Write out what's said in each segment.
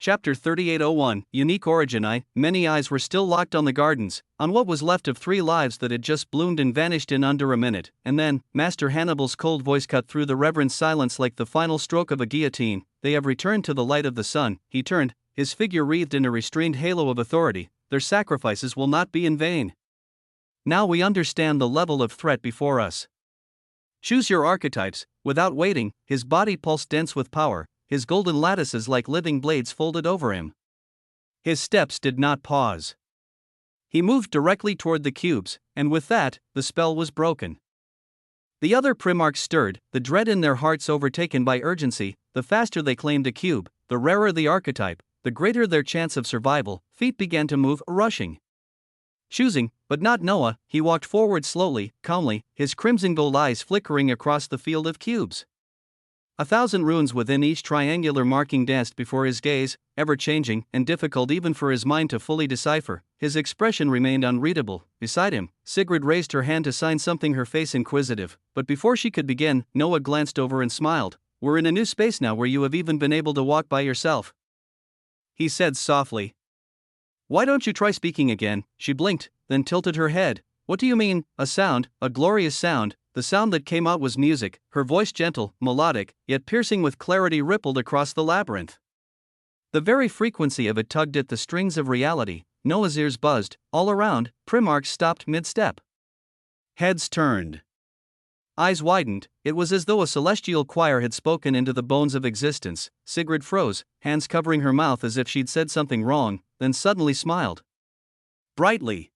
Chapter 3801, Unique Origin. Many eyes were still locked on the gardens, on what was left of 3 lives that had just bloomed and vanished in under a minute, and then, Master Hannibal's cold voice cut through the reverent silence like the final stroke of a guillotine. They have returned to the light of the sun. He turned, his figure wreathed in a restrained halo of authority. Their sacrifices will not be in vain. Now we understand the level of threat before us. Choose your archetypes. Without waiting, his body pulsed dense with power, his golden lattices like living blades folded over him. His steps did not pause. He moved directly toward the cubes, and with that, the spell was broken. The other Primarchs stirred, the dread in their hearts overtaken by urgency. The faster they claimed a cube, the rarer the archetype, the greater their chance of survival. Feet began to move, rushing. Choosing, but not Noah, he walked forward slowly, calmly, his crimson gold eyes flickering across the field of cubes. 1,000 runes within each triangular marking danced before his gaze, ever-changing and difficult even for his mind to fully decipher. His expression remained unreadable. Beside him, Sigrid raised her hand to sign something, her face inquisitive, but before she could begin, Noah glanced over and smiled. "We're in a new space now where you have even been able to walk by yourself," he said softly. "Why don't you try speaking again?" She blinked, then tilted her head. "What do you mean?" A sound, a glorious sound. The sound that came out was music, her voice gentle, melodic, yet piercing with clarity, rippled across the labyrinth. The very frequency of it tugged at the strings of reality. Noah's ears buzzed. All around, Primarchs stopped mid-step. Heads turned. Eyes widened. It was as though a celestial choir had spoken into the bones of existence. Sigrid froze, hands covering her mouth as if she'd said something wrong, then suddenly smiled. Brightly.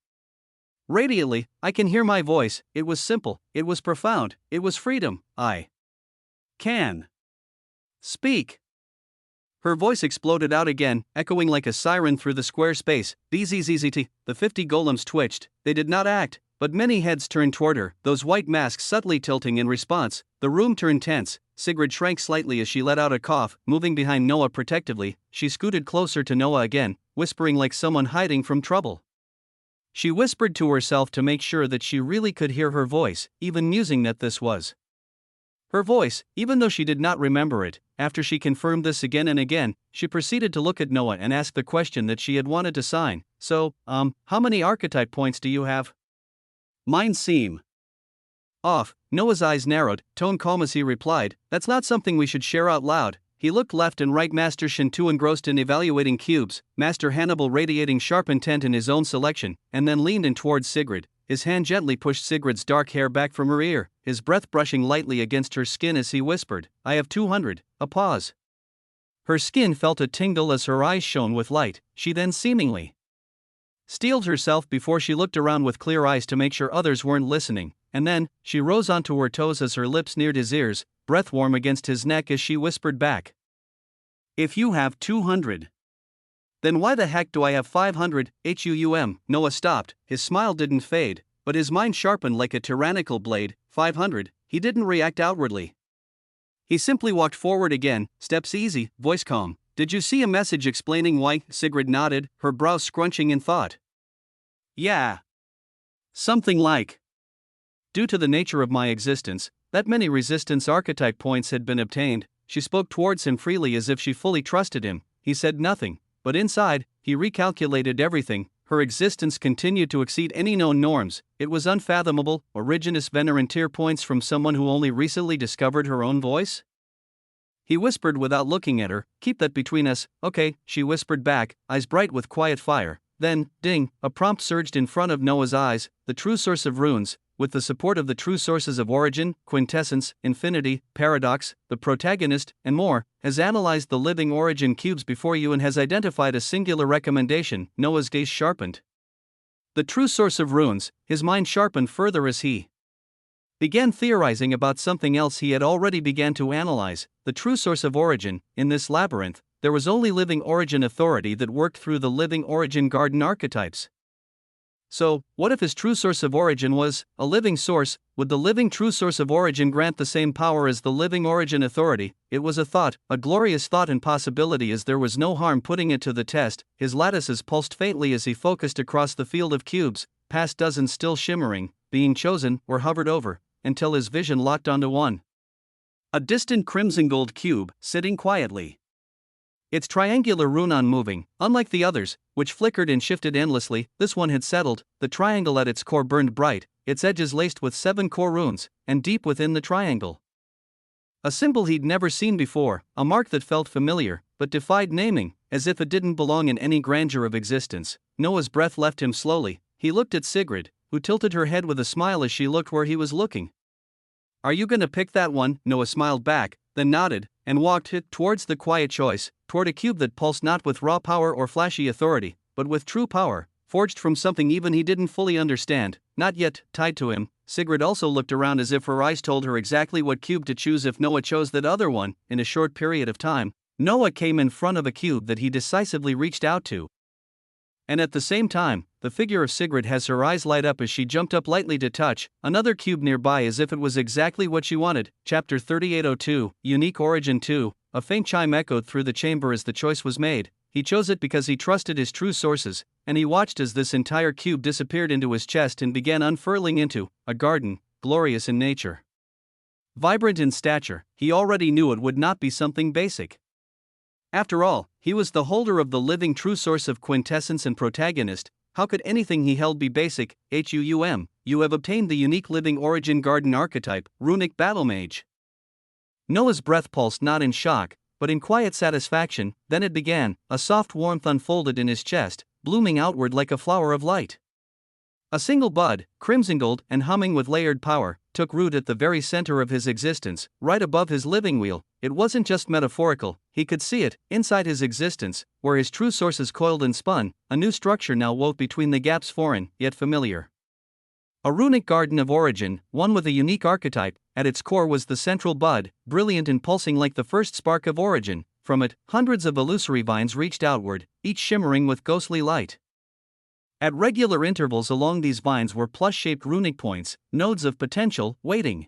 Radiantly, "I can hear my voice." It was simple, it was profound, it was freedom. "I can speak." Her voice exploded out again, echoing like a siren through the square space. "Bzzzt." The 50 golems twitched. They did not act, but many heads turned toward her, those white masks subtly tilting in response. The room turned tense. Sigrid shrank slightly as she let out a cough, moving behind Noah protectively. She scooted closer to Noah again, whispering like someone hiding from trouble. She whispered to herself to make sure that she really could hear her voice, even musing that this was her voice, even though she did not remember it. After she confirmed this again and again, she proceeded to look at Noah and ask the question that she had wanted to sign. "So, how many archetype points do you have?" "Mine seem off." Noah's eyes narrowed, tone calm as he replied, "That's not something we should share out loud." He looked left and right, Master Shintu engrossed in evaluating cubes, Master Hannibal radiating sharp intent in his own selection, and then leaned in towards Sigrid. His hand gently pushed Sigrid's dark hair back from her ear, his breath brushing lightly against her skin as he whispered, "I have 200. A pause. Her skin felt a tingle as her eyes shone with light. She then seemingly steeled herself before she looked around with clear eyes to make sure others weren't listening, and then, she rose onto her toes as her lips neared his ears, breath warm against his neck as she whispered back, "If you have 200, then why the heck do I have 500? Noah stopped, his smile didn't fade, but his mind sharpened like a tyrannical blade. 500, he didn't react outwardly. He simply walked forward again, steps easy, voice calm. "Did you see a message explaining why?" Sigrid nodded, her brows scrunching in thought. "Yeah. Something like, due to the nature of my existence, that many resistance archetype points had been obtained." She spoke towards him freely as if she fully trusted him. He said nothing, but inside, he recalculated everything. Her existence continued to exceed any known norms. It was unfathomable. Originus Venerantir points from someone who only recently discovered her own voice? He whispered without looking at her, "Keep that between us." "Okay," she whispered back, eyes bright with quiet fire. Then, ding, a prompt surged in front of Noah's eyes. The true source of runes, with the support of the true sources of origin, quintessence, infinity, paradox, the protagonist, and more, has analyzed the living origin cubes before you and has identified a singular recommendation. Noah's gaze sharpened. The true source of runes, his mind sharpened further as he began theorizing about something else he had already began to analyze, the true source of origin. In this labyrinth, there was only living origin authority that worked through the living origin garden archetypes. So, what if his true source of origin was a living source? Would the living true source of origin grant the same power as the living origin authority? It was a thought, a glorious thought and possibility, as there was no harm putting it to the test. His lattices pulsed faintly as he focused across the field of cubes, past dozens still shimmering, being chosen, or hovered over, until his vision locked onto one. A distant crimson gold cube, sitting quietly. Its triangular rune unmoving, unlike the others, which flickered and shifted endlessly. This one had settled. The triangle at its core burned bright, its edges laced with 7 core runes, and deep within the triangle, a symbol he'd never seen before, a mark that felt familiar, but defied naming, as if it didn't belong in any grandeur of existence. Noah's breath left him slowly. He looked at Sigrid, who tilted her head with a smile as she looked where he was looking. "Are you gonna pick that one?" Noah smiled back, then nodded, and walked towards the quiet choice, toward a cube that pulsed not with raw power or flashy authority, but with true power, forged from something even he didn't fully understand, not yet tied to him. Sigrid also looked around as if her eyes told her exactly what cube to choose if Noah chose that other one. In a short period of time, Noah came in front of a cube that he decisively reached out to. And at the same time, the figure of Sigrid has her eyes light up as she jumped up lightly to touch another cube nearby as if it was exactly what she wanted. Chapter 3802, Unique Origin 2. A faint chime echoed through the chamber as the choice was made. He chose it because he trusted his true sources, and he watched as this entire cube disappeared into his chest and began unfurling into a garden, glorious in nature, vibrant in stature. He already knew it would not be something basic. After all, he was the holder of the living true source of quintessence and protagonist. How could anything he held be basic? You have obtained the unique living origin garden archetype, runic battle mage. Noah's breath pulsed not in shock, but in quiet satisfaction. Then it began. A soft warmth unfolded in his chest, blooming outward like a flower of light. A single bud, crimson gold and humming with layered power, took root at the very center of his existence, right above his living wheel. It wasn't just metaphorical, he could see it, inside his existence, where his true sources coiled and spun. A new structure now wove between the gaps, foreign, yet familiar. A runic garden of origin, one with a unique archetype. At its core was the central bud, brilliant and pulsing like the first spark of origin. From it, hundreds of illusory vines reached outward, each shimmering with ghostly light. At regular intervals along these vines were plush-shaped runic points, nodes of potential, waiting.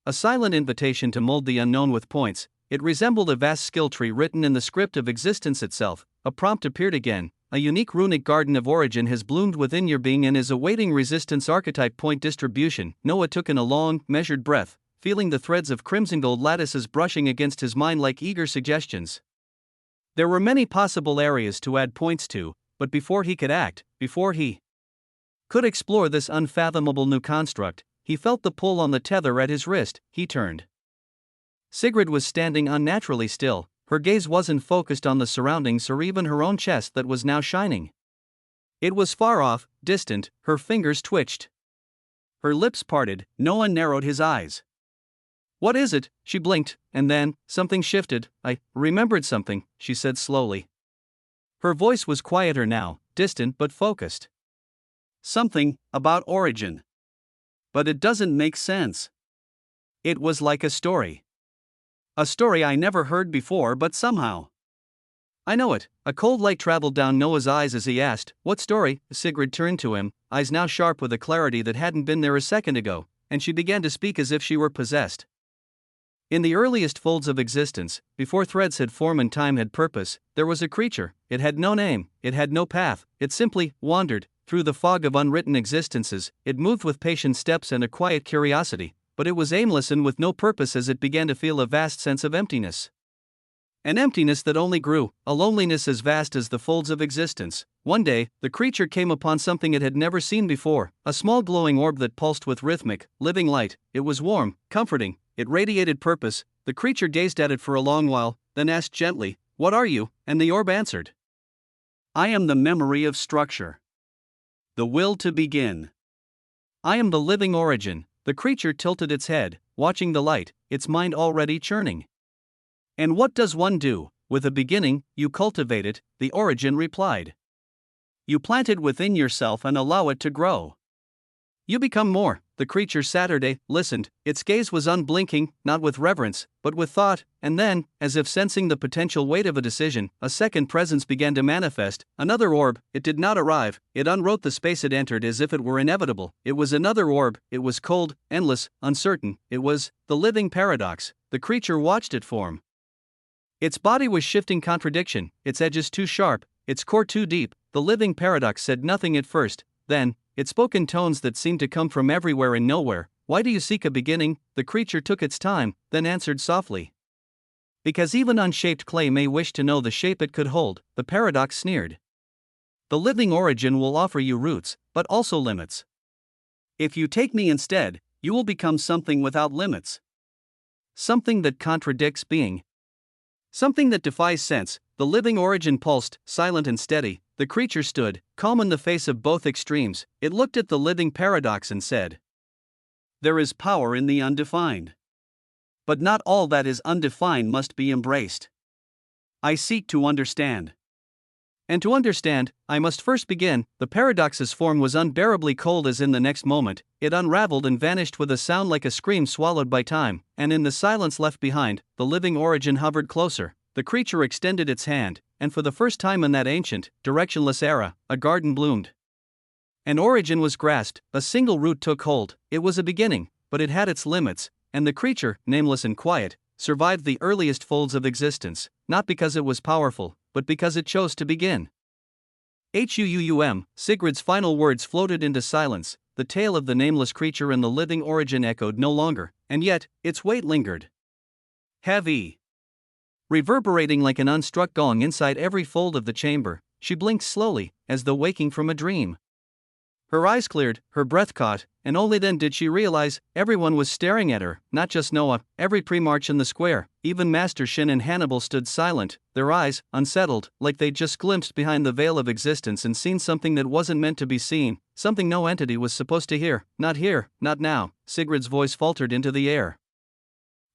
A silent invitation to mold the unknown with points. It resembled a vast skill tree written in the script of existence itself. A prompt appeared again. A unique runic garden of origin has bloomed within your being and is awaiting resistance archetype point distribution. Noah took in a long, measured breath, feeling the threads of crimson gold lattices brushing against his mind like eager suggestions. There were many possible areas to add points to, but before he could act, before he could explore this unfathomable new construct, he felt the pull on the tether at his wrist. He turned. Sigrid was standing unnaturally still. Her gaze wasn't focused on the surroundings or even her own chest that was now shining. It was far off, distant. Her fingers twitched. Her lips parted. Noah narrowed his eyes. "What is it?" She blinked, and then, something shifted. "I remembered something," she said slowly. Her voice was quieter now, distant but focused. "Something about origin. But it doesn't make sense. It was like a story. A story I never heard before, but somehow I know it." A cold light traveled down Noah's eyes as he asked, "What story?" Sigrid turned to him, eyes now sharp with a clarity that hadn't been there a second ago, and she began to speak as if she were possessed. In the earliest folds of existence, before threads had formed and time had purpose, there was a creature. It had no name, it had no path, it simply wandered through the fog of unwritten existences. It moved with patient steps and a quiet curiosity, but it was aimless and with no purpose as it began to feel a vast sense of emptiness. An emptiness that only grew, a loneliness as vast as the folds of existence. One day, the creature came upon something it had never seen before, a small glowing orb that pulsed with rhythmic, living light. It was warm, comforting, it radiated purpose. The creature gazed at it for a long while, then asked gently, "What are you?" And the orb answered, "I am the memory of structure. The will to begin. I am the living origin." The creature tilted its head, watching the light, its mind already churning. "And what does one do? With a beginning, you cultivate it," the origin replied. "You plant it within yourself and allow it to grow. You become more." The creature Saturday listened, its gaze was unblinking, not with reverence, but with thought, and then, as if sensing the potential weight of a decision, a second presence began to manifest, another orb. It did not arrive, it unwrote the space it entered as if it were inevitable. It was another orb, it was cold, endless, uncertain, it was the living paradox. The creature watched it form. Its body was shifting contradiction, its edges too sharp, its core too deep. The living paradox said nothing at first, then, it spoke in tones that seemed to come from everywhere and nowhere. "Why do you seek a beginning?" The creature took its time, then answered softly, Because even unshaped clay may wish to know the shape it could hold, the paradox sneered. The living origin will offer you roots, but also limits. If you take me instead, you will become something without limits. Something that contradicts being. Something that defies sense. The living origin pulsed, silent and steady. The creature stood, calm in the face of both extremes. It looked at the living paradox and said, "There is power in the undefined. But not all that is undefined must be embraced. I seek to understand. And to understand, I must first begin." The paradox's form was unbearably cold as in the next moment, it unraveled and vanished with a sound like a scream swallowed by time, and in the silence left behind, the living origin hovered closer. The creature extended its hand, and for the first time in that ancient, directionless era, a garden bloomed. An origin was grasped, a single root took hold. It was a beginning, but it had its limits, and the creature, nameless and quiet, survived the earliest folds of existence, not because it was powerful, but because it chose to begin. Sigurd's final words floated into silence. The tale of the nameless creature and the living origin echoed no longer, and yet, its weight lingered. Heavy. Reverberating like an unstruck gong inside every fold of the chamber, she blinked slowly, as though waking from a dream. Her eyes cleared, her breath caught, and only then did she realize everyone was staring at her, not just Noah, every Primarch in the square. Even Master Shin and Hannibal stood silent, their eyes, unsettled, like they'd just glimpsed behind the veil of existence and seen something that wasn't meant to be seen, something no entity was supposed to hear. Not here, not now. Sigrid's voice faltered into the air.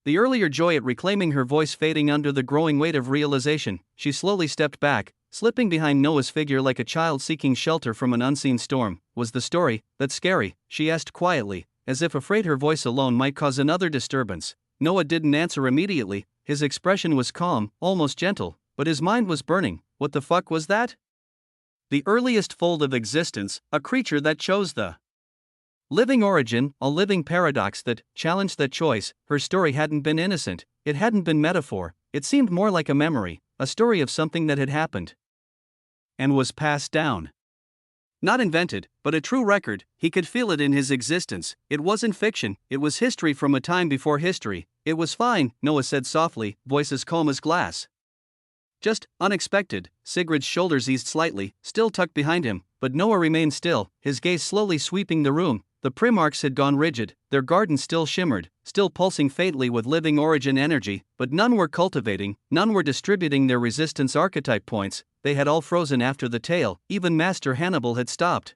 The earlier joy at reclaiming her voice fading under the growing weight of realization, she slowly stepped back, slipping behind Noah's figure like a child seeking shelter from an unseen storm. "Was the story that scary?" she asked quietly, as if afraid her voice alone might cause another disturbance. Noah didn't answer immediately. His expression was calm, almost gentle, but his mind was burning. What the fuck was that? The earliest fold of existence, a creature that chose the living origin, a living paradox that challenged that choice. Her story hadn't been innocent, it hadn't been metaphor, it seemed more like a memory, a story of something that had happened and was passed down. Not invented, but a true record. He could feel it in his existence. It wasn't fiction, it was history from a time before history. "It was fine," Noah said softly, voice as calm as glass. "Just unexpected." Sigrid's shoulders eased slightly, still tucked behind him, but Noah remained still, his gaze slowly sweeping the room. The Primarchs had gone rigid, their gardens still shimmered, still pulsing faintly with living origin energy, but none were cultivating, none were distributing their resistance archetype points. They had all frozen after the tale. Even Master Hannibal had stopped.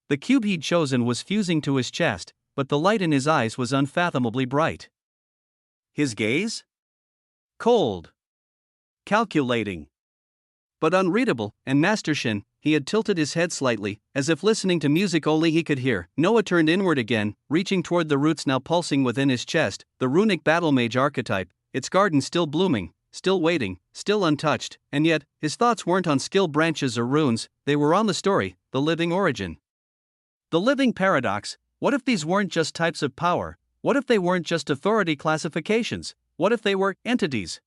The cube he'd chosen was fusing to his chest, but the light in his eyes was unfathomably bright. His gaze? Cold. Calculating. But unreadable. And Master Shin, he had tilted his head slightly, as if listening to music only he could hear. Noah turned inward again, reaching toward the roots now pulsing within his chest, the runic battle mage archetype, its garden still blooming, still waiting, still untouched, and yet, his thoughts weren't on skill branches or runes, they were on the story, the living origin. The living paradox. What if these weren't just types of power? What if they weren't just authority classifications? What if they were entities?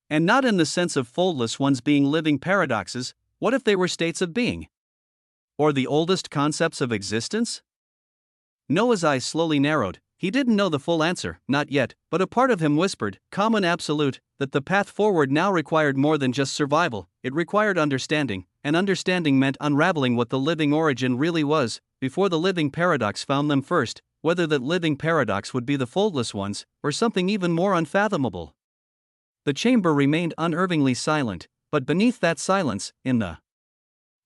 And not in the sense of foldless ones being living paradoxes. What if they were states of being? Or the oldest concepts of existence? Noah's eyes slowly narrowed. He didn't know the full answer, not yet, but a part of him whispered, calm and absolute, that the path forward now required more than just survival. It required understanding, and understanding meant unraveling what the living origin really was, before the living paradox found them first, whether that living paradox would be the foldless ones, or something even more unfathomable. The chamber remained unervingly silent, but beneath that silence, in the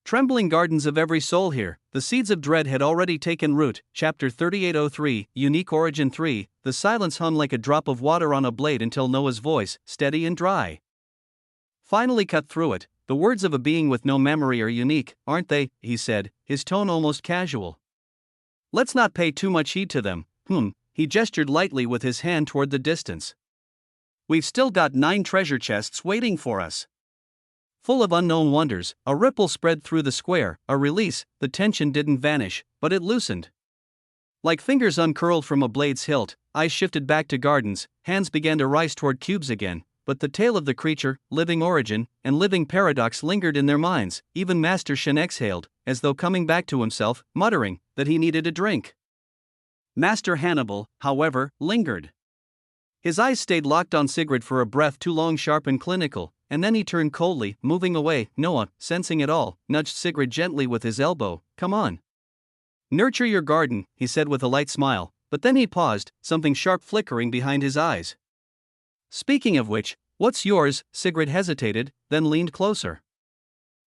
trembling gardens of every soul here, the seeds of dread had already taken root. Chapter 3803, Unique Origin 3, the silence hung like a drop of water on a blade until Noah's voice, steady and dry, finally cut through it. "The words of a being with no memory are unique, aren't they?" he said, his tone almost casual. "Let's not pay too much heed to them." He gestured lightly with his hand toward the distance. "We've still got 9 treasure chests waiting for us. Full of unknown wonders." A ripple spread through the square, a release. The tension didn't vanish, but it loosened. Like fingers uncurled from a blade's hilt, eyes shifted back to gardens, hands began to rise toward cubes again, but the tale of the creature, living origin, and living paradox lingered in their minds. Even Master Shin exhaled, as though coming back to himself, muttering that he needed a drink. Master Hannibal, however, lingered. His eyes stayed locked on Sigrid for a breath too long, sharp and clinical, and then he turned coldly, moving away. Noah, sensing it all, nudged Sigrid gently with his elbow. Come on. Nurture your garden, he said with a light smile, but then he paused, something sharp flickering behind his eyes. Speaking of which, what's yours? Sigrid hesitated, then leaned closer.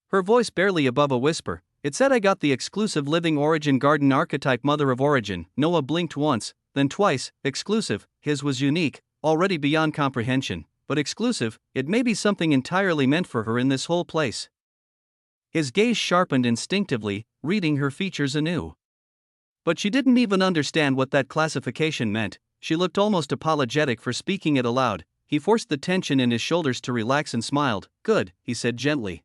Her voice barely above a whisper. It said, I got the exclusive living origin garden archetype mother of origin. Noah blinked once, then twice. Exclusive, his was unique, already beyond comprehension, but exclusive, it may be something entirely meant for her in this whole place. His gaze sharpened instinctively, reading her features anew. But she didn't even understand what that classification meant. She looked almost apologetic for speaking it aloud. He forced the tension in his shoulders to relax and smiled. Good, he said gently.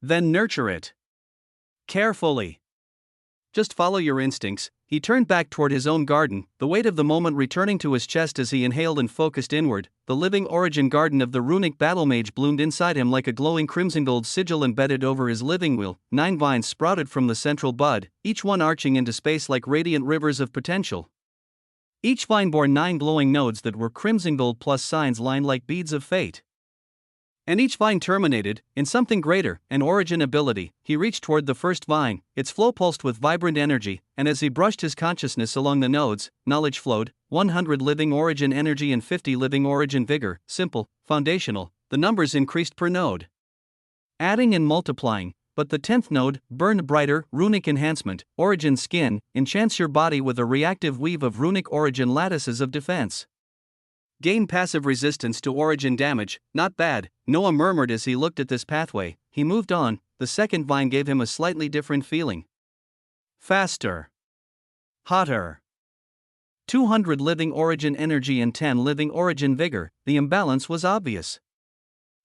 Then nurture it. Carefully. Just follow your instincts. He turned back toward his own garden, the weight of the moment returning to his chest as he inhaled and focused inward. The living origin garden of the runic battle mage bloomed inside him like a glowing crimson gold sigil embedded over his living will. 9 vines sprouted from the central bud, each one arching into space like radiant rivers of potential. Each vine bore 9 glowing nodes that were crimson gold plus signs lined like beads of fate. And each vine terminated in something greater, an origin ability. He reached toward the first vine, its flow pulsed with vibrant energy, and as he brushed his consciousness along the nodes, knowledge flowed. 100 living origin energy and 50 living origin vigor, simple, foundational. The numbers increased per node, adding and multiplying. But the 10th node, burned brighter, runic enhancement, origin skin, enchants your body with a reactive weave of runic origin lattices of defense. Gain passive resistance to origin damage, not bad, Noah murmured as he looked at this pathway. He moved on. The second vine gave him a slightly different feeling. Faster. Hotter. 200 living origin energy and 10 living origin vigor, the imbalance was obvious.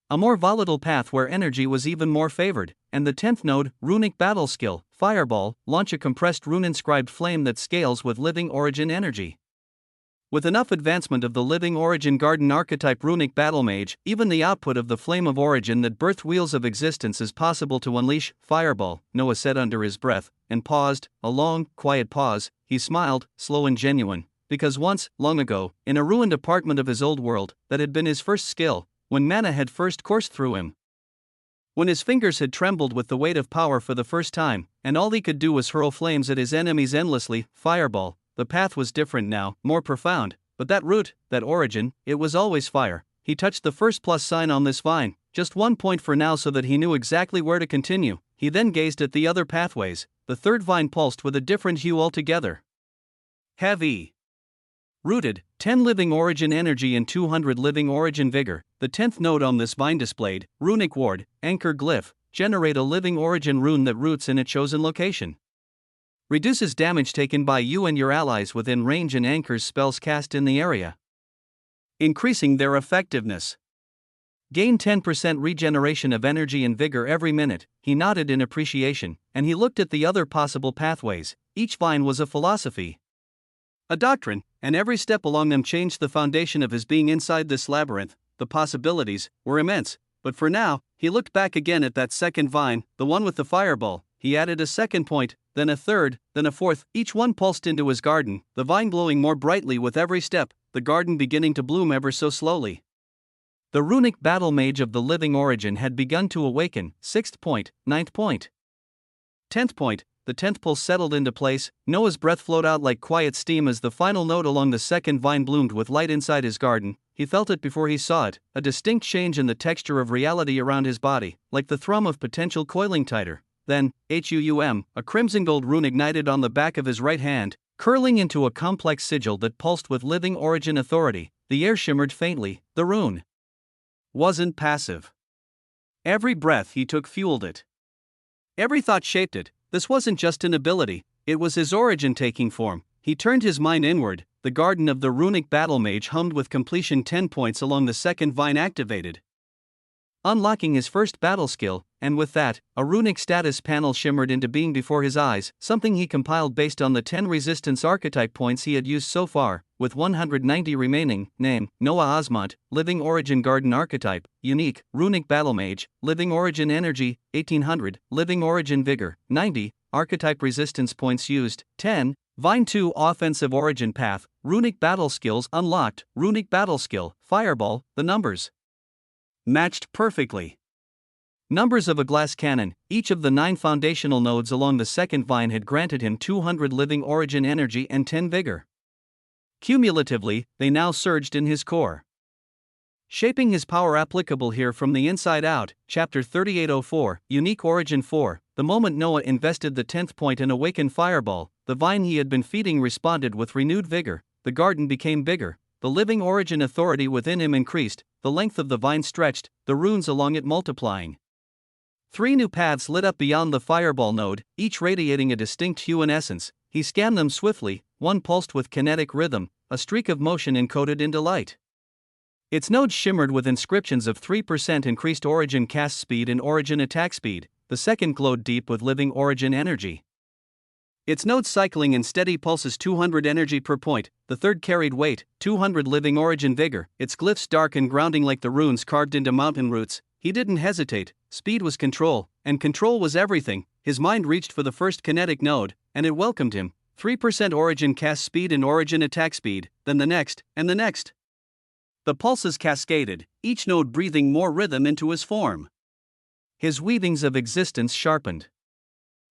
A more volatile path where energy was even more favored, and the 10th node, runic battle skill, fireball, launch a compressed rune-inscribed flame that scales with living origin energy. With enough advancement of the living origin garden archetype runic battle mage, even the output of the flame of origin that birthed wheels of existence is possible to unleash. Fireball, Noah said under his breath, and paused, a long, quiet pause. He smiled, slow and genuine, because once, long ago, in a ruined apartment of his old world, that had been his first skill, when mana had first coursed through him. When his fingers had trembled with the weight of power for the first time, and all he could do was hurl flames at his enemies endlessly. Fireball. The path was different now, more profound, but that root, that origin, it was always fire. He touched the first plus sign on this vine, just 1 point for now so that he knew exactly where to continue. He then gazed at the other pathways. The third vine pulsed with a different hue altogether. Heavy. Rooted, 10 living origin energy and 200 living origin vigor. The 10th node on this vine displayed, runic ward, anchor glyph, generate a living origin rune that roots in a chosen location. Reduces damage taken by you and your allies within range and anchors spells cast in the area, increasing their effectiveness. Gain 10% regeneration of energy and vigor every minute. He nodded in appreciation, and he looked at the other possible pathways. Each vine was a philosophy, a doctrine, and every step along them changed the foundation of his being inside this labyrinth. The possibilities were immense, but for now, he looked back again at that second vine, the one with the fireball. He added a second point, then a third, then a fourth. Each one pulsed into his garden, the vine glowing more brightly with every step, the garden beginning to bloom ever so slowly. The runic battle mage of the living origin had begun to awaken. 6th point, 9th point, 10th point. The 10th pulse settled into place. Noah's breath flowed out like quiet steam as the final node along the second vine bloomed with light inside his garden. He felt it before he saw it, a distinct change in the texture of reality around his body, like the thrum of potential coiling tighter. Then, a crimson gold rune ignited on the back of his right hand, curling into a complex sigil that pulsed with living origin authority. The air shimmered faintly. The rune wasn't passive. Every breath he took fueled it. Every thought shaped it. This wasn't just an ability, it was his origin taking form. He turned his mind inward. The garden of the runic battle mage hummed with completion. 10 points along the second vine activated, unlocking his first battle skill, and with that, a runic status panel shimmered into being before his eyes, something he compiled based on the 10 resistance archetype points he had used so far, with 190 remaining. Name, Noah Osmont, Living Origin Garden Archetype, Unique, Runic Battle Mage, Living Origin Energy, 1800, Living Origin Vigor, 90, Archetype Resistance points used, 10, Vine 2 Offensive Origin Path, runic battle skills unlocked, runic battle skill, fireball, the numbers matched perfectly. Numbers of a glass cannon, each of the 9 foundational nodes along the second vine had granted him 200 living origin energy and 10 vigor. Cumulatively, they now surged in his core, shaping his power applicable here from the inside out. Chapter 3804, Unique Origin 4. The moment Noah invested the 10th point and awakened Fireball, the vine he had been feeding responded with renewed vigor, the garden became bigger, the living origin authority within him increased, the length of the vine stretched, the runes along it multiplying. 3 new paths lit up beyond the Fireball node, each radiating a distinct hue and essence. He scanned them swiftly, one pulsed with kinetic rhythm, a streak of motion encoded into light. Its nodes shimmered with inscriptions of 3% increased origin cast speed and origin attack speed, the second glowed deep with living origin energy. Its nodes cycling in steady pulses 200 energy per point, the third carried weight, 200 living origin vigor, its glyphs dark and grounding like the runes carved into mountain roots. He didn't hesitate, speed was control, and control was everything. His mind reached for the first kinetic node, and it welcomed him, 3% origin cast speed and origin attack speed, then the next, and the next. The pulses cascaded, each node breathing more rhythm into his form. His weavings of existence sharpened.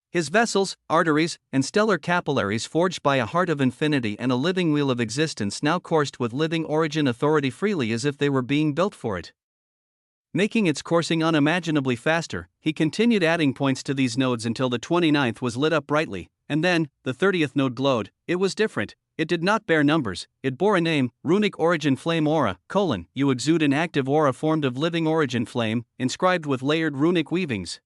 His vessels, arteries, and stellar capillaries forged by a heart of infinity and a living wheel of existence now coursed with living origin authority freely as if they were being built for it. Making its coursing unimaginably faster, he continued adding points to these nodes until the 29th was lit up brightly, and then, the 30th node glowed. It was different. It did not bear numbers, it bore a name, Runic Origin Flame Aura, you exude an active aura formed of living origin flame, inscribed with layered runic weavings.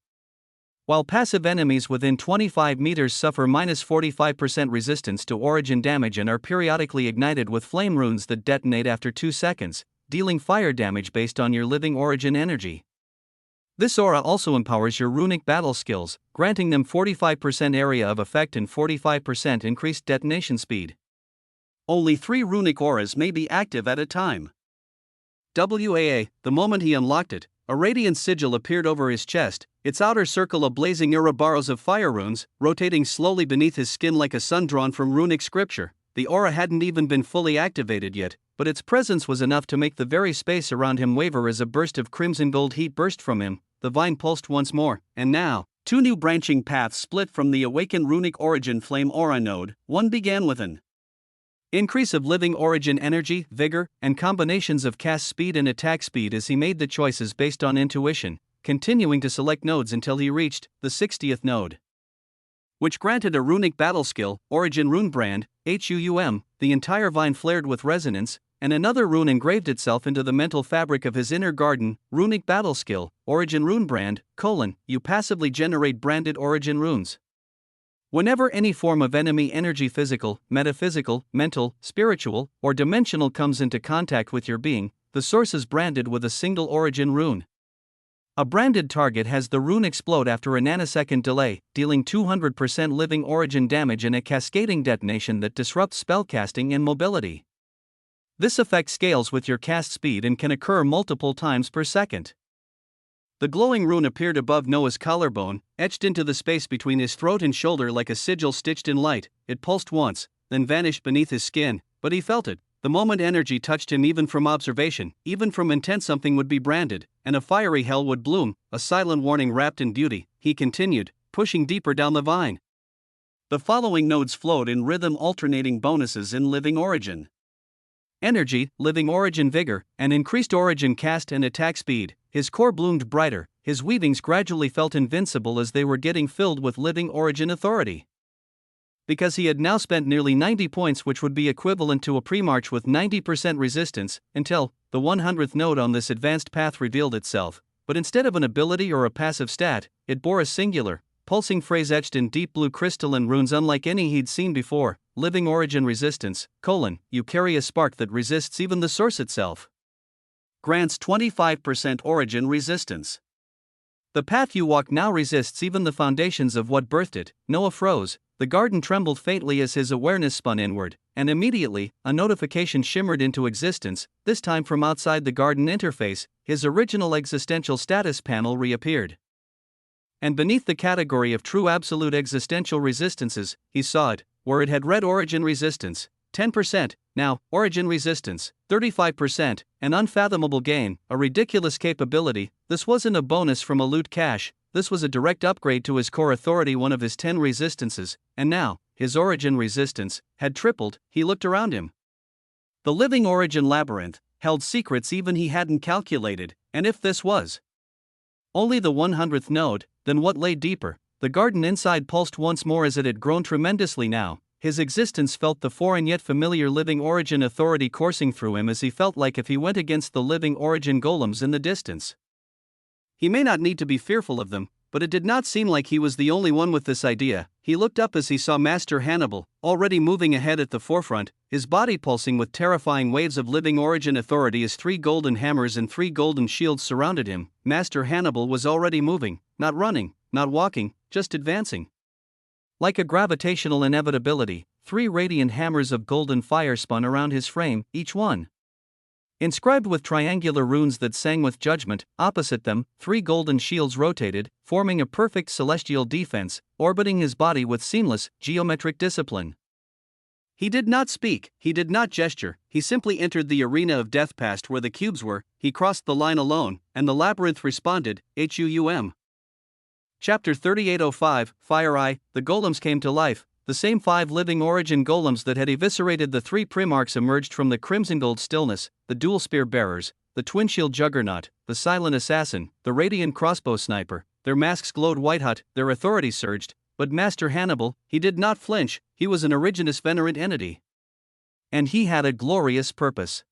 While passive enemies within 25 meters suffer -45% resistance to origin damage and are periodically ignited with flame runes that detonate after 2 seconds, dealing fire damage based on your living origin energy. This aura also empowers your runic battle skills, granting them 45% area of effect and 45% increased detonation speed. Only 3 runic auras may be active at a time. The moment he unlocked it, a radiant sigil appeared over his chest, its outer circle of blazing Ouroboros of fire runes, rotating slowly beneath his skin like a sun drawn from runic scripture. The aura hadn't even been fully activated yet, but its presence was enough to make the very space around him waver as a burst of crimson gold heat burst from him. The vine pulsed once more, and now, 2 new branching paths split from the awakened runic origin flame aura node. One began with an increase of living origin energy, vigor, and combinations of cast speed and attack speed as he made the choices based on intuition, continuing to select nodes until he reached the 60th node, which granted a runic battle skill, Origin Rune Brand, HUUM. The entire vine flared with resonance, and another rune engraved itself into the mental fabric of his inner garden, Runic Battle Skill, Origin Rune Brand, you passively generate branded origin runes. Whenever any form of enemy energy physical, metaphysical, mental, spiritual, or dimensional comes into contact with your being, the source is branded with a single origin rune. A branded target has the rune explode after a nanosecond delay, dealing 200% living origin damage in a cascading detonation that disrupts spellcasting and mobility. This effect scales with your cast speed and can occur multiple times per second. The glowing rune appeared above Noah's collarbone, etched into the space between his throat and shoulder like a sigil stitched in light. It pulsed once, then vanished beneath his skin, but he felt it. The moment energy touched him, even from observation, even from intent, something would be branded, and a fiery hell would bloom, a silent warning wrapped in beauty. He continued, pushing deeper down the vine. The following nodes flowed in rhythm, alternating bonuses in living origin energy, living origin vigor, and increased origin cast and attack speed. His core bloomed brighter, his weavings gradually felt invincible as they were getting filled with living origin authority. Because he had now spent nearly 90 points, which would be equivalent to a pre-march with 90% resistance, until the 100th node on this advanced path revealed itself, but instead of an ability or a passive stat, it bore a singular, pulsing phrase etched in deep blue crystalline runes unlike any he'd seen before. Living origin resistance, you carry a spark that resists even the source itself. Grants 25% origin resistance. The path you walk now resists even the foundations of what birthed it. Noah froze, the garden trembled faintly as his awareness spun inward, and immediately, a notification shimmered into existence, this time from outside the garden interface. His original existential status panel reappeared. And beneath the category of true absolute existential resistances, he saw it, where it had read origin resistance, 10%, now, origin resistance, 35%, an unfathomable gain, a ridiculous capability. This wasn't a bonus from a loot cache, this was a direct upgrade to his core authority, one of his 10 resistances, and now, his origin resistance had tripled. He looked around him. The living origin labyrinth held secrets even he hadn't calculated, and if this was only the 100th node, then what lay deeper? The garden inside pulsed once more as it had grown tremendously now. His existence felt the foreign yet familiar living origin authority coursing through him as he felt like if he went against the living origin golems in the distance. He may not need to be fearful of them, but it did not seem like he was the only one with this idea. He looked up as he saw Master Hannibal, already moving ahead at the forefront, his body pulsing with terrifying waves of living origin authority as 3 golden hammers and 3 golden shields surrounded him. Master Hannibal was already moving, not running, not walking, just advancing. Like a gravitational inevitability, 3 radiant hammers of golden fire spun around his frame, each one inscribed with triangular runes that sang with judgment. Opposite them, 3 golden shields rotated, forming a perfect celestial defense, orbiting his body with seamless, geometric discipline. He did not speak, he did not gesture, he simply entered the arena of death past where the cubes were. He crossed the line alone, and the labyrinth responded, HUUM. Chapter 3805, Fire Eye. The golems came to life. The same 5 living origin golems that had eviscerated the 3 primarchs emerged from the crimson gold stillness, the dual spear bearers, the twin shield juggernaut, the silent assassin, the radiant crossbow sniper. Their masks glowed white-hot, their authority surged, but Master Hannibal, he did not flinch. He was an originous venerant entity. And he had a glorious purpose.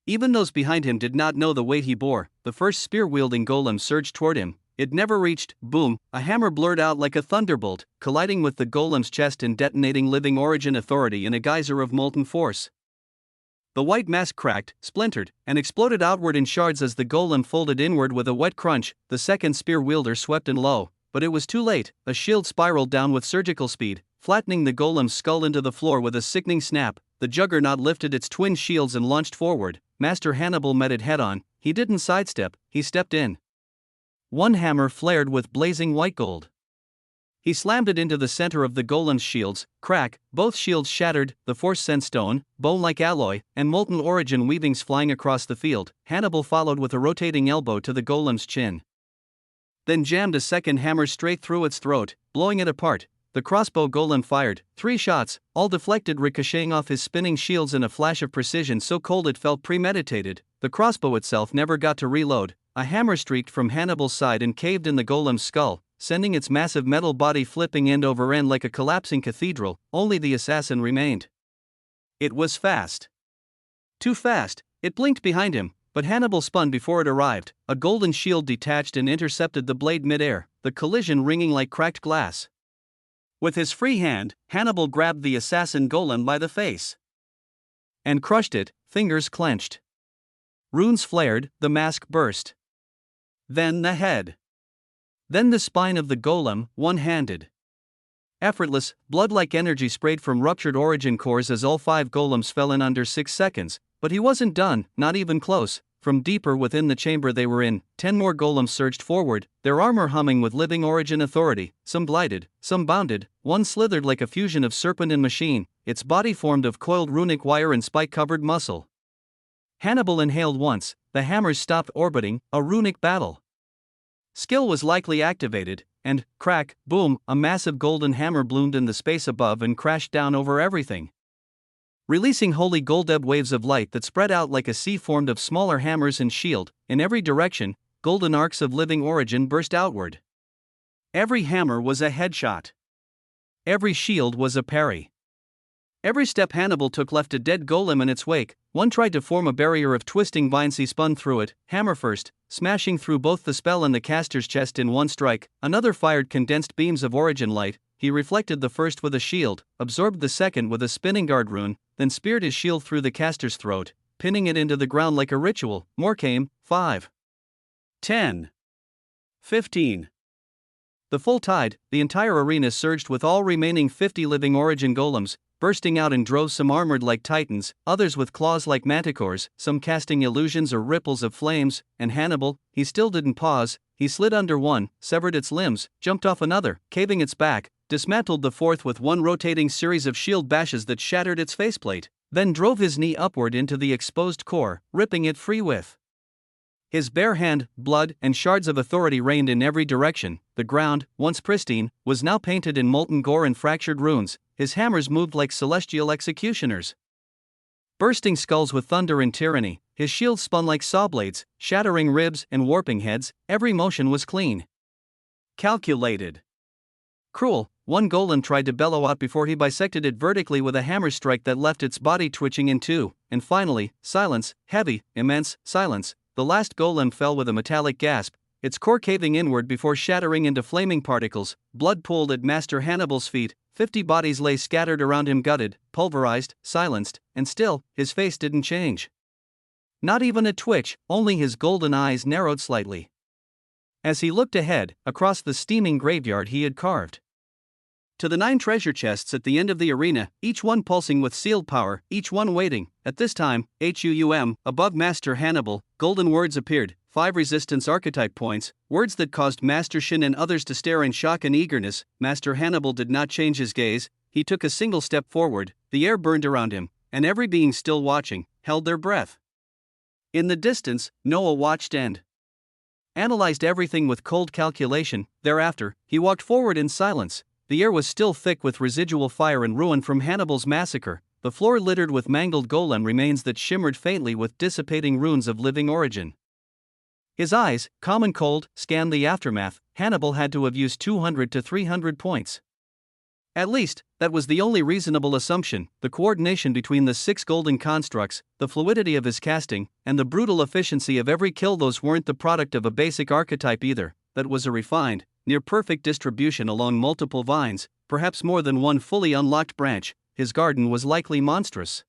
Even those behind him did not know the weight he bore. The first spear-wielding golem surged toward him. It never reached. Boom, a hammer blurred out like a thunderbolt, colliding with the golem's chest and detonating living origin authority in a geyser of molten force. The white mask cracked, splintered, and exploded outward in shards as the golem folded inward with a wet crunch. The second spear wielder swept in low, but it was too late. A shield spiraled down with surgical speed, flattening the golem's skull into the floor with a sickening snap. The juggernaut lifted its twin shields and launched forward. Master Hannibal met it head-on. He didn't sidestep, he stepped in. One hammer flared with blazing white gold. He slammed it into the center of the golem's shields. Crack, both shields shattered, the force sent stone, bone-like alloy, and molten origin weavings flying across the field. Hannibal followed with a rotating elbow to the golem's chin. Then jammed a second hammer straight through its throat, blowing it apart. The crossbow golem fired 3 shots, all deflected, ricocheting off his spinning shields in a flash of precision so cold it felt premeditated. The crossbow itself never got to reload. A hammer streaked from Hannibal's side and caved in the golem's skull, sending its massive metal body flipping end over end like a collapsing cathedral. Only the assassin remained. It was fast. Too fast. It blinked behind him, but Hannibal spun before it arrived. A golden shield detached and intercepted the blade midair, the collision ringing like cracked glass. With his free hand, Hannibal grabbed the assassin golem by the face and crushed it, fingers clenched. Runes flared, the mask burst. Then the head. Then the spine of the golem, one-handed. Effortless, blood-like energy sprayed from ruptured origin cores as all 5 golems fell in under 6 seconds. But he wasn't done, not even close. From deeper within the chamber they were in, 10 more golems surged forward, their armor humming with living origin authority. Some glided, some bounded, one slithered like a fusion of serpent and machine, its body formed of coiled runic wire and spike-covered muscle. Hannibal inhaled once, the hammers stopped orbiting, a runic battle. Skill was likely activated, and, crack, boom, a massive golden hammer bloomed in the space above and crashed down over everything, releasing holy gold-ebb waves of light that spread out like a sea formed of smaller hammers and shield. In every direction, golden arcs of living origin burst outward. Every hammer was a headshot. Every shield was a parry. Every step Hannibal took left a dead golem in its wake. One tried to form a barrier of twisting vines. He spun through it, hammer first, smashing through both the spell and the caster's chest in one strike. Another fired condensed beams of origin light. He reflected the first with a shield, absorbed the second with a spinning guard rune, then speared his shield through the caster's throat, pinning it into the ground like a ritual. More came. 5. 10. 15. The full tide, the entire arena surged with all remaining 50 living origin golems, bursting out in droves, some armored like titans, others with claws like manticores, some casting illusions or ripples of flames. And Hannibal, he still didn't pause. He slid under one, severed its limbs, jumped off another, caving its back, dismantled the fourth with one rotating series of shield bashes that shattered its faceplate, then drove his knee upward into the exposed core, ripping it free with his bare hand. Blood and shards of authority rained in every direction. The ground, once pristine, was now painted in molten gore and fractured runes. His hammers moved like celestial executioners, bursting skulls with thunder and tyranny. His shield spun like saw blades, shattering ribs and warping heads. Every motion was clean, calculated, cruel. One golem tried to bellow out before he bisected it vertically with a hammer strike that left its body twitching in two. And finally, silence, heavy, immense silence. The last golem fell with a metallic gasp, its core caving inward before shattering into flaming particles. Blood pooled at Master Hannibal's feet. 50 bodies lay scattered around him, gutted, pulverized, silenced, and still, his face didn't change. Not even a twitch, only his golden eyes narrowed slightly as he looked ahead, across the steaming graveyard he had carved, to the 9 treasure chests at the end of the arena, each one pulsing with sealed power, each one waiting. At this time, above Master Hannibal, golden words appeared, 5 resistance archetype points, words that caused Master Shin and others to stare in shock and eagerness. Master Hannibal did not change his gaze. He took a single step forward. The air burned around him, and every being still watching held their breath. In the distance, Noah watched and analyzed everything with cold calculation. Thereafter, he walked forward in silence. The air was still thick with residual fire and ruin from Hannibal's massacre, the floor littered with mangled golem remains that shimmered faintly with dissipating runes of living origin. His eyes, calm and cold, scanned the aftermath. Hannibal had to have used 200 to 300 points. At least, that was the only reasonable assumption. The coordination between the 6 golden constructs, the fluidity of his casting, and the brutal efficiency of every kill. Those weren't the product of a basic archetype either. That was a refined, near-perfect distribution along multiple vines, perhaps more than one fully unlocked branch. His garden was likely monstrous.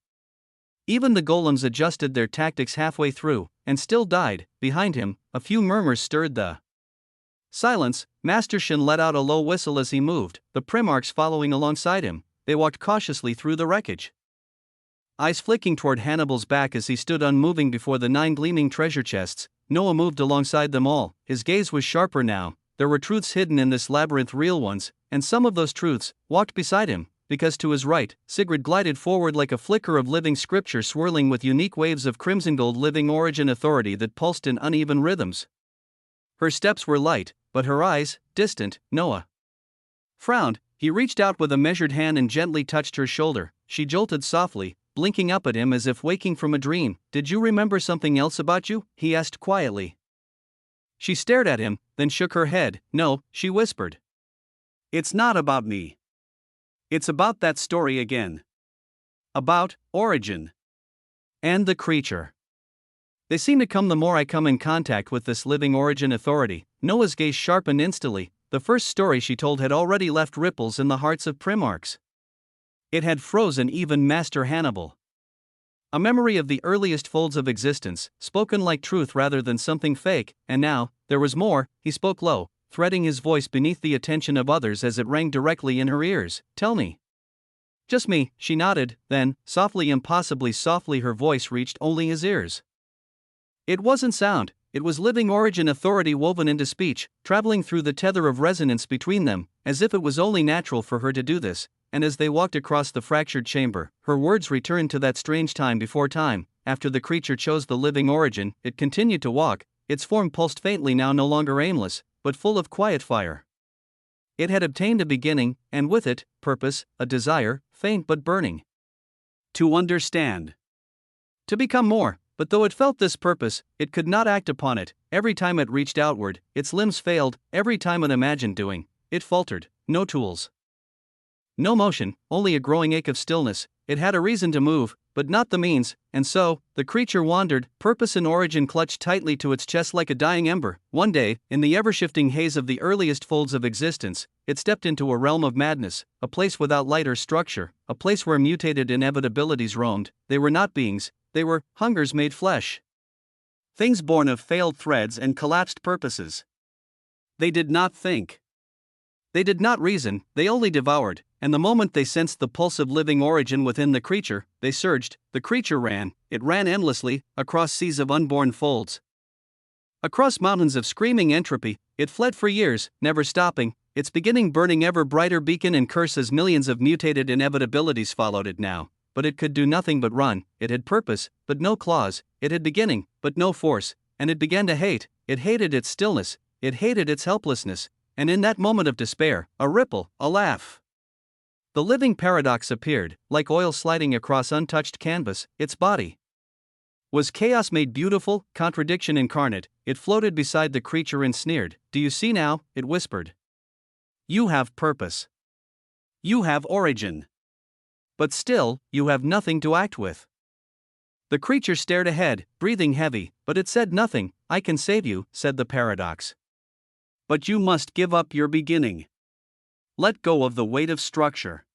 Even the golems adjusted their tactics halfway through, and still died. Behind him, a few murmurs stirred the silence. Master Shin let out a low whistle as he moved, the Primarchs following alongside him. They walked cautiously through the wreckage, eyes flicking toward Hannibal's back as he stood unmoving before the 9 gleaming treasure chests. Noah moved alongside them all. His gaze was sharper now. There were truths hidden in this labyrinth, real ones, and some of those truths walked beside him, because to his right, Sigrid glided forward like a flicker of living scripture, swirling with unique waves of crimson gold living origin authority that pulsed in uneven rhythms. Her steps were light, but her eyes, distant. Noah frowned. He reached out with a measured hand and gently touched her shoulder. She jolted softly, blinking up at him as if waking from a dream. "Did you remember something else about you?" he asked quietly. She stared at him, then shook her head. "No," she whispered. "It's not about me. It's about that story again. About origin. And the creature. They seem to come the more I come in contact with this living origin authority." Noah's gaze sharpened instantly. The first story she told had already left ripples in the hearts of Primarchs. It had frozen even Master Hannibal. A memory of the earliest folds of existence, spoken like truth rather than something fake. And now, there was more. He spoke low, threading his voice beneath the attention of others as it rang directly in her ears. "Tell me." "Just me," she nodded. Then, softly, impossibly softly, her voice reached only his ears. It wasn't sound, it was living origin authority woven into speech, traveling through the tether of resonance between them, as if it was only natural for her to do this. And as they walked across the fractured chamber, her words returned to that strange time before time. After the creature chose the living origin, it continued to walk. Its form pulsed faintly now, no longer aimless, but full of quiet fire. It had obtained a beginning, and with it, purpose, a desire, faint but burning. To understand. To become more. But though it felt this purpose, it could not act upon it. Every time it reached outward, its limbs failed. Every time it imagined doing, it faltered. No tools. No motion, only a growing ache of stillness. It had a reason to move, but not the means, and so, the creature wandered, purpose and origin clutched tightly to its chest like a dying ember. One day, in the ever-shifting haze of the earliest folds of existence, it stepped into a realm of madness, a place without light or structure, a place where mutated inevitabilities roamed. They were not beings, they were hungers made flesh. Things born of failed threads and collapsed purposes. They did not think. They did not reason, they only devoured, and the moment they sensed the pulse of living origin within the creature, they surged. The creature ran, it ran endlessly, across seas of unborn folds. Across mountains of screaming entropy, it fled for years, never stopping, its beginning burning ever brighter beacon and curse as millions of mutated inevitabilities followed it now. But it could do nothing but run. It had purpose, but no claws. It had beginning, but no force. And it began to hate. It hated its stillness. It hated its helplessness. And in that moment of despair, a ripple, a laugh. The living paradox appeared, like oil sliding across untouched canvas. Its body was chaos made beautiful, contradiction incarnate. It floated beside the creature and sneered. "Do you see now?" it whispered. "You have purpose. You have origin. But still, you have nothing to act with." The creature stared ahead, breathing heavy, but it said nothing. "I can save you," said the paradox. "But you must give up your beginning. Let go of the weight of structure.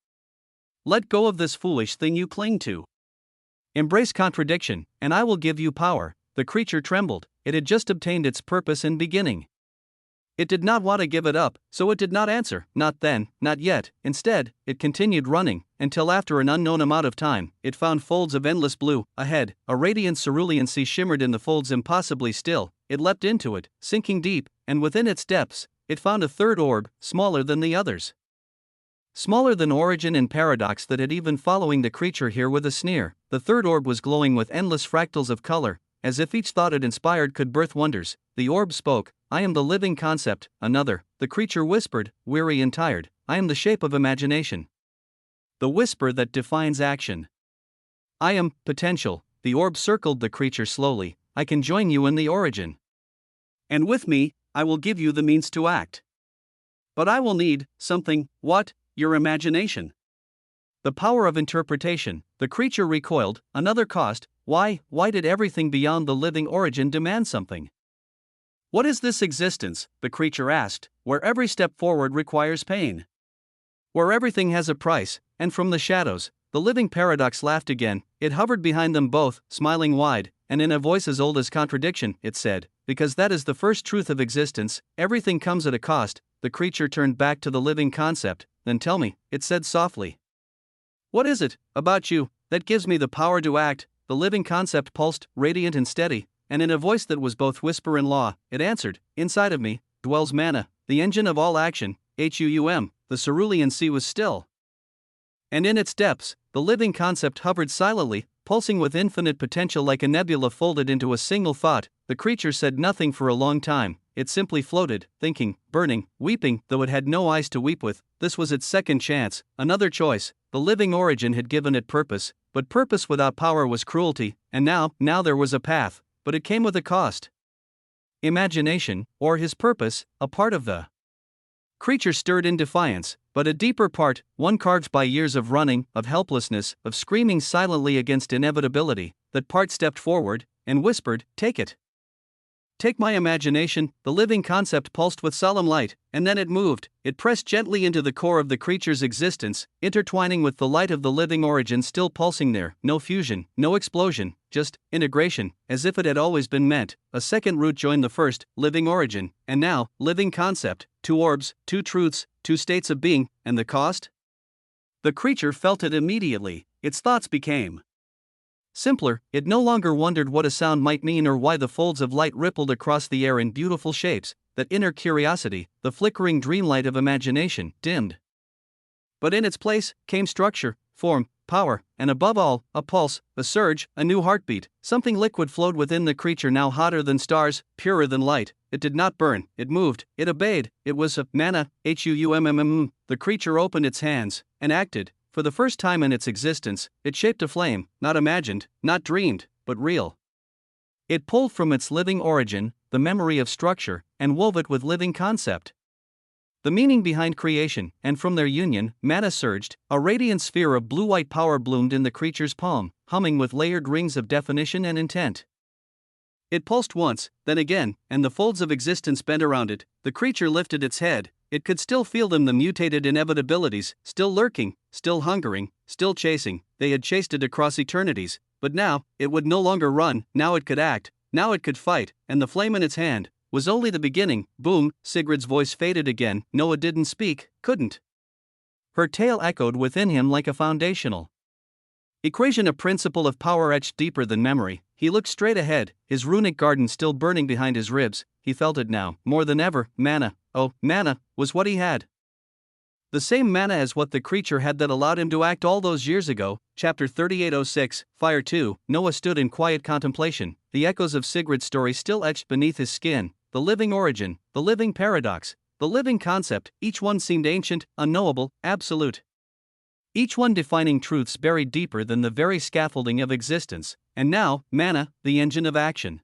Let go of this foolish thing you cling to. Embrace contradiction, and I will give you power." The creature trembled. It had just obtained its purpose and beginning. It did not want to give it up, so it did not answer, not then, not yet. Instead, it continued running, until after an unknown amount of time, it found folds of endless blue. Ahead, a radiant cerulean sea shimmered in the folds impossibly still. It leapt into it, sinking deep, and within its depths, it found a third orb, smaller than the others. Smaller than origin and paradox that had even following the creature here with a sneer. The third orb was glowing with endless fractals of color, as if each thought it inspired could birth wonders. The orb spoke. "I am the living concept." Another. The creature whispered, weary and tired. "I am the shape of imagination. The whisper that defines action. I am potential." The orb circled the creature slowly. "I can join you in the origin. And with me, I will give you the means to act. But I will need something." "What?" "Your imagination. The power of interpretation." The creature recoiled. Another cost. Why did everything beyond the living origin demand something? "What is this existence?" the creature asked, "where every step forward requires pain? Where everything has a price?" And from the shadows, the living paradox laughed again. It hovered behind them both, smiling wide, and in a voice as old as contradiction, it said, "Because that is the first truth of existence, everything comes at a cost." The creature turned back to the living concept. "Then tell me," it said softly. "What is it, about you, that gives me the power to act?" The living concept pulsed, radiant and steady, and in a voice that was both whisper and law, it answered, "Inside of me dwells mana, the engine of all action." The cerulean sea was still. And in its depths, the living concept hovered silently, pulsing with infinite potential like a nebula folded into a single thought. The creature said nothing for a long time. It simply floated, thinking, burning, weeping, though it had no eyes to weep with. This was its second chance, another choice. The living origin had given it purpose, but purpose without power was cruelty, and now there was a path, but it came with a cost. Imagination, or his purpose, a part of the creature stirred in defiance, but a deeper part, one carved by years of running, of helplessness, of screaming silently against inevitability. That part stepped forward and whispered, "Take it. Take my imagination." The living concept pulsed with solemn light, and then it moved. It pressed gently into the core of the creature's existence, intertwining with the light of the living origin still pulsing there. No fusion, no explosion, just integration, as if it had always been meant. A second root joined the first, living origin, and now, living concept. Two orbs, two truths, two states of being, and the cost? The creature felt it immediately. Its thoughts became simpler. It no longer wondered what a sound might mean or why the folds of light rippled across the air in beautiful shapes. That inner curiosity, the flickering dreamlight of imagination, dimmed. But in its place came structure, form, power, and above all, a pulse, a surge, a new heartbeat. Something liquid flowed within the creature, now hotter than stars, purer than light. It did not burn, it moved, it obeyed. It was a mana. The creature opened its hands and acted. For the first time in its existence, it shaped a flame, not imagined, not dreamed, but real. It pulled from its living origin the memory of structure and wove it with living concept. The meaning behind creation, and from their union, mana surged. A radiant sphere of blue-white power bloomed in the creature's palm, humming with layered rings of definition and intent. It pulsed once, then again, and the folds of existence bent around it. The creature lifted its head. It could still feel them, the mutated inevitabilities, still lurking, still hungering, still chasing. They had chased it across eternities, but now, it would no longer run. Now it could act, now it could fight, and the flame in its hand was only the beginning. Boom, Sigrid's voice faded again. No, it didn't speak, couldn't. Her tale echoed within him like a foundational equation, a principle of power etched deeper than memory. He looked straight ahead, his runic garden still burning behind his ribs. He felt it now, more than ever, mana, Oh, mana, was what he had. The same mana as what the creature had that allowed him to act all those years ago. Chapter 3806, Fire 2. Noah stood in quiet contemplation, the echoes of Sigurd's story still etched beneath his skin, the living origin, the living paradox, the living concept, each one seemed ancient, unknowable, absolute. Each one defining truths buried deeper than the very scaffolding of existence, and now, mana, the engine of action.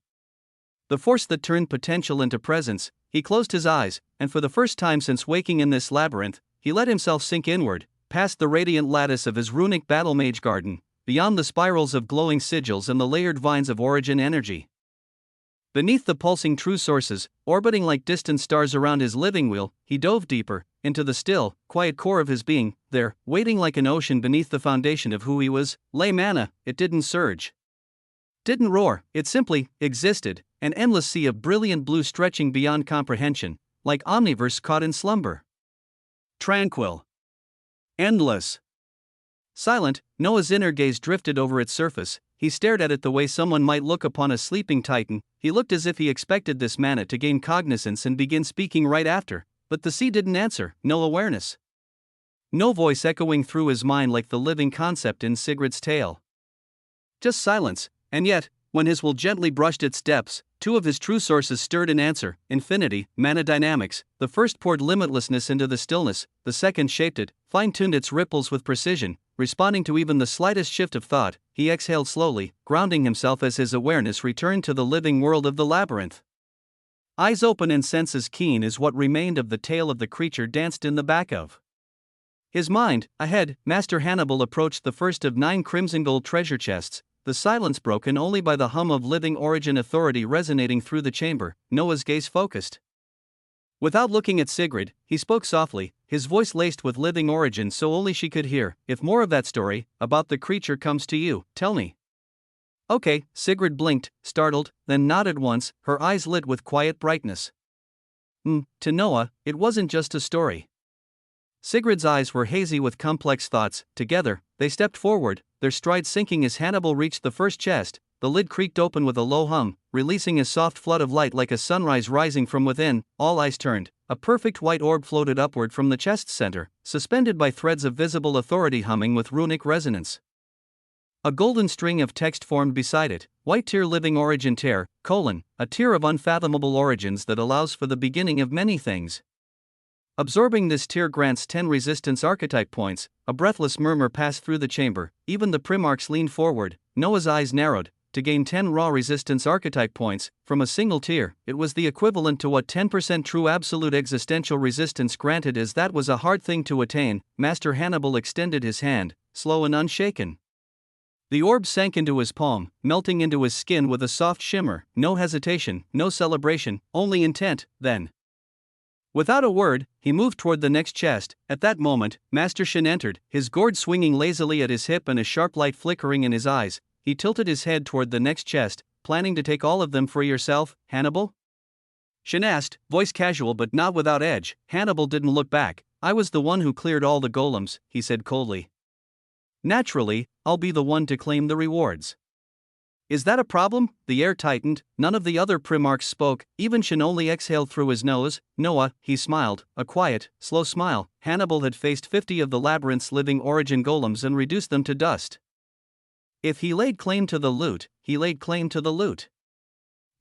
The force that turned potential into presence. He closed his eyes, and for the first time since waking in this labyrinth, he let himself sink inward, past the radiant lattice of his runic battle mage garden, beyond the spirals of glowing sigils and the layered vines of origin energy. Beneath the pulsing true sources, orbiting like distant stars around his living wheel, he dove deeper, into the still, quiet core of his being. There, waiting like an ocean beneath the foundation of who he was, lay mana. It didn't surge, didn't roar, it simply existed, an endless sea of brilliant blue stretching beyond comprehension, like omniverse caught in slumber. Tranquil. Endless. Silent, Noah's inner gaze drifted over its surface. He stared at it the way someone might look upon a sleeping titan. He looked as if he expected this mana to gain cognizance and begin speaking right after, but the sea didn't answer, no awareness. No voice echoing through his mind like the living concept in Sigurd's tale. Just silence, and yet, when his will gently brushed its depths, two of his true sources stirred in answer: infinity, mana dynamics. The first poured limitlessness into the stillness, the second shaped it, fine-tuned its ripples with precision, responding to even the slightest shift of thought. He exhaled slowly, grounding himself as his awareness returned to the living world of the labyrinth. Eyes open and senses keen is what remained of the tale of the creature danced in the back of his mind. Ahead, Master Hannibal approached the first of 9 crimson gold treasure chests, the silence broken only by the hum of living origin authority resonating through the chamber. Noah's gaze focused. Without looking at Sigrid, he spoke softly, his voice laced with living origin so only she could hear. If more of that story, about the creature comes to you, tell me. Okay, Sigrid blinked, startled, then nodded once, her eyes lit with quiet brightness. To Noah, it wasn't just a story. Sigrid's eyes were hazy with complex thoughts. Together, they stepped forward, their stride sinking as Hannibal reached the first chest. The lid creaked open with a low hum, releasing a soft flood of light like a sunrise rising from within. All eyes turned. A perfect white orb floated upward from the chest's center, suspended by threads of visible authority humming with runic resonance. A golden string of text formed beside it: white tear living origin tear, a tear of unfathomable origins that allows for the beginning of many things. Absorbing this tear grants 10 resistance archetype points. A breathless murmur passed through the chamber, even the primarchs leaned forward. Noah's eyes narrowed. To gain 10 raw resistance archetype points from a single tier, it was the equivalent to what 10% true absolute existential resistance granted, as that was a hard thing to attain. Master Hannibal extended his hand, slow and unshaken. The orb sank into his palm, melting into his skin with a soft shimmer. No hesitation, no celebration, only intent. Then, without a word, he moved toward the next chest. At that moment, Master Shin entered, his gourd swinging lazily at his hip and a sharp light flickering in his eyes. He tilted his head toward the next chest. Planning to take all of them for yourself, Hannibal? Shin asked, voice casual but not without edge. Hannibal didn't look back. I was the one who cleared all the golems, he said coldly. Naturally, I'll be the one to claim the rewards. Is that a problem? The air tightened. None of the other primarchs spoke. Even Shin only exhaled through his nose. Noah, he smiled, a quiet, slow smile. Hannibal had faced 50 of the labyrinth's living origin golems and reduced them to dust. If he laid claim to the loot, he laid claim to the loot.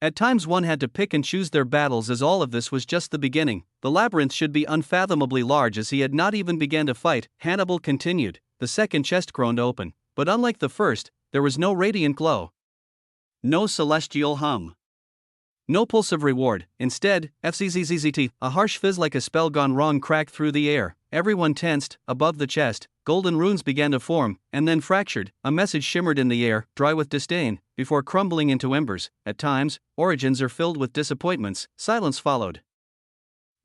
At times one had to pick and choose their battles, as all of this was just the beginning. The labyrinth should be unfathomably large as he had not even begun to fight. Hannibal continued. The second chest groaned open, but unlike the first, there was no radiant glow. No celestial hum. No pulse of reward. Instead, FZZZZT, a harsh fizz like a spell gone wrong cracked through the air. Everyone tensed. Above the chest, golden runes began to form, and then fractured. A message shimmered in the air, dry with disdain, before crumbling into embers. At times, origins are filled with disappointments. Silence followed.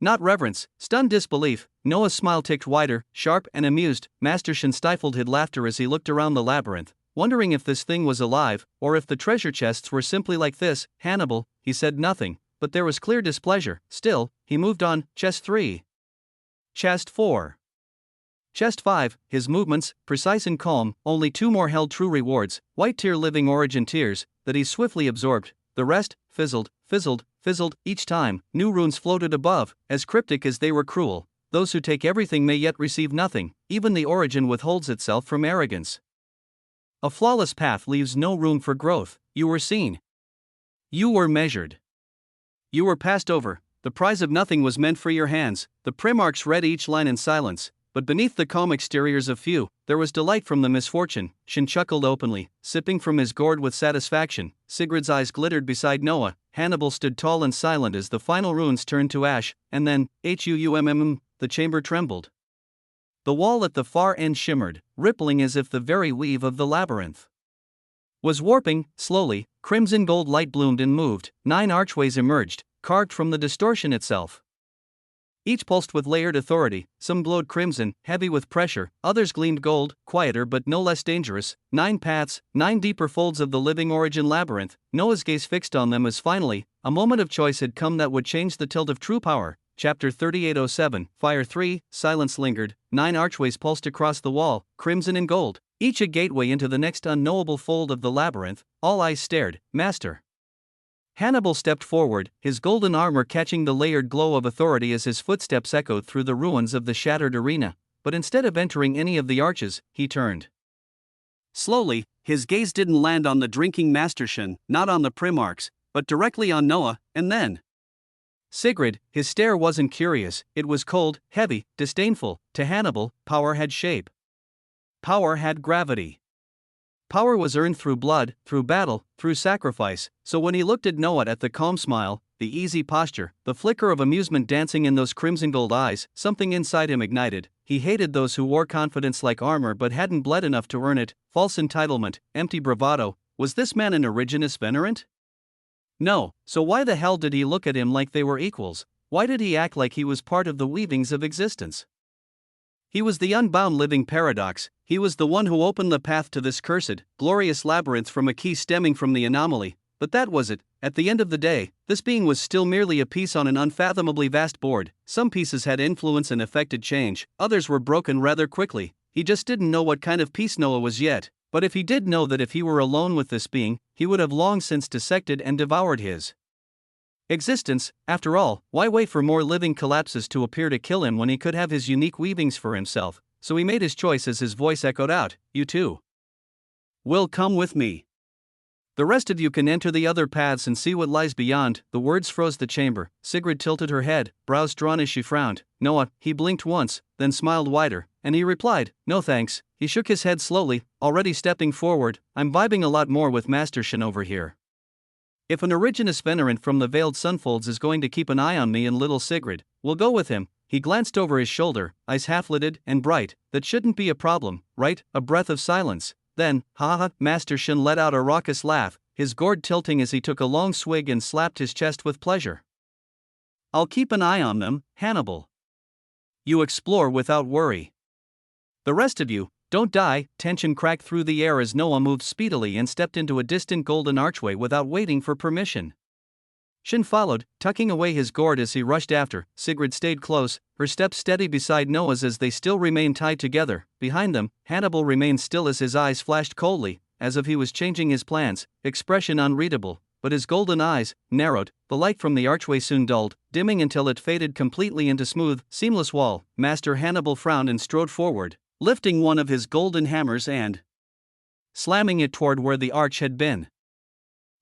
Not reverence, stunned disbelief. Noah's smile ticked wider, sharp and amused. Master Shin stifled his laughter as he looked around the labyrinth, wondering if this thing was alive, or if the treasure chests were simply like this. Hannibal, he said nothing, but there was clear displeasure. Still, he moved on. Chest 3. Chest 4. Chest 5, his movements, precise and calm. Only 2 more held true rewards, white tear living origin tears, that he swiftly absorbed. The rest, fizzled, fizzled. Each time, new runes floated above, as cryptic as they were cruel. Those who take everything may yet receive nothing, even the origin withholds itself from arrogance. A flawless path leaves no room for growth. You were seen. You were measured. You were passed over. The prize of nothing was meant for your hands. The Primarchs read each line in silence, but beneath the calm exteriors of few, there was delight from the misfortune. Shin chuckled openly, sipping from his gourd with satisfaction. Sigrid's eyes glittered beside Noah. Hannibal stood tall and silent as the final runes turned to ash, and then, the chamber trembled. The wall at the far end shimmered, rippling as if the very weave of the labyrinth was warping. Slowly, crimson gold light bloomed and moved. 9 archways emerged, carved from the distortion itself. Each pulsed with layered authority, some glowed crimson, heavy with pressure, others gleamed gold, quieter but no less dangerous. 9 paths, 9 deeper folds of the living origin labyrinth. Noah's gaze fixed on them as finally, a moment of choice had come that would change the tilt of true power. Chapter 3807, Fire 3, silence lingered. 9 archways pulsed across the wall, crimson and gold, each a gateway into the next unknowable fold of the labyrinth. All eyes stared. Master Hannibal stepped forward, his golden armor catching the layered glow of authority as his footsteps echoed through the ruins of the shattered arena. But instead of entering any of the arches, he turned. Slowly, his gaze didn't land on the drinking Mastershin, not on the Primarchs, but directly on Noah, and then Sigrid. His stare wasn't curious, it was cold, heavy, disdainful. To Hannibal, power had shape. Power had gravity. Power was earned through blood, through battle, through sacrifice. So when he looked at Noah, at the calm smile, the easy posture, the flicker of amusement dancing in those crimson gold eyes, something inside him ignited. He hated those who wore confidence like armor but hadn't bled enough to earn it. False entitlement, empty bravado. Was this man an Originus Venerant? No, so why the hell did he look at him like they were equals? Why did he act like he was part of the weavings of existence? He was the unbound living paradox. He was the one who opened the path to this cursed, glorious labyrinth from a key stemming from the anomaly. But that was it. At the end of the day, this being was still merely a piece on an unfathomably vast board. Some pieces had influence and affected change, others were broken rather quickly. He just didn't know what kind of piece Noah was yet. But if he did know that if he were alone with this being, he would have long since dissected and devoured his existence. After all, why wait for more living collapses to appear to kill him when he could have his unique weavings for himself? So he made his choice as his voice echoed out, "You too will come with me. The rest of you can enter the other paths and see what lies beyond." The words froze the chamber. Sigrid tilted her head, brows drawn as she frowned. Noah, he blinked once, then smiled wider, and he replied, "No thanks." He shook his head slowly, already stepping forward. "I'm vibing a lot more with Mastershin over here. If an Originus Venerant from the Veiled Sunfolds is going to keep an eye on me and little Sigrid, we'll go with him." He glanced over his shoulder, eyes half-lidded and bright. "That shouldn't be a problem, right?" A breath of silence. Then, "Ha-ha!" Mastershin let out a raucous laugh, his gourd tilting as he took a long swig and slapped his chest with pleasure. "I'll keep an eye on them, Hannibal. You explore without worry. The rest of you, don't die." Tension cracked through the air as Noah moved speedily and stepped into a distant golden archway without waiting for permission. Shin followed, tucking away his gourd as he rushed after. Sigrid stayed close, her steps steady beside Noah's as they still remained tied together. Behind them, Hannibal remained still as his eyes flashed coldly, as if he was changing his plans, expression unreadable, but his golden eyes narrowed. The light from the archway soon dulled, dimming until it faded completely into smooth, seamless wall. Master Hannibal frowned and strode forward, lifting one of his golden hammers and slamming it toward where the arch had been.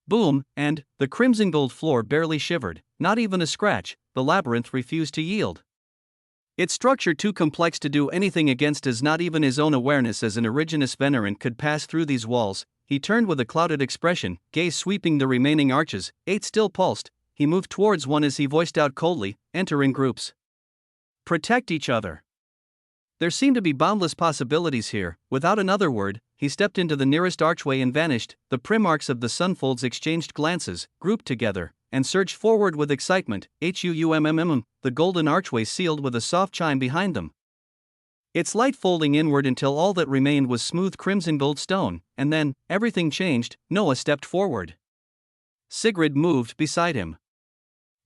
Boom, and the crimson gold floor barely shivered, not even a scratch. The labyrinth refused to yield. Its structure too complex to do anything against, as not even his own awareness as an Originus Venerant could pass through these walls. He turned with a clouded expression, gaze sweeping the remaining arches. 8 still pulsed. He moved towards one as he voiced out coldly, "Enter in groups. Protect each other." There seemed to be boundless possibilities here. Without another word, he stepped into the nearest archway and vanished. The Primarchs of the Sunfolds exchanged glances, grouped together, and surged forward with excitement. The golden archway sealed with a soft chime behind them, its light folding inward until all that remained was smooth crimson gold stone, and then, everything changed. Noah stepped forward. Sigrid moved beside him.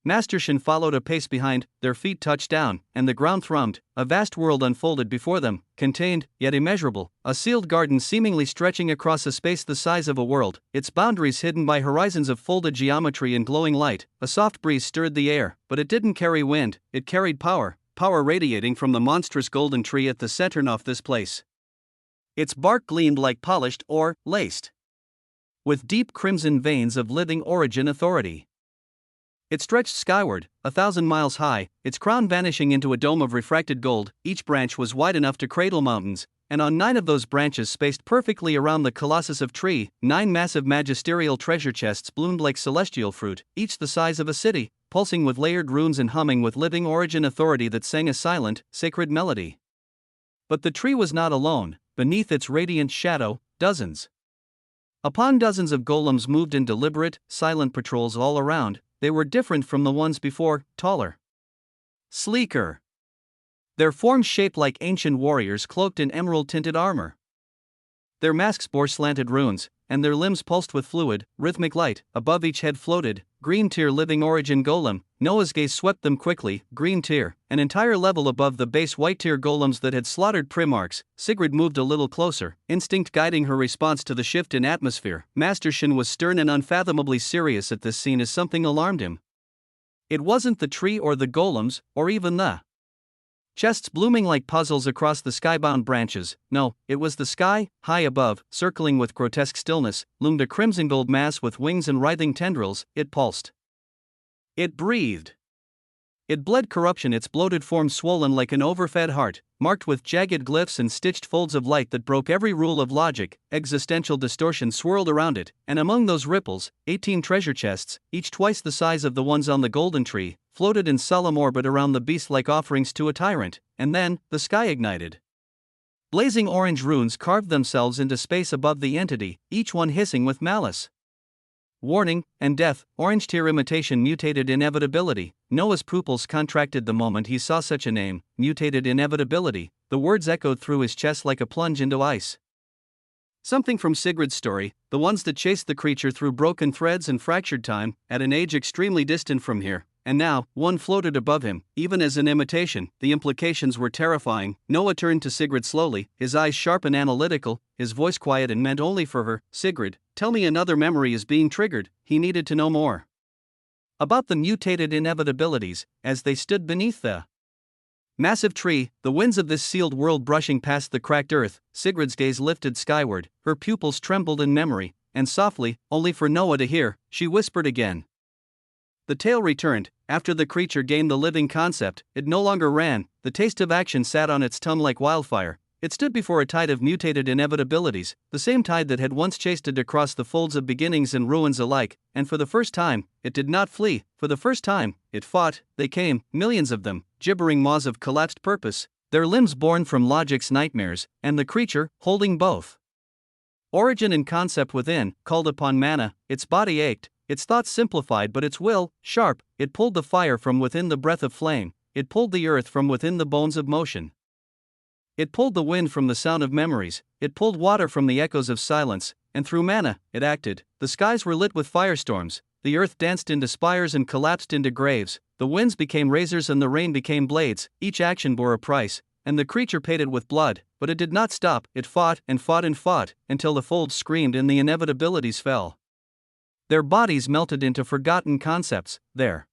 Master Shin followed a pace behind, their feet touched down, and the ground thrummed. A vast world unfolded before them, contained, yet immeasurable, a sealed garden seemingly stretching across a space the size of a world, its boundaries hidden by horizons of folded geometry and glowing light. A soft breeze stirred the air, but it didn't carry wind, it carried power, power radiating from the monstrous golden tree at the center of this place. Its bark gleamed like polished ore, laced with deep crimson veins of living origin authority. It stretched skyward, 1,000 miles high, its crown vanishing into a dome of refracted gold. Each branch was wide enough to cradle mountains, and on 9 of those branches spaced perfectly around the colossus of tree, 9 massive magisterial treasure chests bloomed like celestial fruit, each the size of a city, pulsing with layered runes and humming with living origin authority that sang a silent, sacred melody. But the tree was not alone. Beneath its radiant shadow, dozens upon dozens of golems moved in deliberate, silent patrols all around. They were different from the ones before, taller, sleeker, their forms shaped like ancient warriors cloaked in emerald-tinted armor. Their masks bore slanted runes, and their limbs pulsed with fluid, rhythmic light. Above each head floated, green tier living origin golem. Noah's gaze swept them quickly. Green tier, an entire level above the base white tier golems that had slaughtered Primarchs. Sigrid moved a little closer, instinct guiding her response to the shift in atmosphere. Master Shin was stern and unfathomably serious at this scene as something alarmed him. It wasn't the tree or the golems, or even the chests blooming like puzzles across the skybound branches. No, it was the sky. High above, circling with grotesque stillness, loomed a crimson gold mass with wings and writhing tendrils. It pulsed. It breathed. It bled corruption, its bloated form swollen like an overfed heart, marked with jagged glyphs and stitched folds of light that broke every rule of logic. Existential distortion swirled around it, and among those ripples, 18 treasure chests, each twice the size of the ones on the golden tree, floated in solemn orbit around the beast like offerings to a tyrant. And then, the sky ignited. Blazing orange runes carved themselves into space above the entity, each one hissing with malice, warning, and death. Orange tier imitation mutated inevitability. Noah's pupils contracted the moment he saw such a name, mutated inevitability. The words echoed through his chest like a plunge into ice. Something from Sigrid's story, the ones that chased the creature through broken threads and fractured time, at an age extremely distant from here. And now, one floated above him, even as an imitation. The implications were terrifying. Noah turned to Sigrid slowly, his eyes sharp and analytical, his voice quiet and meant only for her. Sigrid, tell me another memory is being triggered. He needed to know more about the mutated inevitabilities, as they stood beneath the massive tree, the winds of this sealed world brushing past the cracked earth. Sigrid's gaze lifted skyward, her pupils trembled in memory, and softly, only for Noah to hear, she whispered again. The tale returned. After the creature gained the living concept, it no longer ran. The taste of action sat on its tongue like wildfire. It stood before a tide of mutated inevitabilities, the same tide that had once chased it across the folds of beginnings and ruins alike, and for the first time, it did not flee. For the first time, it fought. They came, millions of them, gibbering maws of collapsed purpose, their limbs born from logic's nightmares, and the creature, holding both origin and concept within, called upon mana. Its body ached, its thoughts simplified, but its will, sharp. It pulled the fire from within the breath of flame, it pulled the earth from within the bones of motion. It pulled the wind from the sound of memories, it pulled water from the echoes of silence, and through mana, it acted. The skies were lit with firestorms, the earth danced into spires and collapsed into graves, the winds became razors and the rain became blades. Each action bore a price, and the creature paid it with blood, but it did not stop. It fought and fought and fought, until the folds screamed and the inevitabilities fell. Their bodies melted into forgotten concepts, their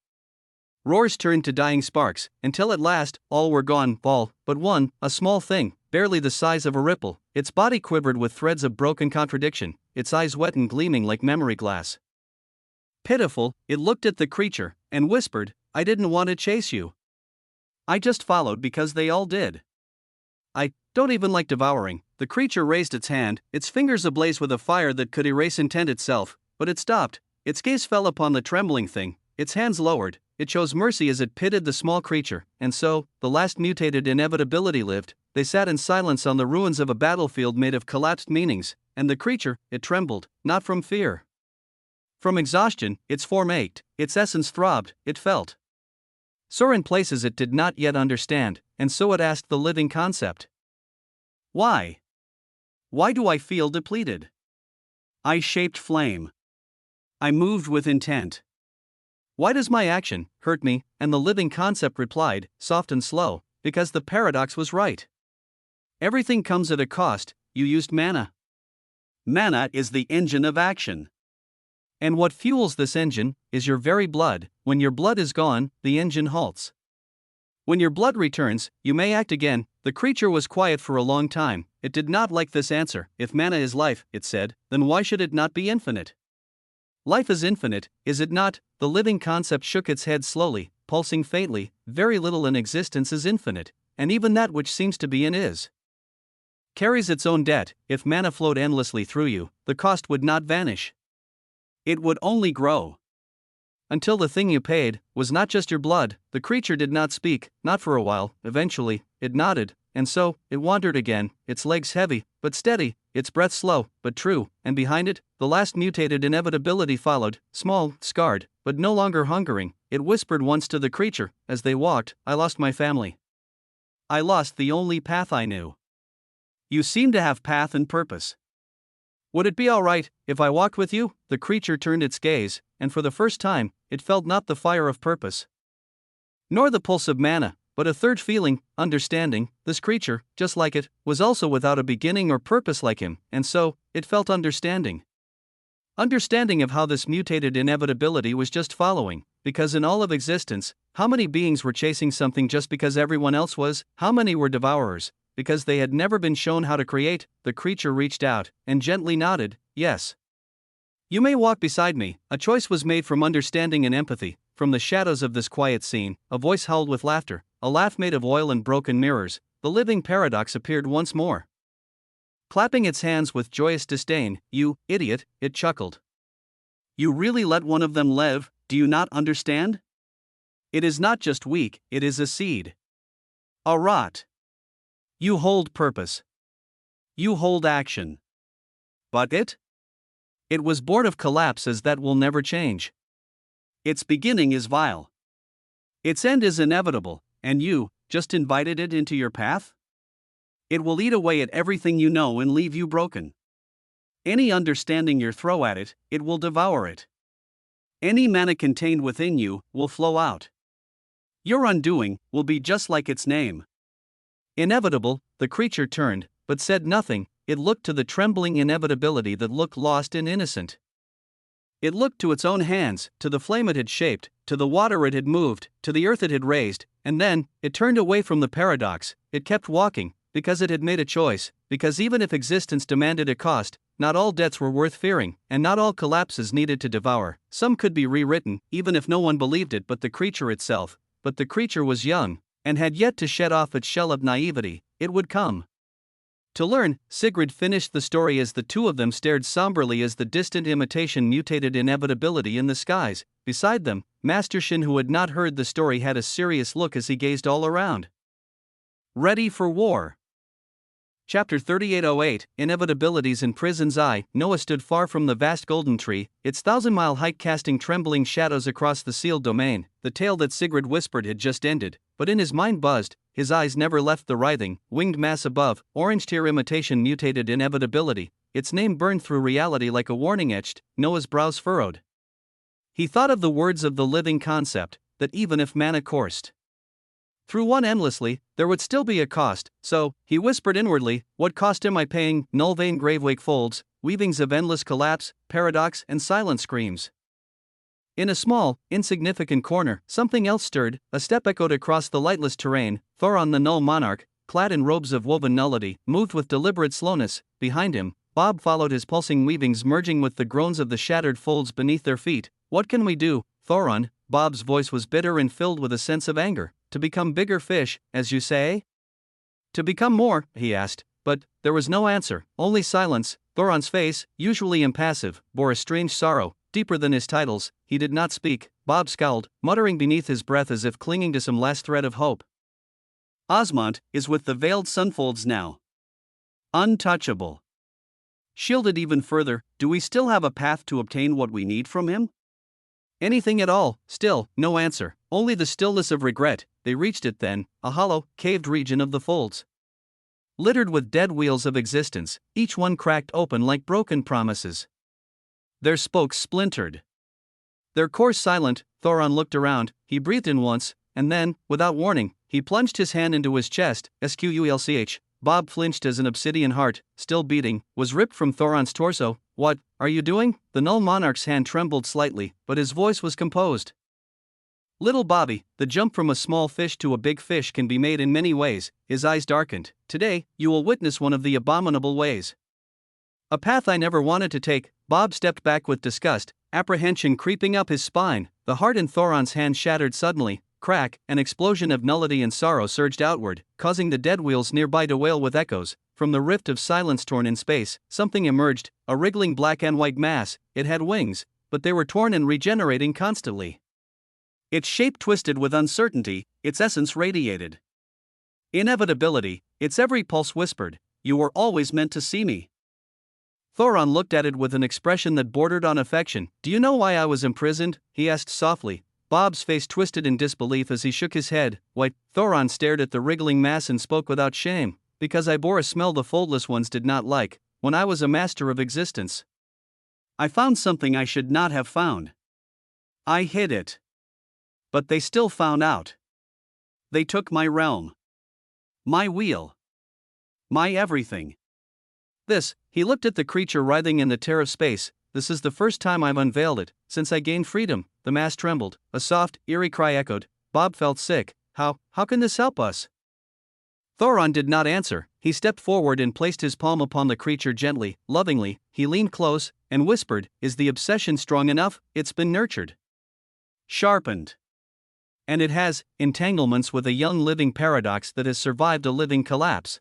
roars turned to dying sparks, until at last, all were gone, all but one, a small thing, barely the size of a ripple. Its body quivered with threads of broken contradiction, its eyes wet and gleaming like memory glass. Pitiful, it looked at the creature, and whispered, I didn't want to chase you. I just followed because they all did. I don't even like devouring. The creature raised its hand, its fingers ablaze with a fire that could erase intent itself, but it stopped. Its gaze fell upon the trembling thing, its hands lowered. It chose mercy as it pitted the small creature, and so, the last mutated inevitability lived. They sat in silence on the ruins of a battlefield made of collapsed meanings, and the creature, it trembled, not from fear. From exhaustion, its form ached, its essence throbbed, it felt sore in places it did not yet understand, and so it asked the living concept. Why? Why do I feel depleted? I shaped flame. I moved with intent. Why does my action hurt me? And the living concept replied, soft and slow, because the paradox was right. Everything comes at a cost. You used mana. Mana is the engine of action. And what fuels this engine is your very blood. When your blood is gone, the engine halts. When your blood returns, you may act again. The creature was quiet for a long time. It did not like this answer. If mana is life, it said, then why should it not be infinite? Life is infinite, is it not? The living concept shook its head slowly, pulsing faintly. Very little in existence is infinite, and even that which seems to be in is. Carries its own debt. If mana flowed endlessly through you, the cost would not vanish. It would only grow. Until the thing you paid was not just your blood. The creature did not speak, not for a while. Eventually, it nodded, and so, it wandered again, its legs heavy, but steady, its breath slow, but true, and behind it, the last mutated inevitability followed, small, scarred, but no longer hungering. It whispered once to the creature, as they walked, I lost my family. I lost the only path I knew. You seem to have path and purpose. Would it be all right if I walked with you? The creature turned its gaze, and for the first time, it felt not the fire of purpose, nor the pulse of mana, but a third feeling, understanding. This creature, just like it, was also without a beginning or purpose like him, and so, it felt understanding. Understanding of how this mutated inevitability was just following, because in all of existence, how many beings were chasing something just because everyone else was? How many were devourers, because they had never been shown how to create? The creature reached out, and gently nodded, yes. You may walk beside me. A choice was made from understanding and empathy. From the shadows of this quiet scene, a voice howled with laughter, a laugh made of oil and broken mirrors. The living paradox appeared once more. Clapping its hands with joyous disdain, you idiot, it chuckled. You really let one of them live, do you not understand? It is not just weak, it is a seed. A rot. You hold purpose. You hold action. But it was born of collapses that will never change. Its beginning is vile. Its end is inevitable, and you just invited it into your path? It will eat away at everything you know and leave you broken. Any understanding you throw at it, it will devour it. Any mana contained within you will flow out. Your undoing will be just like its name. Inevitable. The creature turned, but said nothing. It looked to the trembling inevitability that looked lost and innocent. It looked to its own hands, to the flame it had shaped, to the water it had moved, to the earth it had raised, and then, it turned away from the paradox. It kept walking, because it had made a choice, because even if existence demanded a cost, not all debts were worth fearing, and not all collapses needed to devour. Some could be rewritten, even if no one believed it but the creature itself. But the creature was young, and had yet to shed off its shell of naivety. It would come. To learn, Sigrid finished the story as the two of them stared somberly as the distant imitation mutated inevitability in the skies. Beside them, Master Shin, who had not heard the story, had a serious look as he gazed all around. Ready for war. Chapter 3808, Inevitabilities in Prison's Eye. Noah stood far from the vast golden tree, its 1,000-mile height casting trembling shadows across the sealed domain. The tale that Sigrid whispered had just ended, but in his mind buzzed, his eyes never left the writhing, winged mass above. Orange tear imitation mutated inevitability. Its name burned through reality like a warning etched. Noah's brows furrowed. He thought of the words of the living concept, that even if mana coursed through one endlessly, there would still be a cost. So, he whispered inwardly, what cost am I paying? Null vein gravewake folds, weavings of endless collapse, paradox, and silent screams. In a small, insignificant corner, something else stirred. A step echoed across the lightless terrain. Thoron, the Null Monarch, clad in robes of woven nullity, moved with deliberate slowness. Behind him, Bob followed, his pulsing weavings merging with the groans of the shattered folds beneath their feet. What can we do, Thoron? Bob's voice was bitter and filled with a sense of anger. To become bigger fish, as you say? To become more, he asked, but there was no answer, only silence. Thoron's face, usually impassive, bore a strange sorrow, deeper than his titles. He did not speak. Bob scowled, muttering beneath his breath as if clinging to some last thread of hope. Osmont is with the veiled sunfolds now. Untouchable. Shielded even further. Do we still have a path to obtain what we need from him? Anything at all. Still, no answer, only the stillness of regret. They reached it then, a hollow, caved region of the folds, littered with dead wheels of existence, each one cracked open like broken promises. Their spokes splintered. Their course silent, Thoron looked around, he breathed in once, and then, without warning, he plunged his hand into his chest, squelch. Bob flinched as an obsidian heart, still beating, was ripped from Thoron's torso. "What are you doing?" The Null Monarch's hand trembled slightly, but his voice was composed. "Little Bobby, the jump from a small fish to a big fish can be made in many ways." His eyes darkened. "Today, you will witness one of the abominable ways. A path I never wanted to take." Bob stepped back with disgust, apprehension creeping up his spine. The heart in Thoron's hand shattered suddenly. Crack, an explosion of nullity and sorrow surged outward, causing the dead wheels nearby to wail with echoes. From the rift of silence torn in space, something emerged, a wriggling black and white mass. It had wings, but they were torn and regenerating constantly. Its shape twisted with uncertainty, its essence radiated inevitability. Its every pulse whispered, "You were always meant to see me." Thoron looked at it with an expression that bordered on affection. "Do you know why I was imprisoned?" he asked softly. Bob's face twisted in disbelief as he shook his head. "What?" Thoron stared at the wriggling mass and spoke without shame. "Because I bore a smell the foldless ones did not like. When I was a master of existence, I found something I should not have found. I hid it. But they still found out. They took my realm. My wheel. My everything. This," he looked at the creature writhing in the tear of space, "this is the first time I've unveiled it, since I gained freedom." The mass trembled. A soft, eerie cry echoed. Bob felt sick. How can this help us?" Thoron did not answer. He stepped forward and placed his palm upon the creature gently, lovingly. He leaned close and whispered, "Is the obsession strong enough? It's been nurtured. Sharpened. And it has entanglements with a young living paradox that has survived a living collapse.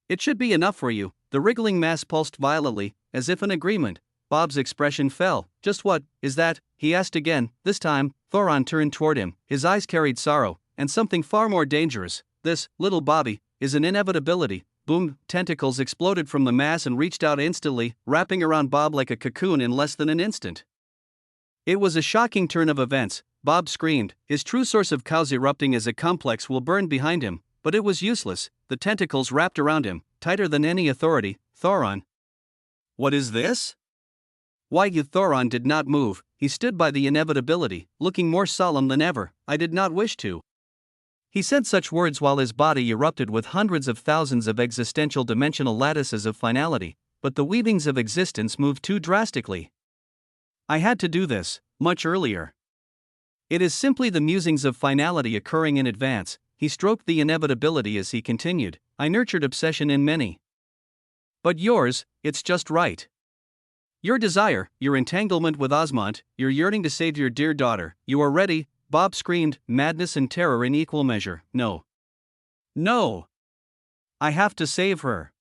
It should be enough for you." The wriggling mass pulsed violently, as if in agreement. Bob's expression fell. "Just what is that?" he asked again. This time, Thoron turned toward him. His eyes carried sorrow, and something far more dangerous. "This, little Bobby, is an inevitability." Boom! Tentacles exploded from the mass and reached out instantly, wrapping around Bob like a cocoon in less than an instant. It was a shocking turn of events. Bob screamed, his true source of chaos erupting as a complex will burn behind him, but it was useless. The tentacles wrapped around him, tighter than any authority. "Thoron. What is this?" Why, Thoron did not move. He stood by the inevitability, looking more solemn than ever. "I did not wish to." He said such words while his body erupted with hundreds of thousands of existential dimensional lattices of finality, but the weavings of existence moved too drastically. "I had to do this, much earlier. It is simply the musings of finality occurring in advance." He stroked the inevitability as he continued. "I nurtured obsession in many. But yours, it's just right. Your desire, your entanglement with Osmont, your yearning to save your dear daughter. You are ready." Bob screamed, madness and terror in equal measure. "No. No. I have to save her.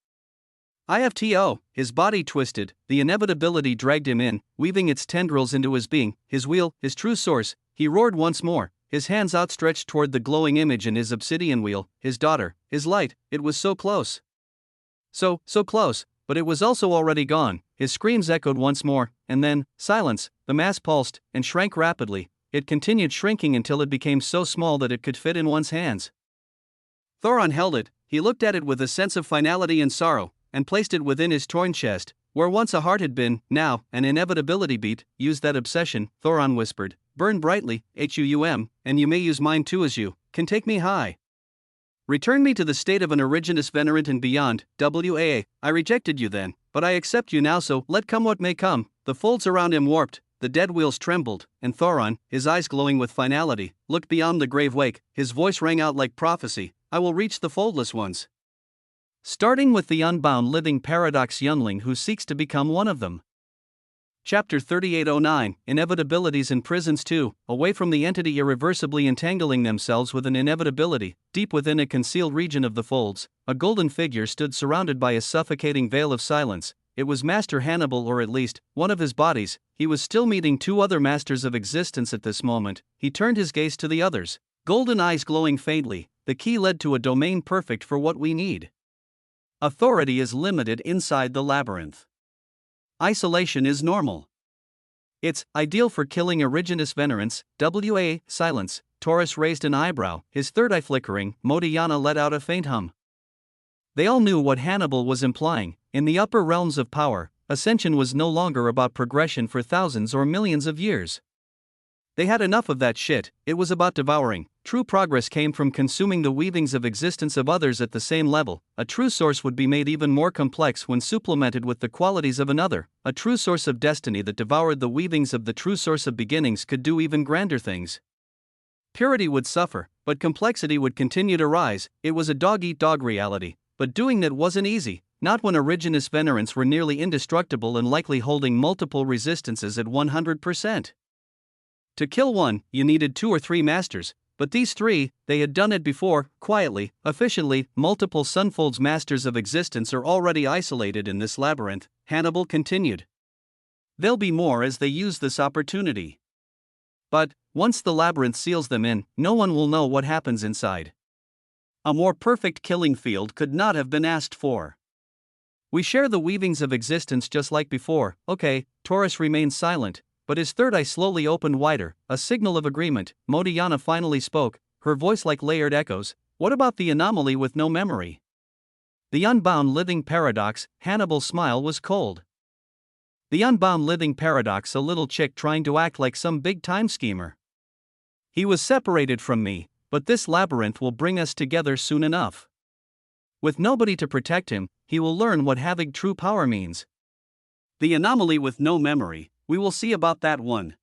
IFTO." His body twisted, the inevitability dragged him in, weaving its tendrils into his being, his wheel, his true source. He roared once more, his hands outstretched toward the glowing image in his obsidian wheel, his daughter, his light. It was so close. So close, but it was also already gone. His screams echoed once more, and then, silence. The mass pulsed, and shrank rapidly. It continued shrinking until it became so small that it could fit in one's hands. Thoron held it. He looked at it with a sense of finality and sorrow, and placed it within his torn chest. Where once a heart had been, now, an inevitability beat. "Use that obsession," Thoron whispered. "Burn brightly, and you may use mine too as you can take me high. Return me to the state of an originus venerant and beyond. I rejected you then, but I accept you now, so let come what may come." The folds around him warped, the dead wheels trembled, and Thoron, his eyes glowing with finality, looked beyond the grave wake. His voice rang out like prophecy. "I will reach the foldless ones. Starting with the unbound living paradox youngling who seeks to become one of them." Chapter 3809, Inevitabilities in Prisons 2, away from the entity irreversibly entangling themselves with an inevitability, deep within a concealed region of the folds, a golden figure stood surrounded by a suffocating veil of silence. It was Master Hannibal, or at least, one of his bodies. He was still meeting two other masters of existence at this moment. He turned his gaze to the others, golden eyes glowing faintly. "The key led to a domain perfect for what we need. Authority is limited inside the labyrinth. Isolation is normal. It's ideal for killing Originus Venerants." Silence. Taurus raised an eyebrow, his third eye flickering. Modiana let out a faint hum. They all knew what Hannibal was implying. In the upper realms of power, ascension was no longer about progression for thousands or millions of years. They had enough of that shit, it was about devouring. True progress came from consuming the weavings of existence of others at the same level. A true source would be made even more complex when supplemented with the qualities of another. A true source of destiny that devoured the weavings of the true source of beginnings could do even grander things. Purity would suffer, but complexity would continue to rise. It was a dog-eat-dog reality, but doing that wasn't easy, not when originous venerants were nearly indestructible and likely holding multiple resistances at 100%. To kill one, you needed 2 or 3 masters, but these 3, they had done it before, quietly, efficiently. Multiple Sunfold's masters of existence are already isolated in this labyrinth, Hannibal continued. There'll be more as they use this opportunity. But, once the labyrinth seals them in, no one will know what happens inside. A more perfect killing field could not have been asked for. We share the weavings of existence just like before. Okay, Taurus remained silent, but his third eye slowly opened wider, a signal of agreement. Modiana finally spoke, her voice like layered echoes. What about the anomaly with no memory? The unbound living paradox. Hannibal's smile was cold. The unbound living paradox, a little chick trying to act like some big time schemer. He was separated from me, but this labyrinth will bring us together soon enough. With nobody to protect him, he will learn what having true power means. The anomaly with no memory, we will see about that one.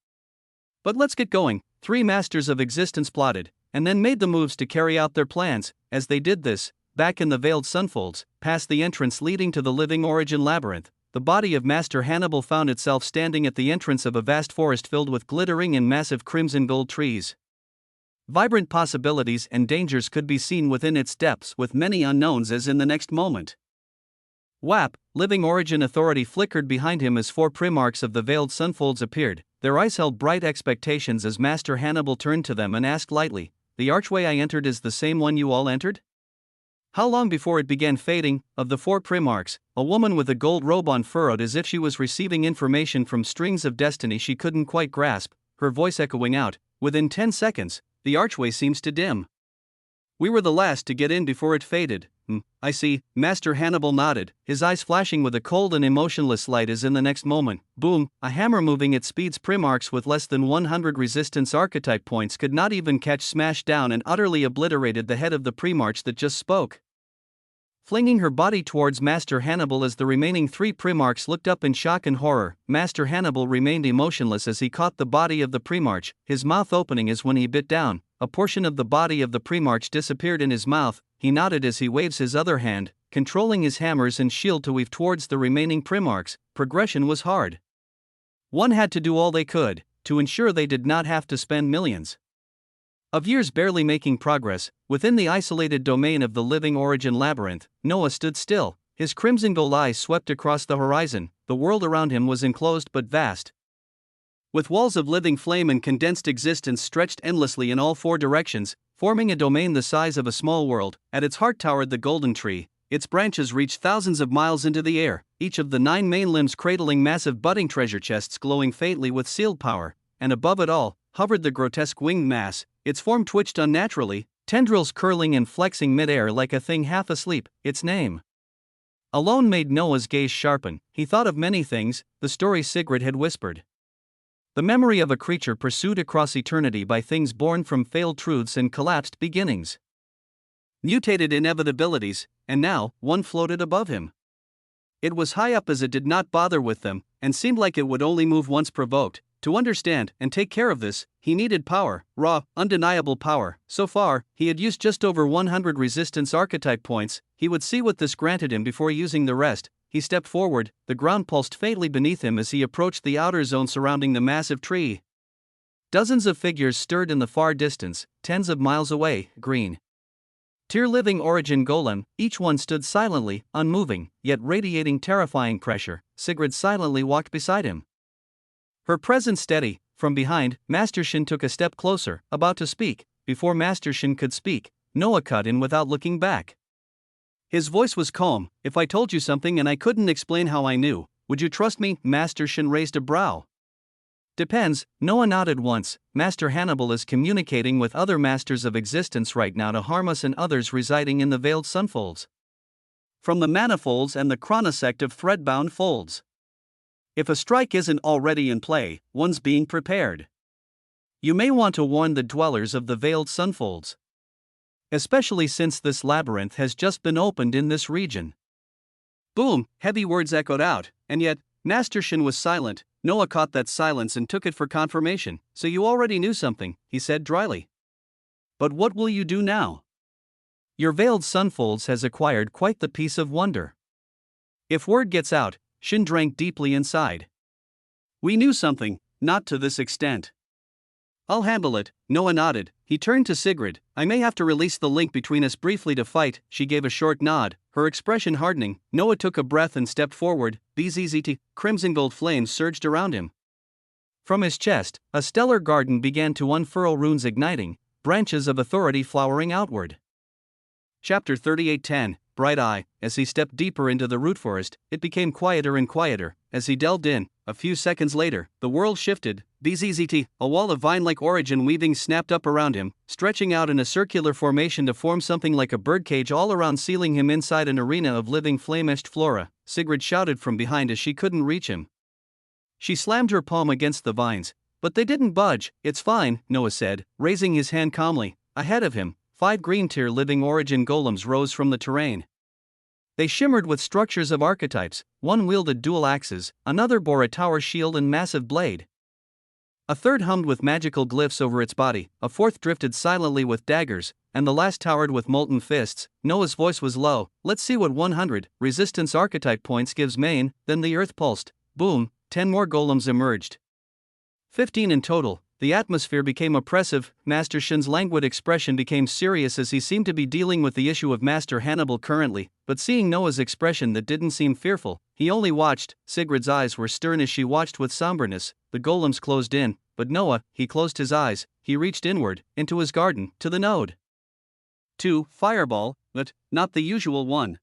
But let's get going. 3 masters of existence plotted, and then made the moves to carry out their plans. As they did this, back in the veiled sunfolds, past the entrance leading to the living origin labyrinth, the body of Master Hannibal found itself standing at the entrance of a vast forest filled with glittering and massive crimson gold trees. Vibrant possibilities and dangers could be seen within its depths, with many unknowns as in the next moment. Whap! Living Origin Authority flickered behind him as 4 primarchs of the veiled sunfolds appeared. Their eyes held bright expectations as Master Hannibal turned to them and asked lightly, "The archway I entered is the same one you all entered?" How long before it began fading? Of the 4 primarchs, a woman with a gold robe unfurrowed as if she was receiving information from strings of destiny she couldn't quite grasp, her voice echoing out, "Within 10 seconds, the archway seems to dim. We were the last to get in before it faded." I see. Master Hannibal nodded, his eyes flashing with a cold and emotionless light as in the next moment, boom, a hammer moving at speeds primarchs with less than 100 resistance archetype points could not even catch smashed down and utterly obliterated the head of the primarch that just spoke. Flinging her body towards Master Hannibal as the remaining 3 primarchs looked up in shock and horror, Master Hannibal remained emotionless as he caught the body of the primarch, his mouth opening as when he bit down. A portion of the body of the primarch disappeared in his mouth. He nodded as he waves his other hand, controlling his hammers and shield to weave towards the remaining primarchs. Progression was hard. One had to do all they could, to ensure they did not have to spend millions of years barely making progress. Within the isolated domain of the living origin labyrinth, Noah stood still, his crimson gold eyes swept across the horizon. The world around him was enclosed but vast, with walls of living flame and condensed existence stretched endlessly in all 4 directions, forming a domain the size of a small world. At its heart towered the golden tree, its branches reached thousands of miles into the air, each of the 9 main limbs cradling massive budding treasure chests glowing faintly with sealed power, and above it all, hovered the grotesque winged mass. Its form twitched unnaturally, tendrils curling and flexing mid-air like a thing half asleep. Its name alone made Noah's gaze sharpen. He thought of many things, the story Sigrid had whispered. The memory of a creature pursued across eternity by things born from failed truths and collapsed beginnings. Mutated inevitabilities, and now, one floated above him. It was high up as it did not bother with them, and seemed like it would only move once provoked. To understand and take care of this, he needed power, raw, undeniable power. So far, he had used just over 100 resistance archetype points. He would see what this granted him before using the rest. He stepped forward, the ground pulsed faintly beneath him as he approached the outer zone surrounding the massive tree. Dozens of figures stirred in the far distance, tens of miles away, green tier living origin golem, each one stood silently, unmoving, yet radiating terrifying pressure. Sigrid silently walked beside him, her presence steady. From behind, Master Shin took a step closer, about to speak. Before Master Shin could speak, Noah cut in without looking back. His voice was calm. "If I told you something and I couldn't explain how I knew, would you trust me?" Master Shin raised a brow. "Depends." Noah nodded once. "Master Hannibal is communicating with other masters of existence right now to harm us and others residing in the veiled sunfolds. From the manifolds and the chronosect of threadbound folds. If a strike isn't already in play, one's being prepared." You may want to warn the dwellers of the veiled sunfolds. Especially since this labyrinth has just been opened in this region. Boom, heavy words echoed out, and yet, Master Shin was silent. Noah caught that silence and took it for confirmation. So you already knew something, he said dryly. But what will you do now? Your veiled sunfolds has acquired quite the piece of wonder. If word gets out, Shin drank deeply inside. We knew something, not to this extent. I'll handle it, Noah nodded. He turned to Sigrid. I may have to release the link between us briefly to fight. She gave a short nod, her expression hardening. Noah took a breath and stepped forward. Bzzzt, crimson gold flames surged around him. From his chest, a stellar garden began to unfurl, runes igniting, branches of authority flowering outward. Chapter 38:10, Bright Eye. As he stepped deeper into the root forest, it became quieter and quieter. As he delved in, a few seconds later, the world shifted. Bzzzt, a wall of vine-like origin weaving snapped up around him, stretching out in a circular formation to form something like a birdcage all around, sealing him inside an arena of living flame-etched flora. Sigrid shouted from behind as she couldn't reach him. She slammed her palm against the vines, but they didn't budge. It's fine, Noah said, raising his hand calmly. Ahead of him, 5 green-tier living origin golems rose from the terrain. They shimmered with structures of archetypes. One wielded dual axes, another bore a tower shield and massive blade. A third hummed with magical glyphs over its body, a fourth drifted silently with daggers, and the last towered with molten fists. Noah's voice was low. Let's see what 100 resistance archetype points gives main. Then the earth pulsed. Boom, 10 more golems emerged. 15 in total. The atmosphere became oppressive. Master Shin's languid expression became serious as he seemed to be dealing with the issue of Master Hannibal currently, but seeing Noah's expression that didn't seem fearful, he only watched. Sigrid's eyes were stern as she watched with somberness. The golems closed in, but Noah, he closed his eyes. He reached inward, into his garden, to the node. 2. Fireball, but not the usual one.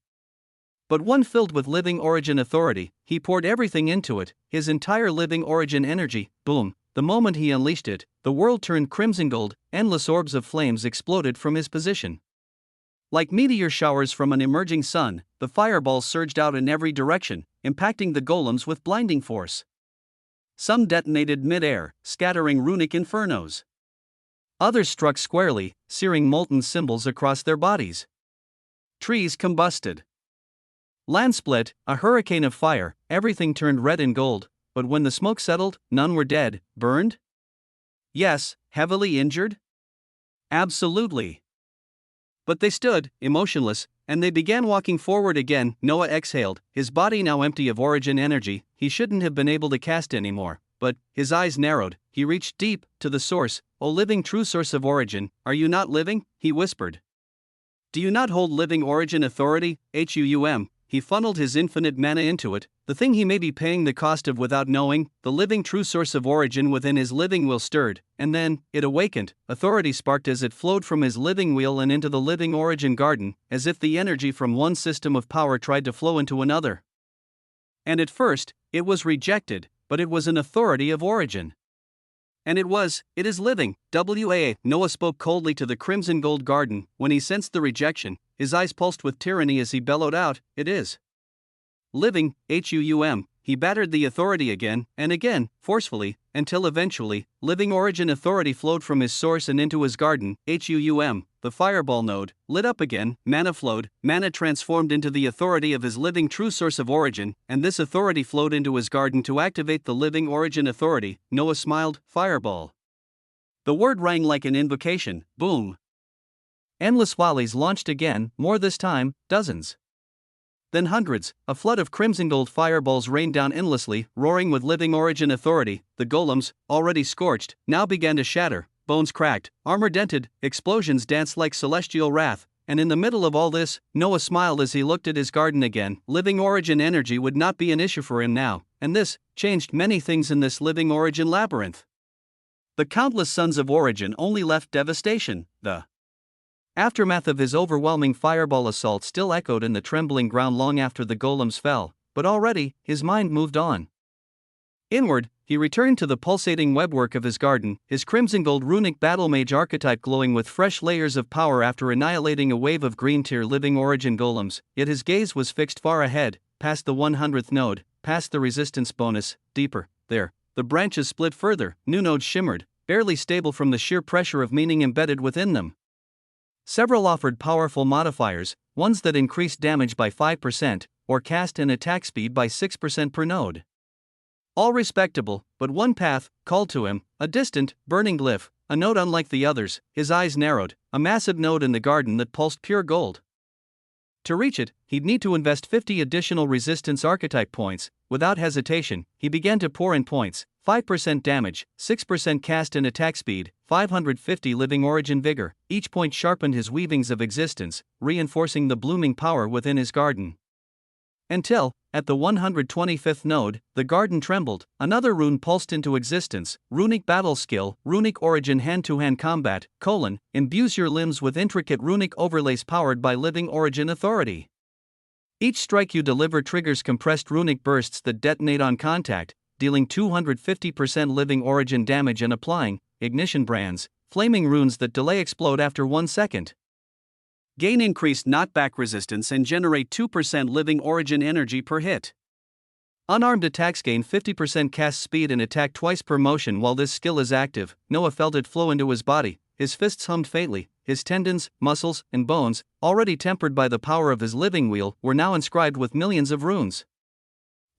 But one filled with living origin authority. He poured everything into it, his entire living origin energy. Boom. The moment he unleashed it, the world turned crimson gold. Endless orbs of flames exploded from his position. Like meteor showers from an emerging sun, the fireballs surged out in every direction, impacting the golems with blinding force. Some detonated mid-air, scattering runic infernos. Others struck squarely, searing molten symbols across their bodies. Trees combusted. Land split, a hurricane of fire. Everything turned red and gold. But when the smoke settled, none were dead. Burned? Yes. Heavily injured? Absolutely. But they stood, emotionless, and they began walking forward again. Noah exhaled, his body now empty of origin energy. He shouldn't have been able to cast anymore, but his eyes narrowed. He reached deep, to the source. O living true source of origin, are you not living? He whispered. Do you not hold living origin authority? HUUM. He funneled his infinite mana into it, the thing he may be paying the cost of without knowing. The living true source of origin within his living will stirred, and then, it awakened. Authority sparked as it flowed from his living wheel and into the living origin garden, as if the energy from one system of power tried to flow into another. And at first, it was rejected, but it was an authority of origin. And it is living. Noah spoke coldly to the crimson gold garden. When he sensed the rejection, his eyes pulsed with tyranny as he bellowed out, it is living. HUUM. He battered the authority again, and again, forcefully, until eventually, living origin authority flowed from his source and into his garden. HUUM. The fireball node lit up again, mana flowed, mana transformed into the authority of his living true source of origin, and this authority flowed into his garden to activate the living origin authority. Noah smiled, fireball. The word rang like an invocation. Boom. Endless volleys launched again, more this time, dozens. Then hundreds. A flood of crimson gold fireballs rained down endlessly, roaring with living origin authority. The golems, already scorched, now began to shatter. Bones cracked, armor dented, explosions danced like celestial wrath. And in the middle of all this, Noah smiled as he looked at his garden again. Living origin energy would not be an issue for him now, and this changed many things in this living origin labyrinth. The countless sons of origin only left devastation. The aftermath of his overwhelming fireball assault still echoed in the trembling ground long after the golems fell, but already, his mind moved on. Inward, he returned to the pulsating webwork of his garden, his crimson gold runic battle mage archetype glowing with fresh layers of power after annihilating a wave of green-tier living origin golems. Yet his gaze was fixed far ahead, past the 100th node, past the resistance bonus, deeper. There, the branches split further, new nodes shimmered, barely stable from the sheer pressure of meaning embedded within them. Several offered powerful modifiers, ones that increased damage by 5%, or cast and attack speed by 6% per node. All respectable, but one path called to him, a distant, burning glyph, a node unlike the others. His eyes narrowed, a massive node in the garden that pulsed pure gold. To reach it, he'd need to invest 50 additional resistance archetype points. Without hesitation, he began to pour in points: 5% damage, 6% cast and attack speed, 550 living origin vigor. Each point sharpened his weavings of existence, reinforcing the blooming power within his garden. Until, at the 125th node, the garden trembled. Another rune pulsed into existence: runic battle skill, runic origin hand-to-hand combat, imbues your limbs with intricate runic overlays powered by living origin authority. Each strike you deliver triggers compressed runic bursts that detonate on contact, dealing 250% living origin damage and applying ignition brands, flaming runes that delay explode after 1 second. Gain increased knockback resistance and generate 2% living origin energy per hit. Unarmed attacks gain 50% cast speed and attack twice per motion while this skill is active. Noah felt it flow into his body, his fists hummed faintly, his tendons, muscles, and bones, already tempered by the power of his living wheel, were now inscribed with millions of runes.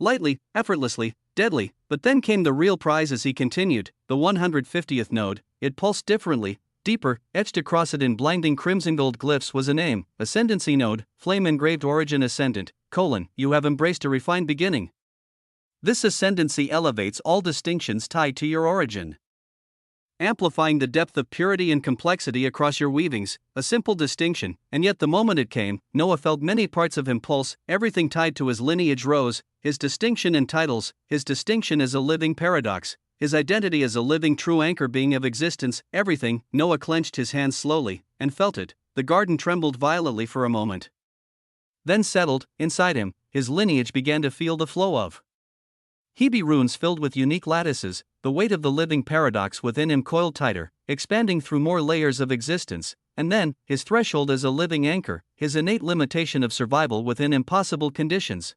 Lightly, effortlessly, deadly, but then came the real prize as he continued. The 150th node, it pulsed differently, deeper, etched across it in blinding crimson gold glyphs was a name: Ascendancy Node, Flame Engraved Origin Ascendant, you have embraced a refined beginning. This ascendancy elevates all distinctions tied to your origin, amplifying the depth of purity and complexity across your weavings. A simple distinction, and yet the moment it came, Noah felt many parts of him pulse. Everything tied to his lineage rose: his distinction and titles, his distinction as a living paradox, his identity as a living true anchor being of existence. Everything. Noah clenched his hands slowly, and felt it. The garden trembled violently for a moment, then settled. Inside him, his lineage began to feel the flow of Hebe runes filled with unique lattices. The weight of the living paradox within him coiled tighter, expanding through more layers of existence. And then, his threshold as a living anchor, his innate limitation of survival within impossible conditions,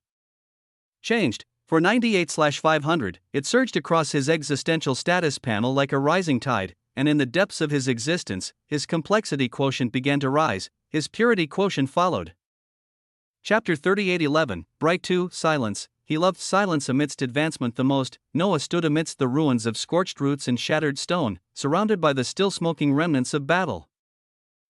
changed. For 98/500, it surged across his existential status panel like a rising tide, and in the depths of his existence, his complexity quotient began to rise, his purity quotient followed. Chapter 38:11, Bright 2, Silence. He loved silence amidst advancement the most. Noah stood amidst the ruins of scorched roots and shattered stone, surrounded by the still smoking remnants of battle.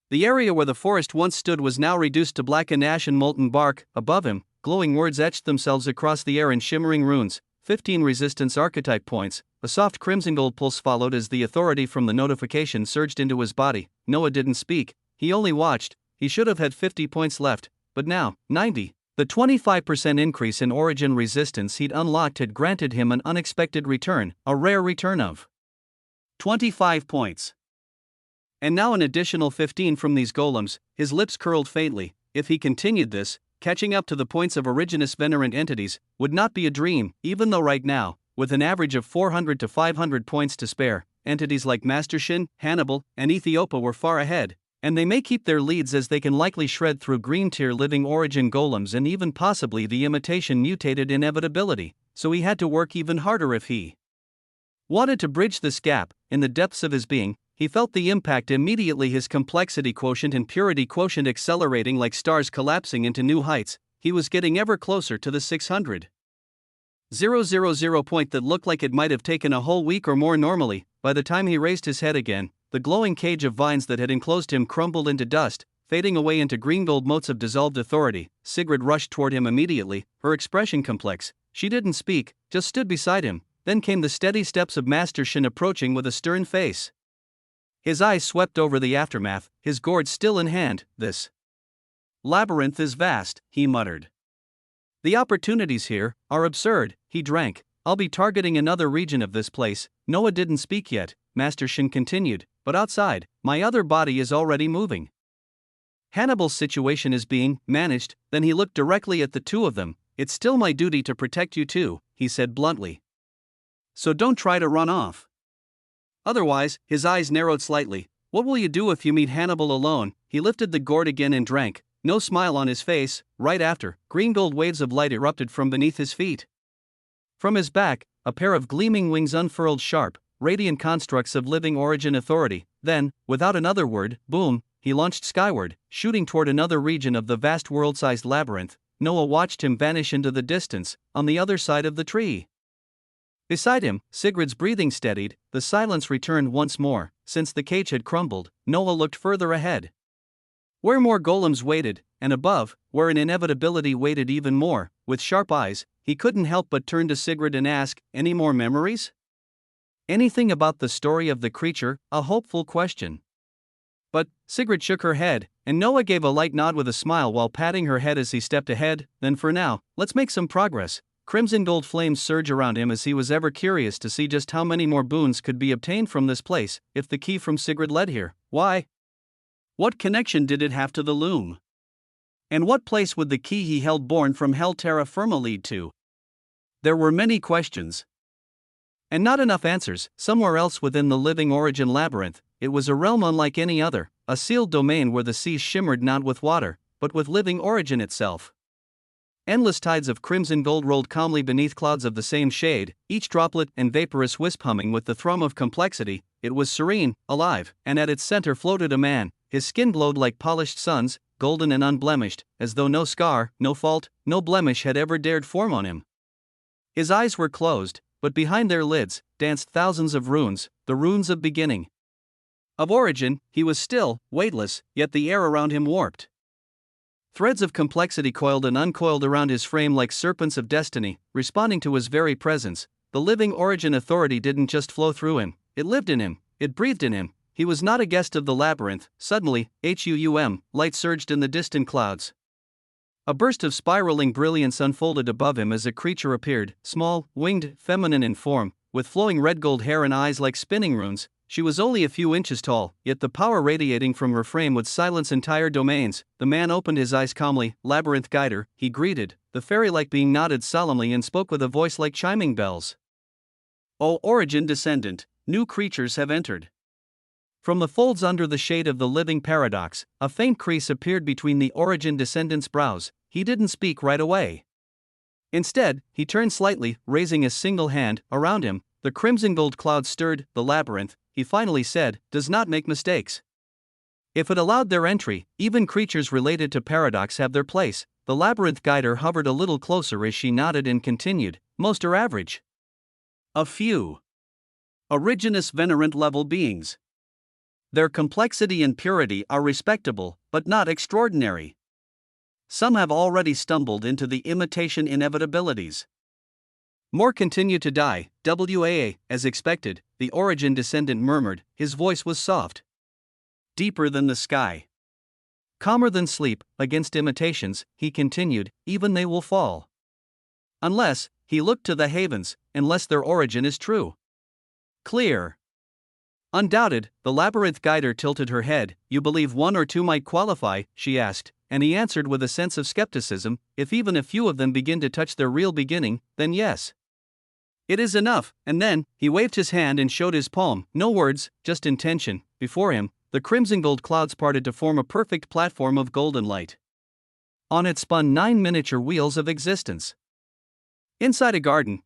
The area where the forest once stood was now reduced to blackened ash and molten bark. Above him, glowing words etched themselves across the air in shimmering runes: 15 resistance archetype points. A soft crimson gold pulse followed as the authority from the notification surged into his body. Noah didn't speak, he only watched. He should have had 50 points left, but now, 90. The 25% increase in origin resistance he'd unlocked had granted him an unexpected return, a rare return of 25 points. And now an additional 15 from these golems. His lips curled faintly. If he continued this, catching up to the points of originous venerant entities would not be a dream, even though right now, with an average of 400 to 500 points to spare, entities like Master Shin, Hannibal, and Ethiopia were far ahead, and they may keep their leads as they can likely shred through green-tier living origin golems and even possibly the imitation mutated inevitability, so he had to work even harder if he wanted to bridge this gap. In the depths of his being, he felt the impact immediately, his complexity quotient and purity quotient accelerating like stars collapsing into new heights. He was getting ever closer to the 600,000 point that looked like it might have taken a whole week or more normally. By the time he raised his head again, the glowing cage of vines that had enclosed him crumbled into dust, fading away into green gold motes of dissolved authority. Sigrid rushed toward him immediately, her expression complex. She didn't speak, just stood beside him. Then came the steady steps of Master Shin approaching with a stern face. His eyes swept over the aftermath, his gourd still in hand. This labyrinth is vast, he muttered. The opportunities here are absurd. He drank. I'll be targeting another region of this place. Noah didn't speak yet. Master Shin continued, but outside, my other body is already moving. Hannibal's situation is being managed. Then he looked directly at the two of them. It's still my duty to protect you too, he said bluntly. So don't try to run off. Otherwise, his eyes narrowed slightly. What will you do if you meet Hannibal alone? He lifted the gourd again and drank, no smile on his face. Right after, green gold waves of light erupted from beneath his feet. From his back, a pair of gleaming wings unfurled sharp, radiant constructs of living origin authority. Then, without another word, boom, he launched skyward, shooting toward another region of the vast world-sized labyrinth. Noah watched him vanish into the distance, on the other side of the tree. Beside him, Sigrid's breathing steadied, the silence returned once more. Since the cage had crumbled, Noah looked further ahead, where more golems waited, and above, where an inevitability waited even more. With sharp eyes, he couldn't help but turn to Sigrid and ask, "Any more memories? Anything about the story of the creature?" A hopeful question. But Sigrid shook her head, and Noah gave a light nod with a smile while patting her head as he stepped ahead. "Then for now, let's make some progress." Crimson gold flames surge around him as he was ever curious to see just how many more boons could be obtained from this place, if the key from Sigrid led here. Why? What connection did it have to the loom? And what place would the key he held born from Hell Terra Firma lead to? There were many questions, and not enough answers. Somewhere else within the living origin labyrinth, it was a realm unlike any other, a sealed domain where the seas shimmered not with water, but with living origin itself. Endless tides of crimson gold rolled calmly beneath clouds of the same shade, each droplet and vaporous wisp humming with the thrum of complexity. It was serene, alive, and at its center floated a man. His skin glowed like polished suns, golden and unblemished, as though no scar, no fault, no blemish had ever dared form on him. His eyes were closed, but behind their lids danced thousands of runes, the runes of beginning. Of origin, he was still, weightless, yet the air around him warped. Threads of complexity coiled and uncoiled around his frame like serpents of destiny, responding to his very presence. The living origin authority didn't just flow through him, it lived in him, it breathed in him. He was not a guest of the labyrinth. Suddenly, light surged in the distant clouds. A burst of spiraling brilliance unfolded above him as a creature appeared, small, winged, feminine in form, with flowing red gold hair and eyes like spinning runes. She was only a few inches tall, yet the power radiating from her frame would silence entire domains. The man opened his eyes calmly. "Labyrinth Guider," he greeted. The fairy-like being nodded solemnly and spoke with a voice like chiming bells. "O origin descendant, new creatures have entered." From the folds under the shade of the living paradox, a faint crease appeared between the origin descendant's brows. He didn't speak right away. Instead, he turned slightly, raising a single hand. Around him, the crimson gold cloud stirred. "The labyrinth," he finally said, "does not make mistakes. If it allowed their entry, even creatures related to paradox have their place." The labyrinth guider hovered a little closer as she nodded and continued, "Most are average. A few. Originous venerant level beings. Their complexity and purity are respectable, but not extraordinary. Some have already stumbled into the imitation inevitabilities. More continue to die. As expected," the origin descendant murmured. His voice was soft, deeper than the sky, calmer than sleep. "Against imitations," he continued, "even they will fall. Unless," he looked to the havens, "unless their origin is true. Clear." "Undoubted." The labyrinth guider tilted her head. "You believe one or two might qualify?" she asked, and he answered with a sense of skepticism. "If even a few of them begin to touch their real beginning, then yes. It is enough." And then, he waved his hand and showed his palm. No words, just intention. Before him, the crimson gold clouds parted to form a perfect platform of golden light. On it spun 9 miniature wheels of existence. Inside a garden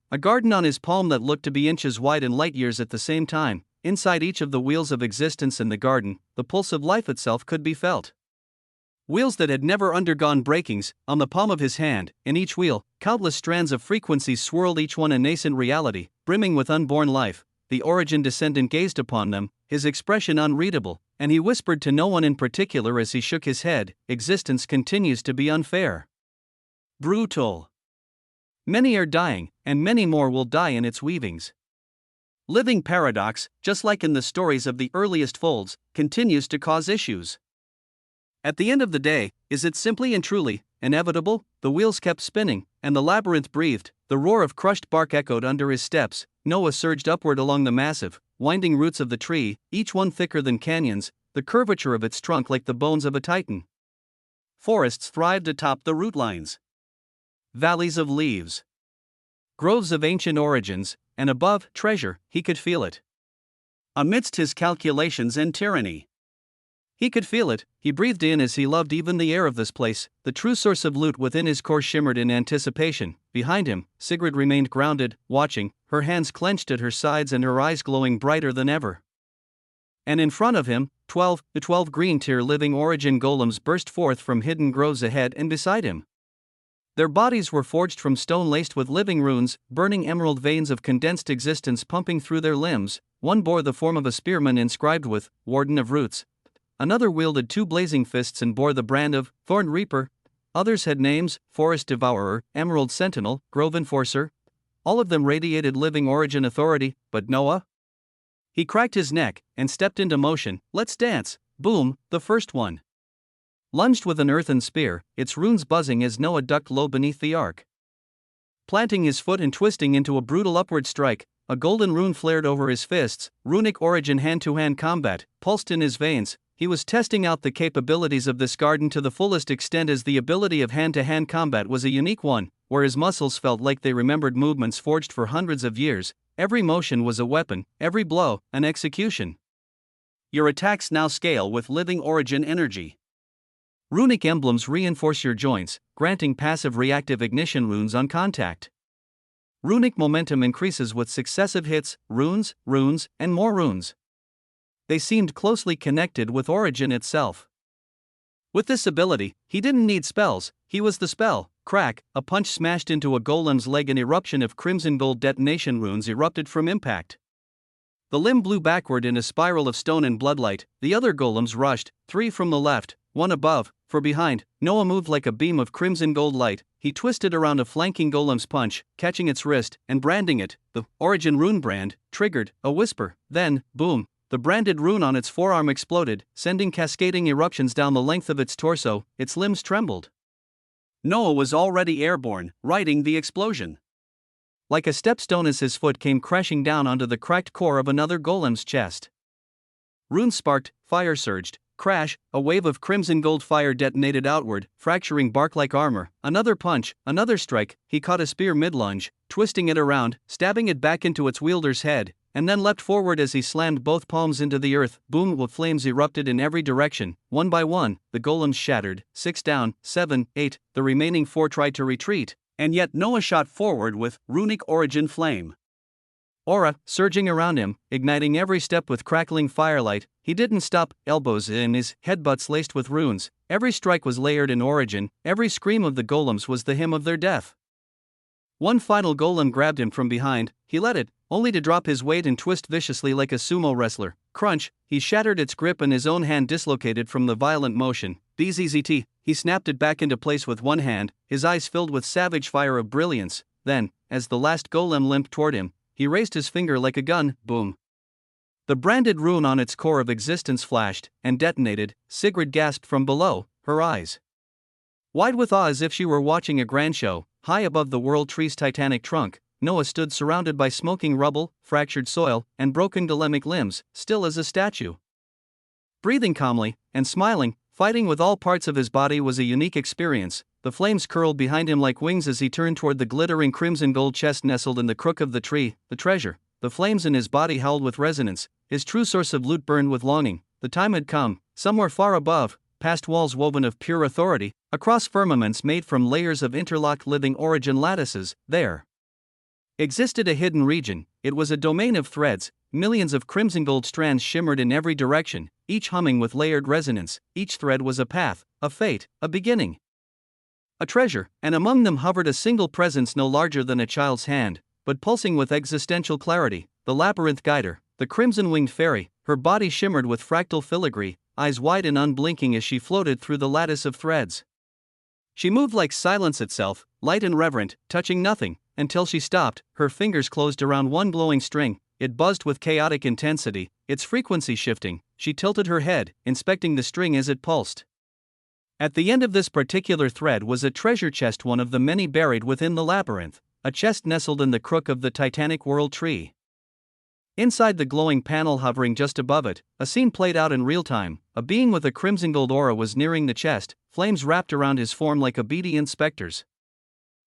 on his palm that looked to be inches wide and light years at the same time. Inside each of the wheels of existence in the garden, the pulse of life itself could be felt. Wheels that had never undergone breakings. On the palm of his hand, in each wheel, countless strands of frequencies swirled, each one a nascent reality, brimming with unborn life. The origin descendant gazed upon them, his expression unreadable, and he whispered to no one in particular as he shook his head, "Existence continues to be unfair. Brutal. Many are dying, and many more will die in its weavings. Living paradox, just like in the stories of the earliest folds, continues to cause issues. At the end of the day, is it simply and truly inevitable?" The wheels kept spinning, and the labyrinth breathed. The roar of crushed bark echoed under his steps. Noah surged upward along the massive, winding roots of the tree, each one thicker than canyons, the curvature of its trunk like the bones of a titan. Forests thrived atop the root lines. Valleys of leaves. Groves of ancient origins, and above, treasure. He could feel it. Amidst his calculations and tyranny, He could feel it, he breathed in as he loved even the air of this place. The true source of loot within his core shimmered in anticipation. Behind him, Sigrid remained grounded, watching, her hands clenched at her sides and her eyes glowing brighter than ever. And in front of him, the 12 green-tier living origin golems burst forth from hidden groves ahead and beside him. Their bodies were forged from stone laced with living runes, burning emerald veins of condensed existence pumping through their limbs. One bore the form of a spearman inscribed with, Warden of Roots. Another wielded 2 blazing fists and bore the brand of, Thorn Reaper. Others had names, Forest Devourer, Emerald Sentinel, Grove Enforcer. All of them radiated living origin authority, but Noah? He cracked his neck, and stepped into motion. Let's dance. Boom, the first one lunged with an earthen spear, its runes buzzing as Noah ducked low beneath the arc. Planting his foot and twisting into a brutal upward strike, a golden rune flared over his fists. Runic origin hand-to-hand combat pulsed in his veins. He was testing out the capabilities of this garden to the fullest extent, as the ability of hand-to-hand combat was a unique one, where his muscles felt like they remembered movements forged for hundreds of years. Every motion was a weapon, every blow, an execution. Your attacks now scale with living origin energy. Runic emblems reinforce your joints, granting passive reactive ignition runes on contact. Runic momentum increases with successive hits, runes, and more runes. They seemed closely connected with origin itself. With this ability, he didn't need spells, he was the spell. Crack, a punch smashed into a golem's leg, an eruption of crimson gold detonation runes erupted from impact. The limb blew backward in a spiral of stone and bloodlight. The other golems rushed, 3 from the left, 1 above, for behind. Noah moved like a beam of crimson gold light. He twisted around a flanking golem's punch, catching its wrist, and branding it. The origin rune brand triggered a whisper. Then, boom, the branded rune on its forearm exploded, sending cascading eruptions down the length of its torso. Its limbs trembled. Noah was already airborne, riding the explosion like a stepstone as his foot came crashing down onto the cracked core of another golem's chest. Runes sparked, fire surged, crash, a wave of crimson gold fire detonated outward, fracturing bark-like armor. Another punch, another strike. He caught a spear mid-lunge, twisting it around, stabbing it back into its wielder's head, and then leapt forward as he slammed both palms into the earth. Boom, with flames erupted in every direction. One by one, the golems shattered. 6 down, 7, 8, the remaining 4 tried to retreat, and yet Noah shot forward with runic origin flame. Aura surging around him, igniting every step with crackling firelight. He didn't stop, elbows in his headbutts laced with runes. Every strike was layered in origin, every scream of the golems was the hymn of their death. One final golem grabbed him from behind. He let it, only to drop his weight and twist viciously like a sumo wrestler. Crunch, he shattered its grip and his own hand dislocated from the violent motion. BZZT, he snapped it back into place with one hand, his eyes filled with savage fire of brilliance. Then, as the last golem limped toward him, he raised his finger like a gun. Boom. The branded rune on its core of existence flashed and detonated. Sigrid gasped from below, her eyes wide with awe as if she were watching a grand show. High above the world tree's titanic trunk, Noah stood surrounded by smoking rubble, fractured soil, and broken golemic limbs, still as a statue. Breathing calmly and smiling, fighting with all parts of his body was a unique experience. The flames curled behind him like wings as he turned toward the glittering crimson gold chest nestled in the crook of the tree, the treasure. The flames in his body howled with resonance, his true source of loot burned with longing. The time had come, somewhere far above, past walls woven of pure authority, across firmaments made from layers of interlocked living origin lattices, there existed a hidden region. It was a domain of threads. Millions of crimson gold strands shimmered in every direction, each humming with layered resonance. Each thread was a path, a fate, a beginning, a treasure, and among them hovered a single presence no larger than a child's hand, but pulsing with existential clarity, the labyrinth guider, the crimson-winged fairy. Her body shimmered with fractal filigree, eyes wide and unblinking as she floated through the lattice of threads. She moved like silence itself, light and reverent, touching nothing, until she stopped. Her fingers closed around one glowing string. It buzzed with chaotic intensity, its frequency shifting. She tilted her head, inspecting the string as it pulsed. At the end of this particular thread was a treasure chest, one of the many buried within the labyrinth, a chest nestled in the crook of the titanic world tree. Inside the glowing panel hovering just above it, a scene played out in real time. A being with a crimson gold aura was nearing the chest, flames wrapped around his form like obedient specters.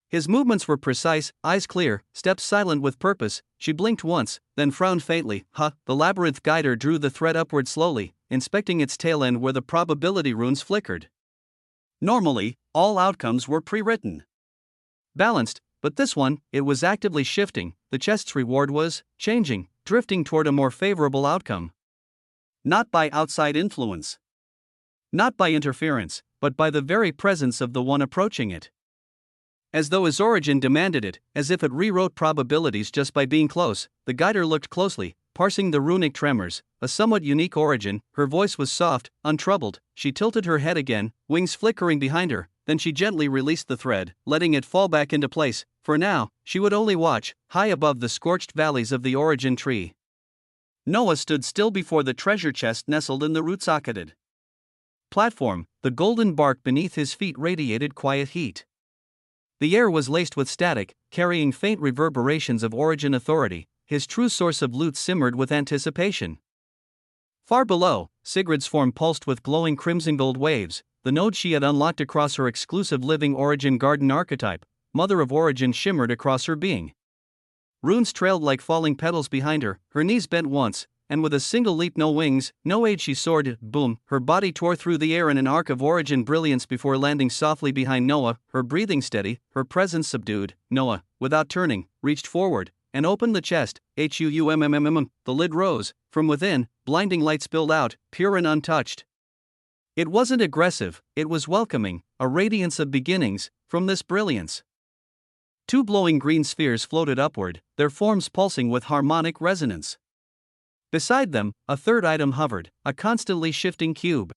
His movements were precise, eyes clear, steps silent with purpose. She blinked once, then frowned faintly. The labyrinth guider drew the thread upward slowly, inspecting its tail end where the probability runes flickered. Normally, all outcomes were pre-written. Balanced, but this one, it was actively shifting. The chest's reward was changing, drifting toward a more favorable outcome. Not by outside influence. Not by interference, but by the very presence of the one approaching it. As though his origin demanded it, as if it rewrote probabilities just by being close, the guider looked closely, parsing the runic tremors, a somewhat unique origin. Her voice was soft, untroubled. She tilted her head again, wings flickering behind her, then she gently released the thread, letting it fall back into place. For now, she would only watch, high above the scorched valleys of the origin tree. Noah stood still before the treasure chest nestled in the root-socketed platform. The golden bark beneath his feet radiated quiet heat. The air was laced with static, carrying faint reverberations of origin authority. His true source of loot simmered with anticipation. Far below, Sigrid's form pulsed with glowing crimson gold waves, the node she had unlocked across her exclusive living origin garden archetype. Mother of origin shimmered across her being. Runes trailed like falling petals behind her, her knees bent once, and with a single leap, no wings, no aid, she soared. Boom! Her body tore through the air in an arc of origin brilliance before landing softly behind Noah, her breathing steady, her presence subdued. Noah, without turning, reached forward and opened the chest. The lid rose. From within, blinding light spilled out, pure and untouched. It wasn't aggressive, it was welcoming, a radiance of beginnings. From this brilliance, two glowing green spheres floated upward, their forms pulsing with harmonic resonance. Beside them, a third item hovered, a constantly shifting cube.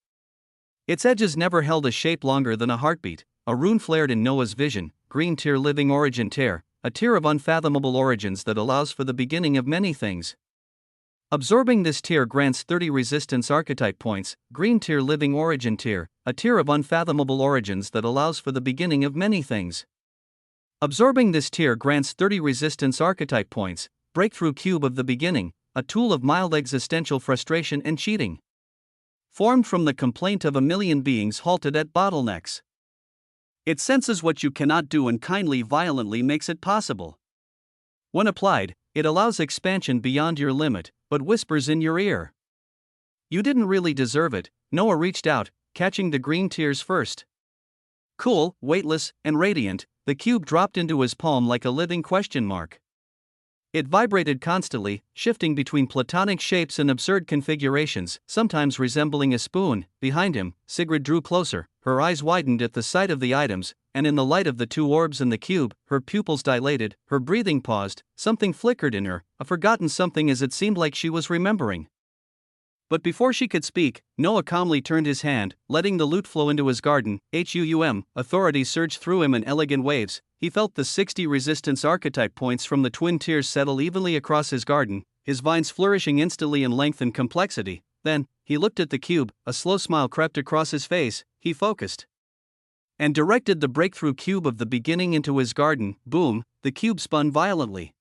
Its edges never held a shape longer than a heartbeat. A rune flared in Noah's vision, green tear, living origin tear, a tear of unfathomable origins that allows for the beginning of many things. Absorbing this tear grants 30 resistance archetype points. Green tear, living origin tear, a tear of unfathomable origins that allows for the beginning of many things. Absorbing this tear grants 30 resistance archetype points. Breakthrough cube of the beginning, a tool of mild existential frustration and cheating. Formed from the complaint of a million beings halted at bottlenecks. It senses what you cannot do and kindly violently makes it possible. When applied, it allows expansion beyond your limit, but whispers in your ear. You didn't really deserve it. Noah reached out, catching the green tears first. Cool, weightless, and radiant, the cube dropped into his palm like a living question mark. It vibrated constantly, shifting between platonic shapes and absurd configurations, sometimes resembling a spoon. Behind him, Sigrid drew closer, her eyes widened at the sight of the items, and in the light of the two orbs in the cube, her pupils dilated, her breathing paused, something flickered in her, a forgotten something as it seemed like she was remembering. But before she could speak, Noah calmly turned his hand, letting the loot flow into his garden. Authority surged through him in elegant waves. He felt the 60 resistance archetype points from the twin tears settle evenly across his garden, his vines flourishing instantly in length and complexity. Then, he looked at the cube, a slow smile crept across his face. He focused and directed the breakthrough cube of the beginning into his garden. Boom! The cube spun violently.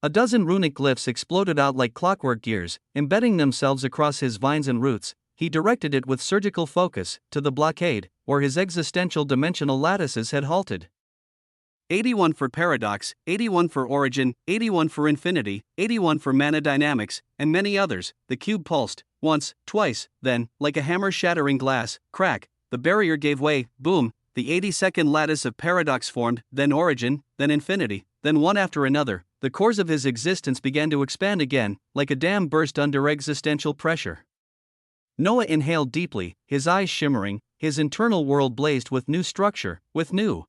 A dozen runic glyphs exploded out like clockwork gears, embedding themselves across his vines and roots. He directed it with surgical focus to the blockade, where his existential dimensional lattices had halted. 81 for paradox, 81 for origin, 81 for infinity, 81 for mana dynamics, and many others. The cube pulsed, once, twice, then, like a hammer shattering glass, crack, the barrier gave way. Boom! The 80-second lattice of paradox formed, then origin, then infinity, then one after another. The cores of his existence began to expand again, like a dam burst under existential pressure. Noah inhaled deeply, his eyes shimmering, his internal world blazed with new structure, with new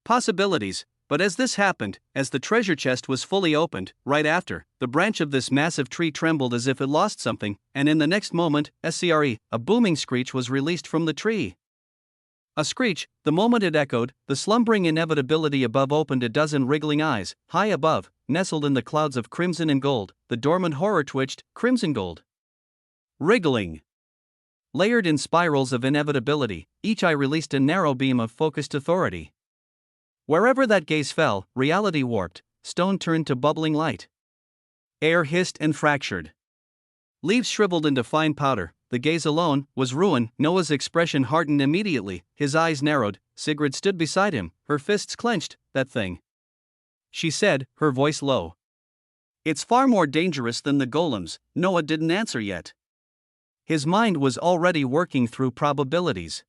possibilities. But as this happened, as the treasure chest was fully opened, right after, the branch of this massive tree trembled as if it lost something, and in the next moment, a booming screech was released from the tree. A screech, the moment it echoed, the slumbering inevitability above opened a dozen wriggling eyes. High above, nestled in the clouds of crimson and gold, the dormant horror twitched, crimson gold. Wriggling. Layered in spirals of inevitability, each eye released a narrow beam of focused authority. Wherever that gaze fell, reality warped, stone turned to bubbling light. Air hissed and fractured. Leaves shriveled into fine powder, the gaze alone, was ruin. Noah's expression hardened immediately, his eyes narrowed. Sigrid stood beside him, her fists clenched. That thing, she said, her voice low. It's far more dangerous than the golems. Noah didn't answer yet. His mind was already working through probabilities.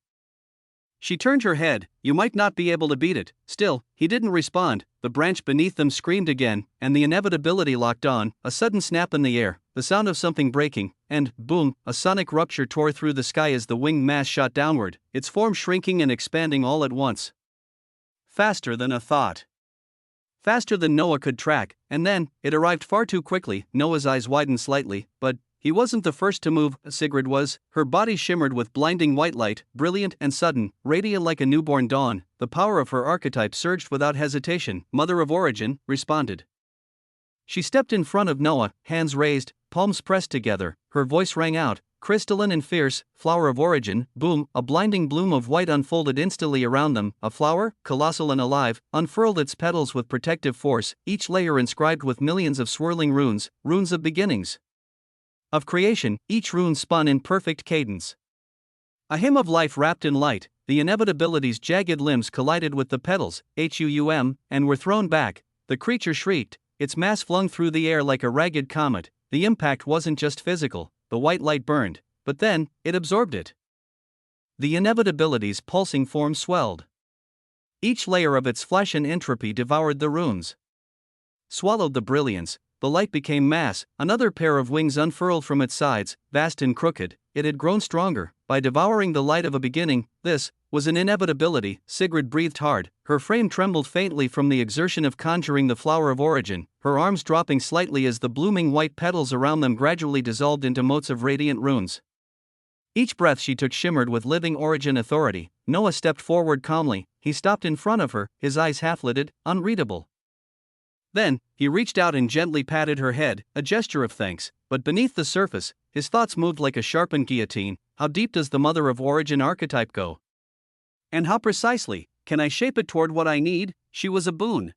She turned her head. You might not be able to beat it. Still, he didn't respond. The branch beneath them screamed again, and the inevitability locked on. A sudden snap in the air, the sound of something breaking, and, boom, a sonic rupture tore through the sky as the winged mass shot downward, its form shrinking and expanding all at once. Faster than a thought. Faster than Noah could track, and then, it arrived far too quickly. Noah's eyes widened slightly, but he wasn't the first to move. Sigrid was. Her body shimmered with blinding white light, brilliant and sudden, radiant like a newborn dawn. The power of her archetype surged without hesitation. Mother of Origin responded. She stepped in front of Noah, hands raised, palms pressed together. Her voice rang out, crystalline and fierce. Flower of Origin. Boom, a blinding bloom of white unfolded instantly around them. A flower, colossal and alive, unfurled its petals with protective force, each layer inscribed with millions of swirling runes, runes of beginnings. Of creation, each rune spun in perfect cadence. A hymn of life wrapped in light. The inevitability's jagged limbs collided with the petals, and were thrown back. The creature shrieked, its mass flung through the air like a ragged comet. The impact wasn't just physical, the white light burned, but then, it absorbed it. The inevitability's pulsing form swelled. Each layer of its flesh and entropy devoured the runes. Swallowed the brilliance. The light became mass. Another pair of wings unfurled from its sides, vast and crooked. It had grown stronger. By devouring the light of a beginning, this was an inevitability. Sigrid breathed hard. Her frame trembled faintly from the exertion of conjuring the flower of origin, her arms dropping slightly as the blooming white petals around them gradually dissolved into motes of radiant runes. Each breath she took shimmered with living origin authority. Noah stepped forward calmly. He stopped in front of her, his eyes half-lidded, unreadable. Then, he reached out and gently patted her head, a gesture of thanks. But beneath the surface, his thoughts moved like a sharpened guillotine. How deep does the Mother of Origin archetype go? And how precisely can I shape it toward what I need? She was a boon.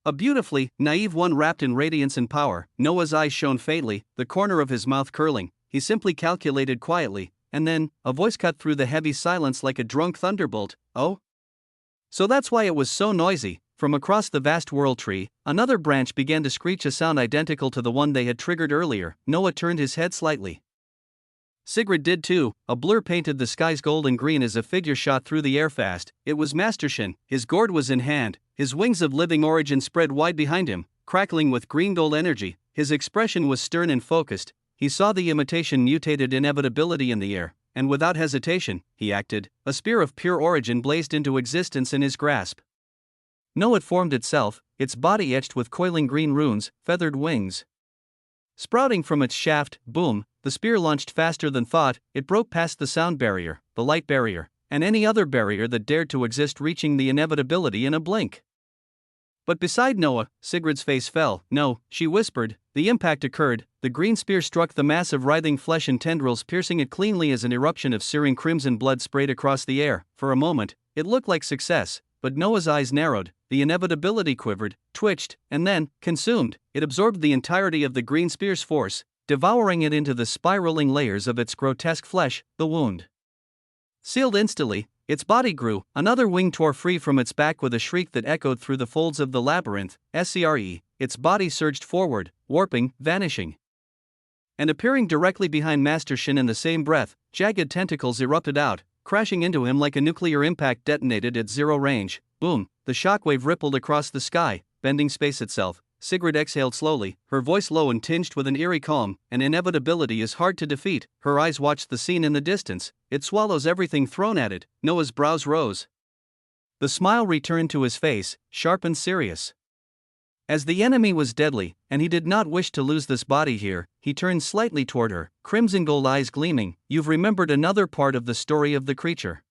A beautifully naive one wrapped in radiance and power. Noah's eyes shone faintly, the corner of his mouth curling. He simply calculated quietly, and then, a voice cut through the heavy silence like a drunk thunderbolt. Oh? So that's why it was so noisy. From across the vast world tree, another branch began to screech, a sound identical to the one they had triggered earlier. Noah turned his head slightly. Sigrid did too. A blur painted the skies gold and green as a figure shot through the air fast. It was Mastershin. His gourd was in hand, his wings of living origin spread wide behind him, crackling with green-gold energy. His expression was stern and focused. He saw the imitation mutated inevitability in the air, and without hesitation, he acted. A spear of pure origin blazed into existence in his grasp. No, it formed itself, its body etched with coiling green runes, feathered wings. Sprouting from its shaft, boom, the spear launched faster than thought. It broke past the sound barrier, the light barrier, and any other barrier that dared to exist, reaching the inevitability in a blink. But beside Noah, Sigrid's face fell. No, she whispered. The impact occurred. The green spear struck the mass of writhing flesh and tendrils, piercing it cleanly as an eruption of searing crimson blood sprayed across the air. For a moment, it looked like success, but Noah's eyes narrowed. The inevitability quivered, twitched, and then, consumed, it absorbed the entirety of the green spear's force, devouring it into the spiraling layers of its grotesque flesh. The wound sealed instantly. Its body grew. Another wing tore free from its back with a shriek that echoed through the folds of the labyrinth. Its body surged forward, warping, vanishing, and appearing directly behind Master Shin in the same breath. Jagged tentacles erupted out, crashing into him like a nuclear impact detonated at zero range. Boom! The shockwave rippled across the sky, bending space itself. Sigrid exhaled slowly, her voice low and tinged with an eerie calm. An inevitability is hard to defeat. Her eyes watched the scene in the distance. It swallows everything thrown at it. Noah's brows rose. The smile returned to his face, sharp and serious. As the enemy was deadly, and he did not wish to lose this body here, he turned slightly toward her, crimson gold eyes gleaming. You've remembered another part of the story of the creature.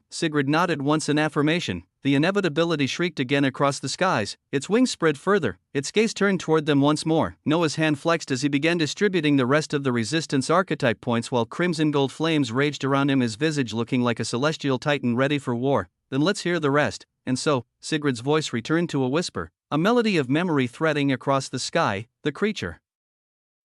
Sigrid nodded once in affirmation. The inevitability shrieked again across the skies. Its wings spread further. Its gaze turned toward them once more. Noah's hand flexed as he began distributing the rest of the resistance archetype points while crimson gold flames raged around him, his visage looking like a celestial titan ready for war. Then let's hear the rest. And so, Sigrid's voice returned to a whisper, a melody of memory threading across the sky. The creature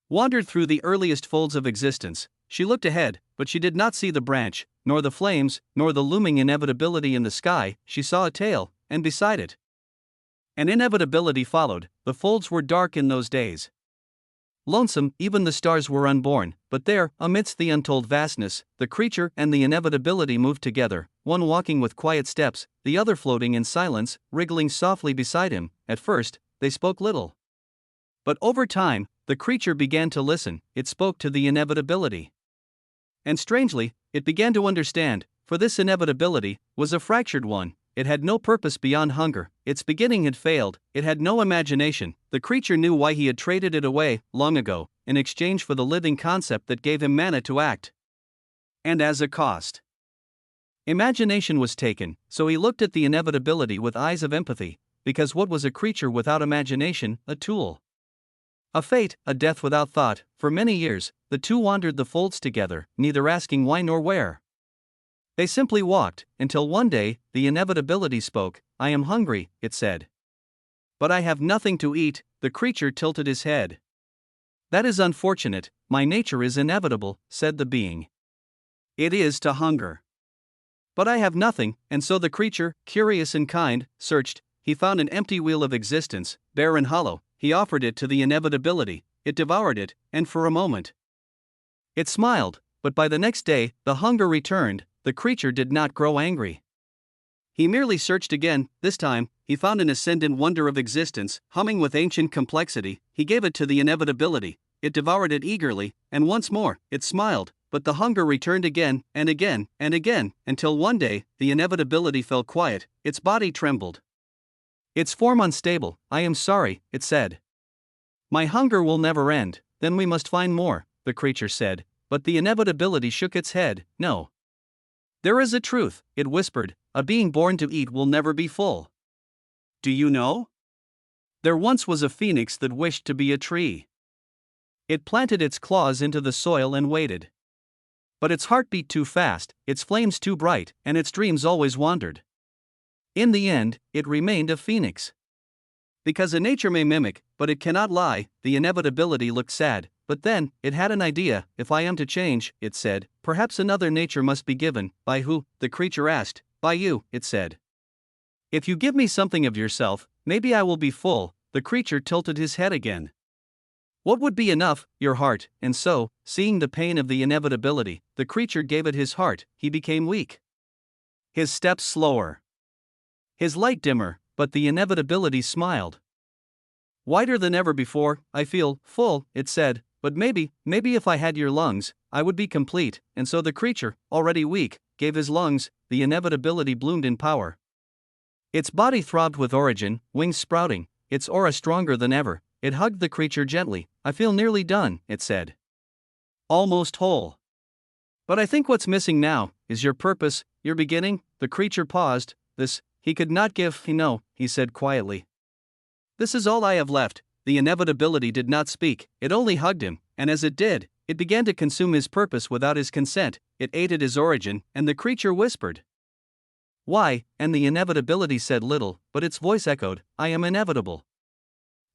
wandered through the earliest folds of existence. She looked ahead, but she did not see the branch, nor the flames, nor the looming inevitability in the sky. She saw a tail, and beside it, an inevitability followed. The folds were dark in those days. Lonesome, even the stars were unborn, but there, amidst the untold vastness, the creature and the inevitability moved together, one walking with quiet steps, the other floating in silence, wriggling softly beside him. At first, they spoke little. But over time, the creature began to listen. It spoke to the inevitability. And strangely, it began to understand, for this inevitability was a fractured one. It had no purpose beyond hunger, its beginning had failed, it had no imagination. The creature knew why he had traded it away, long ago, in exchange for the living concept that gave him mana to act. And as a cost, imagination was taken, so he looked at the inevitability with eyes of empathy, because what was a creature without imagination? A tool. A fate, a death without thought. For many years, the two wandered the folds together, neither asking why nor where. They simply walked, until one day, the inevitability spoke. "I am hungry," it said. "But I have nothing to eat." The creature tilted his head. "That is unfortunate, my nature is inevitable," said the being. "It is to hunger. But I have nothing," and so the creature, curious and kind, searched. He found an empty wheel of existence, bare and hollow. He offered it to the inevitability. It devoured it, and for a moment it smiled, but by the next day, the hunger returned. The creature did not grow angry. He merely searched again. This time, he found an ascendant wonder of existence, humming with ancient complexity. He gave it to the inevitability. It devoured it eagerly, and once more, it smiled, but the hunger returned again, and again, and again, until one day, the inevitability fell quiet, its body trembled. Its form unstable. "I am sorry," it said. "My hunger will never end." "Then we must find more," the creature said, but the inevitability shook its head. "No. There is a truth," it whispered, "a being born to eat will never be full. Do you know? There once was a phoenix that wished to be a tree. It planted its claws into the soil and waited. But its heart beat too fast, its flames too bright, and its dreams always wandered. In the end, it remained a phoenix. Because a nature may mimic, but it cannot lie." The inevitability looked sad, but then, it had an idea. "If I am to change," it said, "perhaps another nature must be given." "By who?" the creature asked. "By you," it said. "If you give me something of yourself, maybe I will be full." The creature tilted his head again. "What would be enough?" "Your heart." And so, seeing the pain of the inevitability, the creature gave it his heart. He became weak. His steps slower. His light dimmer, but the inevitability smiled. "Wider than ever before, I feel full," it said, "but maybe if I had your lungs, I would be complete." And so the creature, already weak, gave his lungs. The inevitability bloomed in power. Its body throbbed with origin, wings sprouting, its aura stronger than ever. It hugged the creature gently. "I feel nearly done," it said. "Almost whole. But I think what's missing now is your purpose, your beginning." The creature paused. This, he could not give. "No," he said quietly. "This is all I have left." The inevitability did not speak, it only hugged him, and as it did, it began to consume his purpose without his consent. It ate at his origin, and the creature whispered, "Why?" And the inevitability said little, but its voice echoed, "I am inevitable.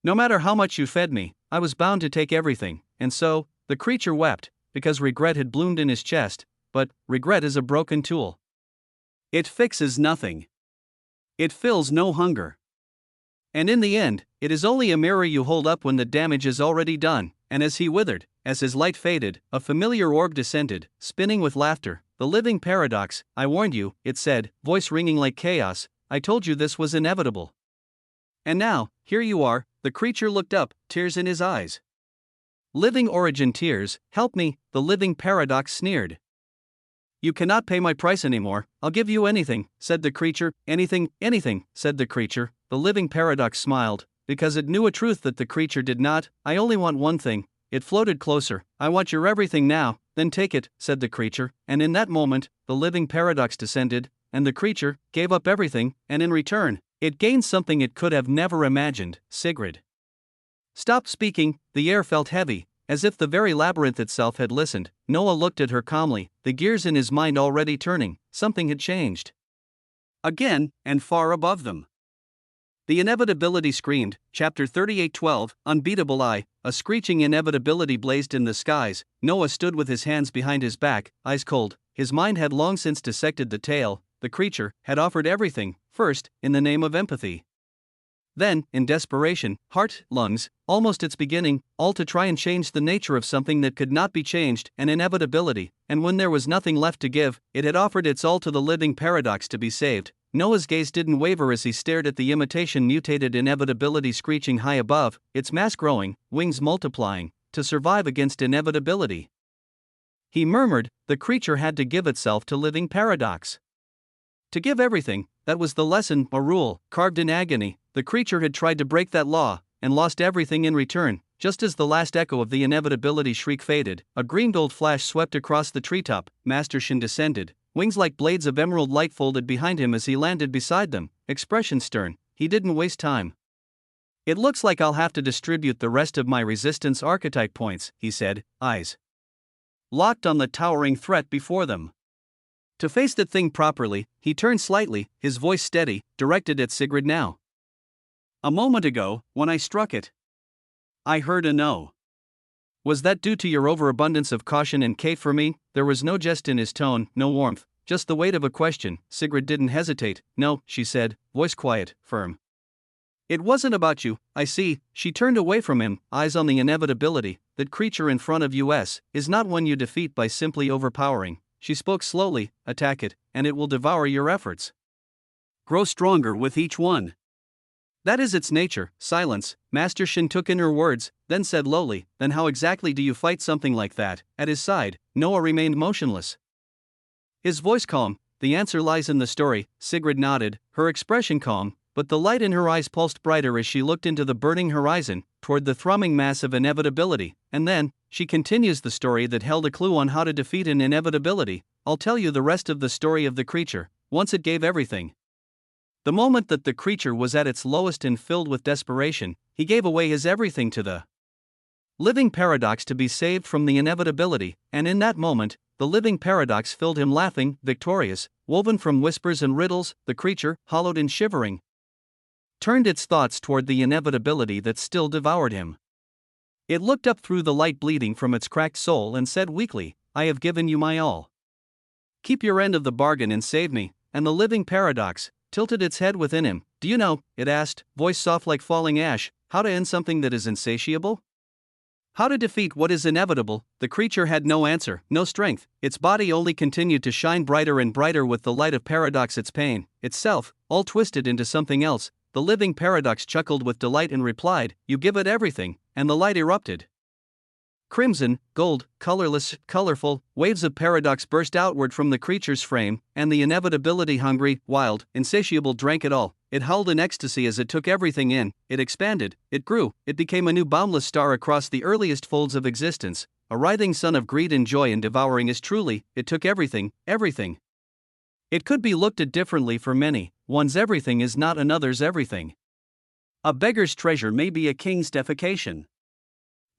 No matter how much you fed me, I was bound to take everything." And so, the creature wept, because regret had bloomed in his chest, but regret is a broken tool. It fixes nothing. It fills no hunger. And in the end, it is only a mirror you hold up when the damage is already done. And as he withered, as his light faded, a familiar orb descended, spinning with laughter. "The living paradox, I warned you," it said, voice ringing like chaos. "I told you this was inevitable. And now, here you are." The creature looked up, tears in his eyes. "Living origin tears, help me," the living paradox sneered. "You cannot pay my price anymore. I'll give you anything," said the creature. "Anything, anything," said the creature. The living paradox smiled, because it knew a truth that the creature did not. "I only want one thing." It floated closer. "I want your everything now." "Then take it," said the creature, and in that moment, the living paradox descended, and the creature gave up everything, and in return, it gained something it could have never imagined. Sigrid stopped speaking. The air felt heavy, as if the very labyrinth itself had listened. Noah looked at her calmly, the gears in his mind already turning. Something had changed. Again, and far above them. The inevitability screamed, Chapter 38:12, Unbeatable Eye. A screeching inevitability blazed in the skies. Noah stood with his hands behind his back, eyes cold. His mind had long since dissected the tale. The creature had offered everything, first, in the name of empathy. Then, in desperation, heart, lungs, almost its beginning, all to try and change the nature of something that could not be changed, an inevitability, and when there was nothing left to give, it had offered its all to the living paradox to be saved. Noah's gaze didn't waver as he stared at the imitation mutated inevitability screeching high above, its mass growing, wings multiplying, to survive against inevitability. He murmured, the creature had to give itself to living paradox. To give everything, that was the lesson, a rule, carved in agony. The creature had tried to break that law, and lost everything in return. Just as the last echo of the inevitability shriek faded, a green gold flash swept across the treetop. Master Shin descended, wings like blades of emerald light folded behind him as he landed beside them, expression stern. He didn't waste time. It looks like I'll have to distribute the rest of my resistance archetype points, he said, eyes locked on the towering threat before them. To face that thing properly, he turned slightly, his voice steady, directed at Sigrid now. A moment ago, when I struck it, I heard a no. Was that due to your overabundance of caution and Kate for me? There was no jest in his tone, no warmth, just the weight of a question. Sigrid didn't hesitate. No, she said, voice quiet, firm. It wasn't about you, I see. She turned away from him, eyes on the inevitability. That creature in front of us is not one you defeat by simply overpowering. She spoke slowly, attack it, and it will devour your efforts. Grow stronger with each one. That is its nature. Silence. Master Shin took in her words, then said lowly, then how exactly do you fight something like that? At his side, Noah remained motionless. His voice calm. The answer lies in the story. Sigrid nodded, her expression calm, but the light in her eyes pulsed brighter as she looked into the burning horizon, toward the thrumming mass of inevitability. And then, she continues the story that held a clue on how to defeat an inevitability. I'll tell you the rest of the story of the creature. Once it gave everything. The moment that the creature was at its lowest and filled with desperation, he gave away his everything to the living paradox to be saved from the inevitability, and in that moment, the living paradox filled him laughing, victorious, woven from whispers and riddles. The creature, hollowed and shivering, turned its thoughts toward the inevitability that still devoured him. It looked up through the light bleeding from its cracked soul and said weakly, I have given you my all. Keep your end of the bargain and save me. And the living paradox tilted its head within him. Do you know, it asked, voice soft like falling ash, how to end something that is insatiable? How to defeat what is inevitable? The creature had no answer, no strength. Its body only continued to shine brighter and brighter with the light of paradox. Its pain, itself, all twisted into something else. The living paradox chuckled with delight and replied, you give it everything, and the light erupted. Crimson, gold, colorless, colorful, waves of paradox burst outward from the creature's frame, and the inevitability hungry, wild, insatiable drank it all. It howled in ecstasy as it took everything in, it expanded, it grew, it became a new boundless star across the earliest folds of existence, a writhing sun of greed and joy and devouring as truly, it took everything, everything. It could be looked at differently for many, one's everything is not another's everything. A beggar's treasure may be a king's defecation.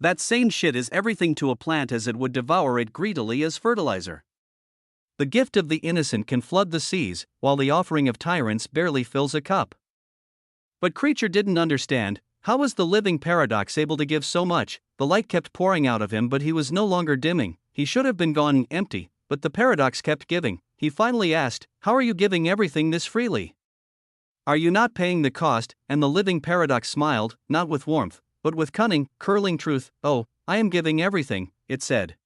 That same shit is everything to a plant as it would devour it greedily as fertilizer. The gift of the innocent can flood the seas, while the offering of tyrants barely fills a cup. But creature didn't understand, how was the living paradox able to give so much? The light kept pouring out of him but he was no longer dimming, he should have been gone empty, but the paradox kept giving. He finally asked, how are you giving everything this freely? Are you not paying the cost? And the living paradox smiled, not with warmth, but with cunning, curling truth. Oh, I am giving everything, it said.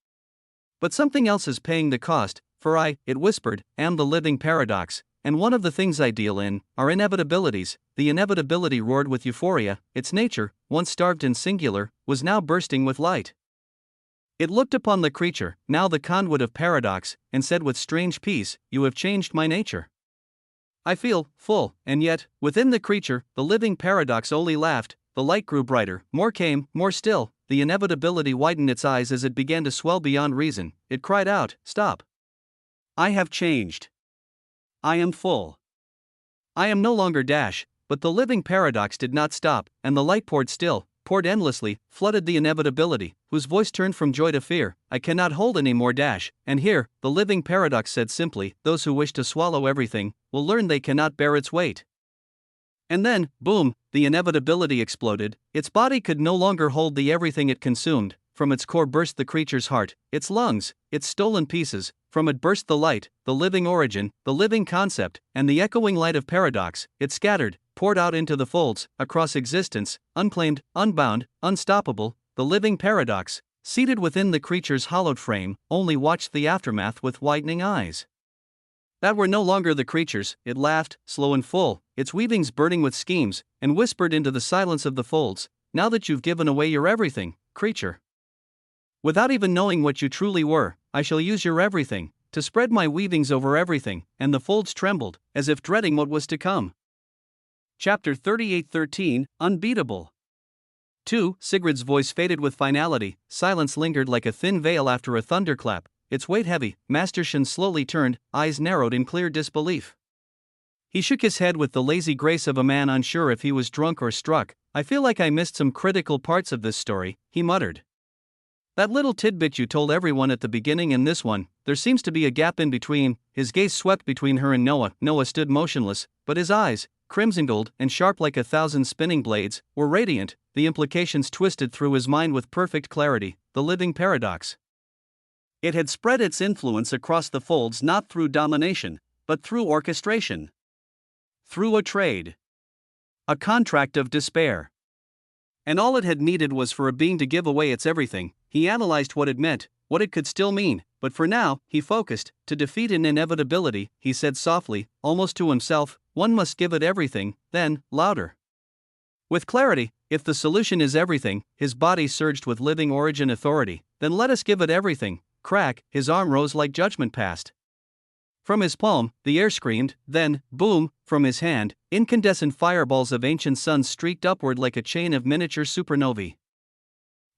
But something else is paying the cost, for I, it whispered, am the living paradox, and one of the things I deal in are inevitabilities. The inevitability roared with euphoria, its nature, once starved and singular, was now bursting with light. It looked upon the creature, now the conduit of paradox, and said with strange peace, you have changed my nature. I feel full, and yet, within the creature, the living paradox only laughed. The light grew brighter, more came, more still, the inevitability widened its eyes as it began to swell beyond reason. It cried out, stop. I have changed. I am full. I am no longer dash, but the living paradox did not stop, and the light poured still, poured endlessly, flooded the inevitability, whose voice turned from joy to fear. I cannot hold any more dash, and here, the living paradox said simply, those who wish to swallow everything, will learn they cannot bear its weight. And then, boom, the inevitability exploded. Its body could no longer hold the everything it consumed. From its core burst the creature's heart, its lungs, its stolen pieces. From it burst the light, the living origin, the living concept, and the echoing light of paradox. It scattered, poured out into the folds, across existence, unclaimed, unbound, unstoppable. The living paradox, seated within the creature's hollowed frame, only watched the aftermath with widening eyes. That were no longer the creatures. It laughed, slow and full, its weavings burning with schemes, and whispered into the silence of the folds, "Now that you've given away your everything, creature. Without even knowing what you truly were, I shall use your everything, to spread my weavings over everything." And the folds trembled, as if dreading what was to come. Chapter 38:13, Unbeatable. 2. Sigrid's voice faded with finality. Silence lingered like a thin veil after a thunderclap, its weight heavy. Master Shin slowly turned, eyes narrowed in clear disbelief. He shook his head with the lazy grace of a man unsure if he was drunk or struck. "I feel like I missed some critical parts of this story," he muttered. "That little tidbit you told everyone at the beginning and this one, there seems to be a gap in between." His gaze swept between her and Noah. Noah stood motionless, but his eyes, crimson gold and sharp like 1,000 spinning blades, were radiant. The implications twisted through his mind with perfect clarity. The living paradox. It had spread its influence across the folds not through domination, but through orchestration. Through a trade. A contract of despair. And all it had needed was for a being to give away its everything. He analyzed what it meant, what it could still mean, but for now, he focused. To defeat an inevitability, he said softly, almost to himself, one must give it everything. Then, louder. With clarity, if the solution is everything, his body surged with living origin authority, then let us give it everything. Crack, his arm rose like judgment passed. From his palm, the air screamed, then, boom, from his hand, incandescent fireballs of ancient suns streaked upward like a chain of miniature supernovae.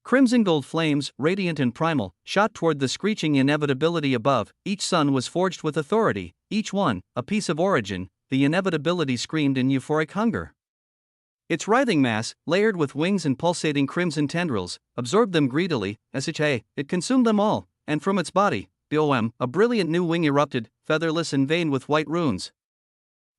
Crimson gold flames, radiant and primal, shot toward the screeching inevitability above. Each sun was forged with authority, each one, a piece of origin. The inevitability screamed in euphoric hunger. Its writhing mass, layered with wings and pulsating crimson tendrils, absorbed them greedily, as it consumed them all, and from its body, a brilliant new wing erupted, featherless and veined with white runes.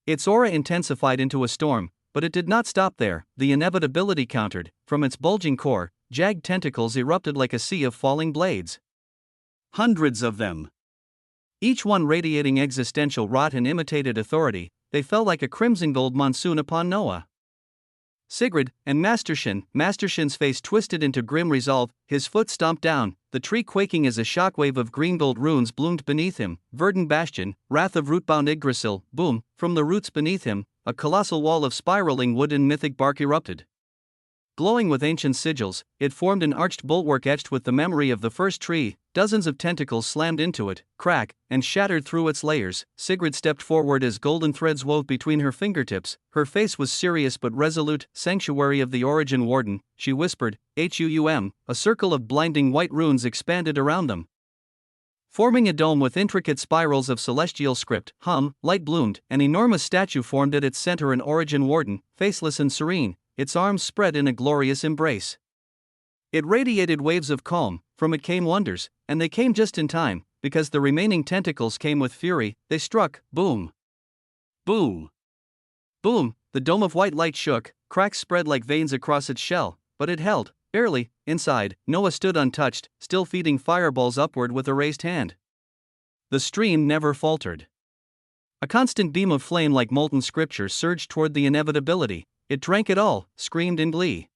Its aura intensified into a storm, but it did not stop there. The inevitability countered. From its bulging core, jagged tentacles erupted like a sea of falling blades. Hundreds of them. Each one radiating existential rot and imitated authority, they fell like a crimson gold monsoon upon Noah. Sigrid, and Master Shin's face twisted into grim resolve, his foot stomped down, the tree quaking as a shockwave of green gold runes bloomed beneath him. Verdant bastion, wrath of root-bound Yggdrasil, boom, from the roots beneath him, a colossal wall of spiraling wood and mythic bark erupted. Glowing with ancient sigils, it formed an arched bulwark etched with the memory of the first tree. Dozens of tentacles slammed into it, cracked, and shattered through its layers. Sigrid stepped forward as golden threads wove between her fingertips. Her face was serious but resolute. "Sanctuary of the Origin Warden," she whispered, "HUUM." A circle of blinding white runes expanded around them, forming a dome with intricate spirals of celestial script. Light bloomed. An enormous statue formed at its center, an Origin Warden, faceless and serene, its arms spread in a glorious embrace. It radiated waves of calm. From it came wonders, and they came just in time, because the remaining tentacles came with fury. They struck, boom. Boom. Boom, the dome of white light shook, cracks spread like veins across its shell, but it held, barely. Inside, Noah stood untouched, still feeding fireballs upward with a raised hand. The stream never faltered. A constant beam of flame like molten scripture surged toward the inevitability. It drank it all, screamed in glee,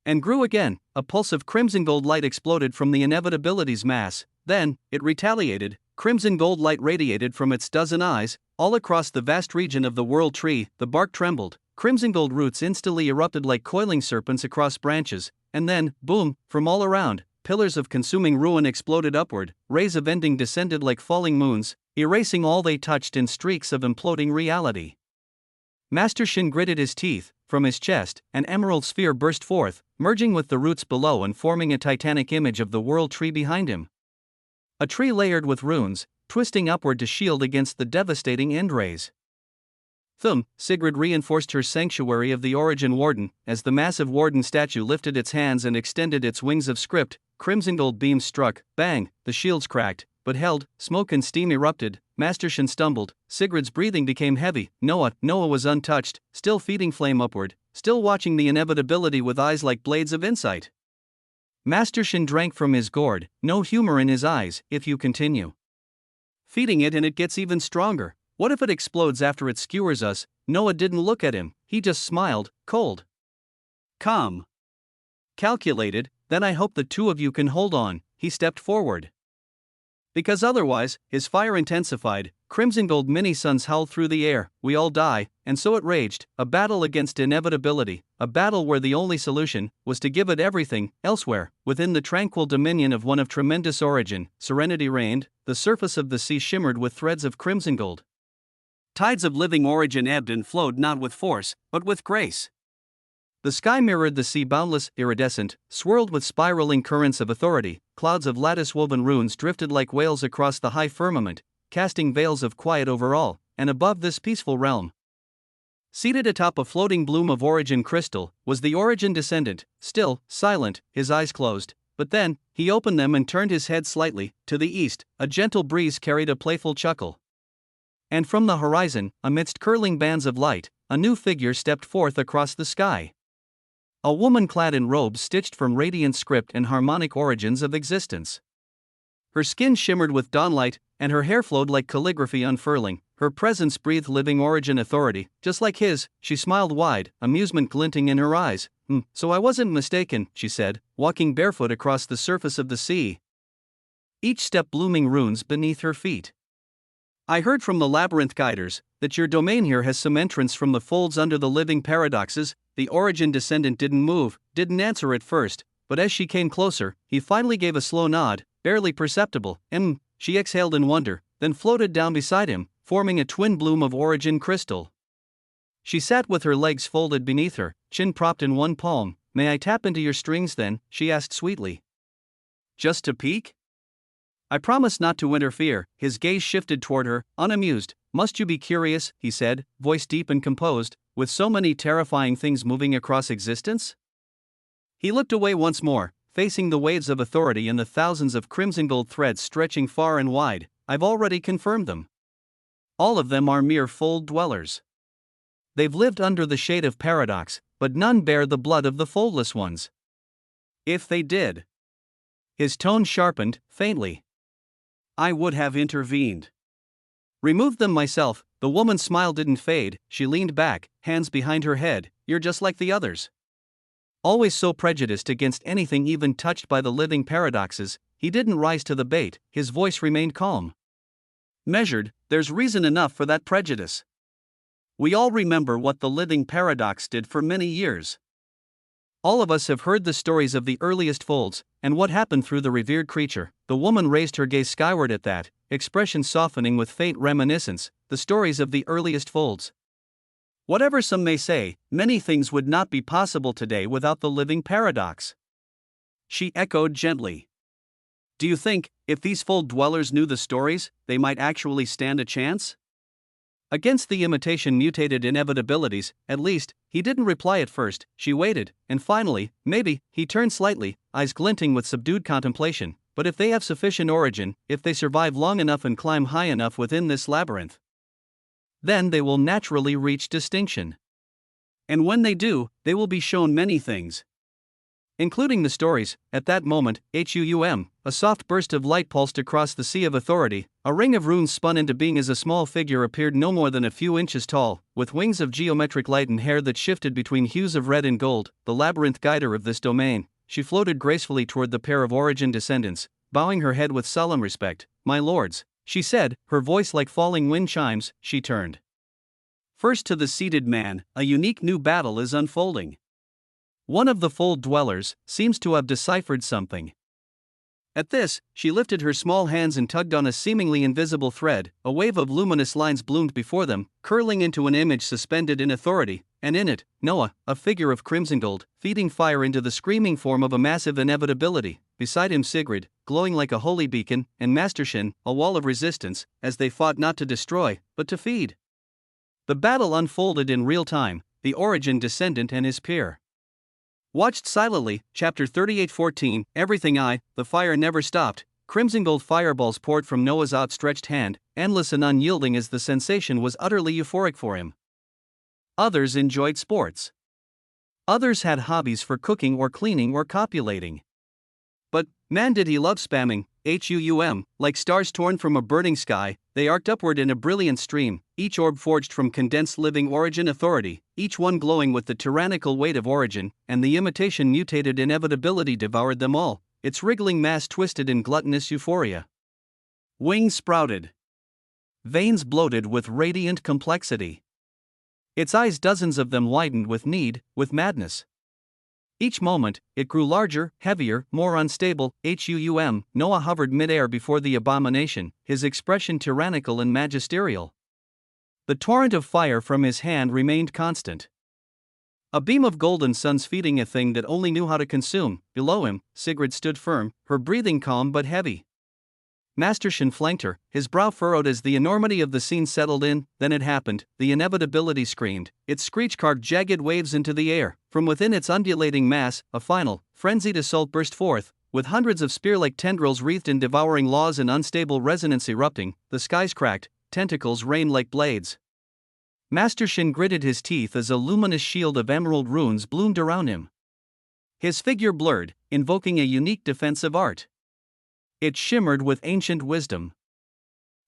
and grew again. A pulse of crimson gold light exploded from the inevitability's mass. Then, it retaliated. Crimson gold light radiated from its dozen eyes, all across the vast region of the world tree. The bark trembled. Crimson gold roots instantly erupted like coiling serpents across branches, and then, boom, from all around, pillars of consuming ruin exploded upward. Rays of ending descended like falling moons, erasing all they touched in streaks of imploding reality. Master Shin gritted his teeth. From his chest, an emerald sphere burst forth, merging with the roots below and forming a titanic image of the world tree behind him. A tree layered with runes, twisting upward to shield against the devastating end rays. Sigrid reinforced her sanctuary of the Origin Warden. As the massive warden statue lifted its hands and extended its wings of script, crimson gold beams struck, bang, the shields cracked, but held, smoke and steam erupted, Master Shin stumbled, Sigrid's breathing became heavy, Noah was untouched, still feeding flame upward, still watching the inevitability with eyes like blades of insight. Master Shin drank from his gourd, no humor in his eyes. If you continue feeding it and it gets even stronger, what if it explodes after it skewers us? Noah didn't look at him, he just smiled, cold, calm, calculated. Then I hope the two of you can hold on. He stepped forward. Because otherwise, his fire intensified, crimson gold mini-suns howled through the air, we all die, and so it raged, a battle against inevitability, a battle where the only solution was to give it everything. Elsewhere, within the tranquil dominion of one of tremendous origin, serenity reigned, the surface of the sea shimmered with threads of crimson gold. Tides of living origin ebbed and flowed not with force, but with grace. The sky mirrored the sea, boundless, iridescent, swirled with spiraling currents of authority. Clouds of lattice-woven runes drifted like whales across the high firmament, casting veils of quiet over all, and above this peaceful realm, seated atop a floating bloom of origin crystal, was the origin descendant, still, silent, his eyes closed. But then, he opened them and turned his head slightly. To the east, a gentle breeze carried a playful chuckle. And from the horizon, amidst curling bands of light, a new figure stepped forth across the sky. A woman clad in robes stitched from radiant script and harmonic origins of existence. Her skin shimmered with dawnlight, and her hair flowed like calligraphy unfurling. Her presence breathed living origin authority, just like his. She smiled wide, amusement glinting in her eyes. So I wasn't mistaken, she said, walking barefoot across the surface of the sea, each step blooming runes beneath her feet. I heard from the labyrinth guiders that your domain here has some entrance from the folds under the living paradoxes. The origin descendant didn't move, didn't answer at first, but as she came closer, he finally gave a slow nod, barely perceptible. She exhaled in wonder, then floated down beside him, forming a twin bloom of origin crystal. She sat with her legs folded beneath her, chin propped in one palm. May I tap into your strings then? She asked sweetly. Just to peek? I promise not to interfere. His gaze shifted toward her, unamused. Must you be curious? He said, voice deep and composed, with so many terrifying things moving across existence? He looked away once more, facing the waves of authority and the thousands of crimson gold threads stretching far and wide. I've already confirmed them. All of them are mere fold dwellers. They've lived under the shade of paradox, but none bear the blood of the foldless ones. If they did. His tone sharpened, faintly. I would have intervened. Removed them myself. The woman's smile didn't fade. She leaned back, hands behind her head. You're just like the others. Always so prejudiced against anything even touched by the living paradoxes. He didn't rise to the bait. His voice remained calm, measured. There's reason enough for that prejudice. We all remember what the living paradox did for many years. All of us have heard the stories of the earliest folds, and what happened through the revered creature. The woman raised her gaze skyward at that, expression softening with faint reminiscence. The stories of the earliest folds. Whatever some may say, many things would not be possible today without the living paradox. She echoed gently. Do you think, if these fold dwellers knew the stories, they might actually stand a chance? Against the imitation mutated inevitabilities, at least. He didn't reply at first. She waited, and finally, maybe. He turned slightly, eyes glinting with subdued contemplation. But if they have sufficient origin, if they survive long enough and climb high enough within this labyrinth, then they will naturally reach distinction. And when they do, they will be shown many things, including the stories. At that moment, a soft burst of light pulsed across the sea of authority. A ring of runes spun into being as a small figure appeared no more than a few inches tall, with wings of geometric light and hair that shifted between hues of red and gold. The labyrinth guider of this domain. She floated gracefully toward the pair of origin descendants, bowing her head with solemn respect. My lords, she said, her voice like falling wind chimes. She turned first to the seated man. A unique new battle is unfolding. One of the fold dwellers seems to have deciphered something. At this, she lifted her small hands and tugged on a seemingly invisible thread. A wave of luminous lines bloomed before them, curling into an image suspended in authority, and in it, Noah, a figure of crimson gold, feeding fire into the screaming form of a massive inevitability. Beside him Sigrid, glowing like a holy beacon, and Master Shin, a wall of resistance, as they fought not to destroy, but to feed. The battle unfolded in real time. The origin descendant and his peer watched silently. Chapter 38:14. Everything the fire never stopped. crimson gold fireballs poured from Noah's outstretched hand, endless and unyielding as the sensation was utterly euphoric for him. Others enjoyed sports. Others had hobbies for cooking or cleaning or copulating. But, man, did he love spamming, like stars torn from a burning sky, they arced upward in a brilliant stream, each orb forged from condensed living origin authority, each one glowing with the tyrannical weight of origin, and the imitation mutated inevitability devoured them all, its wriggling mass twisted in gluttonous euphoria. Wings sprouted. Veins bloated with radiant complexity. Its eyes, dozens of them, widened with need, with madness. Each moment, it grew larger, heavier, more unstable. Noah hovered midair before the abomination, his expression tyrannical and magisterial. The torrent of fire from his hand remained constant. A beam of golden suns feeding a thing that only knew how to consume. Below him, Sigrid stood firm, her breathing calm but heavy. Master Shin flanked her, his brow furrowed as the enormity of the scene settled in. Then it happened, the inevitability screamed, its screech carved jagged waves into the air. From within its undulating mass, a final, frenzied assault burst forth, with hundreds of spear-like tendrils wreathed in devouring laws and unstable resonance erupting. The skies cracked, tentacles rained like blades. Master Shin gritted his teeth as a luminous shield of emerald runes bloomed around him. His figure blurred, invoking a unique defensive art. It shimmered with ancient wisdom.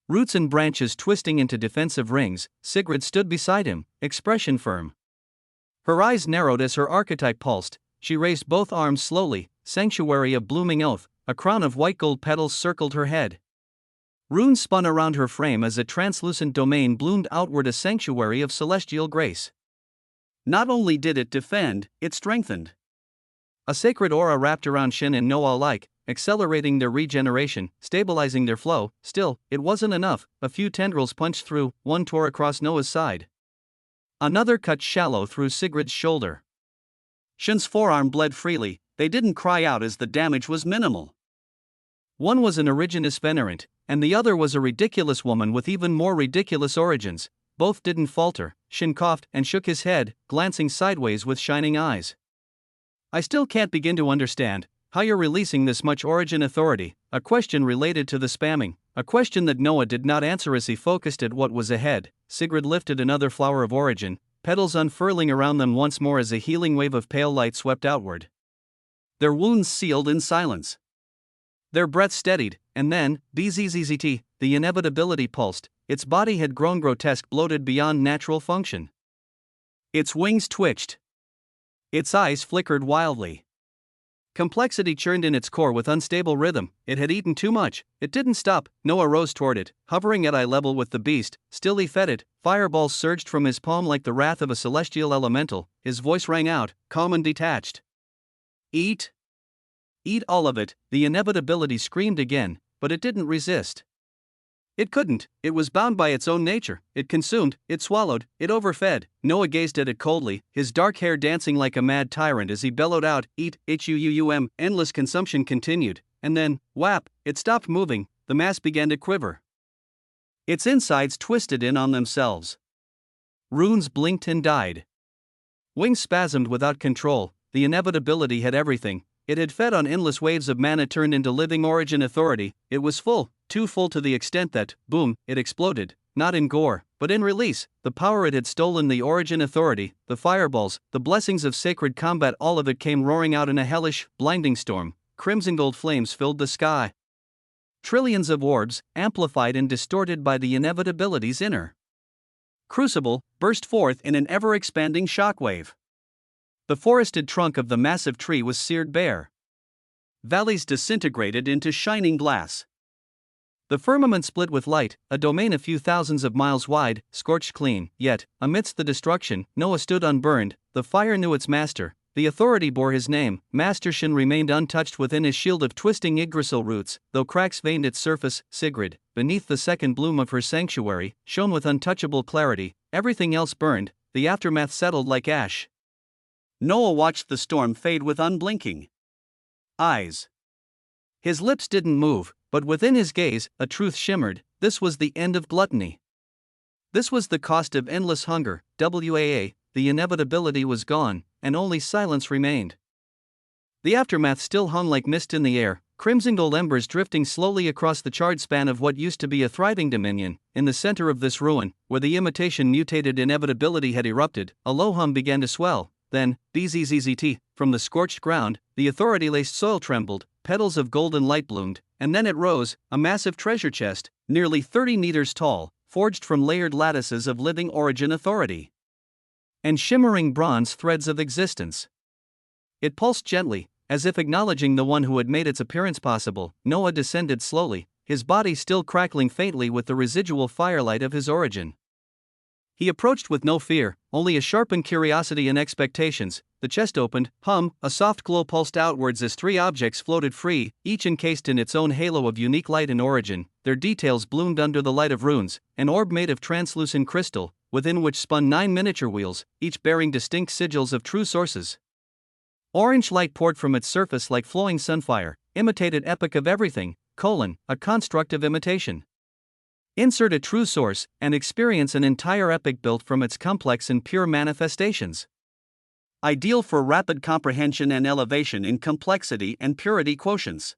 Roots and branches twisting into defensive rings, Sigrid stood beside him, expression firm. Her eyes narrowed as her archetype pulsed. She raised both arms slowly, sanctuary of blooming oath, a crown of white gold petals circled her head. Runes spun around her frame as a translucent domain bloomed outward, a sanctuary of celestial grace. Not only did it defend, it strengthened. A sacred aura wrapped around Shin and Noah alike, accelerating their regeneration, stabilizing their flow. Still, it wasn't enough. A few tendrils punched through, one tore across Noah's side. Another cut shallow through Sigrid's shoulder. Shin's forearm bled freely. They didn't cry out as the damage was minimal. One was an originus venerant, and the other was a ridiculous woman with even more ridiculous origins. Both didn't falter. Shin coughed and shook his head, glancing sideways with shining eyes. I still can't begin to understand how you're releasing this much origin authority. A question related to the spamming, a question that Noah did not answer as he focused at what was ahead. Sigrid lifted another flower of origin, petals unfurling around them once more as a healing wave of pale light swept outward. Their wounds sealed in silence. Their breath steadied, and then, bzzzt, the inevitability pulsed. Its body had grown grotesque, bloated beyond natural function. Its wings twitched. Its eyes flickered wildly. Complexity churned in its core with unstable rhythm. It had eaten too much. It didn't stop. Noah rose toward it, hovering at eye level with the beast. Still he fed it. Fireballs surged from his palm like the wrath of a celestial elemental. His voice rang out, calm and detached. Eat. Eat all of it, the inevitability screamed again, but it didn't resist. It couldn't. It was bound by its own nature. It consumed, it swallowed, it overfed. Noah gazed at it coldly, his dark hair dancing like a mad tyrant as he bellowed out, eat, Endless consumption continued, and then, whap, it stopped moving. The mass began to quiver. Its insides twisted in on themselves. Runes blinked and died. Wings spasmed without control. The inevitability had everything. It had fed on endless waves of mana turned into living origin authority. It was full, too full to the extent that, boom, it exploded, not in gore, but in release. The power it had stolen, the origin authority, the fireballs, the blessings of sacred combat, all of it came roaring out in a hellish, blinding storm. Crimson gold flames filled the sky. Trillions of orbs, amplified and distorted by the inevitability's inner crucible, burst forth in an ever-expanding shockwave. The forested trunk of the massive tree was seared bare. Valleys disintegrated into shining glass. The firmament split with light, a domain a few thousands of miles wide, scorched clean. Yet, amidst the destruction, Noah stood unburned. The fire knew its master. The authority bore his name. Master Shin remained untouched within his shield of twisting Yggdrasil roots, though cracks veined its surface. Sigrid, beneath the second bloom of her sanctuary, shone with untouchable clarity. Everything else burned. The aftermath settled like ash. Noah watched the storm fade with unblinking eyes. His lips didn't move, but within his gaze, a truth shimmered. This was the end of gluttony. This was the cost of endless hunger. The inevitability was gone, and only silence remained. The aftermath still hung like mist in the air, crimson gold embers drifting slowly across the charred span of what used to be a thriving dominion. In the center of this ruin, where the imitation mutated inevitability had erupted, a low hum began to swell. Then, bzzzt, from the scorched ground, the authority-laced soil trembled, petals of golden light bloomed, and then it rose, a massive treasure chest, nearly 30 meters tall, forged from layered lattices of living origin authority and shimmering bronze threads of existence. It pulsed gently, as if acknowledging the one who had made its appearance possible. Noah descended slowly, his body still crackling faintly with the residual firelight of his origin. He approached with no fear, only a sharpened curiosity and expectations. The chest opened, a soft glow pulsed outwards as 3 objects floated free, each encased in its own halo of unique light and origin. Their details bloomed under the light of runes, an orb made of translucent crystal, within which spun 9 miniature wheels, each bearing distinct sigils of true sources. Orange light poured from its surface like flowing sunfire, imitated epic of everything, a construct of imitation. Insert a true source, and experience an entire epic built from its complex and pure manifestations. Ideal for rapid comprehension and elevation in complexity and purity quotients.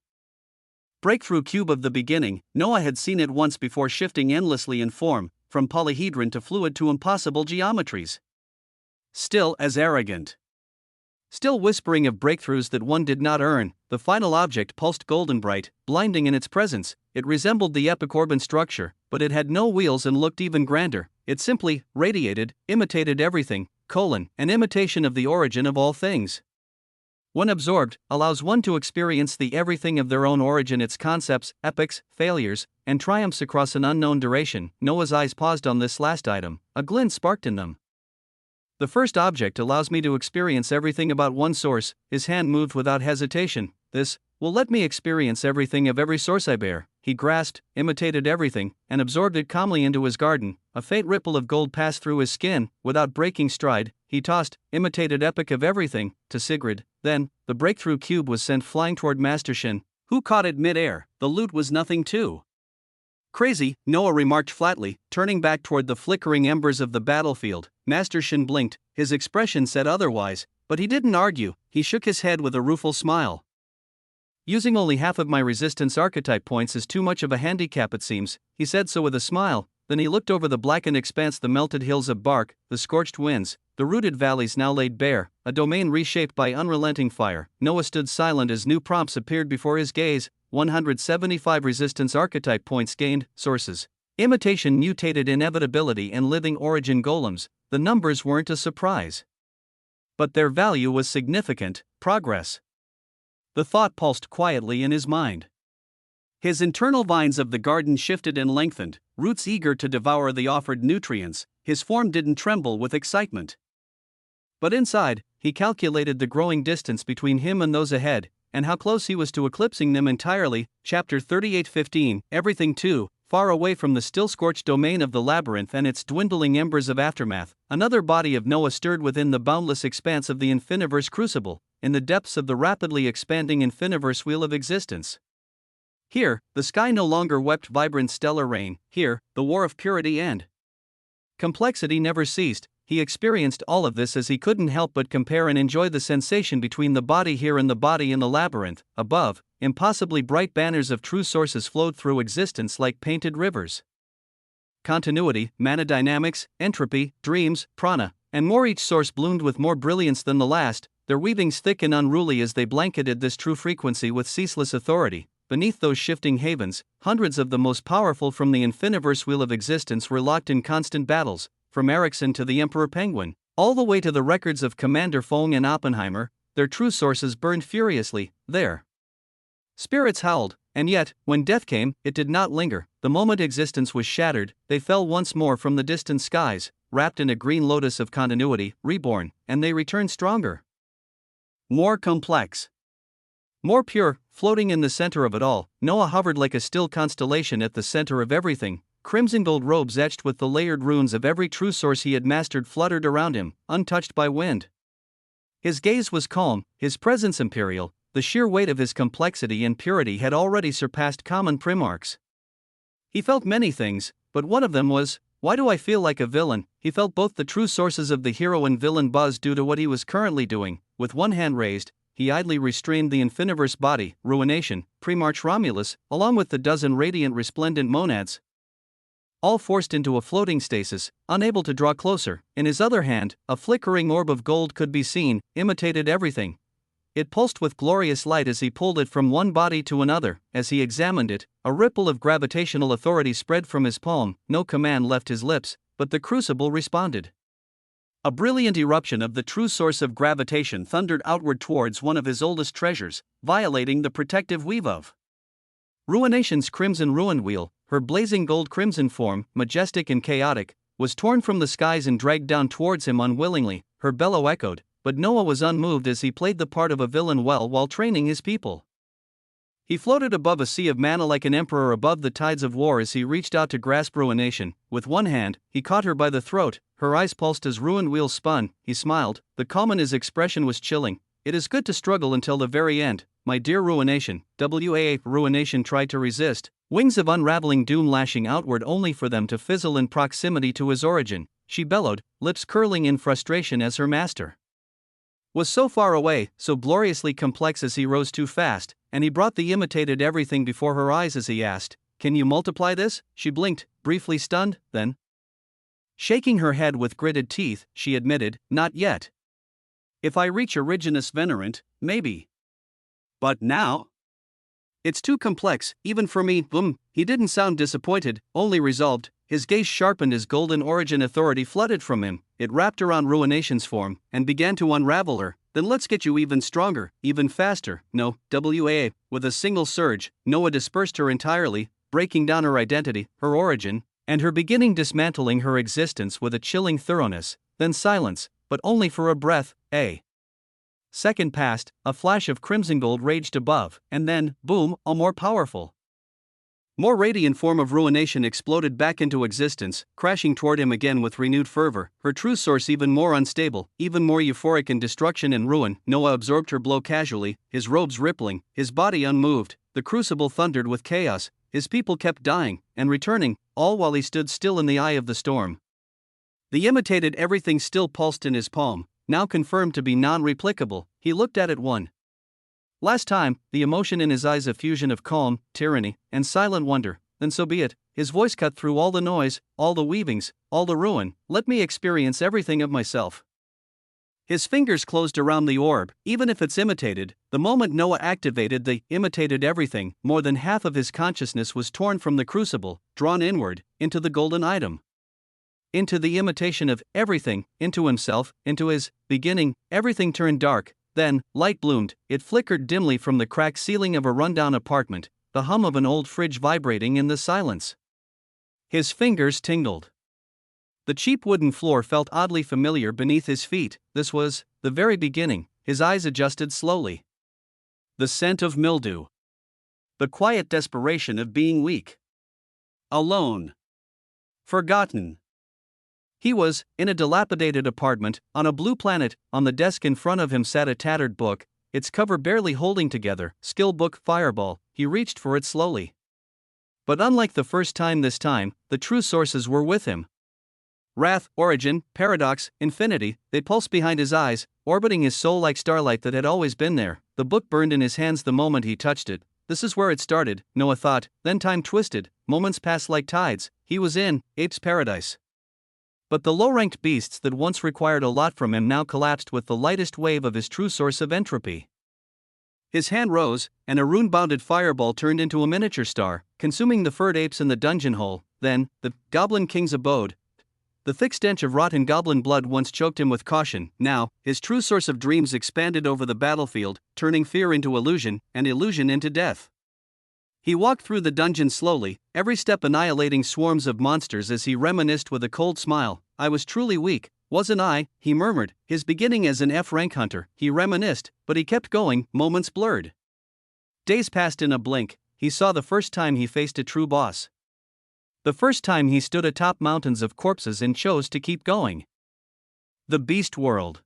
Breakthrough cube of the beginning. Noah had seen it once before, shifting endlessly in form, from polyhedron to fluid to impossible geometries. Still as arrogant. Still whispering of breakthroughs that one did not earn, the final object pulsed golden bright, blinding in its presence. It resembled the epic orban structure, but it had no wheels and looked even grander. It simply radiated, imitated everything, an imitation of the origin of all things. When absorbed, allows one to experience the everything of their own origin, its concepts, epics, failures, and triumphs across an unknown duration. Noah's eyes paused on this last item, a glint sparked in them. The first object allows me to experience everything about one source. His hand moved without hesitation. This will let me experience everything of every source I bear. He grasped, imitated everything, and absorbed it calmly into his garden. A faint ripple of gold passed through his skin. Without breaking stride, he tossed, imitated epic of everything, to Sigrid. Then, the breakthrough cube was sent flying toward Master Shin, who caught it mid-air. The loot was nothing too crazy, Noah remarked flatly, turning back toward the flickering embers of the battlefield. Master Shin blinked, his expression said otherwise, but he didn't argue. He shook his head with a rueful smile. Using only half of my resistance archetype points is too much of a handicap, it seems, he said so with a smile. Then he looked over the blackened expanse, the melted hills of bark, the scorched winds, the rooted valleys now laid bare, a domain reshaped by unrelenting fire. Noah stood silent as new prompts appeared before his gaze. 175 resistance archetype points gained, sources. Imitation mutated inevitability and living origin golems. The numbers weren't a surprise, but their value was significant. Progress. The thought pulsed quietly in his mind. His internal vines of the garden shifted and lengthened, roots eager to devour the offered nutrients. His form didn't tremble with excitement, but inside, he calculated the growing distance between him and those ahead, and how close he was to eclipsing them entirely. Chapter 38:15. Everything too far away from the still scorched domain of the labyrinth and its dwindling embers of aftermath. Another body of Noah stirred within the boundless expanse of the infiniverse crucible, in the depths of the rapidly expanding infiniverse wheel of existence. Here, the sky no longer wept vibrant stellar rain. Here, the war of purity and complexity never ceased. He experienced all of this as he couldn't help but compare and enjoy the sensation between the body here and the body in the labyrinth. Above, impossibly bright banners of true sources flowed through existence like painted rivers. Continuity, mana dynamics, entropy, dreams, prana, and more. Each source bloomed with more brilliance than the last, their weavings thick and unruly as they blanketed this true frequency with ceaseless authority. Beneath those shifting havens, hundreds of the most powerful from the infiniverse wheel of existence were locked in constant battles, from Erickson to the Emperor Penguin, all the way to the records of Commander Fong and Oppenheimer. Their true sources burned furiously. Their spirits howled, and yet, when death came, it did not linger. The moment existence was shattered, they fell once more from the distant skies, wrapped in a green lotus of continuity, reborn, and they returned stronger, more complex, more pure. Floating in the center of it all, Noah hovered like a still constellation at the center of everything. Crimson gold robes etched with the layered runes of every true source he had mastered fluttered around him, untouched by wind. His gaze was calm, his presence imperial. The sheer weight of his complexity and purity had already surpassed common primarchs. He felt many things, but one of them was, why do I feel like a villain? He felt both the true sources of the hero and villain buzz due to what he was currently doing. With one hand raised, he idly restrained the infiniverse body, ruination, pre-March Romulus, along with the dozen radiant resplendent monads, all forced into a floating stasis, unable to draw closer. In his other hand, a flickering orb of gold could be seen, imitated everything. It pulsed with glorious light as he pulled it from one body to another. As he examined it, a ripple of gravitational authority spread from his palm. No command left his lips, but the crucible responded. A brilliant eruption of the true source of gravitation thundered outward towards one of his oldest treasures, violating the protective weave of Ruination's crimson ruin wheel. Her blazing gold crimson form, majestic and chaotic, was torn from the skies and dragged down towards him unwillingly. Her bellow echoed, but Noah was unmoved as he played the part of a villain well while training his people. He floated above a sea of mana like an emperor above the tides of war as he reached out to grasp Ruination. With one hand, he caught her by the throat. Her eyes pulsed as ruin wheels spun. He smiled. The calm in his expression was chilling. It is good to struggle until the very end, my dear Ruination. Ruination tried to resist, wings of unraveling doom lashing outward only for them to fizzle in proximity to his origin. She bellowed, lips curling in frustration as her master was so far away, so gloriously complex as he rose too fast, and he brought the imitated everything before her eyes as he asked, "Can you multiply this?" She blinked, briefly stunned, then, shaking her head with gritted teeth, she admitted, "Not yet. If I reach Originus Venerant, maybe. But now? It's too complex, even for me." He didn't sound disappointed, only resolved. His gaze sharpened as golden origin authority flooded from him. It wrapped around Ruination's form and began to unravel her. "Then let's get you even stronger, even faster." No, With a single surge, Noah dispersed her entirely, breaking down her identity, her origin, and her beginning, dismantling her existence with a chilling thoroughness. Then silence, but only for a breath. A second passed, a flash of crimson gold raged above, and then, boom, a more powerful, more radiant form of Ruination exploded back into existence, crashing toward him again with renewed fervor, her true source even more unstable, even more euphoric in destruction and ruin. Noah absorbed her blow casually, his robes rippling, his body unmoved. The crucible thundered with chaos, his people kept dying and returning, all while he stood still in the eye of the storm. The imitated everything still pulsed in his palm, now confirmed to be non-replicable. He looked at it one last time, the emotion in his eyes a fusion of calm, tyranny, and silent wonder. "Then so be it." His voice cut through all the noise, all the weavings, all the ruin. "Let me experience everything of myself." His fingers closed around the orb. Even if it's imitated, the moment Noah activated the imitated everything, more than half of his consciousness was torn from the crucible, drawn inward, into the golden item, into the imitation of everything, into himself, into his beginning. Everything turned dark. Then, light bloomed. It flickered dimly from the cracked ceiling of a rundown apartment, the hum of an old fridge vibrating in the silence. His fingers tingled. The cheap wooden floor felt oddly familiar beneath his feet. This was the very beginning. His eyes adjusted slowly. The scent of mildew. The quiet desperation of being weak. Alone. Forgotten. He was, in a dilapidated apartment, on a blue planet. On the desk in front of him sat a tattered book, its cover barely holding together. Skill book, Fireball. He reached for it slowly. But unlike the first time, this time, the true sources were with him. Wrath, origin, paradox, infinity, they pulsed behind his eyes, orbiting his soul like starlight that had always been there. The book burned in his hands the moment he touched it. This is where it started, Noah thought. Then time twisted, moments passed like tides. He was in Ape's paradise. But the low-ranked beasts that once required a lot from him now collapsed with the lightest wave of his true source of entropy. His hand rose, and a rune-bounded fireball turned into a miniature star, consuming the furred apes in the dungeon hole. Then, the Goblin King's abode. The thick stench of rotten goblin blood once choked him with caution. Now, his true source of dreams expanded over the battlefield, turning fear into illusion, and illusion into death. He walked through the dungeon slowly, every step annihilating swarms of monsters as he reminisced with a cold smile. "I was truly weak, wasn't I?" he murmured, his beginning as an F-rank hunter. He reminisced, but he kept going, moments blurred. Days passed in a blink. He saw the first time he faced a true boss. The first time he stood atop mountains of corpses and chose to keep going. The beast world.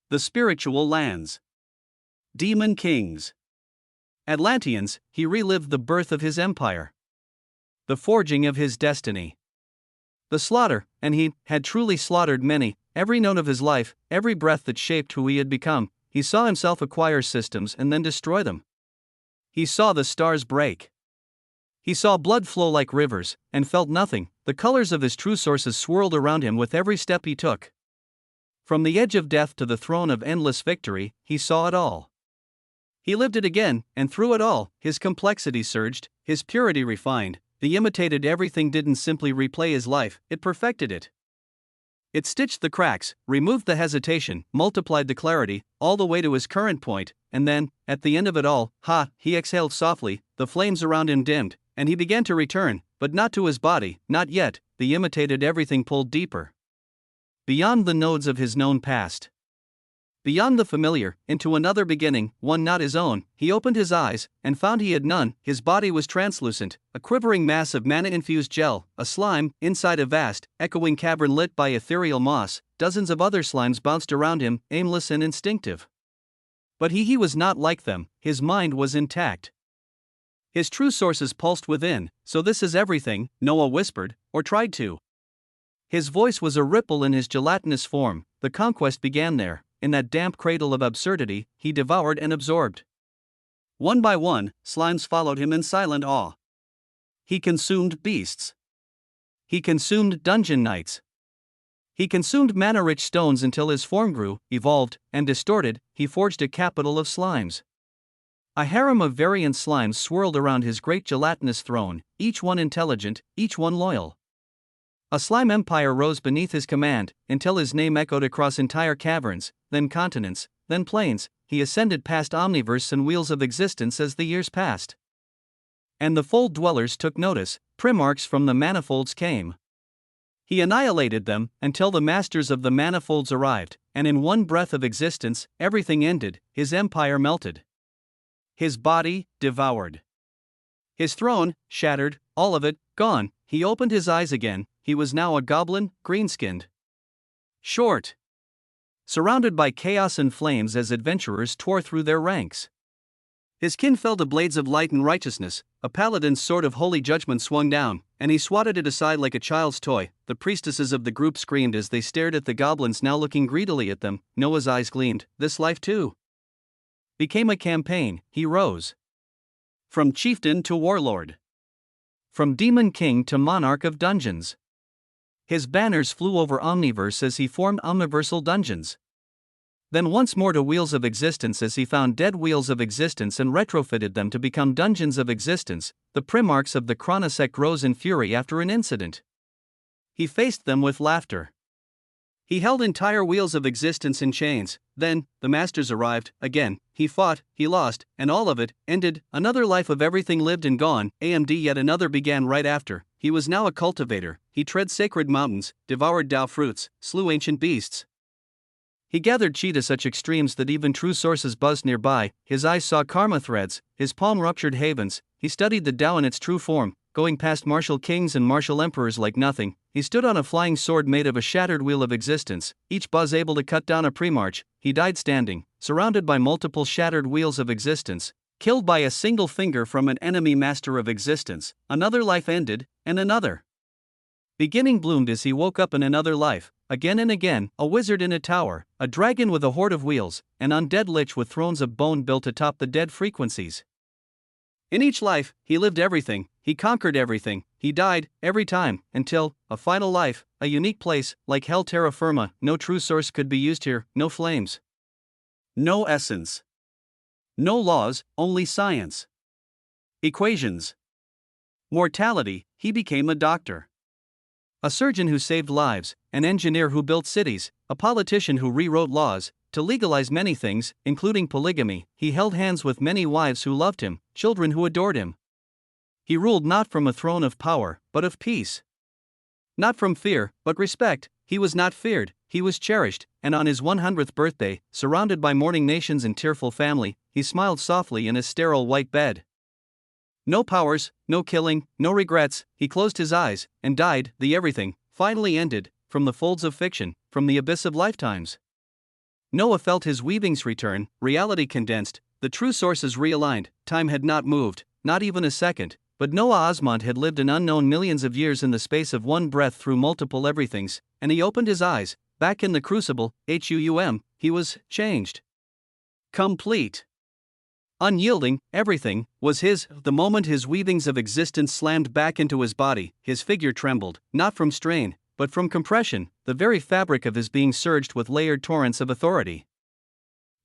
The spiritual lands. Demon kings. Atlanteans. He relived the birth of his empire. The forging of his destiny. The slaughter, and he had truly slaughtered many, every note of his life, every breath that shaped who he had become. he saw himself acquire systems and then destroy them. He saw the stars break. He saw blood flow like rivers, and felt nothing. The colors of his true sources swirled around him with every step he took. From the edge of death to the throne of endless victory, he saw it all. He lived it again, and through it all, his complexity surged, his purity refined. The imitated everything didn't simply replay his life, it perfected it. It stitched the cracks, removed the hesitation, multiplied the clarity, all the way to his current point, and then, at the end of it all, he exhaled softly, the flames around him dimmed, and he began to return, but not to his body, not yet. The imitated everything pulled deeper. Beyond the nodes of his known past. Beyond the familiar, into another beginning, one not his own. He opened his eyes, and found he had none. His body was translucent, a quivering mass of mana-infused gel, a slime, inside a vast, echoing cavern lit by ethereal moss. Dozens of other slimes bounced around him, aimless and instinctive. But he was not like them, his mind was intact. His true sources pulsed within. So this is everything, Noah whispered, or tried to. His voice was a ripple in his gelatinous form. The conquest began there. In that damp cradle of absurdity, he devoured and absorbed. One by one, slimes followed him in silent awe. He consumed beasts. He consumed dungeon knights. He consumed mana-rich stones until his form grew, evolved, and distorted. He forged a capital of slimes. A harem of variant slimes swirled around his great gelatinous throne, each one intelligent, each one loyal. A slime empire rose beneath his command, until his name echoed across entire caverns, then continents, then plains. He ascended past omniverse and wheels of existence as the years passed. And the fold dwellers took notice. Primarchs from the manifolds came. He annihilated them, until the masters of the manifolds arrived, and in one breath of existence, everything ended. His empire melted. His body, devoured. His throne, shattered, all of it, gone. He opened his eyes again. He was now a goblin, green-skinned. Short. Surrounded by chaos and flames as adventurers tore through their ranks. His kin fell to blades of light and righteousness. A paladin's sword of holy judgment swung down, and he swatted it aside like a child's toy. The priestesses of the group screamed as they stared at the goblins now looking greedily at them. Noah's eyes gleamed. This life too became a campaign. He rose. From chieftain to warlord. From demon king to monarch of dungeons. His banners flew over omniverse as he formed omniversal dungeons. Then once more to wheels of existence as he found dead wheels of existence and retrofitted them to become dungeons of existence. The primarchs of the chronosect rose in fury after an incident. He faced them with laughter. He held entire wheels of existence in chains. Then, the masters arrived, again. He fought, he lost, and all of it ended. Another life of everything lived and gone. Yet another began right after. He was now a cultivator. He tread sacred mountains, devoured Tao fruits, slew ancient beasts. He gathered chi to such extremes that even true sources buzzed nearby. His eyes saw karma threads, his palm ruptured havens. He studied the Tao in its true form, going past martial kings and martial emperors like nothing. He stood on a flying sword made of a shattered wheel of existence, each buzz able to cut down a primarch. He died standing, surrounded by multiple shattered wheels of existence, killed by a single finger from an enemy master of existence. Another life ended, and another beginning bloomed as he woke up in another life. Again and again, a wizard in a tower, a dragon with a horde of wheels, an undead lich with thrones of bone built atop the dead frequencies. In each life, he lived everything, he conquered everything, he died, every time, until, a final life, a unique place, like hell terra firma. No true source could be used here, no flames. No essence. No laws, only science. Equations. Mortality. He became a doctor. A surgeon who saved lives, an engineer who built cities, a politician who rewrote laws, to legalize many things, including polygamy. He held hands with many wives who loved him, children who adored him. He ruled not from a throne of power, but of peace. Not from fear, but respect. He was not feared, he was cherished, and on his 100th birthday, surrounded by mourning nations and tearful family, he smiled softly in his sterile white bed. No powers, no killing, no regrets. He closed his eyes, and died. The everything finally ended, from the folds of fiction, from the abyss of lifetimes. Noah felt his weavings return, reality condensed, the true sources realigned. Time had not moved, not even a second, but Noah Osmond had lived an unknown millions of years in the space of one breath through multiple everythings, and he opened his eyes. Back in the crucible, he was changed. Complete. Unyielding, everything was his. The moment his weavings of existence slammed back into his body, his figure trembled, not from strain, but from compression. The very fabric of his being surged with layered torrents of authority.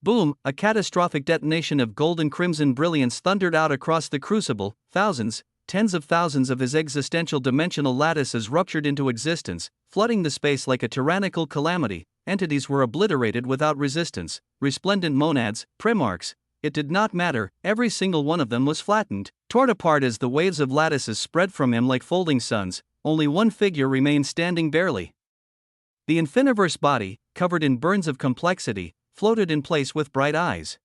Boom! A catastrophic detonation of golden crimson brilliance thundered out across the crucible. Thousands, tens of thousands of his existential dimensional lattices ruptured into existence, flooding the space like a tyrannical calamity. Entities were obliterated without resistance. Resplendent monads, primarchs. It did not matter, every single one of them was flattened, torn apart as the waves of lattices spread from him like folding suns. Only one figure remained standing barely. The infiniverse body, covered in burns of complexity, floated in place with bright eyes.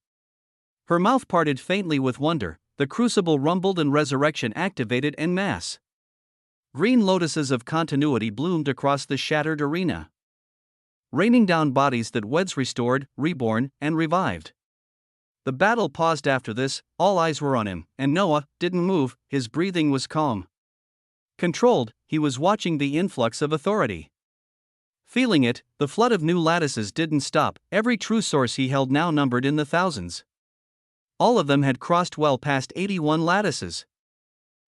Her mouth parted faintly with wonder, the crucible rumbled and resurrection activated en masse. Green lotuses of continuity bloomed across the shattered arena, raining down bodies that Weds restored, reborn, and revived. The battle paused after this, all eyes were on him, and Noah didn't move, his breathing was calm. Controlled, he was watching the influx of authority. Feeling it, the flood of new lattices didn't stop, every true source he held now numbered in the thousands. All of them had crossed well past 81 lattices.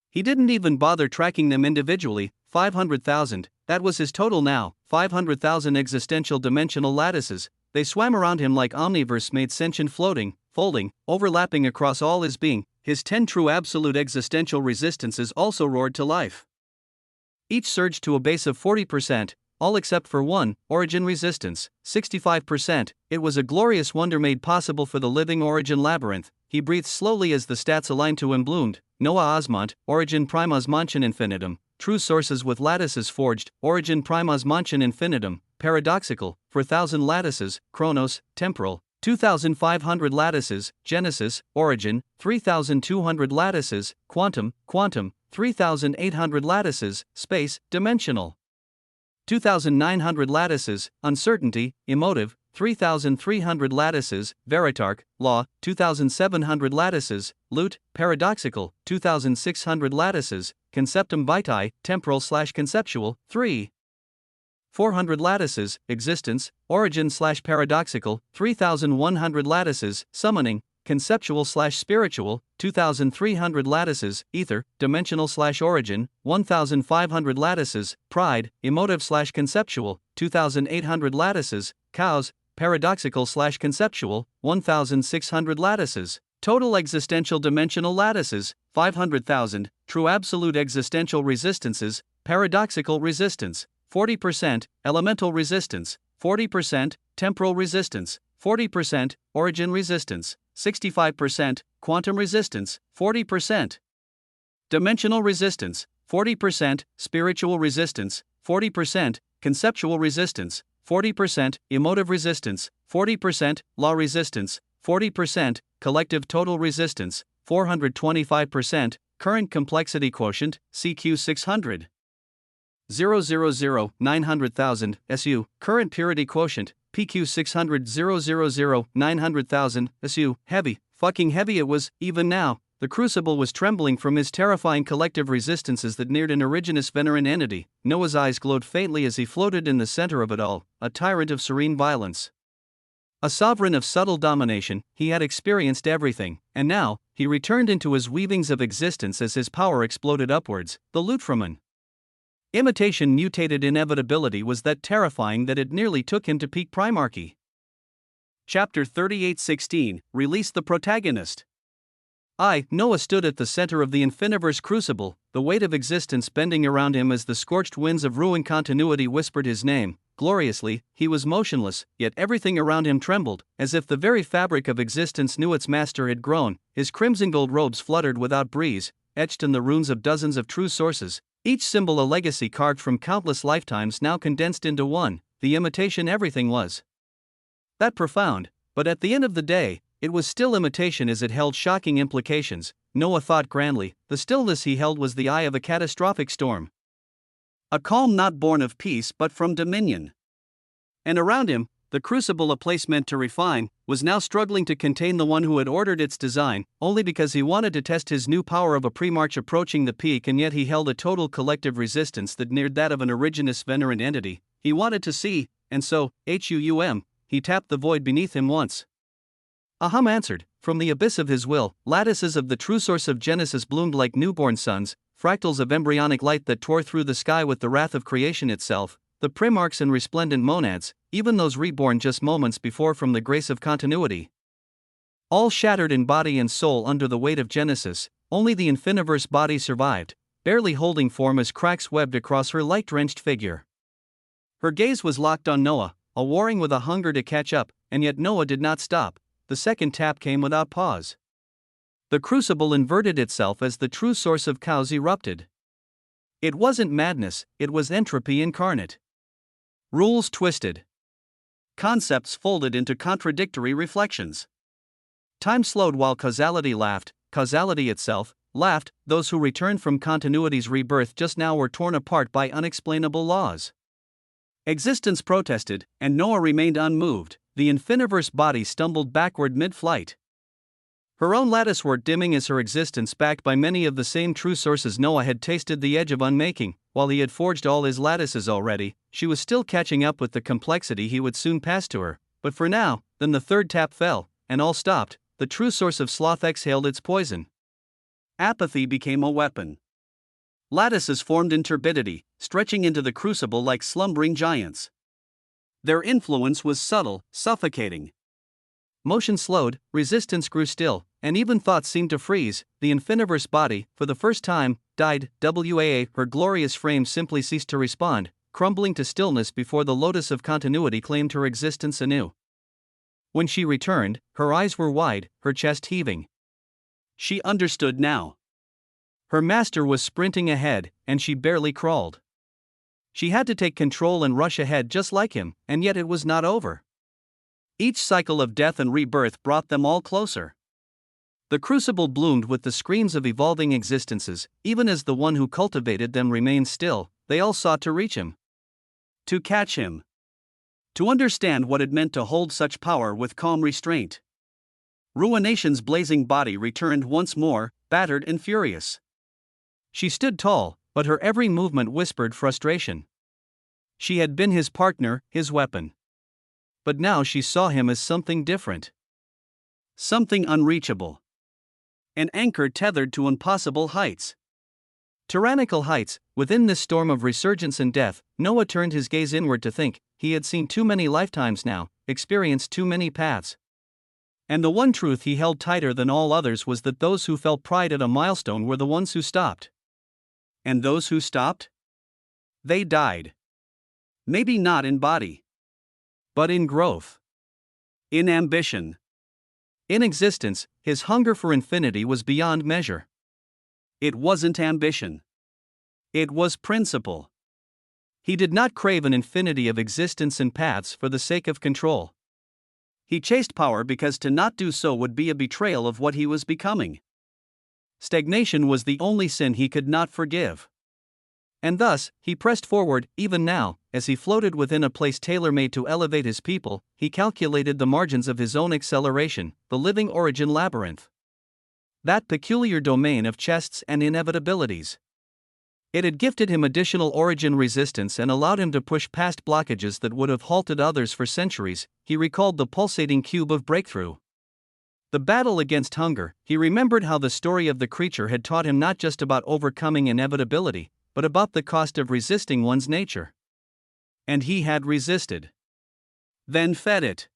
He didn't even bother tracking them individually. 500,000, that was his total now, 500,000 existential dimensional lattices. They swam around him like omniverse made sentient, floating, folding, overlapping across all his being. His 10 true absolute existential resistances also roared to life. Each surged to a base of 40%, all except for one, origin resistance, 65%. It was a glorious wonder made possible for the living origin labyrinth. He breathed slowly as the stats aligned to him bloomed. Noah Osmont, origin primas manchen infinitum. True sources with lattices forged, origin primas manchen infinitum. Paradoxical, 4,000 lattices, chronos, temporal. 2,500 lattices, genesis, origin. 3,200 lattices, quantum, 3,800 lattices, space, dimensional. 2,900 lattices, uncertainty, emotive. 3,300 lattices, veritarch, law. 2,700 lattices, loot, paradoxical. 2,600 lattices, conceptum vitae, temporal/conceptual. 400 lattices, existence, origin/paradoxical. 3,100 lattices, summoning, conceptual/spiritual. 2,300 lattices, ether, dimensional/origin. 1,500 lattices, pride, emotive/conceptual. 2,800 lattices, cows, paradoxical/conceptual. 1,600 lattices, total existential dimensional lattices. 500,000, true absolute existential resistances, paradoxical resistance. 40%, elemental resistance. 40%, temporal resistance. 40%, origin resistance. 65%, quantum resistance. 40%, dimensional resistance. 40%, spiritual resistance. 40%, conceptual resistance. 40%, emotive resistance. 40%, law resistance. 40%, collective total resistance. 425%, current complexity quotient, CQ 600. 000 900,000 SU, current purity quotient, PQ 600 000 900,000 SU, heavy, fucking heavy it was. Even now, the crucible was trembling from his terrifying collective resistances that neared an originous veneran entity. Noah's eyes glowed faintly as he floated in the center of it all, a tyrant of serene violence. A sovereign of subtle domination. He had experienced everything, and now, he returned into his weavings of existence as his power exploded upwards. The loot from an imitation mutated inevitability was that terrifying that it nearly took him to peak primarchy. Chapter 38:16, Release the protagonist. Noah stood at the center of the infiniverse crucible, the weight of existence bending around him as the scorched winds of ruined continuity whispered his name. Gloriously, he was motionless, yet everything around him trembled, as if the very fabric of existence knew its master had grown. His crimson gold robes fluttered without breeze, etched in the runes of dozens of true sources, each symbol a legacy carved from countless lifetimes now condensed into one. The imitation everything was that profound, but at the end of the day, it was still imitation as it held shocking implications. Noah thought grandly, the stillness he held was the eye of a catastrophic storm. A calm not born of peace but from dominion. And around him, the crucible, a place meant to refine, was now struggling to contain the one who had ordered its design, only because he wanted to test his new power of a pre-march approaching the peak, and yet he held a total collective resistance that neared that of an originous veneran entity. He wanted to see, and so, he tapped the void beneath him once. Ahum answered, from the abyss of his will, lattices of the true source of Genesis bloomed like newborn suns, fractals of embryonic light that tore through the sky with the wrath of creation itself, the primarchs and resplendent monads, even those reborn just moments before from the grace of continuity. All shattered in body and soul under the weight of Genesis, only the infiniverse body survived, barely holding form as cracks webbed across her light-drenched figure. Her gaze was locked on Noah, a warring with a hunger to catch up, and yet Noah did not stop. The second tap came without pause. The crucible inverted itself as the true source of chaos erupted. It wasn't madness, it was entropy incarnate. Rules twisted. Concepts folded into contradictory reflections. Time slowed while causality laughed, causality itself laughed. Those who returned from continuity's rebirth just now were torn apart by unexplainable laws. Existence protested, and Noah remained unmoved. The infiniverse body stumbled backward mid-flight. Her own lattice were dimming as her existence, backed by many of the same true sources Noah had tasted the edge of unmaking. While he had forged all his lattices already, she was still catching up with the complexity he would soon pass to her. But for now, then the third tap fell, and all stopped. The true source of sloth exhaled its poison. Apathy became a weapon. Lattices formed in turbidity, stretching into the crucible like slumbering giants. Their influence was subtle, suffocating. Motion slowed, resistance grew still, and even thought seemed to freeze. The infiniverse body, for the first time, died. Her glorious frame simply ceased to respond, crumbling to stillness before the lotus of continuity claimed her existence anew. When she returned, her eyes were wide, her chest heaving. She understood now. Her master was sprinting ahead, and she barely crawled. She had to take control and rush ahead just like him, and yet it was not over. Each cycle of death and rebirth brought them all closer. The crucible bloomed with the screams of evolving existences, even as the one who cultivated them remained still. They all sought to reach him. To catch him. To understand what it meant to hold such power with calm restraint. Ruination's blazing body returned once more, battered and furious. She stood tall, but her every movement whispered frustration. She had been his partner, his weapon. But now she saw him as something different. Something unreachable. An anchor tethered to impossible heights. Tyrannical heights. Within this storm of resurgence and death, Noah turned his gaze inward to think. He had seen too many lifetimes now, experienced too many paths. And the one truth he held tighter than all others was that those who felt pride at a milestone were the ones who stopped. And those who stopped? They died. Maybe not in body, but in growth. In ambition. In existence, his hunger for infinity was beyond measure. It wasn't ambition. It was principle. He did not crave an infinity of existence and paths for the sake of control. He chased power because to not do so would be a betrayal of what he was becoming. Stagnation was the only sin he could not forgive. And thus, he pressed forward. Even now, as he floated within a place tailor-made to elevate his people, he calculated the margins of his own acceleration, the living origin labyrinth. That peculiar domain of chests and inevitabilities. It had gifted him additional origin resistance and allowed him to push past blockages that would have halted others for centuries. He recalled the pulsating cube of breakthrough. The battle against hunger. He remembered how the story of the creature had taught him not just about overcoming inevitability, but about the cost of resisting one's nature. And he had resisted. Then fed it.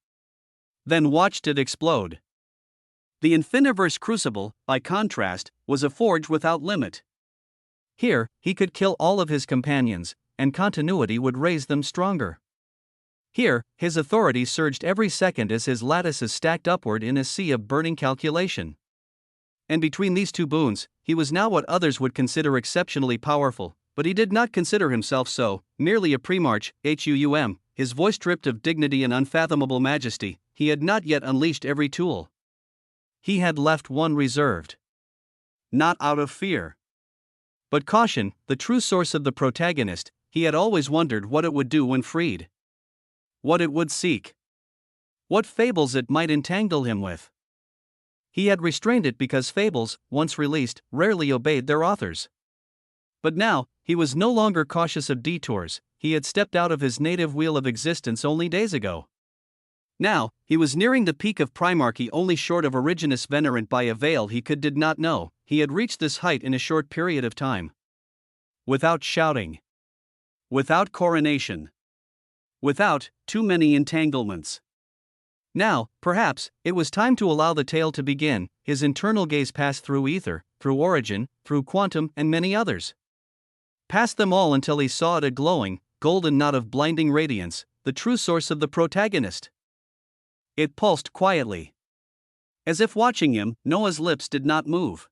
Then watched it explode. The infiniverse crucible, by contrast, was a forge without limit. Here, he could kill all of his companions, and continuity would raise them stronger. Here, his authority surged every second as his lattices stacked upward in a sea of burning calculation. And between these two boons, he was now what others would consider exceptionally powerful, but he did not consider himself so, merely a primarch. His voice dripped of dignity and unfathomable majesty. He had not yet unleashed every tool. He had left one reserved. Not out of fear, but caution, the true source of the protagonist. He had always wondered what it would do when freed. What it would seek. What fables it might entangle him with. He had restrained it because fables, once released, rarely obeyed their authors. But now, he was no longer cautious of detours. He had stepped out of his native wheel of existence only days ago. Now, he was nearing the peak of primarchy, only short of Originus Venerant by a veil he did not know. He had reached this height in a short period of time. Without shouting. Without coronation. Without too many entanglements. Now, perhaps, it was time to allow the tale to begin. His internal gaze passed through ether, through origin, through quantum, and many others. Past them all until he saw it, a glowing, golden knot of blinding radiance, the true source of the protagonist. It pulsed quietly. As if watching him, Noah's lips did not move.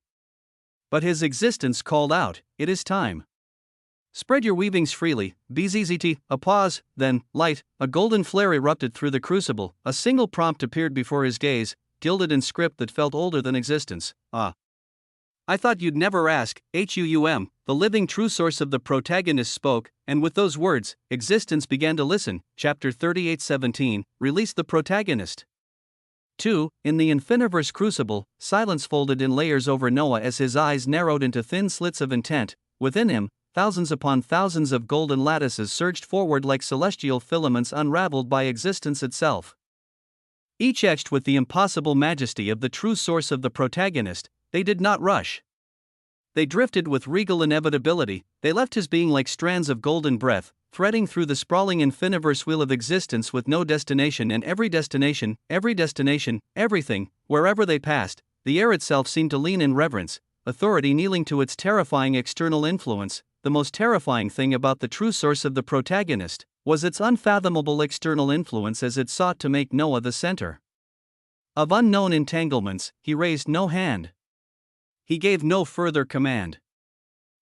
But his existence called out, "It is time. Spread your weavings freely." Bzzt. A pause, then, light, a golden flare erupted through the crucible. A single prompt appeared before his gaze, gilded in script that felt older than existence. "Ah. I thought you'd never ask." The living true source of the protagonist spoke, and with those words, existence began to listen. Chapter 38:17, Release the protagonist. 2. In the infiniverse crucible, silence folded in layers over Noah as his eyes narrowed into thin slits of intent. Within him, thousands upon thousands of golden lattices surged forward like celestial filaments unraveled by existence itself. Each etched with the impossible majesty of the true source of the protagonist. They did not rush. They drifted with regal inevitability. They left his being like strands of golden breath, threading through the sprawling infiniverse wheel of existence with no destination, and every destination, everything, wherever they passed, the air itself seemed to lean in reverence, authority kneeling to its terrifying external influence. The most terrifying thing about the true source of the protagonist was its unfathomable external influence as it sought to make Noah the center of unknown entanglements. He raised no hand. He gave no further command.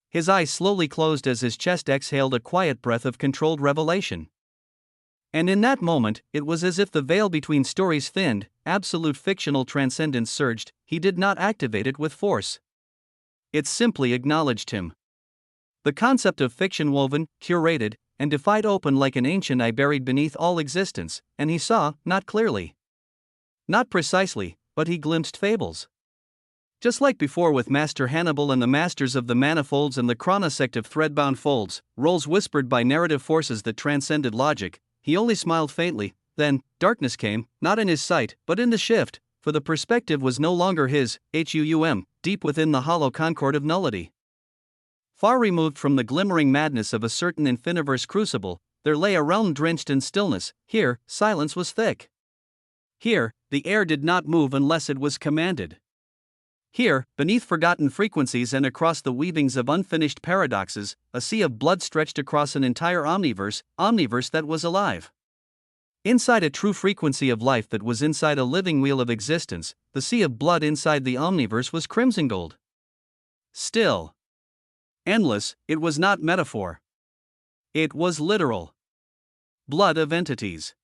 His eyes slowly closed as his chest exhaled a quiet breath of controlled revelation. And in that moment, it was as if the veil between stories thinned, absolute fictional transcendence surged. He did not activate it with force. It simply acknowledged him. The concept of fiction woven, curated, and defied open like an ancient eye buried beneath all existence, and he saw, not clearly, not precisely, but he glimpsed fables. Just like before with Master Hannibal and the masters of the manifolds and the chronosect of threadbound folds, roles whispered by narrative forces that transcended logic, he only smiled faintly. Then, darkness came, not in his sight, but in the shift, for the perspective was no longer his, deep within the hollow concord of nullity. Far removed from the glimmering madness of a certain infiniverse crucible, there lay a realm drenched in stillness. Here, silence was thick. Here, the air did not move unless it was commanded. Here, beneath forgotten frequencies and across the weavings of unfinished paradoxes, a sea of blood stretched across an entire omniverse that was alive. Inside a true frequency of life that was inside a living wheel of existence, the sea of blood inside the omniverse was crimson gold. Still. Endless. It was not metaphor. It was literal. Blood of entities.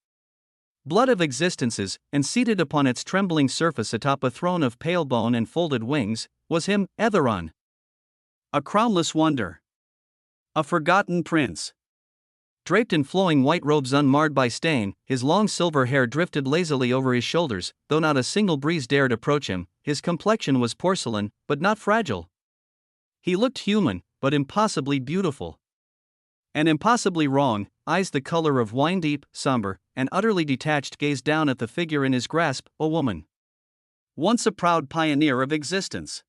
Blood of existences, and seated upon its trembling surface atop a throne of pale bone and folded wings, was him, Etheron. A crownless wonder. A forgotten prince. Draped in flowing white robes unmarred by stain, his long silver hair drifted lazily over his shoulders, though not a single breeze dared approach him. His complexion was porcelain, but not fragile. He looked human, but impossibly beautiful. And impossibly wrong. Eyes the color of wine, deep, somber, and utterly detached, gazed down at the figure in his grasp, a woman. Once a proud pioneer of existence.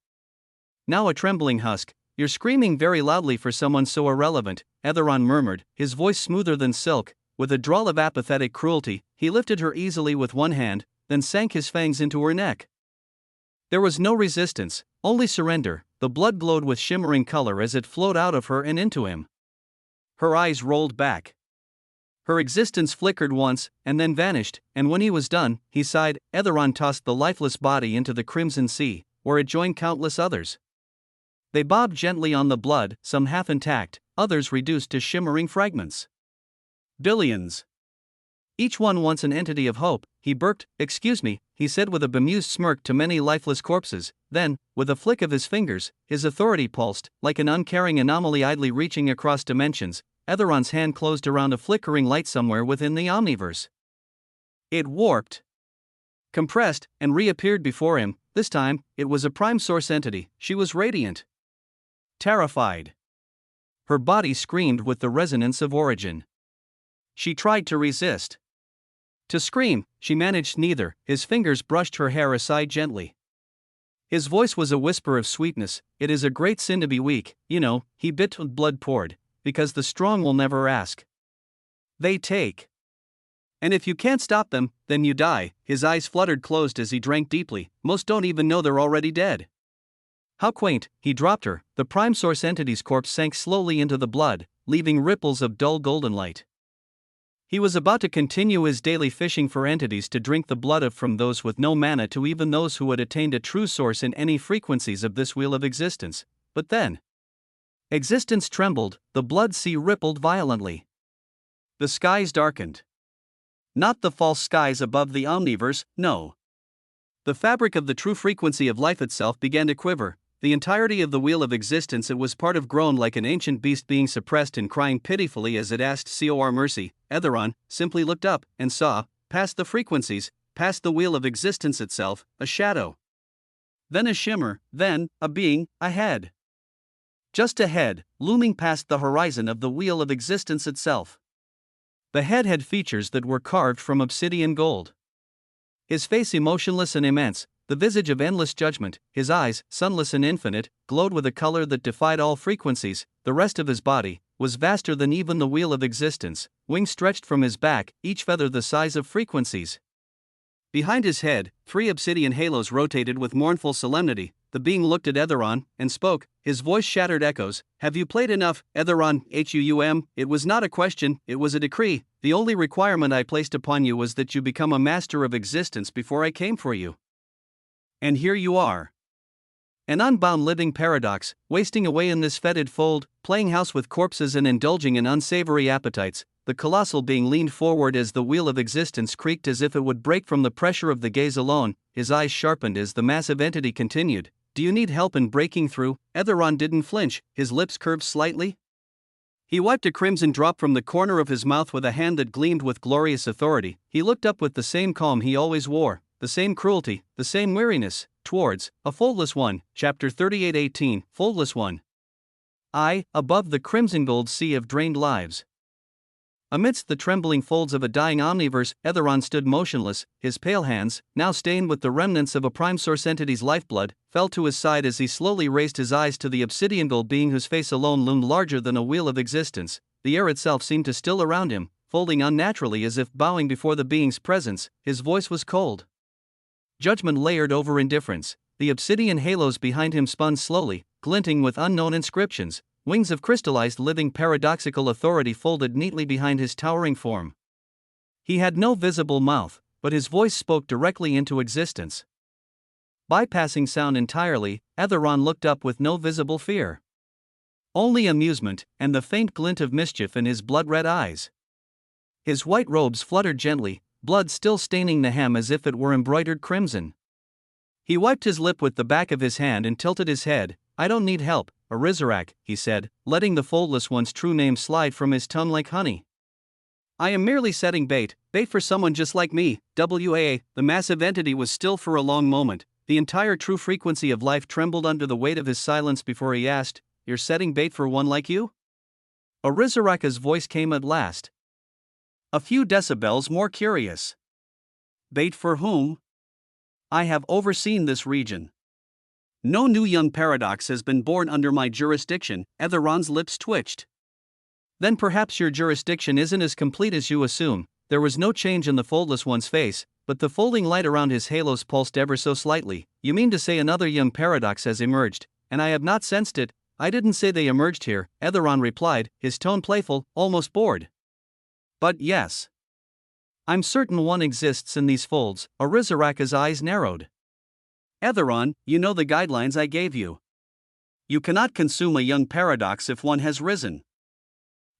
Now a trembling husk. "You're screaming very loudly for someone so irrelevant," Etheron murmured, his voice smoother than silk. With a drawl of apathetic cruelty, he lifted her easily with one hand, then sank his fangs into her neck. There was no resistance, only surrender. The blood glowed with shimmering color as it flowed out of her and into him. Her eyes rolled back. Her existence flickered once, and then vanished, and when he was done, he sighed. Etheron tossed the lifeless body into the crimson sea, where it joined countless others. They bobbed gently on the blood, some half intact, others reduced to shimmering fragments. Billions. Each one once an entity of hope. He burped. "Excuse me," he said with a bemused smirk to many lifeless corpses. Then, with a flick of his fingers, his authority pulsed, like an uncaring anomaly idly reaching across dimensions. Etheron's hand closed around a flickering light somewhere within the omniverse. It warped, compressed, and reappeared before him. This time, it was a prime source entity. She was radiant. Terrified. Her body screamed with the resonance of origin. She tried to resist. To scream, she managed neither, his fingers brushed her hair aside gently. His voice was a whisper of sweetness. It is a great sin to be weak, you know, he bit with blood poured, because the strong will never ask. They take. And if you can't stop them, then you die. His eyes fluttered closed as he drank deeply. Most don't even know they're already dead. How quaint, he dropped her. The prime source entity's corpse sank slowly into the blood, leaving ripples of dull golden light. He was about to continue his daily fishing for entities to drink the blood of from those with no mana to even those who had attained a true source in any frequencies of this wheel of existence. But then, existence trembled, the blood sea rippled violently. The skies darkened. Not the false skies above the omniverse, no. The fabric of the true frequency of life itself began to quiver. The entirety of the wheel of existence it was part of groaned like an ancient beast being suppressed and crying pitifully as it asked Cor mercy. Etheron simply looked up and saw, past the frequencies, past the wheel of existence itself, a shadow. Then a shimmer, then, a being, ahead. Just ahead, looming past the horizon of the wheel of existence itself. The head had features that were carved from obsidian gold. His face emotionless and immense, the visage of endless judgment, his eyes, sunless and infinite, glowed with a color that defied all frequencies. The rest of his body was vaster than even the wheel of existence, wings stretched from his back, each feather the size of frequencies. Behind his head, 3 obsidian halos rotated with mournful solemnity. The being looked at Etheron and spoke, his voice shattered echoes. Have you played enough, Etheron, Huum? It was not a question, it was a decree. The only requirement I placed upon you was that you become a master of existence before I came for you. And here you are. An unbound living paradox, wasting away in this fetid fold, playing house with corpses and indulging in unsavory appetites. The colossal being leaned forward as the wheel of existence creaked as if it would break from the pressure of the gaze alone. His eyes sharpened as the massive entity continued. Do you need help in breaking through? Etheron didn't flinch, his lips curved slightly. He wiped a crimson drop from the corner of his mouth with a hand that gleamed with glorious authority. He looked up with the same calm he always wore, the same cruelty, the same weariness, towards a foldless one. Chapter 38:18, Foldless One. Above the crimson gold sea of drained lives. Amidst the trembling folds of a dying omniverse, Etheron stood motionless, his pale hands, now stained with the remnants of a prime source entity's lifeblood, fell to his side as he slowly raised his eyes to the obsidian gold being whose face alone loomed larger than a wheel of existence. The air itself seemed to still around him, folding unnaturally as if bowing before the being's presence. His voice was cold. Judgment layered over indifference. The obsidian halos behind him spun slowly, glinting with unknown inscriptions. Wings of crystallized living paradoxical authority folded neatly behind his towering form. He had no visible mouth, but his voice spoke directly into existence. Bypassing sound entirely, Etheron looked up with no visible fear. Only amusement, and the faint glint of mischief in his blood-red eyes. His white robes fluttered gently, blood still staining the hem as if it were embroidered crimson. He wiped his lip with the back of his hand and tilted his head. I don't need help, Arizarak, he said, letting the foldless one's true name slide from his tongue like honey. I am merely setting bait for someone just like me. The massive entity was still for a long moment. The entire true frequency of life trembled under the weight of his silence before he asked, You're setting bait for one like you? Arizaraka's voice came at last. A few decibels more curious. Bait for whom? I have overseen this region. No new young paradox has been born under my jurisdiction. Etheron's lips twitched. Then perhaps your jurisdiction isn't as complete as you assume. There was no change in the foldless one's face, but the folding light around his halos pulsed ever so slightly. You mean to say another young paradox has emerged, and I have not sensed it? I didn't say they emerged here, Etheron replied, his tone playful, almost bored. But yes. I'm certain one exists in these folds. Arizaraka's eyes narrowed. Etheron, you know the guidelines I gave you. You cannot consume a young paradox if one has risen.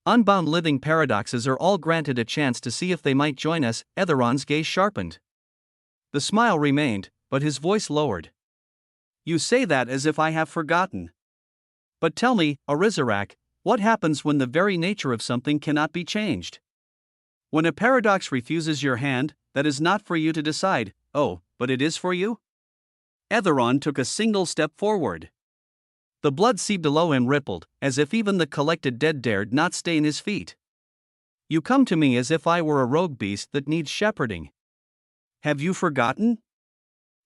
Unbound living paradoxes are all granted a chance to see if they might join us. Etheron's gaze sharpened. The smile remained, but his voice lowered. You say that as if I have forgotten. But tell me, Arizarak, what happens when the very nature of something cannot be changed? When a paradox refuses your hand, that is not for you to decide. Oh, but it is for you? Etheron took a single step forward. The blood seeped below him rippled, as if even the collected dead dared not stain his feet. You come to me as if I were a rogue beast that needs shepherding. Have you forgotten?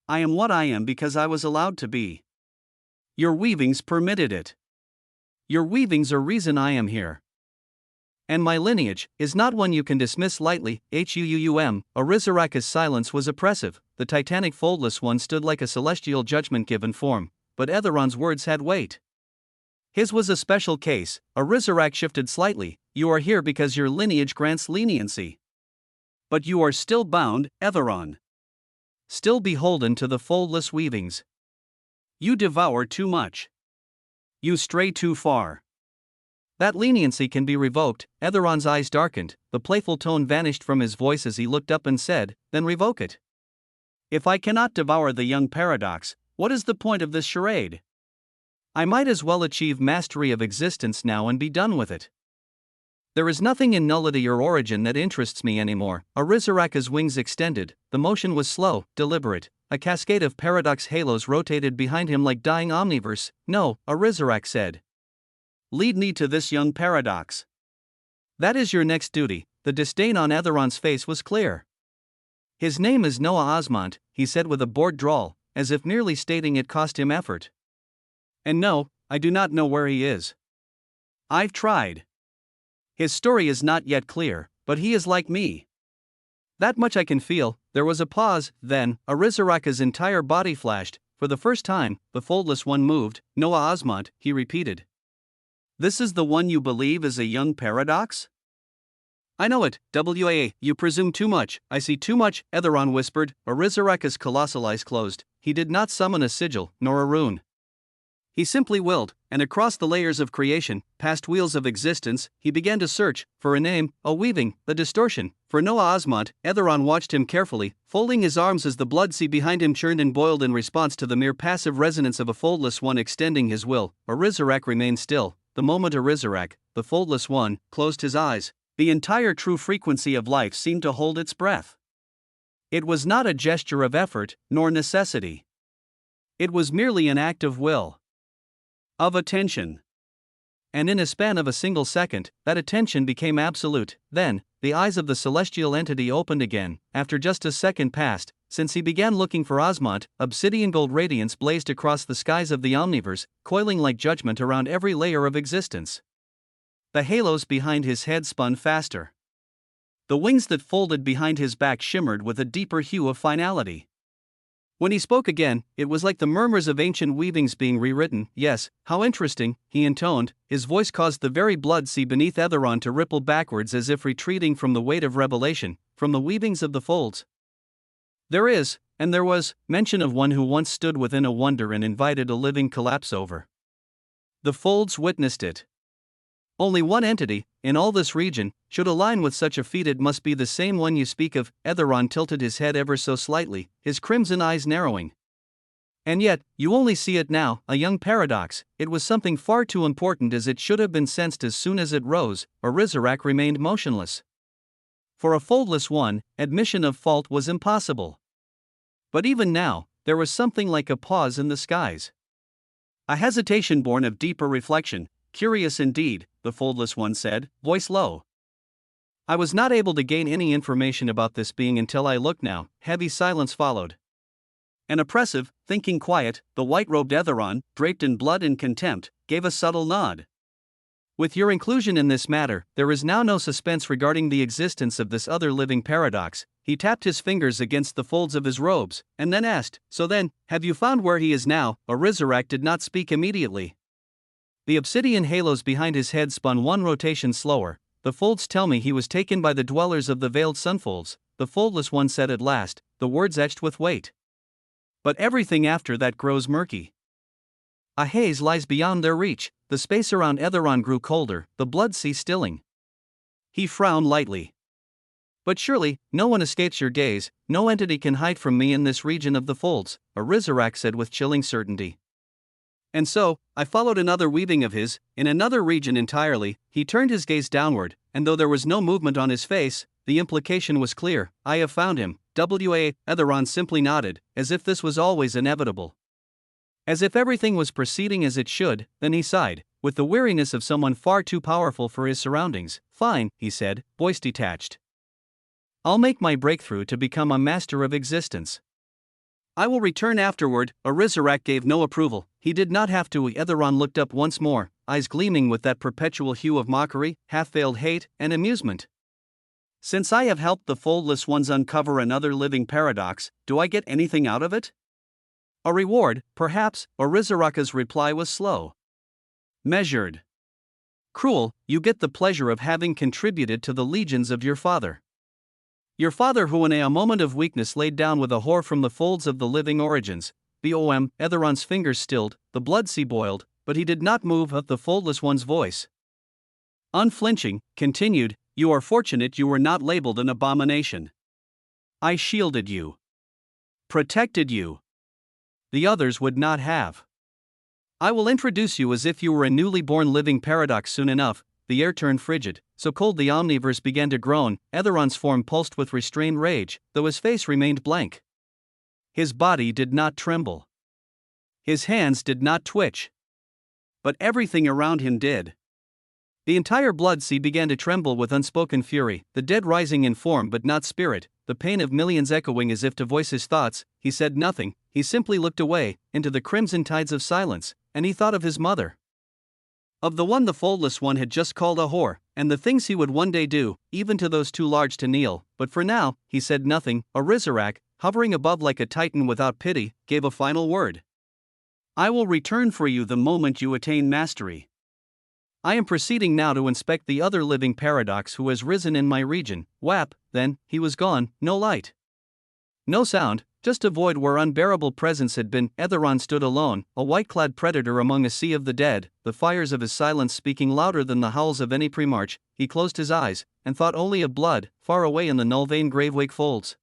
I am what I am because I was allowed to be. Your weavings permitted it. Your weavings are reason I am here. And my lineage is not one you can dismiss lightly. Arizaraka's silence was oppressive. The titanic foldless one stood like a celestial judgment given form, but Etheron's words had weight. His was a special case. Arizarak shifted slightly. You are here because your lineage grants leniency. But you are still bound, Etheron. Still beholden to the foldless weavings. You devour too much. You stray too far. That leniency can be revoked. Etheron's eyes darkened, the playful tone vanished from his voice as he looked up and said, then revoke it. If I cannot devour the young paradox, what is the point of this charade? I might as well achieve mastery of existence now and be done with it. There is nothing in nullity or origin that interests me anymore. Arizaraka's wings extended, the motion was slow, deliberate. A cascade of paradox halos rotated behind him like dying omniverse. No, Arizarak said. Lead me to this young paradox. That is your next duty. The disdain on Etheron's face was clear. His name is Noah Osmont, he said with a bored drawl, as if merely stating it cost him effort. And no, I do not know where he is. I've tried. His story is not yet clear, but he is like me. That much I can feel. There was a pause, then, Arizaraka's entire body flashed. For the first time, the foldless one moved. Noah Osmont, he repeated. This is the one you believe is a young paradox? I know it, you presume too much, I see too much, Etheron whispered. Arizaraka's colossal eyes closed. He did not summon a sigil, nor a rune. He simply willed, and across the layers of creation, past wheels of existence, he began to search for a name, a weaving, a distortion. For Noah Osmont, Etheron watched him carefully, folding his arms as the blood sea behind him churned and boiled in response to the mere passive resonance of a foldless one extending his will. Arizarak remained still. The moment Arizarak, the foldless one, closed his eyes, the entire true frequency of life seemed to hold its breath. It was not a gesture of effort, nor necessity. It was merely an act of will. Of attention. And in a span of a single second, that attention became absolute. Then, the eyes of the celestial entity opened again. After just a second passed, since he began looking for Osmont, obsidian gold radiance blazed across the skies of the omniverse, coiling like judgment around every layer of existence. The halos behind his head spun faster. The wings that folded behind his back shimmered with a deeper hue of finality. When he spoke again, it was like the murmurs of ancient weavings being rewritten. Yes, how interesting, he intoned. His voice caused the very blood sea beneath Etheron to ripple backwards as if retreating from the weight of revelation, from the weavings of the folds. There is, and there was, mention of one who once stood within a wonder and invited a living collapse over. The folds witnessed it. Only one entity, in all this region, should align with such a feat. It must be the same one you speak of. Etheron tilted his head ever so slightly, his crimson eyes narrowing. And yet, you only see it now, a young paradox. It was something far too important as it should have been sensed as soon as it rose. Arizarak remained motionless. For a foldless one, admission of fault was impossible. But even now, there was something like a pause in the skies. A hesitation born of deeper reflection. Curious indeed, the foldless one said, voice low. I was not able to gain any information about this being until I looked now. Heavy silence followed. An oppressive, thinking quiet, the white-robed Etheron, draped in blood and contempt, gave a subtle nod. With your inclusion in this matter, there is now no suspense regarding the existence of this other living paradox. He tapped his fingers against the folds of his robes, and then asked, so then, have you found where he is now? Arizarak did not speak immediately. The obsidian halos behind his head spun one rotation slower. The folds tell me he was taken by the dwellers of the veiled sunfolds, the foldless one said at last, the words etched with weight. But everything after that grows murky. A haze lies beyond their reach. The space around Etheron grew colder, the blood sea stilling. He frowned lightly. But surely, no one escapes your gaze, no entity can hide from me in this region of the folds, Arizarak said with chilling certainty. And so, I followed another weaving of his, in another region entirely. He turned his gaze downward, and though there was no movement on his face, the implication was clear. I have found him. Etheron simply nodded, as if this was always inevitable. As if everything was proceeding as it should, then he sighed, with the weariness of someone far too powerful for his surroundings. Fine, he said, voice detached. I'll make my breakthrough to become a master of existence. I will return afterward. Arizarak gave no approval. He did not have to. Etheron looked up once more, eyes gleaming with that perpetual hue of mockery, half-veiled hate, and amusement. Since I have helped the foldless ones uncover another living paradox, do I get anything out of it? A reward, perhaps. Arizaraka's reply was slow. Measured. Cruel, you get the pleasure of having contributed to the legions of your father. Your father, who in a moment of weakness laid down with a whore from the folds of the living origins. Bom, Etheron's fingers stilled, the blood sea boiled, but he did not move at the foldless one's voice. Unflinching, continued, you are fortunate you were not labeled an abomination. I shielded you. Protected you. The others would not have. I will introduce you as if you were a newly born living paradox soon enough. The air turned frigid, so cold the omniverse began to groan. Etheron's form pulsed with restrained rage, though his face remained blank. His body did not tremble. His hands did not twitch. But everything around him did. The entire blood sea began to tremble with unspoken fury, the dead rising in form but not spirit, the pain of millions echoing as if to voice his thoughts. He said nothing, he simply looked away, into the crimson tides of silence, and he thought of his mother. Of the one the foldless one had just called a whore, and the things he would one day do, even to those too large to kneel. But for now, he said nothing. Arizarak, hovering above like a titan without pity, gave a final word. I will return for you the moment you attain mastery. I am proceeding now to inspect the other living paradox who has risen in my region. Whap, then, he was gone, no light. No sound, just a void where unbearable presence had been. Etheron stood alone, a white-clad predator among a sea of the dead, the fires of his silence speaking louder than the howls of any premarch. He closed his eyes, and thought only of blood, far away in the null-vein gravewake folds.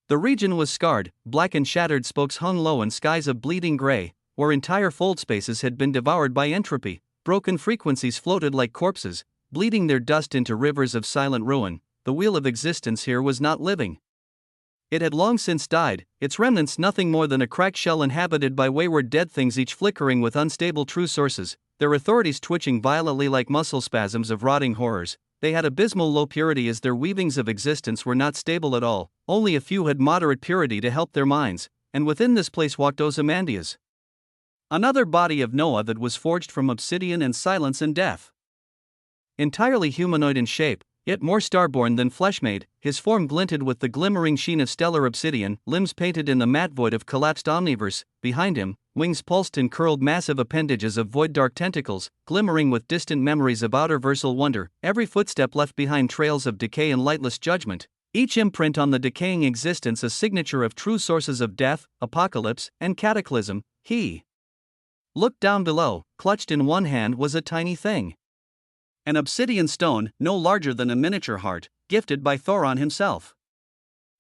The region was scarred, black and shattered spokes hung low in skies of bleeding gray, where entire fold spaces had been devoured by entropy. Broken frequencies floated like corpses, bleeding their dust into rivers of silent ruin. The wheel of existence here was not living. It had long since died, its remnants nothing more than a cracked shell inhabited by wayward dead things, each flickering with unstable true sources, their authorities twitching violently like muscle spasms of rotting horrors. They had abysmal low purity as their weavings of existence were not stable at all. Only a few had moderate purity to help their minds, and within this place walked Ozymandias. Another body of Noah that was forged from obsidian and silence and death. Entirely humanoid in shape, yet more starborn than flesh-made, his form glinted with the glimmering sheen of stellar obsidian, limbs painted in the matte void of collapsed omniverse. Behind him, wings pulsed and curled massive appendages of void-dark tentacles, glimmering with distant memories of outer-versal wonder. Every footstep left behind trails of decay and lightless judgment, each imprint on the decaying existence a signature of true sources of death, apocalypse, and cataclysm. He looked down below. Clutched in one hand was a tiny thing. An obsidian stone, no larger than a miniature heart, gifted by Thoron himself.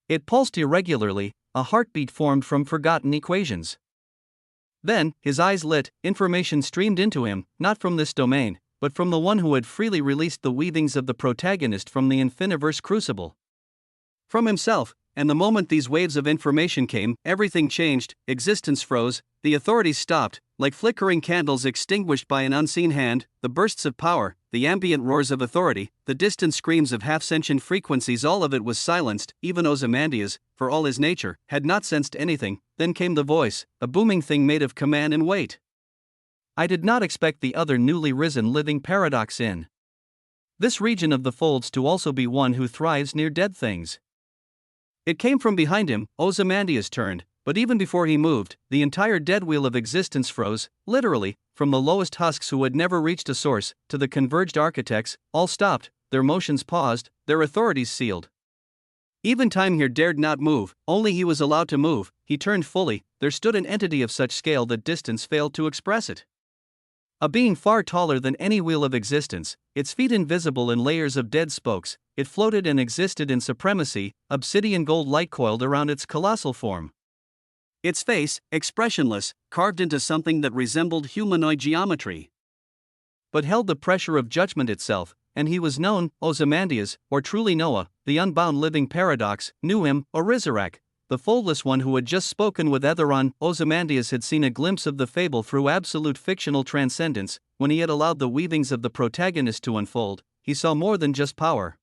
It pulsed irregularly, a heartbeat formed from forgotten equations. Then, his eyes lit, information streamed into him, not from this domain, but from the one who had freely released the weavings of the protagonist from the infiniverse crucible. From himself, and the moment these waves of information came, everything changed, existence froze, the authorities stopped, like flickering candles extinguished by an unseen hand, the bursts of power, the ambient roars of authority, the distant screams of half-sentient frequencies, all of it was silenced. Even Ozymandias, for all his nature, had not sensed anything. Then came the voice, a booming thing made of command and weight. I did not expect the other newly risen living paradox in this region of the folds to also be one who thrives near dead things. It came from behind him. Ozymandias turned, but even before he moved, the entire dead wheel of existence froze, literally, from the lowest husks who had never reached a source, to the converged architects, all stopped, their motions paused, their authorities sealed. Even time here dared not move, only he was allowed to move. He turned fully. There stood an entity of such scale that distance failed to express it. A being far taller than any wheel of existence, its feet invisible in layers of dead spokes, it floated and existed in supremacy, obsidian gold light coiled around its colossal form. Its face, expressionless, carved into something that resembled humanoid geometry, but held the pressure of judgment itself, and he was known. Ozymandias, or truly Noah, the unbound living paradox, knew him. Arizarak, the foldless one who had just spoken with Etheron. Ozymandias had seen a glimpse of the fable through absolute fictional transcendence. When he had allowed the weavings of the protagonist to unfold, he saw more than just power.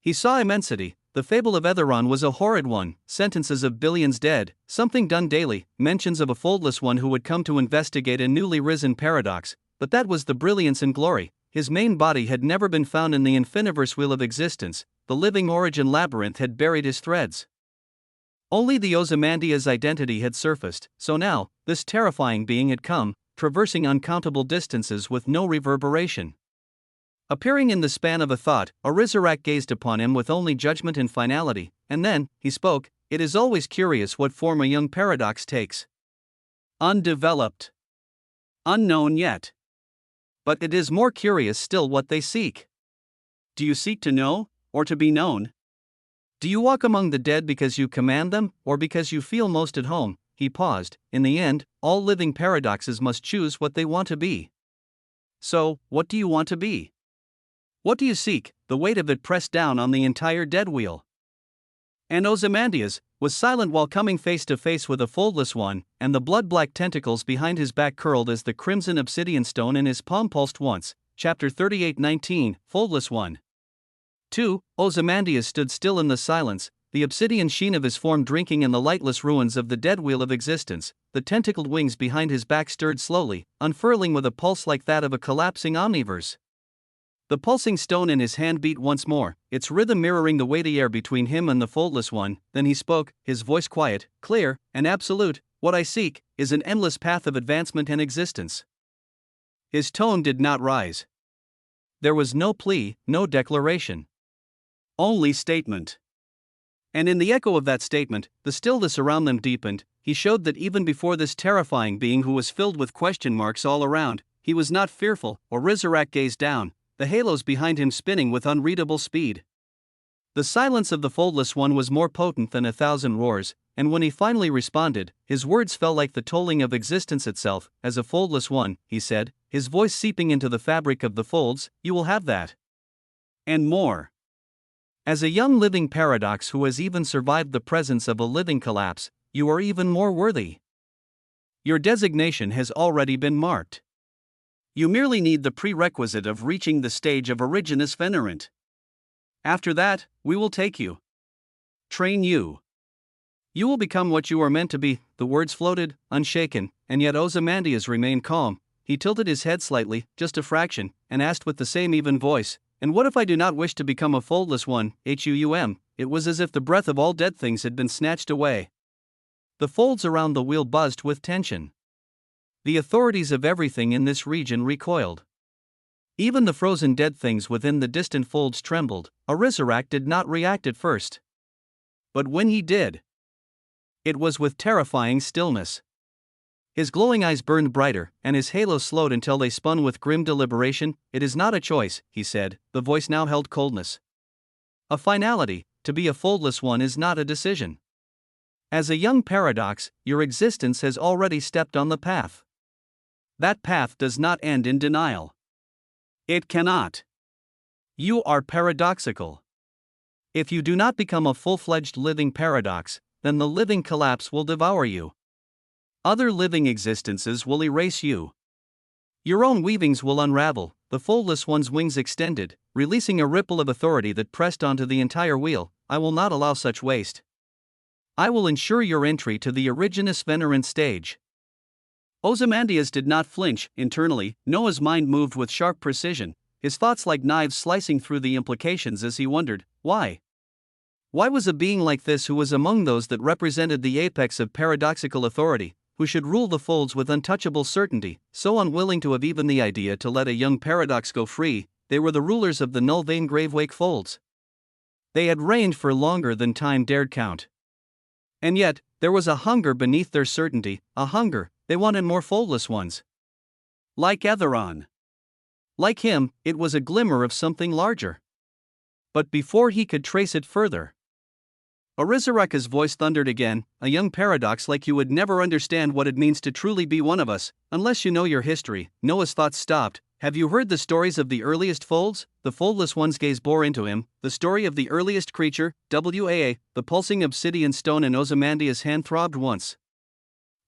He saw immensity. The fable of Etheron was a horrid one, sentences of billions dead, something done daily, mentions of a foldless one who would come to investigate a newly risen paradox, but that was the brilliance and glory. His main body had never been found in the infiniverse wheel of existence, the living origin labyrinth had buried his threads. Only the Ozymandias identity had surfaced, so now, this terrifying being had come, traversing uncountable distances with no reverberation. Appearing in the span of a thought, Arizarak gazed upon him with only judgment and finality, and then, he spoke. It is always curious what form a young paradox takes. Undeveloped. Unknown yet. But it is more curious still what they seek. Do you seek to know, or to be known? Do you walk among the dead because you command them, or because you feel most at home? He paused. In the end, all living paradoxes must choose what they want to be. So, what do you want to be? What do you seek? The weight of it pressed down on the entire dead wheel. And Ozymandias was silent while coming face to face with a foldless one, and the blood-black tentacles behind his back curled as the crimson obsidian stone in his palm pulsed once. Chapter 38:19, Foldless One. 2. Ozymandias stood still in the silence, the obsidian sheen of his form drinking in the lightless ruins of the dead wheel of existence. The tentacled wings behind his back stirred slowly, unfurling with a pulse like that of a collapsing omniverse. The pulsing stone in his hand beat once more, its rhythm mirroring the weighty air between him and the foldless one. Then he spoke, his voice quiet, clear, and absolute. What I seek is an endless path of advancement and existence. His tone did not rise. There was no plea, no declaration. Only statement. And in the echo of that statement, the stillness around them deepened. He showed that even before this terrifying being who was filled with question marks all around, he was not fearful. Arizarak gazed down, the halos behind him spinning with unreadable speed. The silence of the foldless one was more potent than 1,000 roars, and when he finally responded, his words fell like the tolling of existence itself. As a foldless one, he said, his voice seeping into the fabric of the folds, you will have that. And more. As a young living paradox who has even survived the presence of a living collapse, you are even more worthy. Your designation has already been marked. You merely need the prerequisite of reaching the stage of Originus Venerant. After that, we will take you. Train you. You will become what you are meant to be. The words floated, unshaken, and yet Ozymandias remained calm. He tilted his head slightly, just a fraction, and asked with the same even voice, and what if I do not wish to become a foldless one? It was as if the breath of all dead things had been snatched away. The folds around the wheel buzzed with tension. The authorities of everything in this region recoiled. Even the frozen dead things within the distant folds trembled. Arizarak did not react at first. But when he did, it was with terrifying stillness. His glowing eyes burned brighter, and his halo slowed until they spun with grim deliberation. It is not a choice, he said, the voice now held coldness. A finality. To be a foldless one is not a decision. As a young paradox, your existence has already stepped on the path. That path does not end in denial. It cannot. You are paradoxical. If you do not become a full-fledged living paradox, then the living collapse will devour you. Other living existences will erase you. Your own weavings will unravel. The foldless one's wings extended, releasing a ripple of authority that pressed onto the entire wheel. I will not allow such waste. I will ensure your entry to the Originus Venerant stage. Ozymandias did not flinch. Internally, Noah's mind moved with sharp precision, his thoughts like knives slicing through the implications as he wondered, why? Why was a being like this, who was among those that represented the apex of paradoxical authority, who should rule the folds with untouchable certainty, so unwilling to have even the idea to let a young paradox go free? They were the rulers of the null-vein gravewake folds. They had reigned for longer than time dared count. And yet, there was a hunger beneath their certainty, a hunger. They wanted more foldless ones. Like Etheron. Like him, it was a glimmer of something larger. But before he could trace it further, Arizarak's voice thundered again, a young paradox like you would never understand what it means to truly be one of us, unless you know your history. Noah's thoughts stopped, Have you heard the stories of the earliest folds? The foldless one's gaze bore into him, the story of the earliest creature, WAA, the pulsing obsidian stone in Ozymandias' hand throbbed once.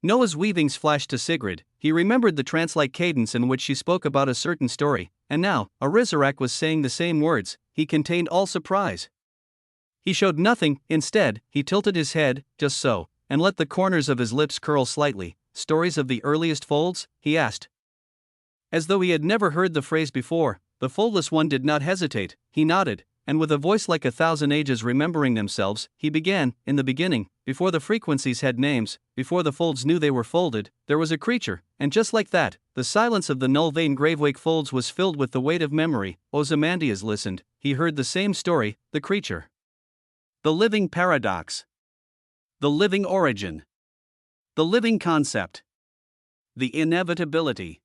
Noah's weavings flashed to Sigrid. He remembered the trance-like cadence in which she spoke about a certain story, and now, Arizarak was saying the same words. He contained all surprise. He showed nothing. Instead, he tilted his head, just so, and let the corners of his lips curl slightly. Stories of the earliest folds? He asked. As though he had never heard the phrase before, the foldless one did not hesitate. He nodded, and with a voice like 1,000 ages remembering themselves, he began. In the beginning, before the frequencies had names, before the folds knew they were folded, there was a creature, and just like that, the silence of the null-vein gravewake folds was filled with the weight of memory. Ozymandias listened. He heard the same story, the creature. The living paradox. The living origin. The living concept. The inevitability.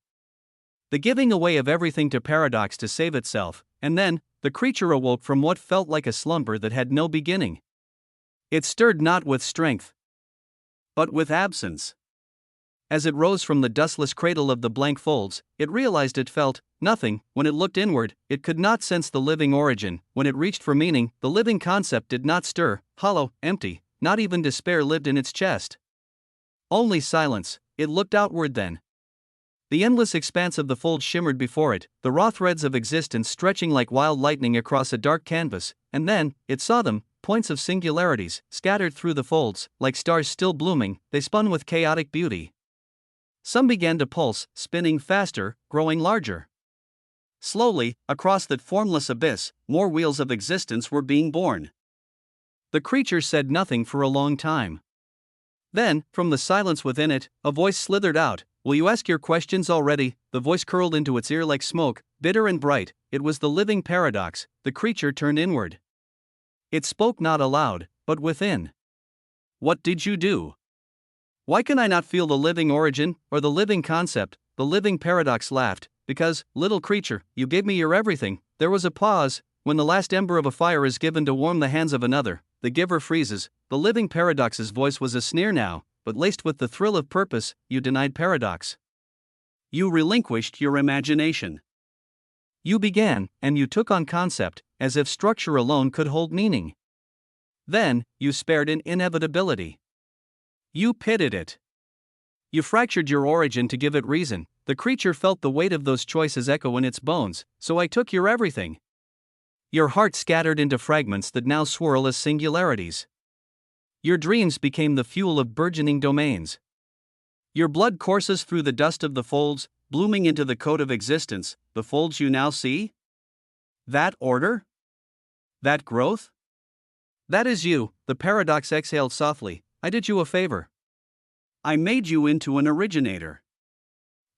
The giving away of everything to paradox to save itself, and then, the creature awoke from what felt like a slumber that had no beginning. It stirred not with strength, but with absence. As it rose from the dustless cradle of the blank folds, it realized it felt nothing. When it looked inward, it could not sense the living origin. When it reached for meaning, the living concept did not stir, hollow, empty, not even despair lived in its chest. Only silence. It looked outward then. The endless expanse of the fold shimmered before it, the raw threads of existence stretching like wild lightning across a dark canvas, and then, it saw them, points of singularities, scattered through the folds, like stars still blooming. They spun with chaotic beauty. Some began to pulse, spinning faster, growing larger. Slowly, across that formless abyss, more wheels of existence were being born. The creature said nothing for a long time. Then, from the silence within it, a voice slithered out. "Will you ask your questions already?" The voice curled into its ear like smoke, bitter and bright. It was the living paradox. The creature turned inward. It spoke not aloud, but within. "What did you do? Why can I not feel the living origin, or the living concept?" The living paradox laughed. "Because, little creature, you gave me your everything." There was a pause. When the last ember of a fire is given to warm the hands of another, the giver freezes. The living paradox's voice was a sneer now, but laced with the thrill of purpose. "You denied paradox. You relinquished your imagination. You began, and you took on concept, as if structure alone could hold meaning. Then, you spared an inevitability. You pitted it. You fractured your origin to give it reason." The creature felt the weight of those choices echo in its bones. "So I took your everything. Your heart scattered into fragments that now swirl as singularities. Your dreams became the fuel of burgeoning domains. Your blood courses through the dust of the folds, blooming into the coat of existence. The folds you now see? That order? That growth? That is you." The paradox exhaled softly. "I did you a favor. I made you into an originator.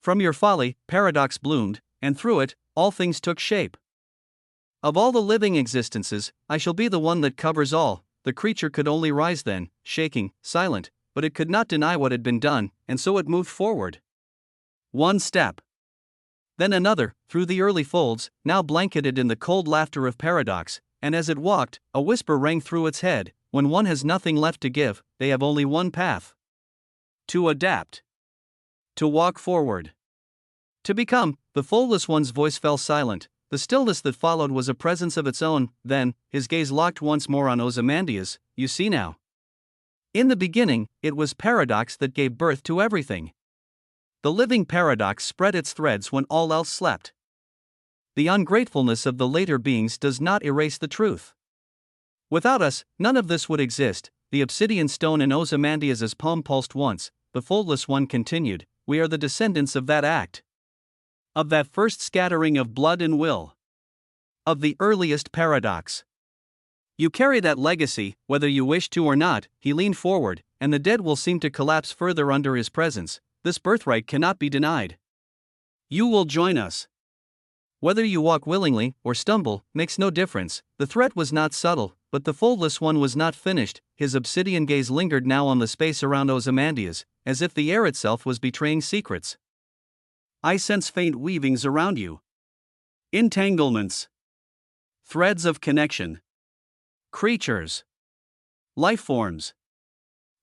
From your folly, paradox bloomed, and through it, all things took shape. Of all the living existences, I shall be the one that covers all." The creature could only rise then, shaking, silent, but it could not deny what had been done, and so it moved forward. One step. Then another, through the early folds, now blanketed in the cold laughter of paradox, and as it walked, a whisper rang through its head. When one has nothing left to give, they have only one path. To adapt. To walk forward. To become. The foldless one's voice fell silent. The stillness that followed was a presence of its own. Then, his gaze locked once more on Ozymandias. "You see now. In the beginning, it was paradox that gave birth to everything. The living paradox spread its threads when all else slept. The ungratefulness of the later beings does not erase the truth. Without us, none of this would exist." The obsidian stone in Ozymandias' palm pulsed once. The foldless one continued. "We are the descendants of that act. Of that first scattering of blood and will. Of the earliest paradox. You carry that legacy, whether you wish to or not." He leaned forward, and the dead will seem to collapse further under his presence. "This birthright cannot be denied. You will join us. Whether you walk willingly or stumble makes no difference." The threat was not subtle, but the foldless one was not finished. His obsidian gaze lingered now on the space around Ozymandias, as if the air itself was betraying secrets. "I sense faint weavings around you. Entanglements. Threads of connection. Creatures. Life forms.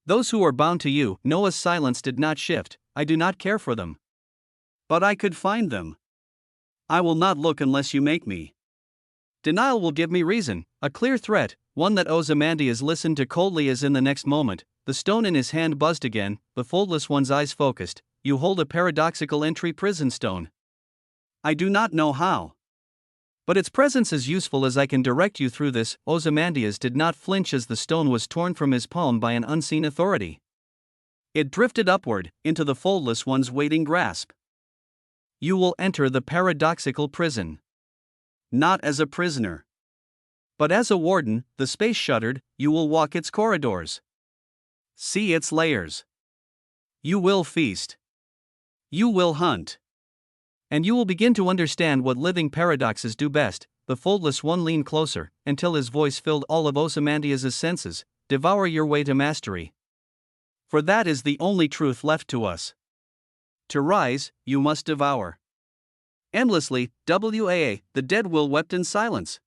Those who are bound to you." Noah's silence did not shift. "I do not care for them. But I could find them. I will not look unless you make me. Denial will give me reason, a clear threat, one that Ozymandias listened to coldly as in the next moment, the stone in his hand buzzed again, the foldless one's eyes focused. You hold a paradoxical entry prison stone. I do not know how. But its presence is useful as I can direct you through this. Ozymandias did not flinch as the stone was torn from his palm by an unseen authority. It drifted upward, into the foldless one's waiting grasp. You will enter the paradoxical prison. Not as a prisoner, but as a warden. The space shuddered. You will walk its corridors. See its layers. You will feast. You will hunt. And you will begin to understand what living paradoxes do best. The foldless one leaned closer, until his voice filled all of Ozymandias' senses. Devour your way to mastery. For that is the only truth left to us. To rise, you must devour. Endlessly, WAA, the dead will wept in silence.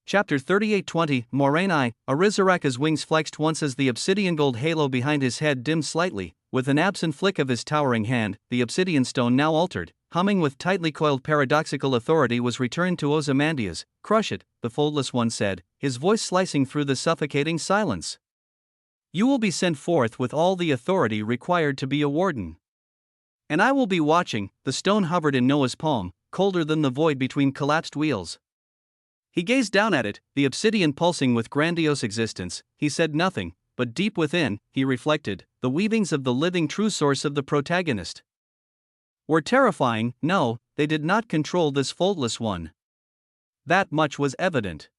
Chapter 38:20 Moraine. Arizaraka's wings flexed once as the obsidian gold halo behind his head dimmed slightly. With an absent flick of his towering hand, the obsidian stone now altered, humming with tightly coiled paradoxical authority was returned to Ozymandias. Crush it, the foldless one said, his voice slicing through the suffocating silence. You will be sent forth with all the authority required to be a warden. And I will be watching. The stone hovered in Noah's palm, colder than the void between collapsed wheels. He gazed down at it, the obsidian pulsing with grandiose existence. He said nothing, but deep within, he reflected, the weavings of the living true source of the protagonist were terrifying. No, they did not control this foldless one. That much was evident.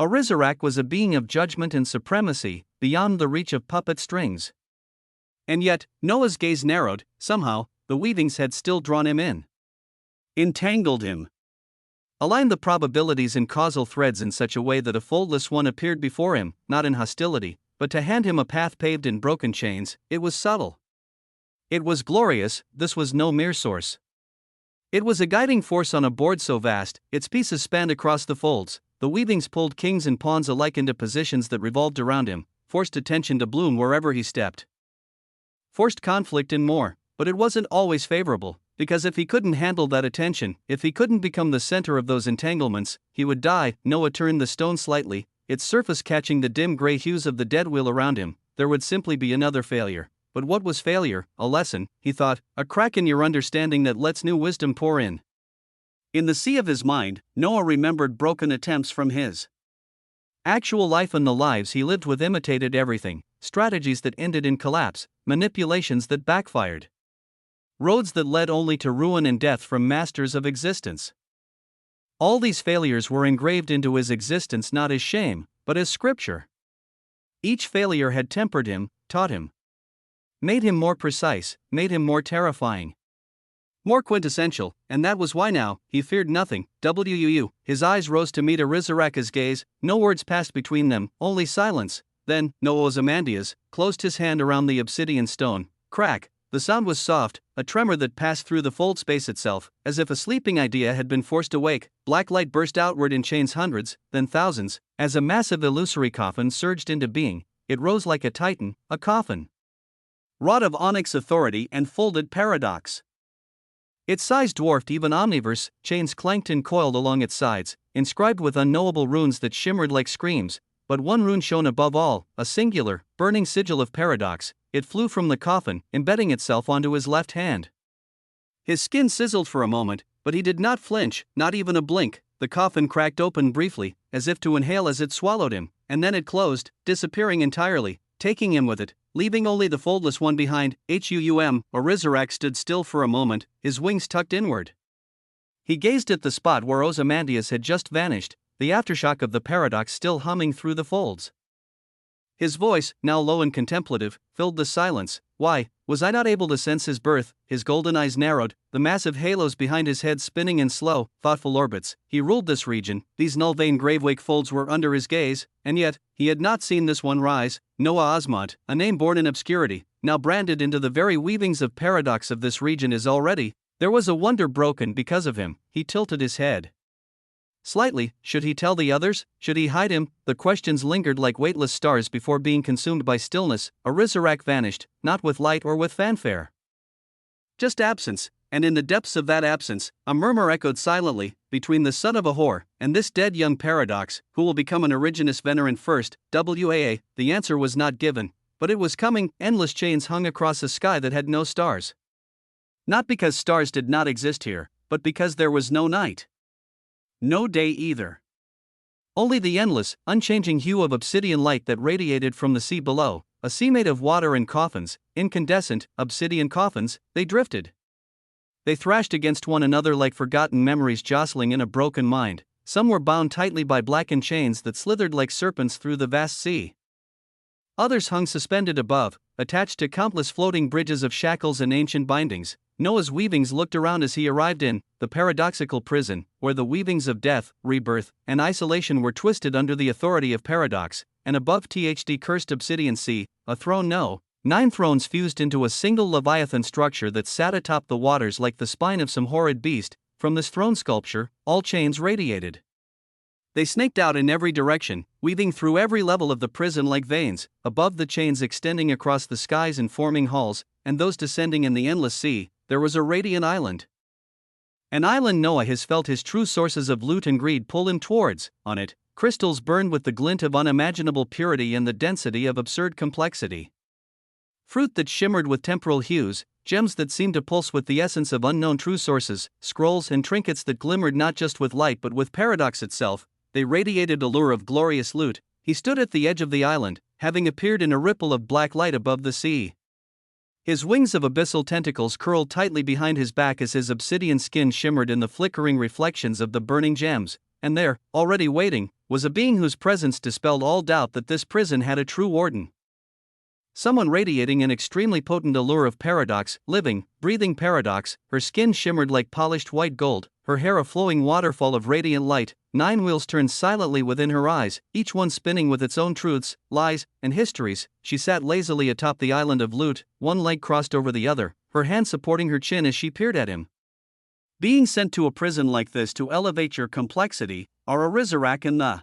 Arizarak was a being of judgment and supremacy, beyond the reach of puppet strings. And yet, Noah's gaze narrowed. Somehow, the weavings had still drawn him in. Entangled him. Aligned the probabilities and causal threads in such a way that a foldless one appeared before him, not in hostility, but to hand him a path paved in broken chains. It was subtle. It was glorious. This was no mere source. It was a guiding force on a board so vast, its pieces spanned across the folds. The weavings pulled kings and pawns alike into positions that revolved around him, forced attention to bloom wherever he stepped. Forced conflict and more, but it wasn't always favorable, because if he couldn't handle that attention, if he couldn't become the center of those entanglements, he would die. Noah turned the stone slightly, its surface catching the dim gray hues of the dead wheel around him. There would simply be another failure. But what was failure? A lesson, he thought, a crack in your understanding that lets new wisdom pour in. In the sea of his mind, Noah remembered broken attempts from his actual life, and the lives he lived with imitated everything. Strategies that ended in collapse, manipulations that backfired. Roads that led only to ruin and death from masters of existence. All these failures were engraved into his existence not as shame, but as scripture. Each failure had tempered him, taught him. Made him more precise, made him more terrifying. More quintessential, and that was why now, he feared nothing. His eyes rose to meet Arizaraka's gaze, no words passed between them, only silence. Then, Ozymandias closed his hand around the obsidian stone. Crack! The sound was soft, a tremor that passed through the fold space itself, as if a sleeping idea had been forced awake. Black light burst outward in chains, hundreds, then thousands, as a massive illusory coffin surged into being. It rose like a titan, a coffin wrought of onyx authority and folded paradox. Its size dwarfed even omniverse. Chains clanked and coiled along its sides, inscribed with unknowable runes that shimmered like screams. But one rune shone above all, a singular, burning sigil of paradox. It flew from the coffin, embedding itself onto his left hand. His skin sizzled for a moment, but he did not flinch, not even a blink. The coffin cracked open briefly, as if to inhale as it swallowed him, and then it closed, disappearing entirely, taking him with it, leaving only the foldless one behind. Arizarak stood still for a moment, his wings tucked inward. He gazed at the spot where Ozymandias had just vanished, the aftershock of the paradox still humming through the folds. His voice, now low and contemplative, filled the silence. Why, was I not able to sense his birth? His golden eyes narrowed, the massive halos behind his head spinning in slow, thoughtful orbits. He ruled this region, these null-vein gravewake folds were under his gaze, and yet, he had not seen this one rise. Noah Osmont, a name born in obscurity, now branded into the very weavings of paradox of this region, is already. There was a wonder broken because of him. He tilted his head slightly. Should he tell the others? Should he hide him? The questions lingered like weightless stars before being consumed by stillness. Arizarak vanished, not with light or with fanfare. Just absence. And in the depths of that absence, a murmur echoed silently, between the son of a whore and this dead young paradox, who will become an Origenus venerant first, WAA, the answer was not given, but it was coming. Endless chains hung across a sky that had no stars. Not because stars did not exist here, but because there was no night. No day either. Only the endless, unchanging hue of obsidian light that radiated from the sea below, a sea made of water and coffins, incandescent, obsidian coffins. They drifted. They thrashed against one another like forgotten memories jostling in a broken mind. Some were bound tightly by blackened chains that slithered like serpents through the vast sea. Others hung suspended above, attached to countless floating bridges of shackles and ancient bindings. Noah's weavings looked around as he arrived in the paradoxical prison, where the weavings of death, rebirth, and isolation were twisted under the authority of paradox, and above the cursed obsidian sea, a throne. No, 9 thrones fused into a single leviathan structure that sat atop the waters like the spine of some horrid beast. From this throne sculpture, all chains radiated. They snaked out in every direction, weaving through every level of the prison like veins, above the chains extending across the skies and forming halls, and those descending in the endless sea. There was a radiant island. An island Noah has felt his true sources of loot and greed pull him towards. On it, crystals burned with the glint of unimaginable purity and the density of absurd complexity. Fruit that shimmered with temporal hues, gems that seemed to pulse with the essence of unknown true sources, scrolls and trinkets that glimmered not just with light but with paradox itself. They radiated allure of glorious loot. He stood at the edge of the island, having appeared in a ripple of black light above the sea. His wings of abyssal tentacles curled tightly behind his back as his obsidian skin shimmered in the flickering reflections of the burning gems, and there, already waiting, was a being whose presence dispelled all doubt that this prison had a true warden. Someone radiating an extremely potent allure of paradox, living, breathing paradox. Her skin shimmered like polished white gold, her hair a flowing waterfall of radiant light. 9 wheels turned silently within her eyes, each one spinning with its own truths, lies, and histories. She sat lazily atop the island of loot, one leg crossed over the other, her hand supporting her chin as she peered at him. Being sent to a prison like this to elevate your complexity, are a Rizarak and the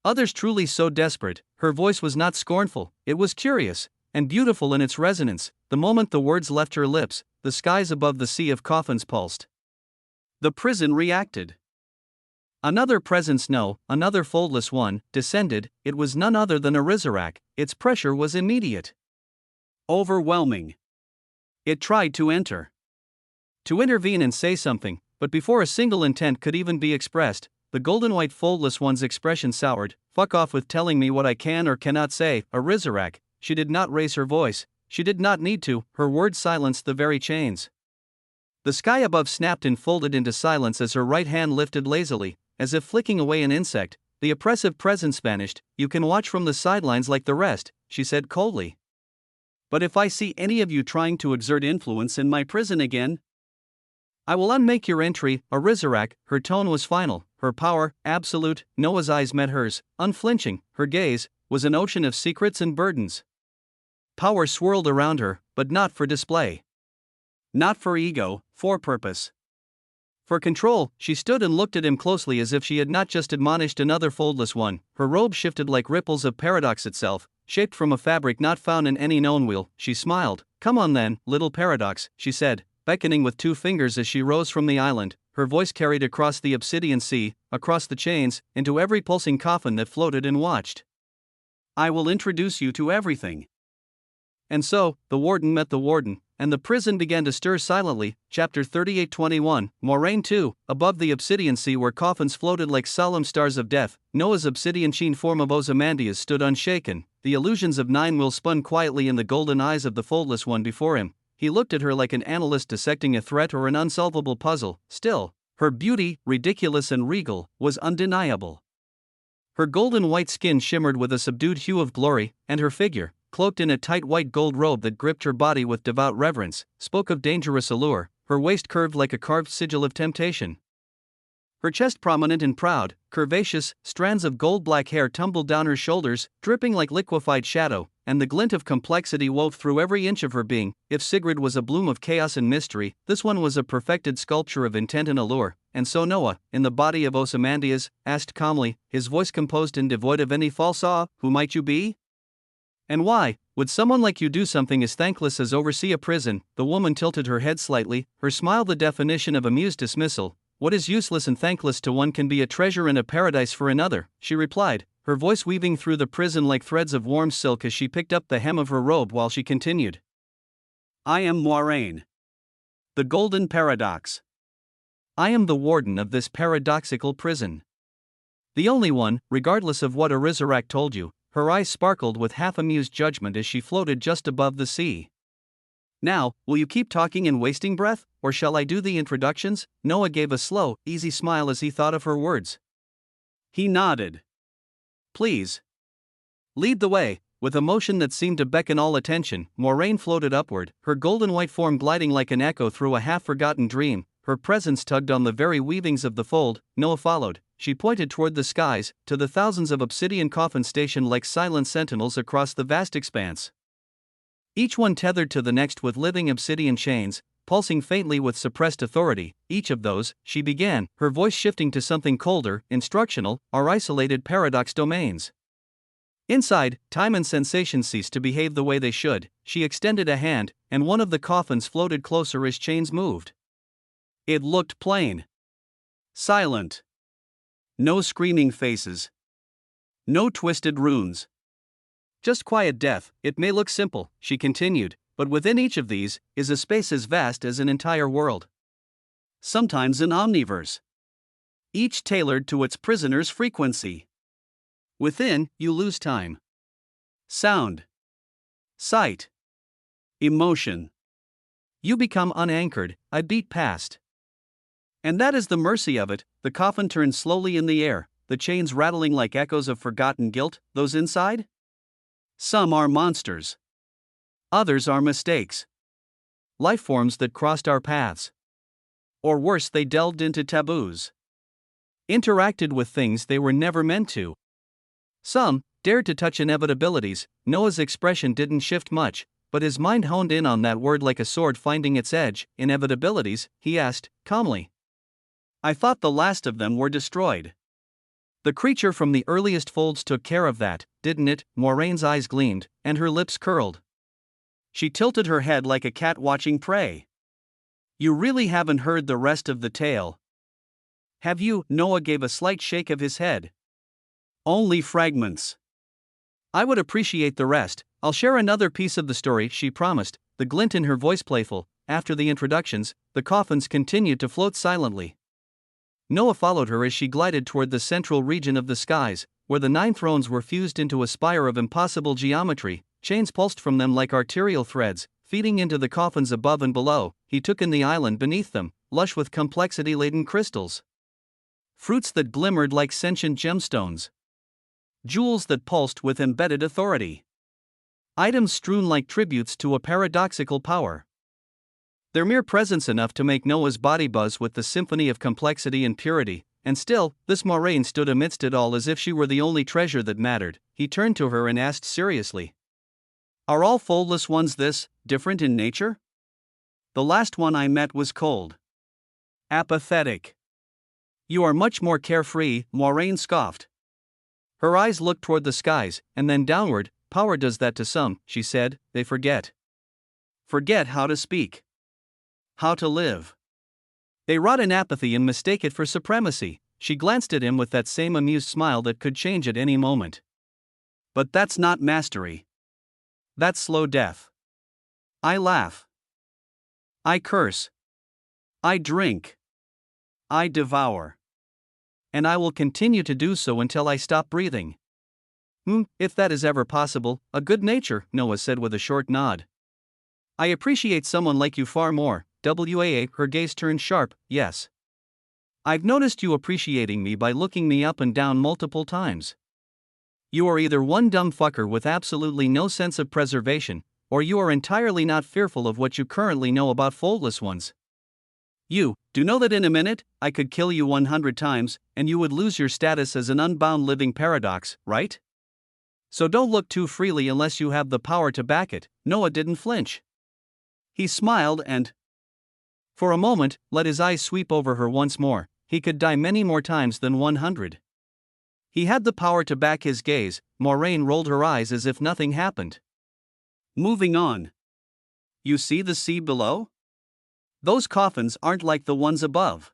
others truly so desperate? Her voice was not scornful, it was curious, and beautiful in its resonance. The moment the words left her lips, the skies above the sea of coffins pulsed. The prison reacted. Another presence, no, another foldless one, descended. It was none other than a Rizarak. Its pressure was immediate. Overwhelming. It tried to enter. To intervene and say something, but before a single intent could even be expressed, the golden white foldless one's expression soured. Fuck off with telling me what I can or cannot say. A Rizarak. She did not raise her voice. She did not need to. Her words silenced the very chains. The sky above snapped and folded into silence as her right hand lifted lazily, as if flicking away an insect. The oppressive presence vanished. You can watch from the sidelines like the rest, she said coldly. But if I see any of you trying to exert influence in my prison again, I will unmake your entry. A Rizarak. Her tone was final, her power, absolute. Noah's eyes met hers, unflinching. Her gaze was an ocean of secrets and burdens. Power swirled around her, but not for display. Not for ego, for purpose. For control. She stood and looked at him closely as if she had not just admonished another foldless one. Her robe shifted like ripples of paradox itself, shaped from a fabric not found in any known wheel. She smiled. Come on then, little paradox, she said, beckoning with 2 fingers as she rose from the island. Her voice carried across the obsidian sea, across the chains, into every pulsing coffin that floated and watched. I will introduce you to everything. And so, the warden met the warden, and the prison began to stir silently. Chapter 38:21, Moraine 2. Above the obsidian sea where coffins floated like solemn stars of death, Noah's obsidian-sheen form of Ozymandias stood unshaken. The illusions of 9 wheels spun quietly in the golden eyes of the foldless one before him. He looked at her like an analyst dissecting a threat or an unsolvable puzzle. Still, her beauty, ridiculous and regal, was undeniable. Her golden white skin shimmered with a subdued hue of glory, and her figure, cloaked in a tight white gold robe that gripped her body with devout reverence, spoke of dangerous allure. Her waist curved like a carved sigil of temptation. Her chest prominent and proud, curvaceous, strands of gold-black hair tumbled down her shoulders, dripping like liquefied shadow, and the glint of complexity wove through every inch of her being. If Sigrid was a bloom of chaos and mystery, this one was a perfected sculpture of intent and allure. And so Noah, in the body of Ozymandias, asked calmly, his voice composed and devoid of any false awe, who might you be? And why would someone like you do something as thankless as oversee a prison? The woman tilted her head slightly, her smile the definition of amused dismissal. What is useless and thankless to one can be a treasure and a paradise for another, she replied, her voice weaving through the prison like threads of warm silk as she picked up the hem of her robe while she continued. I am Moiraine. The Golden Paradox. I am the warden of this paradoxical prison. The only one, regardless of what Arizarak told you. Her eyes sparkled with half-amused judgment as she floated just above the sea. Now, will you keep talking and wasting breath, or shall I do the introductions? Noah gave a slow, easy smile as he thought of her words. He nodded. Please. Lead the way. With a motion that seemed to beckon all attention, Moiraine floated upward, her golden-white form gliding like an echo through a half-forgotten dream. Her presence tugged on the very weavings of the fold. Noah followed. She pointed toward the skies, to the thousands of obsidian coffins stationed like silent sentinels across the vast expanse. Each one tethered to the next with living obsidian chains, pulsing faintly with suppressed authority. Each of those, she began, her voice shifting to something colder, instructional, are isolated paradox domains. Inside, time and sensation ceased to behave the way they should. She extended a hand, and one of the coffins floated closer as chains moved. It looked plain. Silent. No screaming faces. No twisted runes. Just quiet death. It may look simple, she continued, but within each of these is a space as vast as an entire world. Sometimes an omniverse. Each tailored to its prisoner's frequency. Within, you lose time. Sound. Sight. Emotion. You become unanchored, a beat past. And that is the mercy of it. The coffin turned slowly in the air, the chains rattling like echoes of forgotten guilt. Those inside? Some are monsters. Others are mistakes. Life forms that crossed our paths. Or worse, they delved into taboos. Interacted with things they were never meant to. Some dared to touch inevitabilities. Noah's expression didn't shift much, but his mind honed in on that word like a sword finding its edge. Inevitabilities, he asked, calmly. I thought the last of them were destroyed. The creature from the earliest folds took care of that, didn't it? Moraine's eyes gleamed, and her lips curled. She tilted her head like a cat watching prey. You really haven't heard the rest of the tale. Have you? Noah gave a slight shake of his head. Only fragments. I would appreciate the rest. I'll share another piece of the story, she promised, the glint in her voice playful. After the introductions, the coffins continued to float silently. Noah followed her as she glided toward the central region of the skies, where the 9 thrones were fused into a spire of impossible geometry. Chains pulsed from them like arterial threads, feeding into the coffins above and below. He took in the island beneath them, lush with complexity-laden crystals. Fruits that glimmered like sentient gemstones. Jewels that pulsed with embedded authority. Items strewn like tributes to a paradoxical power. Their mere presence enough to make Noah's body buzz with the symphony of complexity and purity, and still, this Moiraine stood amidst it all as if she were the only treasure that mattered. He turned to her and asked seriously. Are all foldless ones this different in nature? The last one I met was cold. Apathetic. You are much more carefree, Moiraine scoffed. Her eyes looked toward the skies, and then downward. Power does that to some, she said, they forget. Forget how to speak. How to live. They rot in apathy and mistake it for supremacy. She glanced at him with that same amused smile that could change at any moment. But that's not mastery. That's slow death. I laugh. I curse. I drink. I devour. And I will continue to do so until I stop breathing. If that is ever possible. A good nature, Noah said with a short nod. I appreciate someone like you far more. Her gaze turned sharp. Yes. I've noticed you appreciating me by looking me up and down multiple times. You are either one dumb fucker with absolutely no sense of preservation, or you are entirely not fearful of what you currently know about foldless ones. You do know that in a minute, I could kill you 100 times, and you would lose your status as an unbound living paradox, right? So don't look too freely unless you have the power to back it. Noah didn't flinch. He smiled and, for a moment, let his eyes sweep over her once more. He could die many more times than 100. He had the power to back his gaze. Moraine rolled her eyes as if nothing happened. Moving on. You see the sea below? Those coffins aren't like the ones above.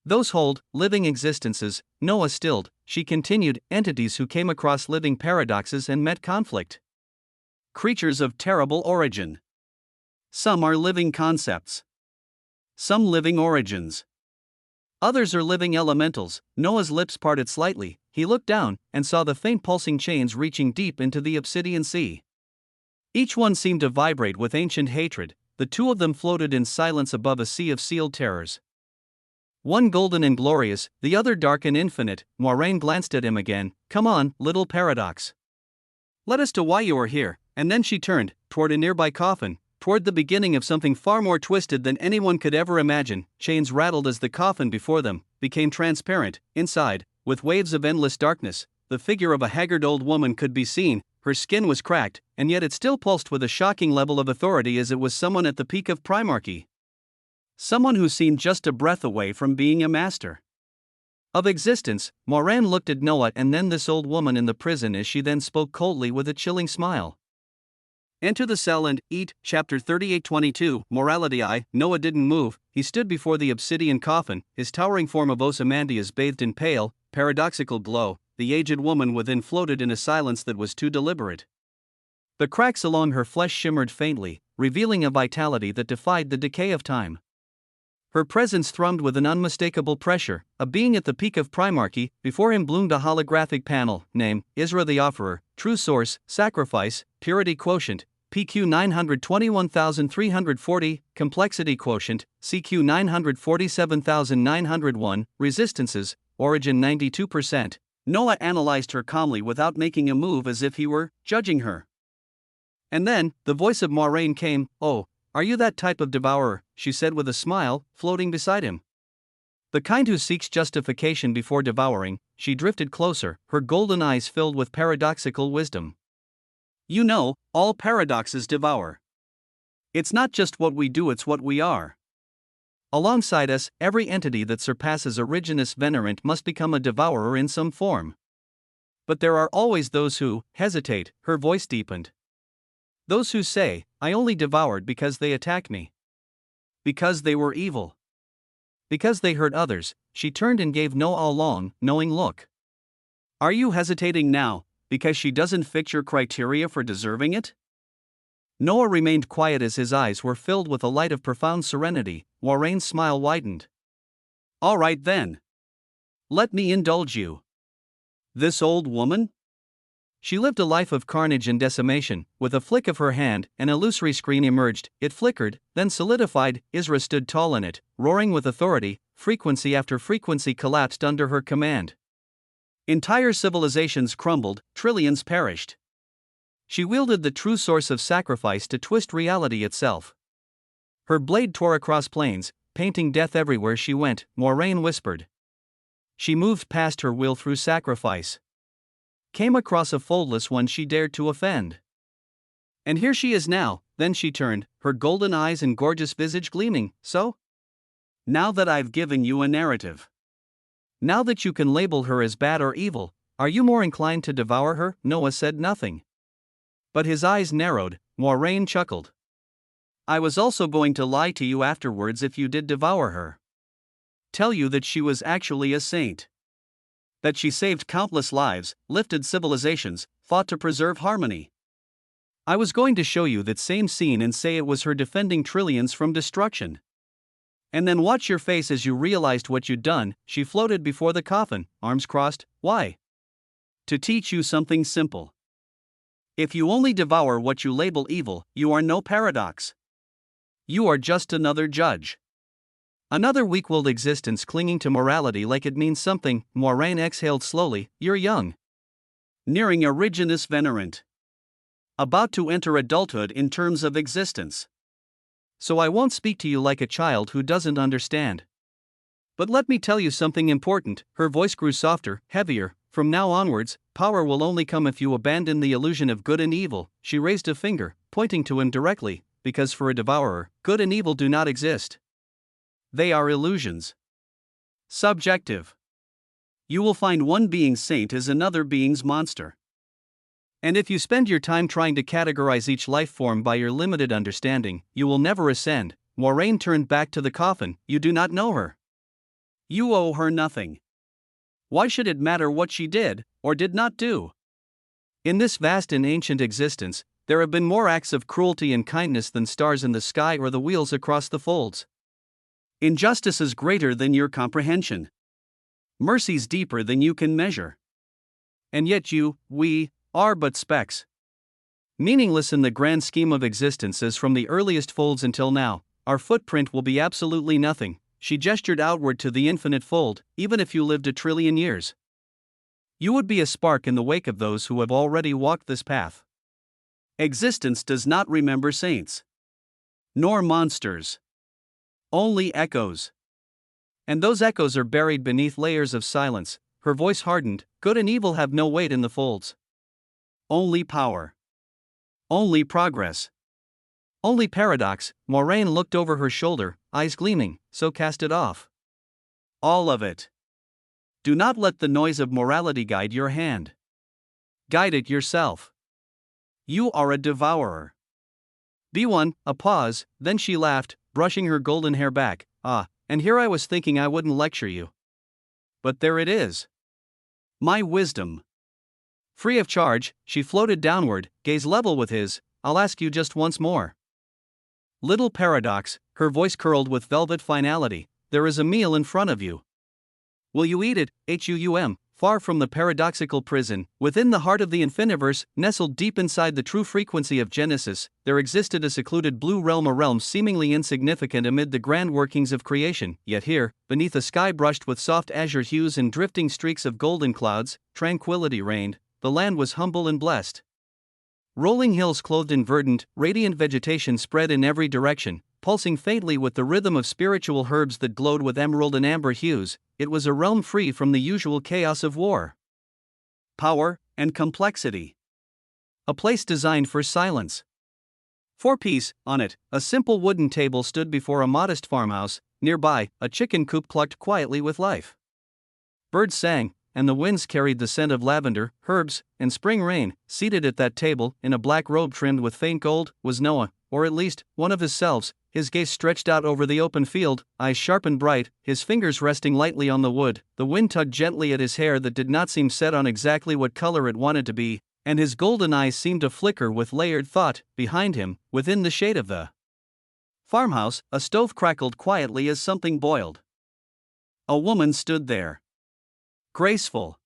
Those hold living existences, Noah stilled. She continued, entities who came across living paradoxes and met conflict. Creatures of terrible origin. Some are living concepts. Some living origins. Others are living elementals. Noah's lips parted slightly. He looked down and saw the faint pulsing chains reaching deep into the obsidian sea. Each one seemed to vibrate with ancient hatred. The two of them floated in silence above a sea of sealed terrors. One golden and glorious, the other dark and infinite. Moraine glanced at him again. Come on, little paradox. Let us to why you are here. And then she turned toward a nearby coffin, toward the beginning of something far more twisted than anyone could ever imagine. Chains rattled as the coffin before them became transparent. Inside, with waves of endless darkness, the figure of a haggard old woman could be seen. Her skin was cracked, and yet it still pulsed with a shocking level of authority, as it was someone at the peak of primarchy. Someone who seemed just a breath away from being a master of existence. Moraine looked at Noah and then this old woman in the prison as she then spoke coldly with a chilling smile. Enter the cell and eat. Chapter 38:22. Morality. Noah didn't move. He stood before the obsidian coffin, his towering form of Ozymandias bathed in pale, paradoxical glow. The aged woman within floated in a silence that was too deliberate. The cracks along her flesh shimmered faintly, revealing a vitality that defied the decay of time. Her presence thrummed with an unmistakable pressure. A being at the peak of primarchy. Before him bloomed a holographic panel. Name: Isra the Offerer. True source: Sacrifice. Purity quotient: PQ 921340. Complexity quotient: CQ 947901. Resistances: Origin 92%. Noah analyzed her calmly without making a move, as if he were judging her. And then, the voice of Moraine came. Oh, are you that type of devourer? She said with a smile, floating beside him. The kind who seeks justification before devouring. She drifted closer, her golden eyes filled with paradoxical wisdom. You know, all paradoxes devour. It's not just what we do, it's what we are. Alongside us, every entity that surpasses Originus Venerant must become a devourer in some form. But there are always those who hesitate. Her voice deepened. Those who say, I only devoured because they attacked me. Because they were evil. Because they hurt others. She turned and gave Noah a long, knowing look. Are you hesitating now, because she doesn't fit your criteria for deserving it? Noah remained quiet as his eyes were filled with a light of profound serenity. Moraine's smile widened. All right then. Let me indulge you. This old woman? She lived a life of carnage and decimation. With a flick of her hand, an illusory screen emerged. It flickered, then solidified. Isra stood tall in it, roaring with authority. Frequency after frequency collapsed under her command. Entire civilizations crumbled, trillions perished. She wielded the true source of sacrifice to twist reality itself. Her blade tore across plains, painting death everywhere she went. Moraine whispered. She moved past her will through sacrifice. Came across a foldless one she dared to offend. And here she is now. Then she turned, her golden eyes and gorgeous visage gleaming. So? Now that I've given you a narrative. Now that you can label her as bad or evil, are you more inclined to devour her? Noah said nothing. But his eyes narrowed. Moraine chuckled. I was also going to lie to you afterwards if you did devour her. Tell you that she was actually a saint. That she saved countless lives, lifted civilizations, fought to preserve harmony. I was going to show you that same scene and say it was her defending trillions from destruction. And then watch your face as you realized what you'd done. She floated before the coffin, arms crossed. Why? To teach you something simple. If you only devour what you label evil, you are no paradox. You are just another judge. Another weak-willed existence clinging to morality like it means something. Moraine exhaled slowly. You're young. Nearing Originus Venerant. About to enter adulthood in terms of existence. So I won't speak to you like a child who doesn't understand. But let me tell you something important. Her voice grew softer, heavier. From now onwards, power will only come if you abandon the illusion of good and evil. She raised a finger, pointing to him directly, because for a devourer, good and evil do not exist. They are illusions. Subjective. You will find one being's saint is another being's monster. And if you spend your time trying to categorize each life form by your limited understanding, you will never ascend. Moraine turned back to the coffin. You do not know her. You owe her nothing. Why should it matter what she did, or did not do? In this vast and ancient existence, there have been more acts of cruelty and kindness than stars in the sky or the wheels across the folds. Injustice is greater than your comprehension. Mercy's deeper than you can measure. And yet we, are but specks. Meaningless in the grand scheme of existence as from the earliest folds until now, our footprint will be absolutely nothing. She gestured outward to the infinite fold. Even if you lived 1 trillion years, you would be a spark in the wake of those who have already walked this path. Existence does not remember saints. Nor monsters. Only echoes. And those echoes are buried beneath layers of silence. Her voice hardened. Good and evil have no weight in the folds. Only power. Only progress. Only paradox. Moraine looked over her shoulder, eyes gleaming, so cast it off. All of it. Do not let the noise of morality guide your hand. Guide it yourself. You are a devourer. Be one. A pause, then she laughed, brushing her golden hair back. Ah, and here I was thinking I wouldn't lecture you. But there it is. My wisdom. Free of charge, she floated downward, gaze level with his. I'll ask you just once more. Little paradox, her voice curled with velvet finality. There is a meal in front of you. Will you eat it? Far from the paradoxical prison, within the heart of the infiniverse, nestled deep inside the true frequency of Genesis, there existed a secluded blue realm, a realm seemingly insignificant amid the grand workings of creation. Yet here, beneath a sky brushed with soft azure hues and drifting streaks of golden clouds, tranquility reigned. The land was humble and blessed. Rolling hills clothed in verdant, radiant vegetation spread in every direction, pulsing faintly with the rhythm of spiritual herbs that glowed with emerald and amber hues. It was a realm free from the usual chaos of war, power, and complexity. A place designed for silence. For peace. On it, a simple wooden table stood before a modest farmhouse. Nearby, a chicken coop clucked quietly with life. Birds sang, and the winds carried the scent of lavender, herbs, and spring rain. Seated at that table, in a black robe trimmed with faint gold, was Noah, or at least, one of his selves. His gaze stretched out over the open field, eyes sharp and bright, his fingers resting lightly on the wood. The wind tugged gently at his hair that did not seem set on exactly what color it wanted to be, and his golden eyes seemed to flicker with layered thought. Behind him, within the shade of the farmhouse, a stove crackled quietly as something boiled. A woman stood there. Graceful.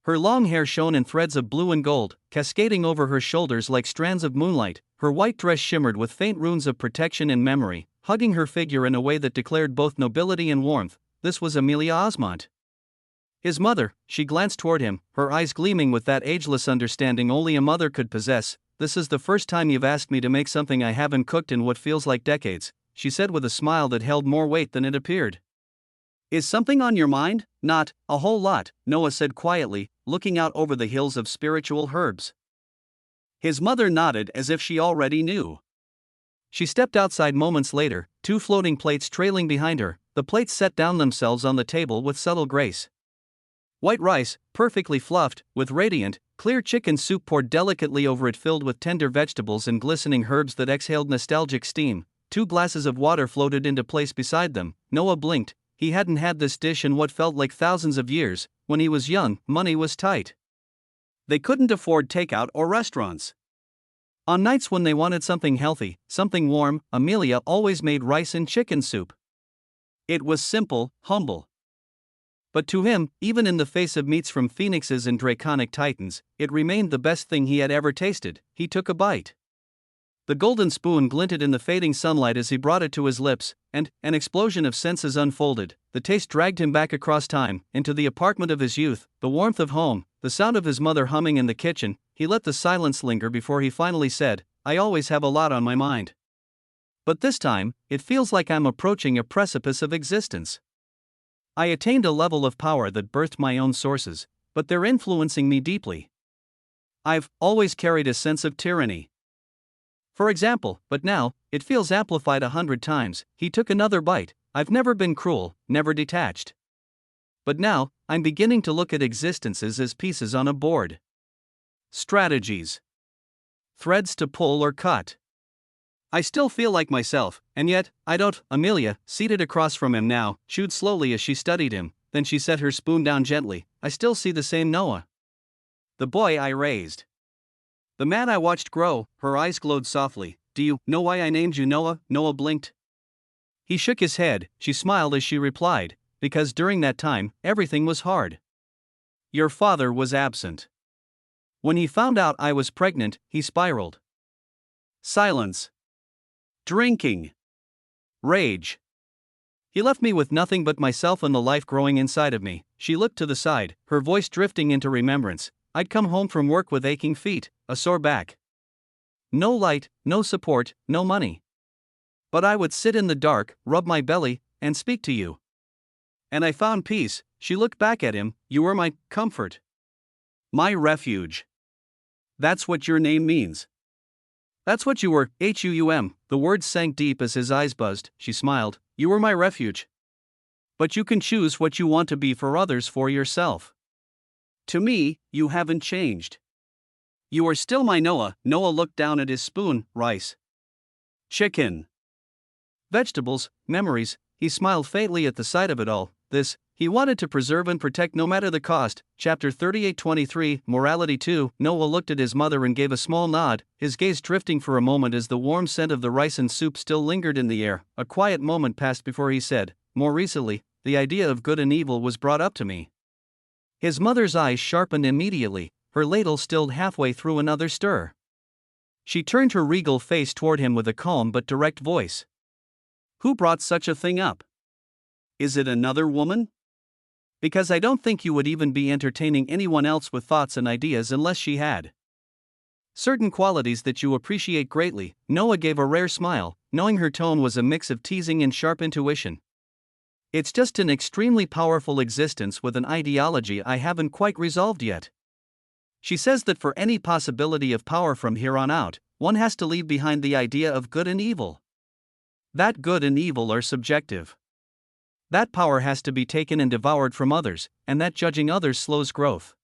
Her long hair shone in threads of blue and gold, cascading over her shoulders like strands of moonlight. Her white dress shimmered with faint runes of protection and memory, hugging her figure in a way that declared both nobility and warmth. This was Amelia Osmont. His mother. She glanced toward him, her eyes gleaming with that ageless understanding only a mother could possess. This is the first time you've asked me to make something I haven't cooked in what feels like decades, she said with a smile that held more weight than it appeared. Is something on your mind? Not a whole lot, Noah said quietly, looking out over the hills of spiritual herbs. His mother nodded as if she already knew. She stepped outside moments later, 2 floating plates trailing behind her. The plates set down themselves on the table with subtle grace. White rice, perfectly fluffed, with radiant, clear chicken soup poured delicately over it, filled with tender vegetables and glistening herbs that exhaled nostalgic steam. 2 glasses of water floated into place beside them. Noah blinked. He hadn't had this dish in what felt like thousands of years. When he was young, money was tight. They couldn't afford takeout or restaurants. On nights when they wanted something healthy, something warm, Amelia always made rice and chicken soup. It was simple, humble. But to him, even in the face of meats from phoenixes and draconic titans, it remained the best thing he had ever tasted. He took a bite. The golden spoon glinted in the fading sunlight as he brought it to his lips, and an explosion of senses unfolded. The taste dragged him back across time, into the apartment of his youth, the warmth of home, the sound of his mother humming in the kitchen. He let the silence linger before he finally said, I always have a lot on my mind. But this time, it feels like I'm approaching a precipice of existence. I attained a level of power that birthed my own sources, but they're influencing me deeply. I've always carried a sense of tyranny. For example, but now, it feels amplified 100 times. He took another bite. I've never been cruel, never detached. But now, I'm beginning to look at existences as pieces on a board. Strategies. Threads to pull or cut. I still feel like myself, and yet, I don't. Amelia, seated across from him now, chewed slowly as she studied him, then she set her spoon down gently. I still see the same Noah. The boy I raised. The man I watched grow. Her eyes glowed softly. Do you know why I named you Noah? Noah blinked. He shook his head. She smiled as she replied, because during that time, everything was hard. Your father was absent. When he found out I was pregnant, he spiraled. Silence. Drinking. Rage. He left me with nothing but myself and the life growing inside of me. She looked to the side, her voice drifting into remembrance. I'd come home from work with aching feet, a sore back. No light, no support, no money. But I would sit in the dark, rub my belly, and speak to you. And I found peace. She looked back at him. You were my comfort. My refuge. That's what your name means. That's what you were, Huum. The words sank deep as his eyes buzzed. She smiled. You were my refuge. But you can choose what you want to be for others, for yourself. To me, you haven't changed. You are still my Noah. Noah looked down at his spoon. Rice. Chicken. Vegetables, memories. He smiled faintly at the sight of it all. This, he wanted to preserve and protect no matter the cost. Chapter 38:23, Morality 2. Noah looked at his mother and gave a small nod, his gaze drifting for a moment as the warm scent of the rice and soup still lingered in the air. A quiet moment passed before he said, more recently, the idea of good and evil was brought up to me. His mother's eyes sharpened immediately, her ladle stilled halfway through another stir. She turned her regal face toward him with a calm but direct voice. Who brought such a thing up? Is it another woman? Because I don't think you would even be entertaining anyone else with thoughts and ideas unless she had certain qualities that you appreciate greatly. Noah gave a rare smile, knowing her tone was a mix of teasing and sharp intuition. It's just an extremely powerful existence with an ideology I haven't quite resolved yet. She says that for any possibility of power from here on out, one has to leave behind the idea of good and evil. That good and evil are subjective. That power has to be taken and devoured from others, and that judging others slows growth.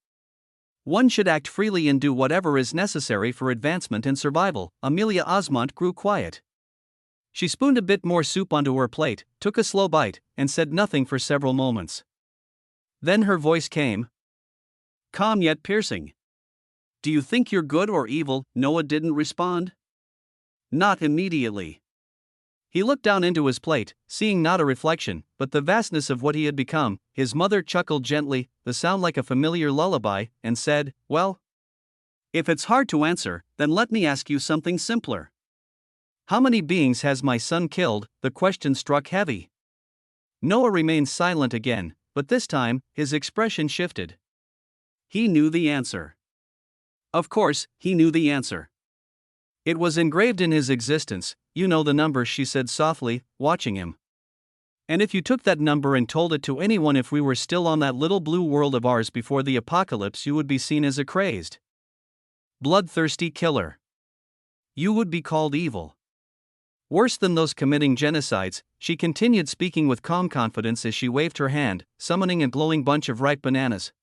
One should act freely and do whatever is necessary for advancement and survival. Amelia Osmont grew quiet. She spooned a bit more soup onto her plate, took a slow bite, and said nothing for several moments. Then her voice came. Calm yet piercing. Do you think you're good or evil? Noah didn't respond. Not immediately. He looked down into his plate, seeing not a reflection, but the vastness of what he had become. His mother chuckled gently, the sound like a familiar lullaby, and said, well, if it's hard to answer, then let me ask you something simpler. How many beings has my son killed? The question struck heavy. Noah remained silent again, but this time, his expression shifted. He knew the answer. Of course, he knew the answer. It was engraved in his existence. You know the number, she said softly, watching him. And if you took that number and told it to anyone, if we were still on that little blue world of ours before the apocalypse, you would be seen as a crazed, bloodthirsty killer. You would be called evil. Worse than those committing genocides, she continued, speaking with calm confidence as she waved her hand, summoning a glowing bunch of ripe bananas.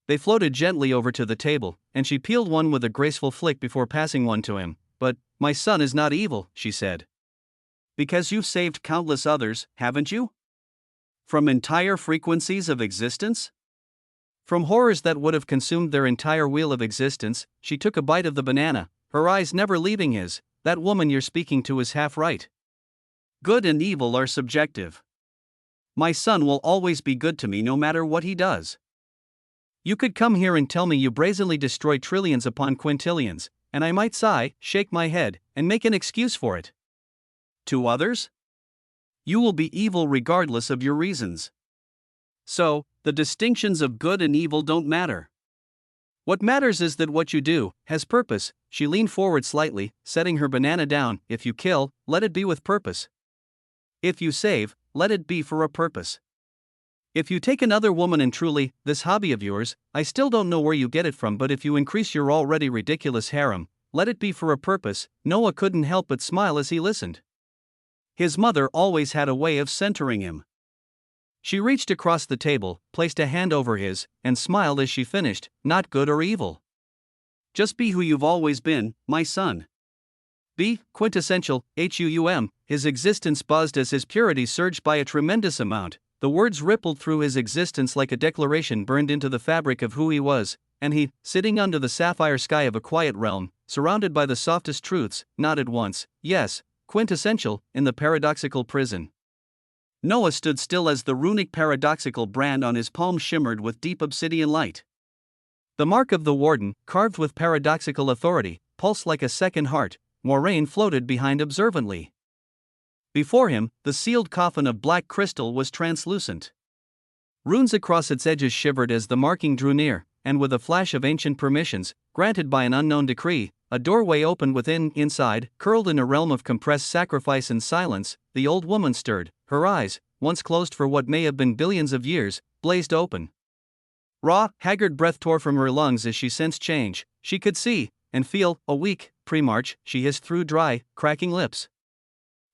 They floated gently over to the table, and she peeled one with a graceful flick before passing one to him. But, my son is not evil, she said. Because you've saved countless others, haven't you? From entire frequencies of existence? From horrors that would have consumed their entire wheel of existence. She took a bite of the banana, her eyes never leaving his. That woman you're speaking to is half right. Good and evil are subjective. My son will always be good to me no matter what he does. You could come here and tell me you brazenly destroy trillions upon quintillions, and I might sigh, shake my head, and make an excuse for it. To others? You will be evil regardless of your reasons. So, the distinctions of good and evil don't matter. What matters is that what you do has purpose. She leaned forward slightly, setting her banana down. If you kill, let it be with purpose. If you save, let it be for a purpose. If you take another woman and truly, this hobby of yours, I still don't know where you get it from, but if you increase your already ridiculous harem, let it be for a purpose. Noah couldn't help but smile as he listened. His mother always had a way of centering him. She reached across the table, placed a hand over his, and smiled as she finished, "Not good or evil. Just be who you've always been, my son. Be quintessential, HUUM." His existence buzzed as his purity surged by a tremendous amount. The words rippled through his existence like a declaration burned into the fabric of who he was, and he, sitting under the sapphire sky of a quiet realm, surrounded by the softest truths, nodded once, yes, quintessential, in the paradoxical prison. Noah stood still as the runic paradoxical brand on his palm shimmered with deep obsidian light. The mark of the warden, carved with paradoxical authority, pulsed like a second heart. Moraine floated behind observantly. Before him, the sealed coffin of black crystal was translucent. Runes across its edges shivered as the marking drew near, and with a flash of ancient permissions, granted by an unknown decree, a doorway opened within. Inside, curled in a realm of compressed sacrifice and silence, the old woman stirred. Her eyes, once closed for what may have been billions of years, blazed open. Raw, haggard breath tore from her lungs as she sensed change. She could see and feel a weak pre-march, she hissed through dry, cracking lips.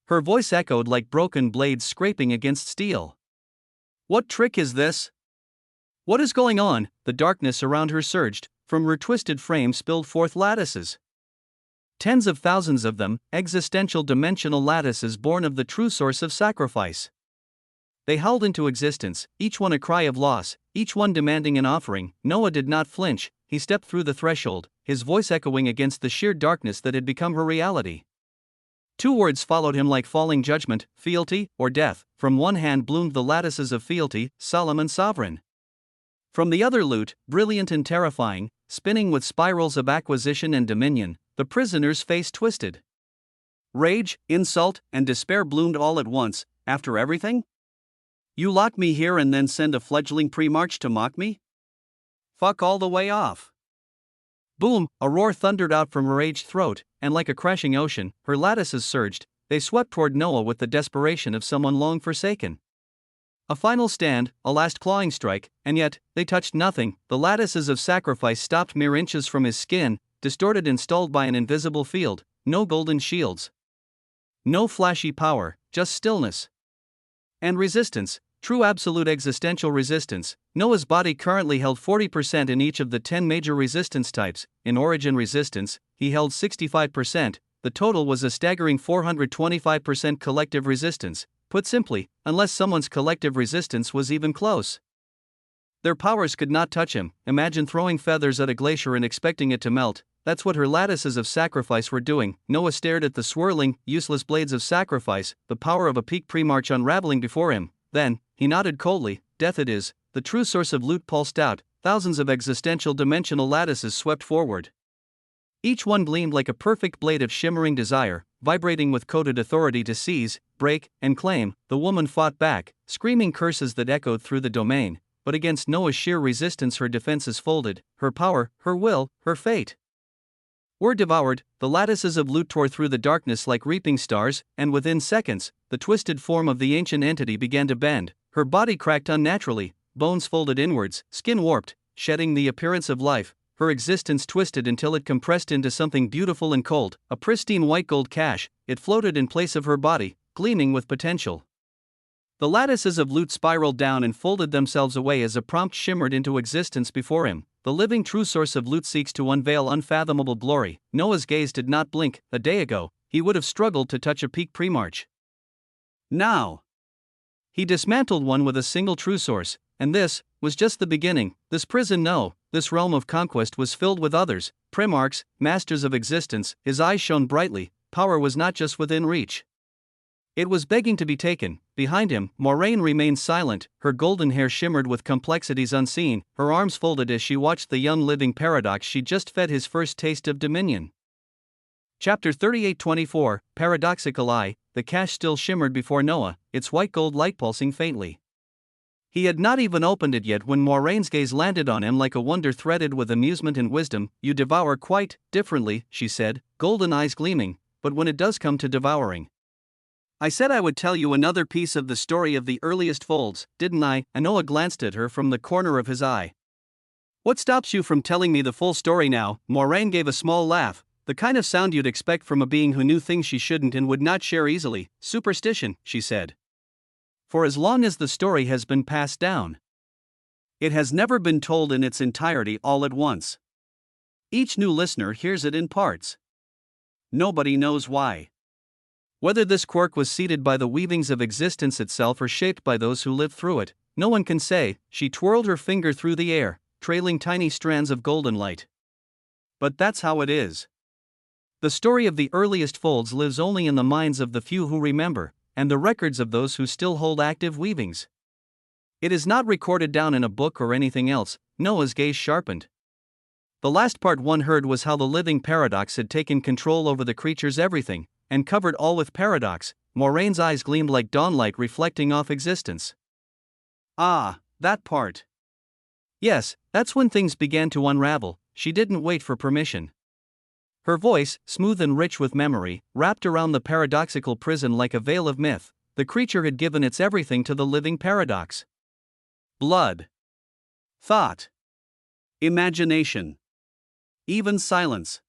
Her voice echoed like broken blades scraping against steel. "What trick is this? What is going on?" The darkness around her surged. From her twisted frame spilled forth lattices. Tens of thousands of them, existential dimensional lattices born of the true source of sacrifice. They howled into existence, each one a cry of loss, each one demanding an offering. Noah did not flinch. He stepped through the threshold, his voice echoing against the sheer darkness that had become her reality. Two words followed him like falling judgment: fealty or death. From one hand bloomed the lattices of fealty, solemn and sovereign. From the other lute, brilliant and terrifying, spinning with spirals of acquisition and dominion, the prisoner's face twisted. Rage, insult, and despair bloomed all at once. After everything? You lock me here and then send a fledgling pre-march to mock me? Fuck all the way off. Boom, a roar thundered out from her aged throat, and like a crashing ocean, her lattices surged. They swept toward Noah with the desperation of someone long forsaken. A final stand, a last clawing strike, and yet, they touched nothing. The lattices of sacrifice stopped mere inches from his skin, distorted and stalled by an invisible field. No golden shields. No flashy power, just stillness. And resistance. True absolute existential resistance. Noah's body currently held 40% in each of the 10 major resistance types. In origin resistance, he held 65%. The total was a staggering 425% collective resistance. Put simply, unless someone's collective resistance was even close, their powers could not touch him. Imagine throwing feathers at a glacier and expecting it to melt. That's what her lattices of sacrifice were doing. Noah stared at the swirling, useless blades of sacrifice, the power of a peak pre-march unraveling before him. Then, he nodded coldly. Death it is. The true source of loot pulsed out. Thousands of existential dimensional lattices swept forward. Each one gleamed like a perfect blade of shimmering desire, vibrating with coded authority to seize, break, and claim. The woman fought back, screaming curses that echoed through the domain, but against Noah's sheer resistance her defenses folded, her power, her will, her fate were devoured. The lattices of loot tore through the darkness like reaping stars, and within seconds, the twisted form of the ancient entity began to bend. Her body cracked unnaturally, bones folded inwards, skin warped, shedding the appearance of life. Her existence twisted until it compressed into something beautiful and cold, a pristine white gold cache. It floated in place of her body, gleaming with potential. The lattices of loot spiraled down and folded themselves away as a prompt shimmered into existence before him. The living true source of loot seeks to unveil unfathomable glory. Noah's gaze did not blink. A day ago, he would have struggled to touch a peak pre-march. Now, he dismantled one with a single true source, and this was just the beginning. This prison, no, this realm of conquest was filled with others, primarchs, masters of existence. His eyes shone brightly. Power was not just within reach. It was begging to be taken. Behind him, Moraine remained silent. Her golden hair shimmered with complexities unseen. Her arms folded as she watched the young living paradox she just fed his first taste of dominion. Chapter 38-24, Paradoxical Eye. The cache still shimmered before Noah, its white gold light pulsing faintly. He had not even opened it yet when Moraine's gaze landed on him like a wonder threaded with amusement and wisdom. You devour quite differently, she said, golden eyes gleaming, but when it does come to devouring. I said I would tell you another piece of the story of the earliest folds, didn't I? Noah glanced at her from the corner of his eye. What stops you from telling me the full story now? Moraine gave a small laugh, the kind of sound you'd expect from a being who knew things she shouldn't and would not share easily. Superstition, she said. For as long as the story has been passed down, it has never been told in its entirety all at once. Each new listener hears it in parts. Nobody knows why. Whether this quirk was seeded by the weavings of existence itself or shaped by those who lived through it, no one can say. She twirled her finger through the air, trailing tiny strands of golden light. But that's how it is. The story of the earliest folds lives only in the minds of the few who remember, and the records of those who still hold active weavings. It is not recorded down in a book or anything else. Noah's gaze sharpened. The last part one heard was how the living paradox had taken control over the creature's everything, and covered all with paradox. Moraine's eyes gleamed like dawnlight reflecting off existence. Ah, that part. Yes, that's when things began to unravel. She didn't wait for permission. Her voice, smooth and rich with memory, wrapped around the paradoxical prison like a veil of myth. The creature had given its everything to the living paradox. Blood. Thought. Imagination. Even silence.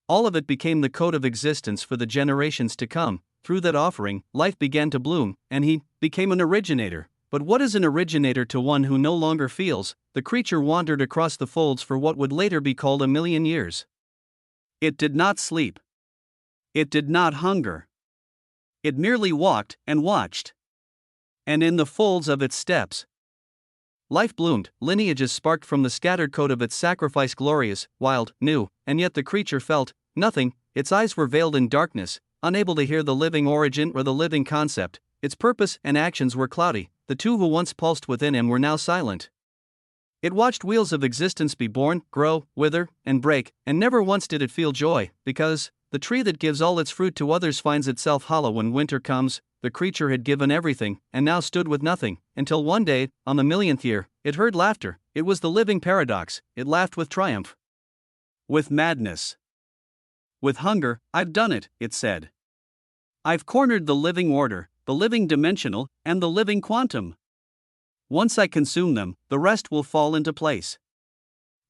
All of it became the code of existence for the generations to come. Through that offering, life began to bloom, and he became an originator. But what is an originator to one who no longer feels? The creature wandered across the folds for what would later be called 1,000,000 years. It did not sleep. It did not hunger. It merely walked and watched. And in the folds of its steps, life bloomed, lineages sparked from the scattered code of its sacrifice, glorious, wild, new, and yet the creature felt nothing. Its eyes were veiled in darkness, unable to hear the living origin or the living concept. Its purpose and actions were cloudy. The two who once pulsed within him were now silent. It watched wheels of existence be born, grow, wither, and break, and never once did it feel joy, because the tree that gives all its fruit to others finds itself hollow when winter comes. The creature had given everything, and now stood with nothing, until one day, on the 1,000,000th year, it heard laughter. It was the living paradox. It laughed with triumph. With madness. With hunger. I've done it, it said. I've cornered the living order, the living dimensional, and the living quantum. Once I consume them, the rest will fall into place.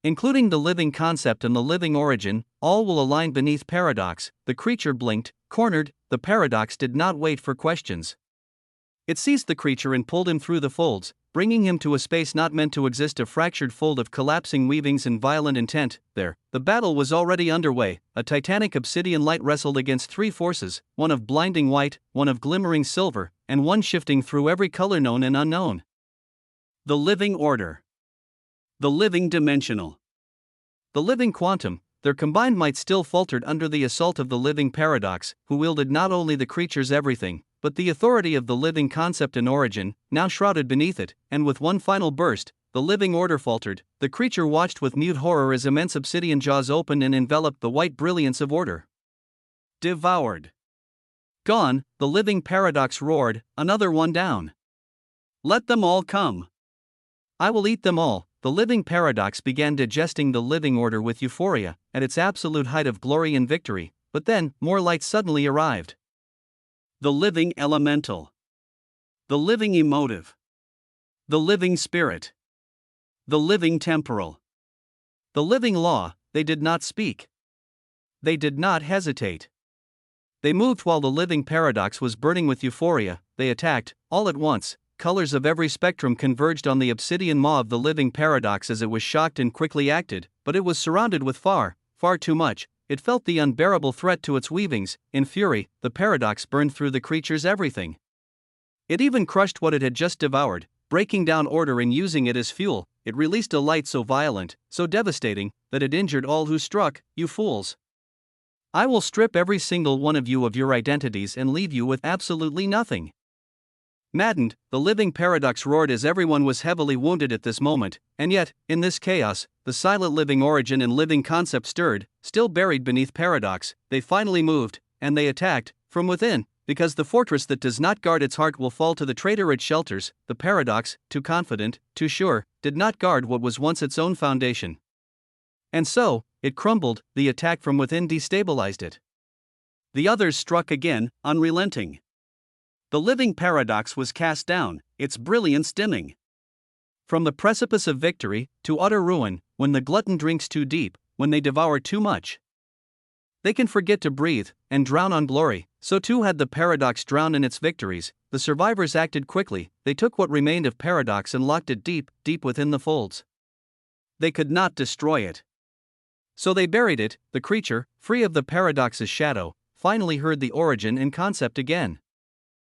Including the living concept and the living origin, all will align beneath paradox. The creature blinked, cornered. The paradox did not wait for questions. It seized the creature and pulled him through the folds, bringing him to a space not meant to exist, a fractured fold of collapsing weavings and violent intent. There, the battle was already underway. A titanic obsidian light wrestled against three forces, one of blinding white, one of glimmering silver, and one shifting through every color known and unknown. The living order. The living dimensional. The living quantum. Their combined might still faltered under the assault of the living paradox, who wielded not only the creature's everything, but the authority of the living concept and origin, now shrouded beneath it, and with one final burst, the living order faltered. The creature watched with mute horror as immense obsidian jaws opened and enveloped the white brilliance of order. Devoured. Gone, the living paradox roared, another one down. Let them all come. I will eat them all. The living paradox began digesting the living order with euphoria, at its absolute height of glory and victory, but then, more light suddenly arrived. The living elemental. The living emotive. The living spirit. The living temporal. The living law. They did not speak. They did not hesitate. They moved while the living paradox was burning with euphoria. They attacked, all at once. Colors of every spectrum converged on the obsidian maw of the living paradox as it was shocked and quickly acted, but it was surrounded with far too much. It felt the unbearable threat to its weavings. In fury, the paradox burned through the creature's everything. It even crushed what it had just devoured, breaking down order and using it as fuel. It released a light so violent, so devastating, that it injured all who struck. You fools! I will strip every single one of you of your identities and leave you with absolutely nothing. Maddened, the living paradox roared as everyone was heavily wounded at this moment, and yet, in this chaos, the silent living origin and living concept stirred, still buried beneath paradox. They finally moved, and they attacked, from within, because the fortress that does not guard its heart will fall to the traitor it shelters. The paradox, too confident, too sure, did not guard what was once its own foundation. And so, it crumbled. The attack from within destabilized it. The others struck again, unrelenting. The living paradox was cast down, its brilliance dimming. From the precipice of victory, to utter ruin, when the glutton drinks too deep, when they devour too much. They can forget to breathe, and drown on glory. So too had the paradox drowned in its victories. the survivors acted quickly. They took what remained of Paradox and locked it deep, deep within the folds. They could not destroy it. So they buried it. The creature, free of the Paradox's shadow, finally heard the origin and concept again.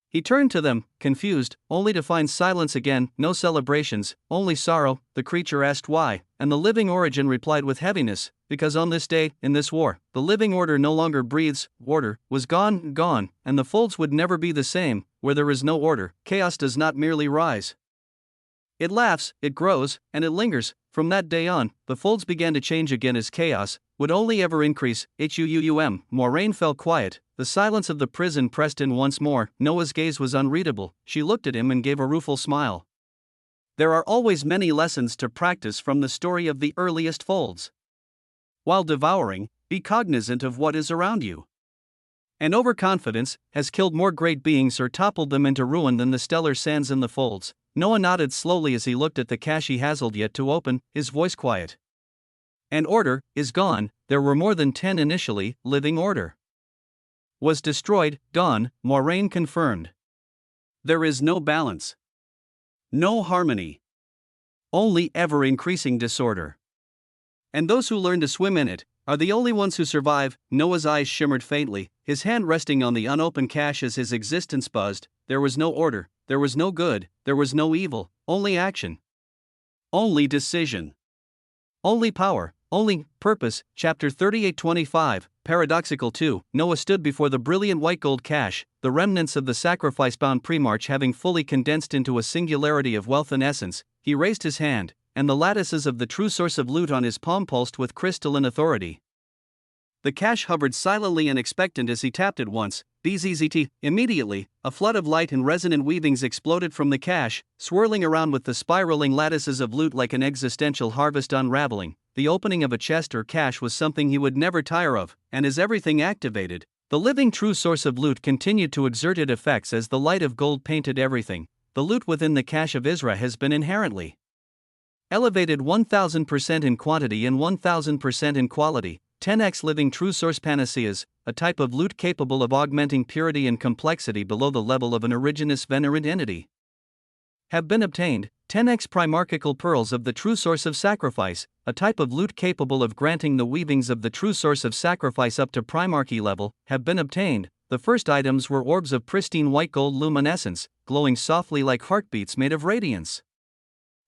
He turned to them, confused, only to find silence again, no celebrations, only sorrow. The creature asked why, and the living origin replied with heaviness, because on this day, in this war, the living order no longer breathes. Order was gone, gone, and the folds would never be the same. Where there is no order, chaos does not merely rise. It laughs, it grows, and it lingers. From that day on, the folds began to change again as chaos would only ever increase. Moraine fell quiet. The silence of the prison pressed in once more. Noah's gaze was unreadable. She looked at him and gave a rueful smile. There are always many lessons to practice from the story of the earliest folds. While devouring, be cognizant of what is around you. And overconfidence has killed more great beings or toppled them into ruin than the stellar sands in the folds. Noah nodded slowly as he looked at the cache he hassled yet to open, his voice quiet. And order is gone. There were more than 10 initially. Living order was destroyed, gone, Moraine confirmed. There is no balance. No harmony. Only ever-increasing disorder. And those who learn to swim in it are the only ones who survive. Noah's eyes shimmered faintly, his hand resting on the unopened cache as his existence buzzed. There was no order, there was no good, there was no evil, only action. Only decision. Only power, only purpose. Chapter 38:25, Paradoxical 2. Noah stood before the brilliant white gold cache, the remnants of the sacrifice-bound pre-march having fully condensed into a singularity of wealth and essence. He raised his hand, and the lattices of the true source of loot on his palm pulsed with crystalline authority. The cache hovered silently and expectant as he tapped it once. BZZT. Immediately, a flood of light and resonant weavings exploded from the cache, swirling around with the spiraling lattices of loot like an existential harvest unraveling. The opening of a chest or cache was something he would never tire of, and as everything activated, the living true source of loot continued to exert its effects as the light of gold painted everything. The loot within the cache of Isra has been inherently elevated 1000% in quantity and 1000% in quality. 10x living true source panaceas, a type of loot capable of augmenting purity and complexity below the level of an originous venerant entity, have been obtained. 10x primarchical pearls of the true source of sacrifice, a type of loot capable of granting the weavings of the true source of sacrifice up to primarchy level, have been obtained. The first items were orbs of pristine white gold luminescence, glowing softly like heartbeats made of radiance.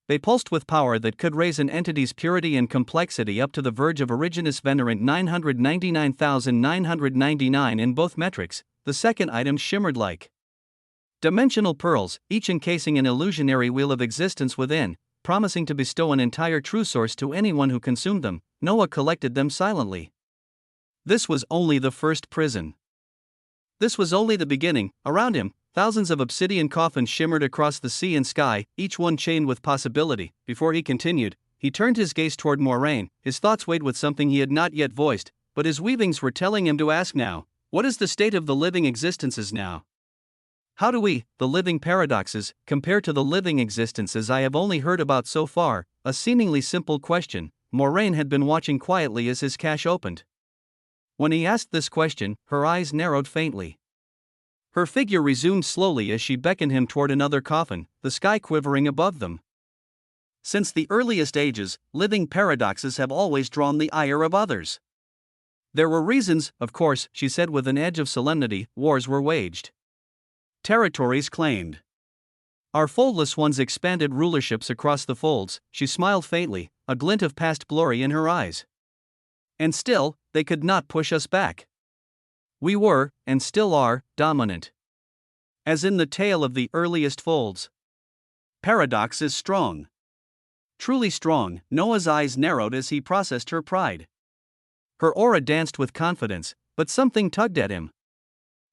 They pulsed with power that could raise an entity's purity and complexity up to the verge of Originus Venerant 999,999 in both metrics. The second item shimmered like dimensional pearls, each encasing an illusionary wheel of existence within, promising to bestow an entire true source to anyone who consumed them. Noah collected them silently. This was only the first prison. This was only the beginning. Around him, thousands of obsidian coffins shimmered across the sea and sky, each one chained with possibility. Before he continued, he turned his gaze toward Moraine. His thoughts weighed with something he had not yet voiced, but his weavings were telling him to ask now. What is the state of the living existences now? How do we, the living paradoxes, compare to the living existences I have only heard about so far? A seemingly simple question. Moraine had been watching quietly as his cache opened. When he asked this question, her eyes narrowed faintly. Her figure resumed slowly as she beckoned him toward another coffin, the sky quivering above them. Since the earliest ages, living paradoxes have always drawn the ire of others. There were reasons, of course, she said with an edge of solemnity. Wars were waged. Territories claimed. Our foldless ones expanded rulerships across the folds. She smiled faintly, a glint of past glory in her eyes. And still, they could not push us back. We were, and still are, dominant. As in the tale of the earliest folds. Paradox is strong. Truly strong. Noah's eyes narrowed as he processed her pride. Her aura danced with confidence, but something tugged at him.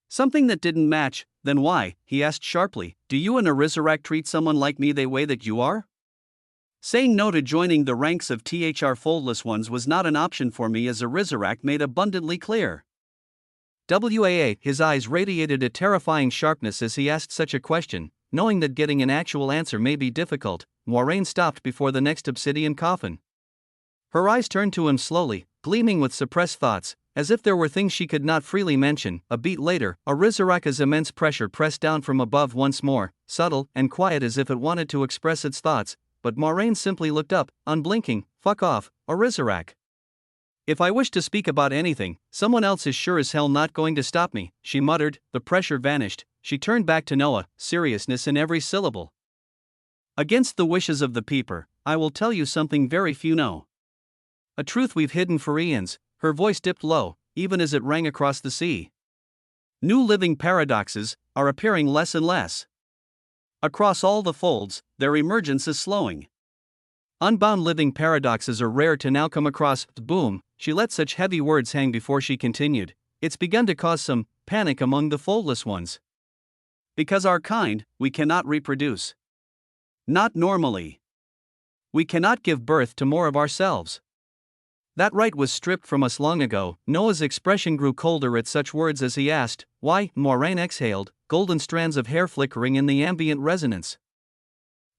Something that didn't match. Then why, he asked sharply, do you and Arizarak treat someone like me the way that you are? Saying no to joining the ranks of THR foldless ones was not an option for me, as Arizarak made abundantly clear. His eyes radiated a terrifying sharpness as he asked such a question, knowing that getting an actual answer may be difficult. Moraine stopped before the next obsidian coffin. Her eyes turned to him slowly, gleaming with suppressed thoughts. as if there were things she could not freely mention. A beat later, Arizaraka's immense pressure pressed down from above once more, subtle and quiet as if it wanted to express its thoughts, but Moraine simply looked up, unblinking. Fuck off, Arizarak. If I wish to speak about anything, someone else is sure as hell not going to stop me, she muttered. The pressure vanished. She turned back to Noah, seriousness in every syllable. Against the wishes of the peeper, I will tell you something very few know. A truth we've hidden for eons. Her voice dipped low, even as it rang across the sea. New living paradoxes are appearing less and less. Across all the folds, their emergence is slowing. Unbound living paradoxes are rare to now come across. Boom, she let such heavy words hang before she continued. It's begun to cause some panic among the foldless ones. Because our kind, we cannot reproduce. Not normally. We cannot give birth to more of ourselves. That right was stripped from us long ago. Noah's expression grew colder at such words as he asked, why? Moraine exhaled, golden strands of hair flickering in the ambient resonance.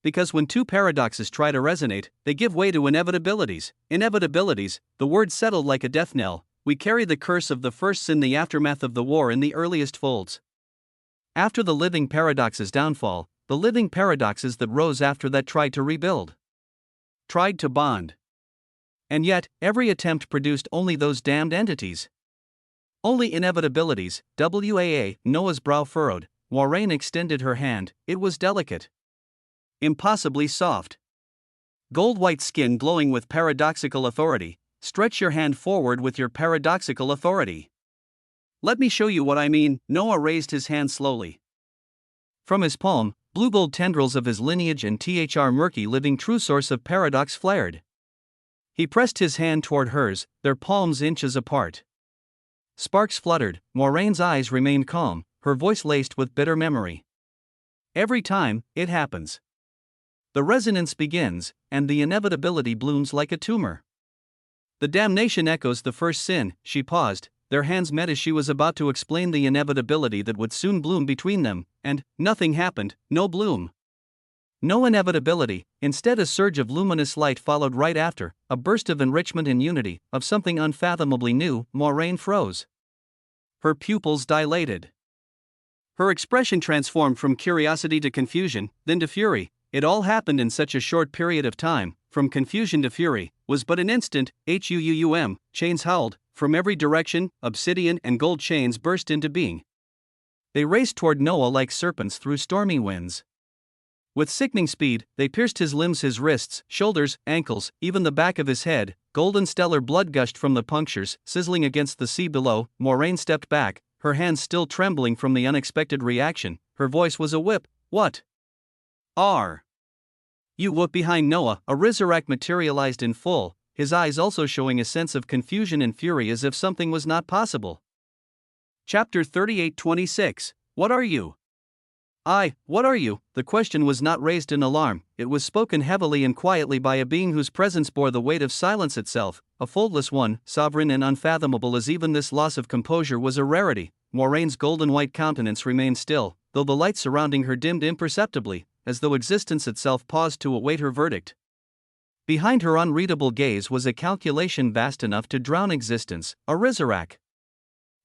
Because when two paradoxes try to resonate, they give way to inevitabilities. Inevitabilities, the word settled like a death knell. We carry the curse of the first sin, the aftermath of the war in the earliest folds. After the living paradox's downfall, the living paradoxes that rose after that tried to rebuild. Tried to bond. And yet, every attempt produced only those damned entities. Only inevitabilities. WAA, Noah's brow furrowed. Moraine extended her hand. It was delicate. Impossibly soft. Gold-white skin glowing with paradoxical authority. Stretch your hand forward with your paradoxical authority. Let me show you what I mean. Noah raised his hand slowly. From his palm, blue-gold tendrils of his lineage and murky living true source of paradox flared. He pressed his hand toward hers, their palms inches apart. Sparks fluttered. Moraine's eyes remained calm, her voice laced with bitter memory. Every time, it happens. The resonance begins, and the inevitability blooms like a tumor. The damnation echoes the first sin. She paused, their hands met as she was about to explain the inevitability that would soon bloom between them, and nothing happened, no bloom. No inevitability, instead a surge of luminous light followed right after, a burst of enrichment and unity, of something unfathomably new. Moraine froze. Her pupils dilated. Her expression transformed from curiosity to confusion, then to fury. It all happened in such a short period of time. From confusion to fury was but an instant. Chains howled from every direction, obsidian and gold chains burst into being. They raced toward Noah like serpents through stormy winds. With sickening speed, they pierced his limbs, his wrists, shoulders, ankles, even the back of his head. Golden stellar blood gushed from the punctures, sizzling against the sea below. Moraine stepped back, her hands still trembling from the unexpected reaction. Her voice was a whip. What are you? Whoop behind Noah, Arizarak materialized in full, his eyes also showing a sense of confusion and fury as if something was not possible. Chapter 38:26. What are you? What are you? The question was not raised in alarm, it was spoken heavily and quietly by a being whose presence bore the weight of silence itself, a foldless one, sovereign and unfathomable as even this loss of composure was a rarity. Moraine's golden white countenance remained still, though the light surrounding her dimmed imperceptibly, as though existence itself paused to await her verdict. Behind her unreadable gaze was a calculation vast enough to drown existence. Arizarak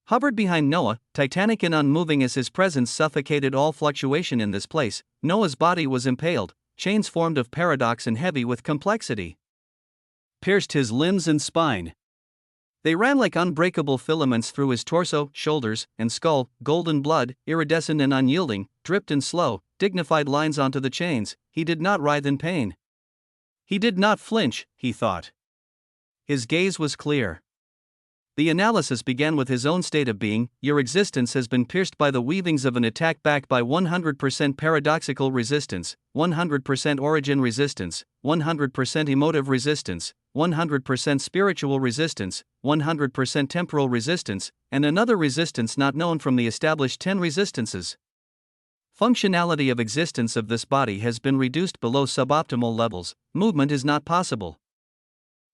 hovered behind Noah, titanic and unmoving as his presence suffocated all fluctuation in this place. Noah's body was impaled, chains formed of paradox and heavy with complexity pierced his limbs and spine. They ran like unbreakable filaments through his torso, shoulders, and skull. Golden blood, iridescent and unyielding, dripped in slow, dignified lines onto the chains. He did not writhe in pain. He did not flinch, he thought. His gaze was clear. The analysis began with his own state of being. Your existence has been pierced by the weavings of an attack backed by 100% paradoxical resistance, 100% origin resistance, 100% emotive resistance, 100% spiritual resistance, 100% temporal resistance, and another resistance not known from the established 10 resistances. Functionality of existence of this body has been reduced below suboptimal levels. Movement is not possible.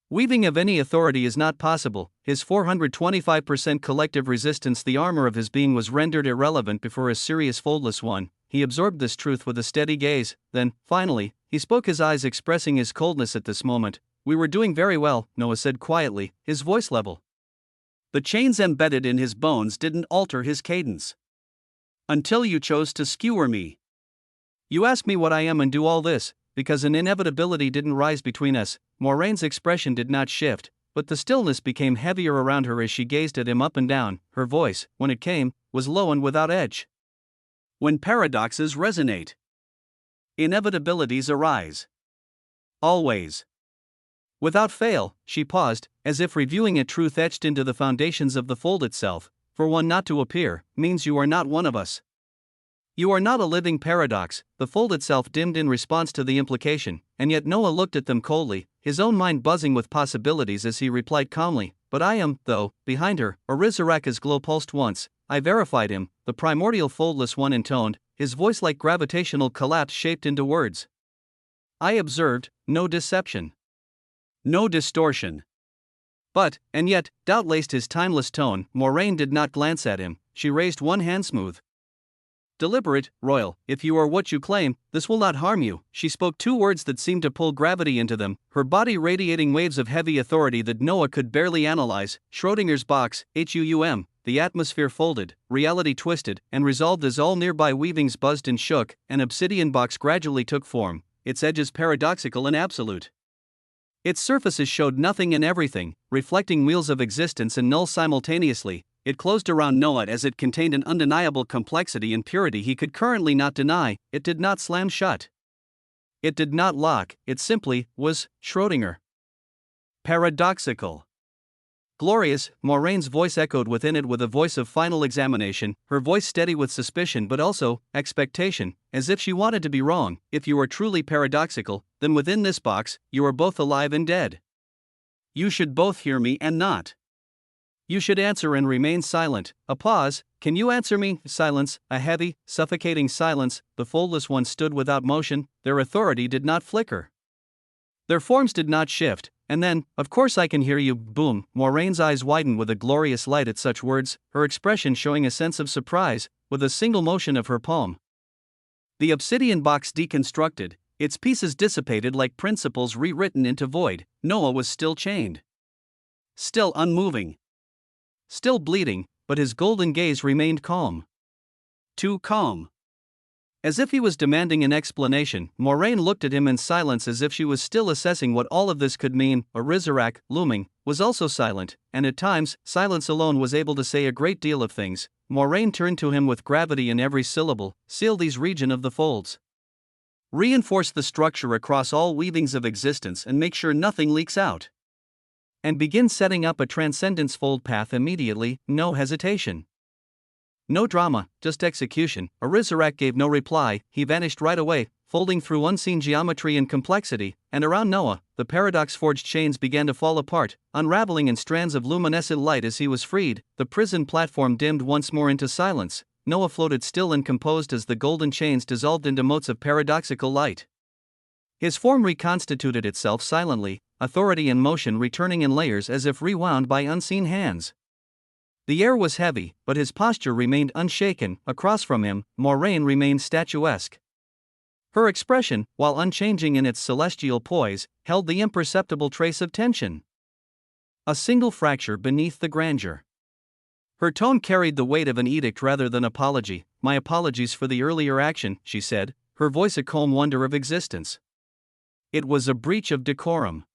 Weaving of any authority is not possible. His 425% collective resistance, the armor of his being, was rendered irrelevant before a serious foldless one. He absorbed this truth with a steady gaze. Then, finally, he spoke, his eyes expressing his coldness at this moment. We were doing very well, Noah said quietly, his voice level. The chains embedded in his bones didn't alter his cadence. Until you chose to skewer me. You ask me what I am and do all this, because an inevitability didn't rise between us. Moraine's expression did not shift, but the stillness became heavier around her as she gazed at him up and down. Her voice, when it came, was low and without edge. When paradoxes resonate, inevitabilities arise. Always. Without fail, she paused, as if reviewing a truth etched into the foundations of the fold itself. For one not to appear, means you are not one of us. You are not a living paradox. The fold itself dimmed in response to the implication, and yet Noah looked at them coldly, his own mind buzzing with possibilities as he replied calmly, "But I am, though." Behind her, Arizaraka's glow pulsed once. I verified him, the primordial foldless one intoned, his voice like gravitational collapse shaped into words. I observed, no deception. No distortion. But, and yet, doubt laced his timeless tone. Moraine did not glance at him, she raised one hand smooth. Deliberate, royal, if you are what you claim, this will not harm you. She spoke two words that seemed to pull gravity into them, her body radiating waves of heavy authority that Noah could barely analyze. Schrodinger's box, HUUM, the atmosphere folded, reality twisted, and resolved as all nearby weavings buzzed and shook. An obsidian box gradually took form, its edges paradoxical and absolute. Its surfaces showed nothing and everything, reflecting wheels of existence and null simultaneously. It closed around Noah as it contained an undeniable complexity and purity he could currently not deny. It did not slam shut. It did not lock, it simply was Schrödinger. Paradoxical. Glorious, Moraine's voice echoed within it with a voice of final examination, her voice steady with suspicion but also expectation, as if she wanted to be wrong. If you are truly paradoxical, then within this box, you are both alive and dead. You should both hear me and not. You should answer and remain silent. A pause. Can you answer me? Silence, a heavy, suffocating silence. The foldless ones stood without motion, their authority did not flicker. Their forms did not shift, and then, "Of course I can hear you." Boom. Moraine's eyes widened with a glorious light at such words, her expression showing a sense of surprise, with a single motion of her palm. The obsidian box deconstructed, its pieces dissipated like principles rewritten into void. Noah was still chained. Still unmoving. Still bleeding, but his golden gaze remained calm. Too calm. As if he was demanding an explanation, Moraine looked at him in silence as if she was still assessing what all of this could mean. Arizarak, looming, was also silent, and at times, silence alone was able to say a great deal of things. Moraine turned to him with gravity in every syllable. "Seal these region of the folds. Reinforce the structure across all weavings of existence and make sure nothing leaks out. And begin setting up a transcendence fold path immediately, no hesitation. No drama, just execution." Arizarak gave no reply, he vanished right away, folding through unseen geometry and complexity, and around Noah, the paradox-forged chains began to fall apart, unraveling in strands of luminescent light as he was freed. The prison platform dimmed once more into silence. Noah floated still and composed as the golden chains dissolved into motes of paradoxical light. His form reconstituted itself silently, authority and motion returning in layers as if rewound by unseen hands. The air was heavy, but his posture remained unshaken. Across from him, Moraine remained statuesque. Her expression, while unchanging in its celestial poise, held the imperceptible trace of tension. A single fracture beneath the grandeur. Her tone carried the weight of an edict rather than apology. "My apologies for the earlier action," she said, her voice a calm wonder of existence. It was a breach of decorum.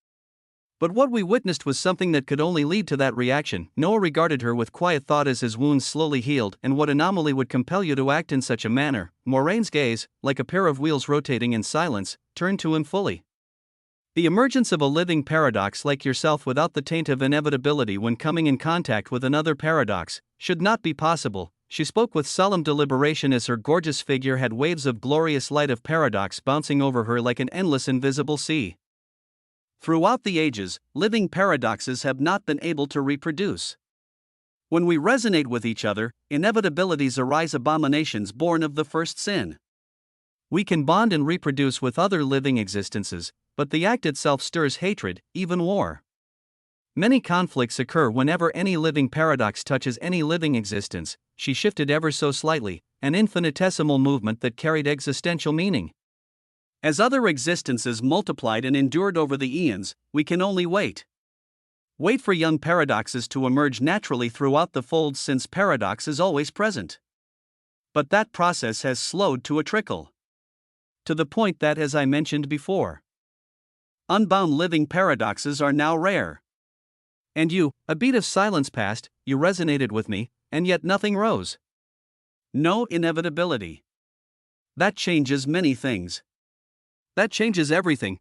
But what we witnessed was something that could only lead to that reaction. Noah regarded her with quiet thought as his wounds slowly healed. And what anomaly would compel you to act in such a manner? Moraine's gaze, like a pair of wheels rotating in silence, turned to him fully. The emergence of a living paradox like yourself without the taint of inevitability when coming in contact with another paradox should not be possible. She spoke with solemn deliberation as her gorgeous figure had waves of glorious light of paradox bouncing over her like an endless invisible sea. Throughout the ages, living paradoxes have not been able to reproduce. When we resonate with each other, inevitabilities arise, abominations born of the first sin. We can bond and reproduce with other living existences, but the act itself stirs hatred, even war. Many conflicts occur whenever any living paradox touches any living existence. She shifted ever so slightly, an infinitesimal movement that carried existential meaning. As other existences multiplied and endured over the eons, we can only wait. Wait for young paradoxes to emerge naturally throughout the folds since paradox is always present. But that process has slowed to a trickle. To the point that, as I mentioned before, unbound living paradoxes are now rare. And a beat of silence passed, you resonated with me, and yet nothing rose. No inevitability. That changes many things. That changes everything.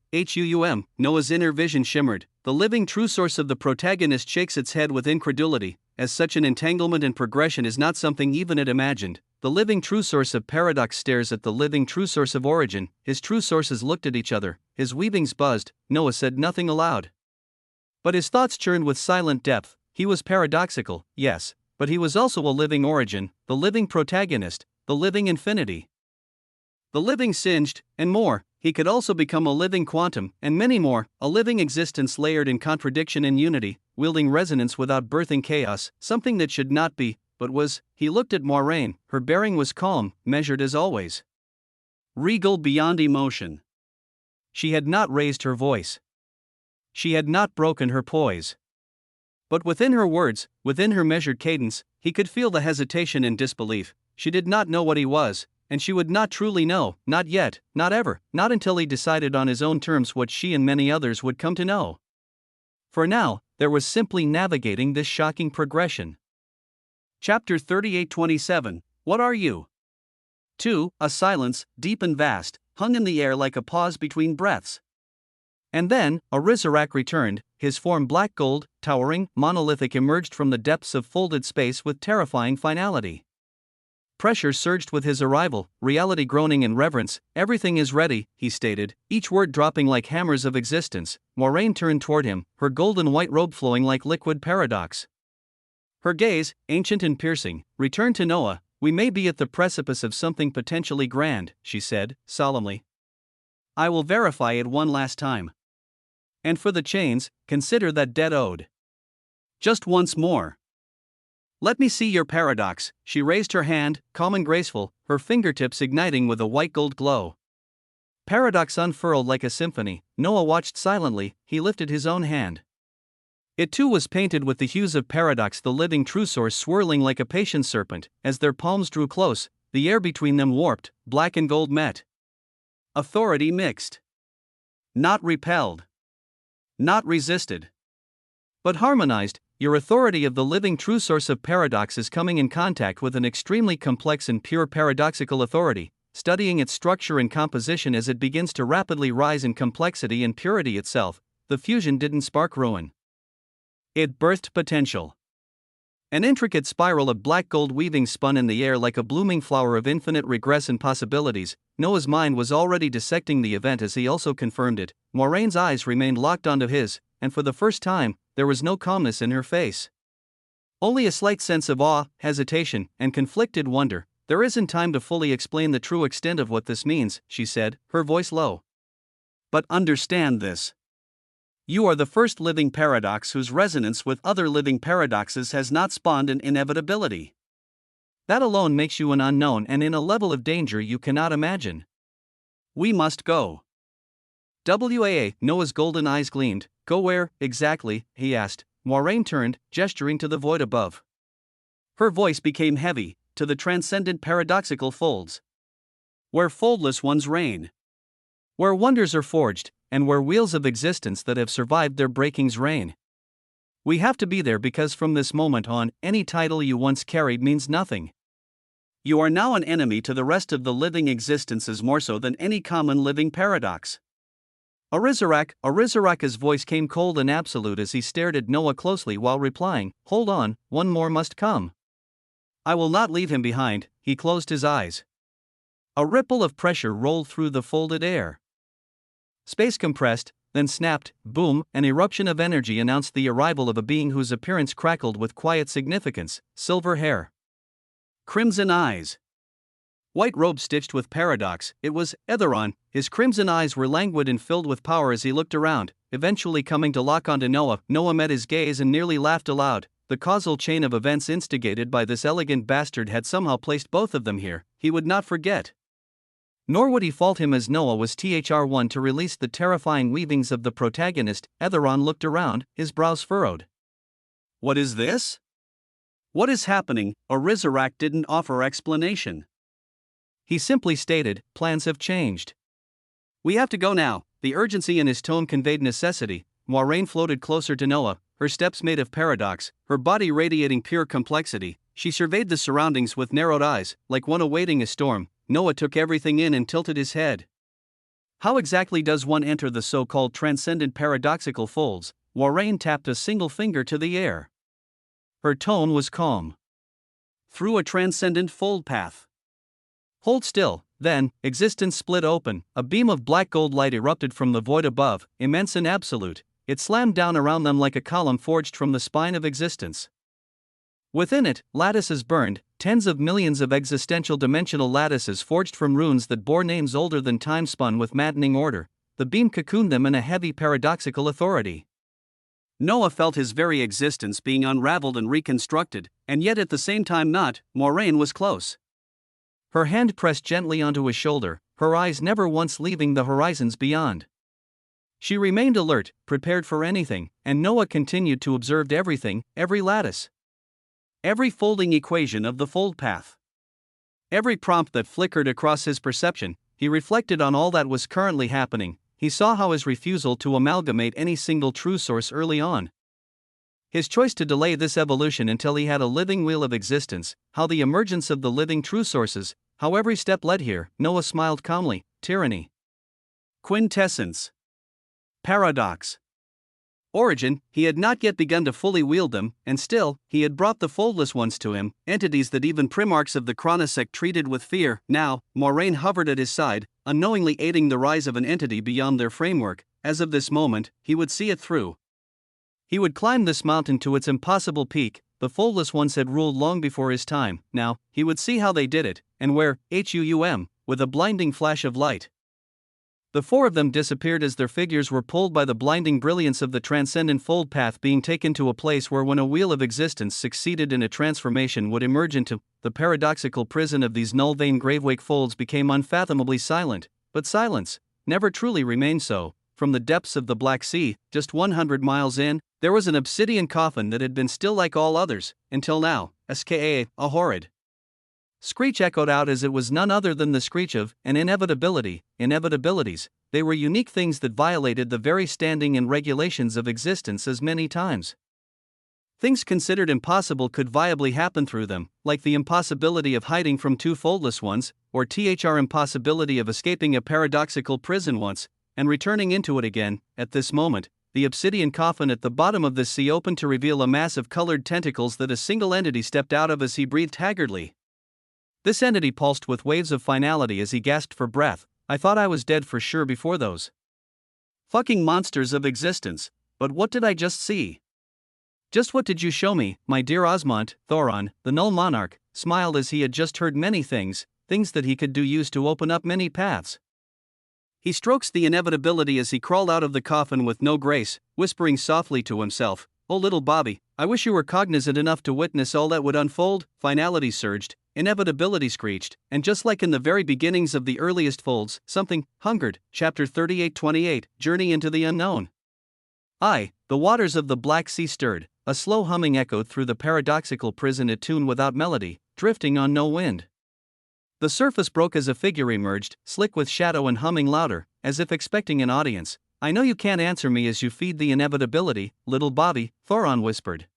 Noah's inner vision shimmered. The living true source of the protagonist shakes its head with incredulity, as such an entanglement and progression is not something even it imagined. The living true source of paradox stares at the living true source of origin. His true sources looked at each other, his weavings buzzed. Noah said nothing aloud. But his thoughts churned with silent depth. He was paradoxical, yes, but he was also a living origin, the living protagonist, the living infinity. The living singed, and more, he could also become a living quantum, and many more, a living existence layered in contradiction and unity, wielding resonance without birthing chaos, something that should not be, but was. He looked at Moiraine, her bearing was calm, measured as always. Regal beyond emotion. She had not raised her voice. She had not broken her poise. But within her words, within her measured cadence, he could feel the hesitation and disbelief. She did not know what he was, and she would not truly know, not yet, not ever, not until he decided on his own terms what she and many others would come to know. For now, there was simply navigating this shocking progression. Chapter 38:27, What Are You? 2. A silence, deep and vast, hung in the air like a pause between breaths. And then, Arizarak returned, his form black gold, towering, monolithic, emerged from the depths of folded space with terrifying finality. Pressure surged with his arrival, reality groaning in reverence. Everything is ready, he stated, each word dropping like hammers of existence. Moiraine turned toward him, her golden white robe flowing like liquid paradox. Her gaze, ancient and piercing, returned to Noah. We may be at the precipice of something potentially grand, she said, solemnly. I will verify it one last time. And for the chains, consider that debt owed. Just once more. Let me see your paradox. She raised her hand, calm and graceful, her fingertips igniting with a white gold glow. Paradox unfurled like a symphony. Noah watched silently. He lifted his own hand. It too was painted with the hues of paradox, the living true source swirling like a patient serpent. As their palms drew close, the air between them warped, black and gold met. Authority mixed. Not repelled. Not resisted. But harmonized. Your authority of the living true source of paradox is coming in contact with an extremely complex and pure paradoxical authority, studying its structure and composition as it begins to rapidly rise in complexity and purity itself. The fusion didn't spark ruin. It birthed potential. An intricate spiral of black gold weaving spun in the air like a blooming flower of infinite regress and possibilities. Noah's mind was already dissecting the event as he also confirmed it. Moraine's eyes remained locked onto his, and for the first time, there was no calmness in her face. Only a slight sense of awe, hesitation, and conflicted wonder. There isn't time to fully explain the true extent of what this means, she said, her voice low. But understand this. You are the first living paradox whose resonance with other living paradoxes has not spawned an inevitability. That alone makes you an unknown and in a level of danger you cannot imagine. We must go. Noah's golden eyes gleamed. Go where, exactly, he asked. Moiraine turned, gesturing to the void above. Her voice became heavy, to the transcendent paradoxical folds. Where foldless ones reign. Where wonders are forged, and where wheels of existence that have survived their breakings reign. We have to be there because from this moment on, any title you once carried means nothing. You are now an enemy to the rest of the living existences more so than any common living paradox. Arizarak's voice came cold and absolute as he stared at Noah closely while replying, Hold on, one more must come. I will not leave him behind. He closed his eyes. A ripple of pressure rolled through the folded air. Space compressed, then snapped, boom, an eruption of energy announced the arrival of a being whose appearance crackled with quiet significance, silver hair. Crimson eyes. White robe stitched with paradox, it was Etheron. His crimson eyes were languid and filled with power as he looked around, eventually coming to lock onto Noah. Noah met his gaze and nearly laughed aloud. The causal chain of events instigated by this elegant bastard had somehow placed both of them here. He would not forget. Nor would he fault him, as Noah was thr1 to release the terrifying weavings of the protagonist. Etheron looked around, his brows furrowed. What is this? What is happening? Orizarak didn't offer explanation. He simply stated, plans have changed. We have to go now. The urgency in his tone conveyed necessity. Moiraine floated closer to Noah, her steps made of paradox, her body radiating pure complexity. She surveyed the surroundings with narrowed eyes, like one awaiting a storm. Noah took everything in and tilted his head. How exactly does one enter the so-called transcendent paradoxical folds? Moiraine tapped a single finger to the air. Her tone was calm. Through a transcendent fold path. Hold still. Then, existence split open, a beam of black gold light erupted from the void above, immense and absolute. It slammed down around them like a column forged from the spine of existence. Within it, lattices burned, tens of millions of existential dimensional lattices forged from runes that bore names older than time spun with maddening order. The beam cocooned them in a heavy paradoxical authority. Noah felt his very existence being unraveled and reconstructed, and yet at the same time not. Moiraine was close. Her hand pressed gently onto his shoulder, her eyes never once leaving the horizons beyond. She remained alert, prepared for anything, and Noah continued to observe everything, every lattice, every folding equation of the fold path, every prompt that flickered across his perception. He reflected on all that was currently happening. He saw how his refusal to amalgamate any single true source early on, his choice to delay this evolution until he had a living wheel of existence, how the emergence of the living true sources, how every step led here. Noah smiled calmly. Tyranny, quintessence, paradox, origin. He had not yet begun to fully wield them, and still, he had brought the foldless ones to him, entities that even primarchs of the chronosect treated with fear. Now, Moiraine hovered at his side, unknowingly aiding the rise of an entity beyond their framework. As of this moment, he would see it through. He would climb this mountain to its impossible peak. The foldless ones had ruled long before his time. Now, he would see how they did it, and where. With a blinding flash of light, the four of them disappeared as their figures were pulled by the blinding brilliance of the transcendent fold path, being taken to a place where, when a wheel of existence succeeded in a transformation, would emerge into the paradoxical prison of these null-vein gravewake folds became unfathomably silent. But silence never truly remained so. From the depths of the Black Sea, just 100 miles in, there was an obsidian coffin that had been still like all others, until now. A horrid screech echoed out, as it was none other than the screech of an inevitability. Inevitabilities, they were unique things that violated the very standing and regulations of existence as many times. Things considered impossible could viably happen through them, like the impossibility of hiding from two foldless ones, or impossibility of escaping a paradoxical prison once and returning into it again. At this moment, the obsidian coffin at the bottom of the sea opened to reveal a mass of colored tentacles that a single entity stepped out of as he breathed haggardly. This entity pulsed with waves of finality as he gasped for breath. I thought I was dead for sure before those fucking monsters of existence, but what did I just see? Just what did you show me, my dear Osmont? Thoron, the Null Monarch, smiled as he had just heard many things that he could do use to open up many paths. He strokes the inevitability as he crawled out of the coffin with no grace, whispering softly to himself, "Oh little Bobby, I wish you were cognizant enough to witness all that would unfold." Finality surged, inevitability screeched, and just like in the very beginnings of the earliest folds, something hungered. Chapter 38:28, Journey into the Unknown. The waters of the Black Sea stirred, a slow humming echoed through the paradoxical prison, a tune without melody, drifting on no wind. The surface broke as a figure emerged, slick with shadow and humming louder, as if expecting an audience. "I know you can't answer me as you feed the inevitability, little Bobby," Thoron whispered.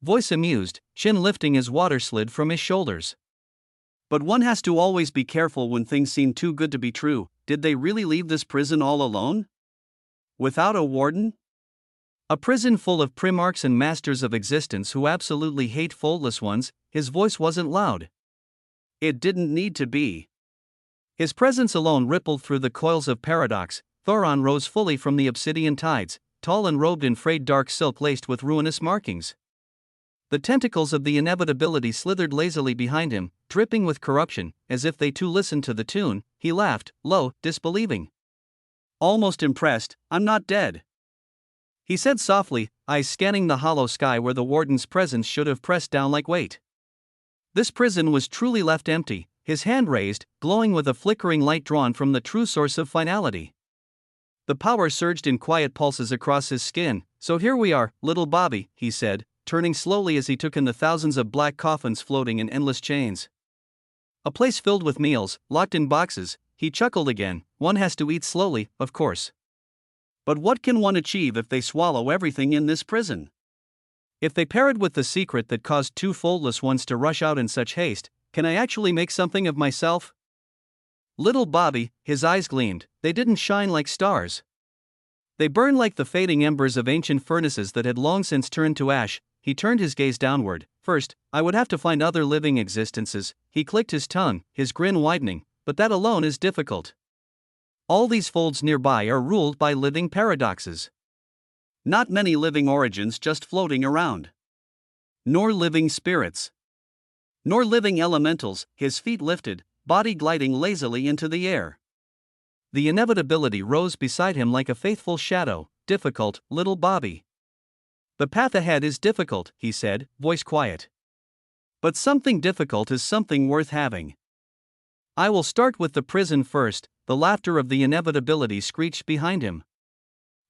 Voice amused, chin lifting as water slid from his shoulders. "But one has to always be careful when things seem too good to be true. Did they really leave this prison all alone? Without a warden? A prison full of primarchs and masters of existence who absolutely hate foldless ones." His voice wasn't loud. It didn't need to be. His presence alone rippled through the coils of paradox. Thoron rose fully from the obsidian tides, tall and robed in frayed dark silk laced with ruinous markings. The tentacles of the inevitability slithered lazily behind him, dripping with corruption, as if they too listened to the tune. He laughed, low, disbelieving. Almost impressed. "I'm not dead," he said softly, eyes scanning the hollow sky where the warden's presence should have pressed down like weight. This prison was truly left empty. his hand raised, glowing with a flickering light drawn from the true source of finality. The power surged in quiet pulses across his skin. "So here we are, little Bobby," he said, turning slowly as he took in the thousands of black coffins floating in endless chains. "A place filled with meals, locked in boxes." He chuckled again. "One has to eat slowly, of course. But what can one achieve if they swallow everything in this prison? If they pair it with the secret that caused two foldless ones to rush out in such haste, can I actually make something of myself?" Little Bobby, his eyes gleamed. They didn't shine like stars. They burned like the fading embers of ancient furnaces that had long since turned to ash. He turned his gaze downward. "First, I would have to find other living existences." He clicked his tongue, his grin widening. "But that alone is difficult. All these folds nearby are ruled by living paradoxes. Not many living origins just floating around. Nor living spirits. Nor living elementals." His feet lifted, body gliding lazily into the air. The inevitability rose beside him like a faithful shadow. "Difficult, little Bobby. The path ahead is difficult," he said, voice quiet. "But something difficult is something worth having. I will start with the prison first." The laughter of the inevitability screeched behind him.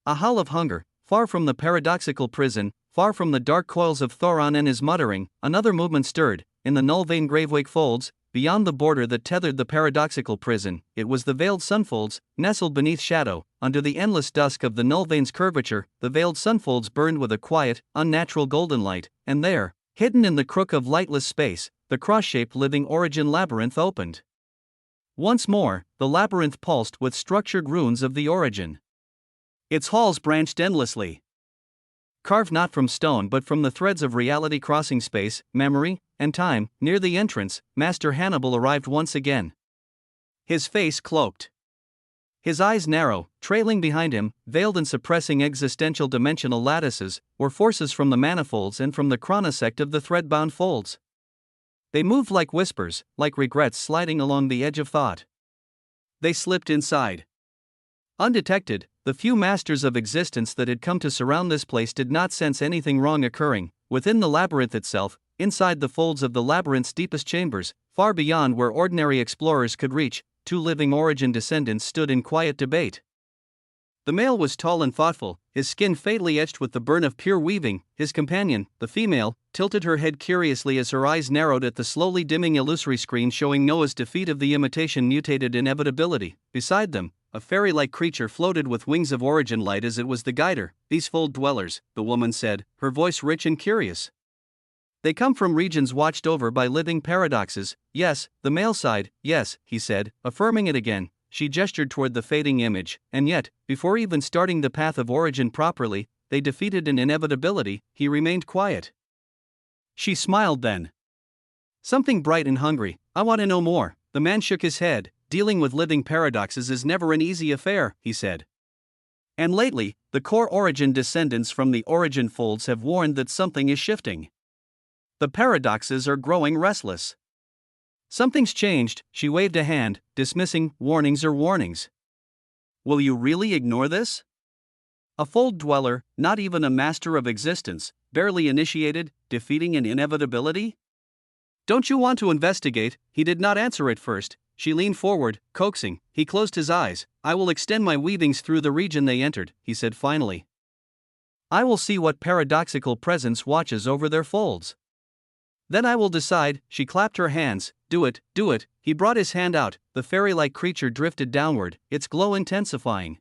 A howl of hunger, far from the paradoxical prison, far from the dark coils of Thoron and his muttering. Another movement stirred. In the null-vein gravewake folds, beyond the border that tethered the paradoxical prison, it was the veiled sunfolds, nestled beneath shadow. Under the endless dusk of the null-vein's curvature, the veiled sunfolds burned with a quiet, unnatural golden light, and there, hidden in the crook of lightless space, the cross-shaped living origin labyrinth opened. Once more, the labyrinth pulsed with structured runes of the origin. Its halls branched endlessly. Carved not from stone but from the threads of reality crossing space, memory, and time. Near the entrance, Master Hannibal arrived once again. His face cloaked. His eyes narrow, trailing behind him, veiled and suppressing existential dimensional lattices, were forces from the manifolds and from the chronosect of the thread-bound folds. They moved like whispers, like regrets sliding along the edge of thought. They slipped inside. Undetected, the few masters of existence that had come to surround this place did not sense anything wrong occurring. Within the labyrinth itself, inside the folds of the labyrinth's deepest chambers, far beyond where ordinary explorers could reach, two living origin descendants stood in quiet debate. The male was tall and thoughtful, his skin fatally etched with the burn of pure weaving. His companion, the female, tilted her head curiously as her eyes narrowed at the slowly dimming illusory screen showing Noah's defeat of the imitation mutated inevitability. Beside them, a fairy-like creature floated with wings of origin light as it was the guider. "These fold dwellers," the woman said, her voice rich and curious. "They come from regions watched over by living paradoxes." "Yes," the male sighed. "Yes," he said, affirming it again. She gestured toward the fading image, and yet, before even starting the path of origin properly, they defeated an inevitability. He remained quiet. She smiled then. "Something bright and hungry. I want to know more." The man shook his head. "Dealing with living paradoxes is never an easy affair," he said. "And lately, the core origin descendants from the origin folds have warned that something is shifting. The paradoxes are growing restless. Something's changed." She waved a hand, dismissing warnings or warnings. "Will you really ignore this? A fold dweller, not even a master of existence, barely initiated, defeating an inevitability? Don't you want to investigate?" He did not answer at first. She leaned forward, coaxing. He closed his eyes. "I will extend my weavings through the region they entered," he said finally. "I will see what paradoxical presence watches over their folds. Then I will decide." She clapped her hands. "Do it, do it." He brought his hand out. The fairy-like creature drifted downward, its glow intensifying.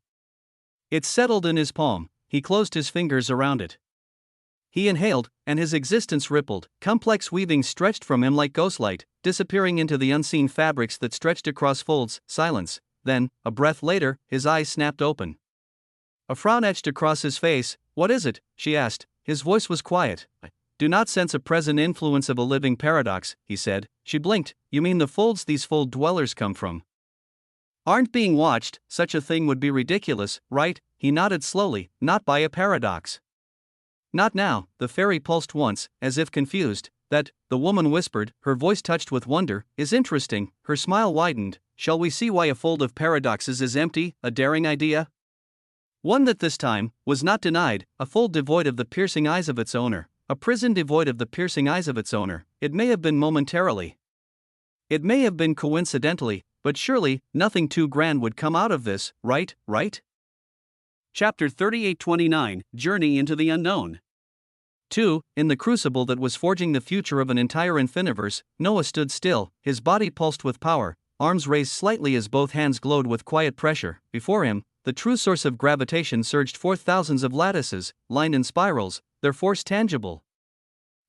It settled in his palm. He closed his fingers around it. He inhaled, and his existence rippled. Complex weavings stretched from him like ghostlight, disappearing into the unseen fabrics that stretched across folds. Silence. Then, a breath later, his eyes snapped open. A frown etched across his face. "What is it?" she asked. His voice was quiet. "I do not sense a present influence of a living paradox," he said. She blinked. "You mean the folds these fold dwellers come from aren't being watched? Such a thing would be ridiculous, right?" He nodded slowly. "Not by a paradox. Not now." The fairy pulsed once, as if confused. "That," the woman whispered, her voice touched with wonder, "is interesting." Her smile widened. "Shall we see why a fold of paradoxes is empty?" A daring idea. One that this time was not denied, a fold devoid of the piercing eyes of its owner. A prison devoid of the piercing eyes of its owner. It may have been momentarily. It may have been coincidentally, but surely, nothing too grand would come out of this, right? Chapter 3829 Journey into the Unknown. 2. In the crucible that was forging the future of an entire infiniverse, Noah stood still, his body pulsed with power, arms raised slightly as both hands glowed with quiet pressure. Before him, the true source of gravitation surged forth thousands of lattices, lined in spirals, their force tangible.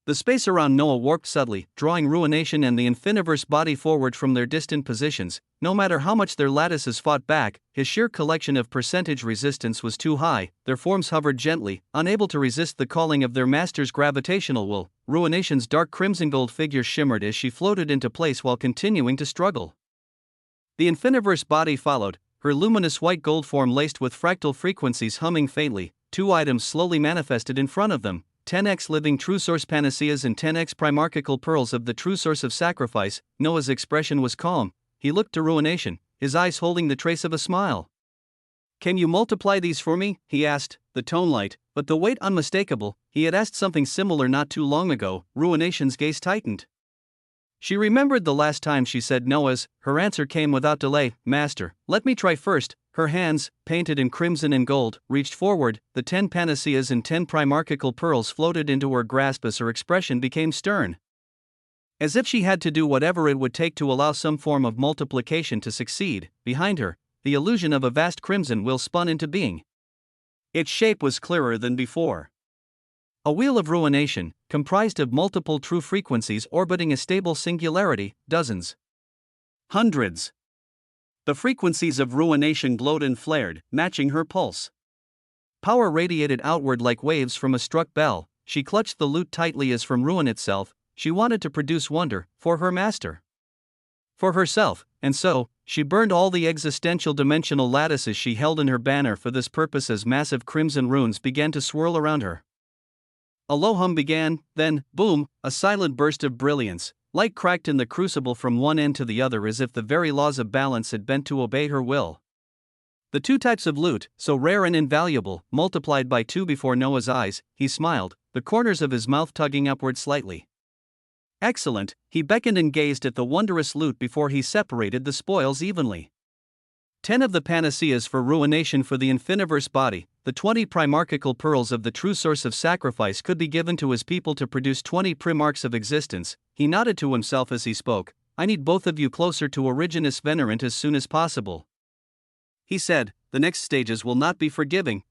The space around Noah warped subtly, drawing ruination and the infiniverse body forward from their distant positions. No matter how much their lattices fought back, his sheer collection of percentage resistance was too high. Their forms hovered gently, unable to resist the calling of their master's gravitational will. Ruination's dark crimson gold figure shimmered as she floated into place while continuing to struggle. The infiniverse body followed, her luminous white gold form laced with fractal frequencies humming faintly. Two items slowly manifested in front of them. 10x living true source panaceas and 10x primarchical pearls of the true source of sacrifice. Noah's expression was calm. He looked to ruination, his eyes holding the trace of a smile. "Can you multiply these for me?" he asked, the tone light, but the weight unmistakable. He had asked something similar not too long ago. Ruination's gaze tightened. She remembered the last time she said Noah's. Her answer came without delay. "Master, let me try first." Her hands, painted in crimson and gold, reached forward. The 10 panaceas and 10 primarchical pearls floated into her grasp as her expression became stern. As if she had to do whatever it would take to allow some form of multiplication to succeed. Behind her, the illusion of a vast crimson wheel spun into being. Its shape was clearer than before. A wheel of ruination, comprised of multiple true frequencies orbiting a stable singularity, dozens. Hundreds. The frequencies of ruination glowed and flared, matching her pulse. Power radiated outward like waves from a struck bell. She clutched the lute tightly as from ruin itself. She wanted to produce wonder, for her master. For herself, and so, she burned all the existential dimensional lattices she held in her banner for this purpose as massive crimson runes began to swirl around her. A low hum began, then, boom, a silent burst of brilliance. Light cracked in the crucible from one end to the other as if the very laws of balance had bent to obey her will. The two types of loot, so rare and invaluable, multiplied by 2 before Noah's eyes. He smiled, the corners of his mouth tugging upward slightly. Excellent, he beckoned and gazed at the wondrous loot before he separated the spoils evenly. 10 of the panaceas for ruination for the infiniverse body, the 20 primarchical pearls of the true source of sacrifice could be given to his people to produce 20 primarchs of existence. He nodded to himself as he spoke. "I need both of you closer to Originus Venerant as soon as possible," he said. "The next stages will not be forgiving."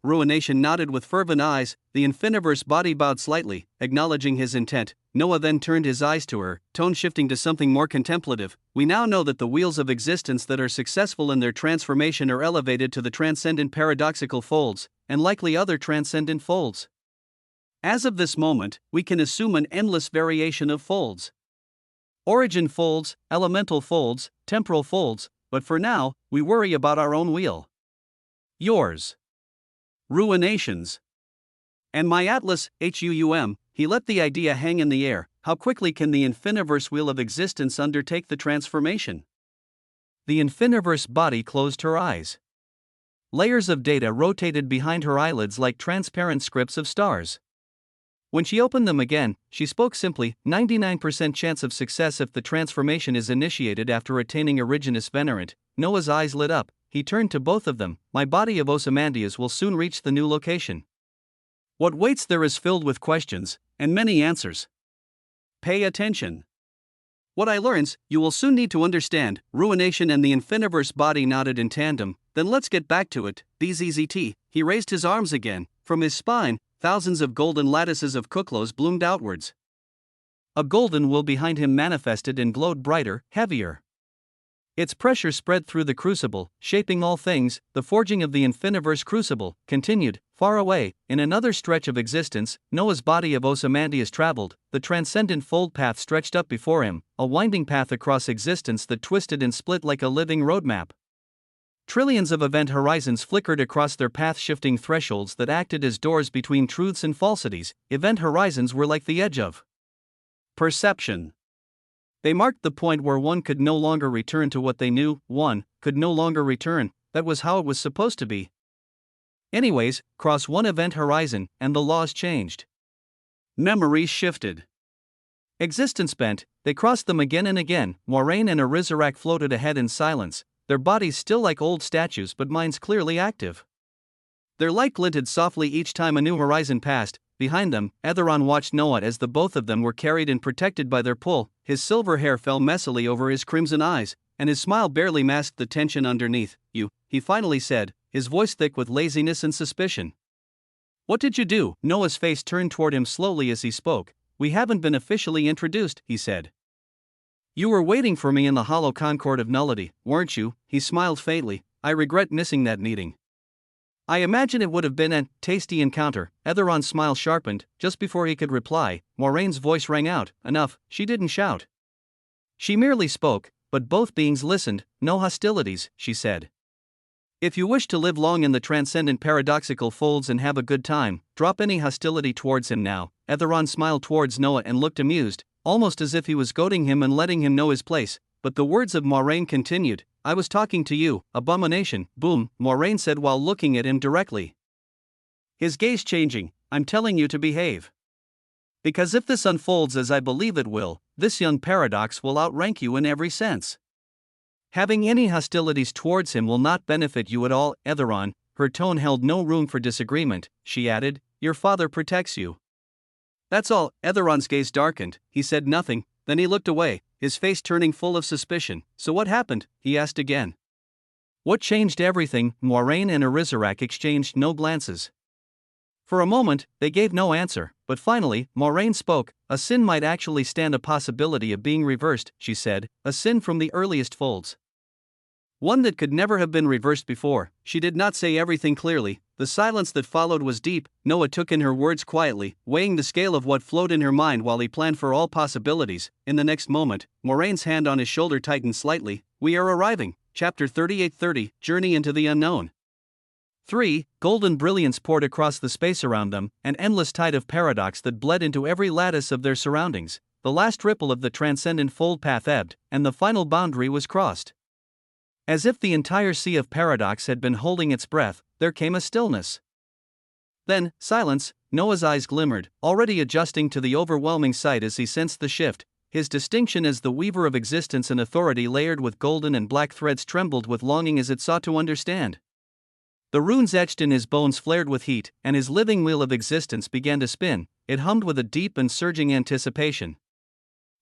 Ruination nodded with fervent eyes. The infiniverse body bowed slightly, acknowledging his intent. Noah then turned his eyes to her, tone shifting to something more contemplative. "We now know that the wheels of existence that are successful in their transformation are elevated to the transcendent paradoxical folds, and likely other transcendent folds. As of this moment, we can assume an endless variation of folds. Origin folds, elemental folds, temporal folds, but for now, we worry about our own wheel. Yours. Ruinations. And my Atlas, HUUM." He let the idea hang in the air. How quickly can the infiniverse wheel of existence undertake the transformation? The infiniverse body closed her eyes. Layers of data rotated behind her eyelids like transparent scripts of stars. When she opened them again, she spoke simply. 99% chance of success if the transformation is initiated after attaining Originus Venerant." Noah's eyes lit up. He turned to both of them. "My body of Ozymandias will soon reach the new location. What waits there is filled with questions, and many answers. Pay attention. What I learns, you will soon need to understand." Ruination and the infiniverse body nodded in tandem. "Then let's get back to it." BZZT. He raised his arms again. From his spine, thousands of golden lattices of kuklos bloomed outwards. A golden will behind him manifested and glowed brighter, heavier. Its pressure spread through the crucible, shaping all things. The forging of the infiniverse crucible continued. Far away, in another stretch of existence, Noah's body of Ozymandias traveled. The transcendent fold path stretched up before him, a winding path across existence that twisted and split like a living roadmap. Trillions of event horizons flickered across their path-shifting thresholds that acted as doors between truths and falsities. Event horizons were like the edge of perception. They marked the point where one could no longer return to what they knew. One could no longer return. That was how it was supposed to be. Anyways, cross one event horizon, and the laws changed. Memories shifted. Existence bent, They crossed them again and again. Moraine and Arizarak floated ahead in silence, their bodies still like old statues but minds clearly active. Their light glinted softly each time a new horizon passed. Behind them, Etheron watched Noah as the both of them were carried and protected by their pull. His silver hair fell messily over his crimson eyes, and his smile barely masked the tension underneath. "You," he finally said, his voice thick with laziness and suspicion. "What did you do?" Noah's face turned toward him slowly as he spoke. "We haven't been officially introduced," he said. "You were waiting for me in the hollow concord of nullity, weren't you?" He smiled faintly. "I regret missing that meeting." "I imagine it would have been a tasty encounter." Etheron's smile sharpened. Just before he could reply, Moraine's voice rang out. "Enough." She didn't shout. She merely spoke, but both beings listened. "No hostilities," she said. "If you wish to live long in the transcendent paradoxical folds and have a good time, drop any hostility towards him now." Etheron smiled towards Noah and looked amused, almost as if he was goading him and letting him know his place. But the words of Moraine continued. "I was talking to you, abomination." "Boom," Moraine said while looking at him directly, his gaze changing. "I'm telling you to behave. Because if this unfolds as I believe it will, this young paradox will outrank you in every sense. Having any hostilities towards him will not benefit you at all." "Etheron," her tone held no room for disagreement, she added, "your father protects you. That's all." Etheron's gaze darkened. He said nothing, then he looked away, his face turning full of suspicion. "So what happened?" he asked again. "What changed everything?" Moraine and Arizarak exchanged no glances. For a moment, they gave no answer, but finally, Moraine spoke. "A sin might actually stand a possibility of being reversed," she said, "a sin from the earliest folds. One that could never have been reversed before." She did not say everything clearly. The silence that followed was deep. Noah took in her words quietly, weighing the scale of what flowed in her mind while he planned for all possibilities. In the next moment, Moraine's hand on his shoulder tightened slightly. "We are arriving." Chapter 38:30, Journey into the Unknown. 3. Golden brilliance poured across the space around them, an endless tide of paradox that bled into every lattice of their surroundings. The last ripple of the transcendent fold path ebbed, and the final boundary was crossed. As if the entire sea of paradox had been holding its breath, there came a stillness. Then, silence. Noah's eyes glimmered, already adjusting to the overwhelming sight as he sensed the shift. His distinction as the weaver of existence and authority layered with golden and black threads trembled with longing as it sought to understand. The runes etched in his bones flared with heat, and his living wheel of existence began to spin. It hummed with a deep and surging anticipation.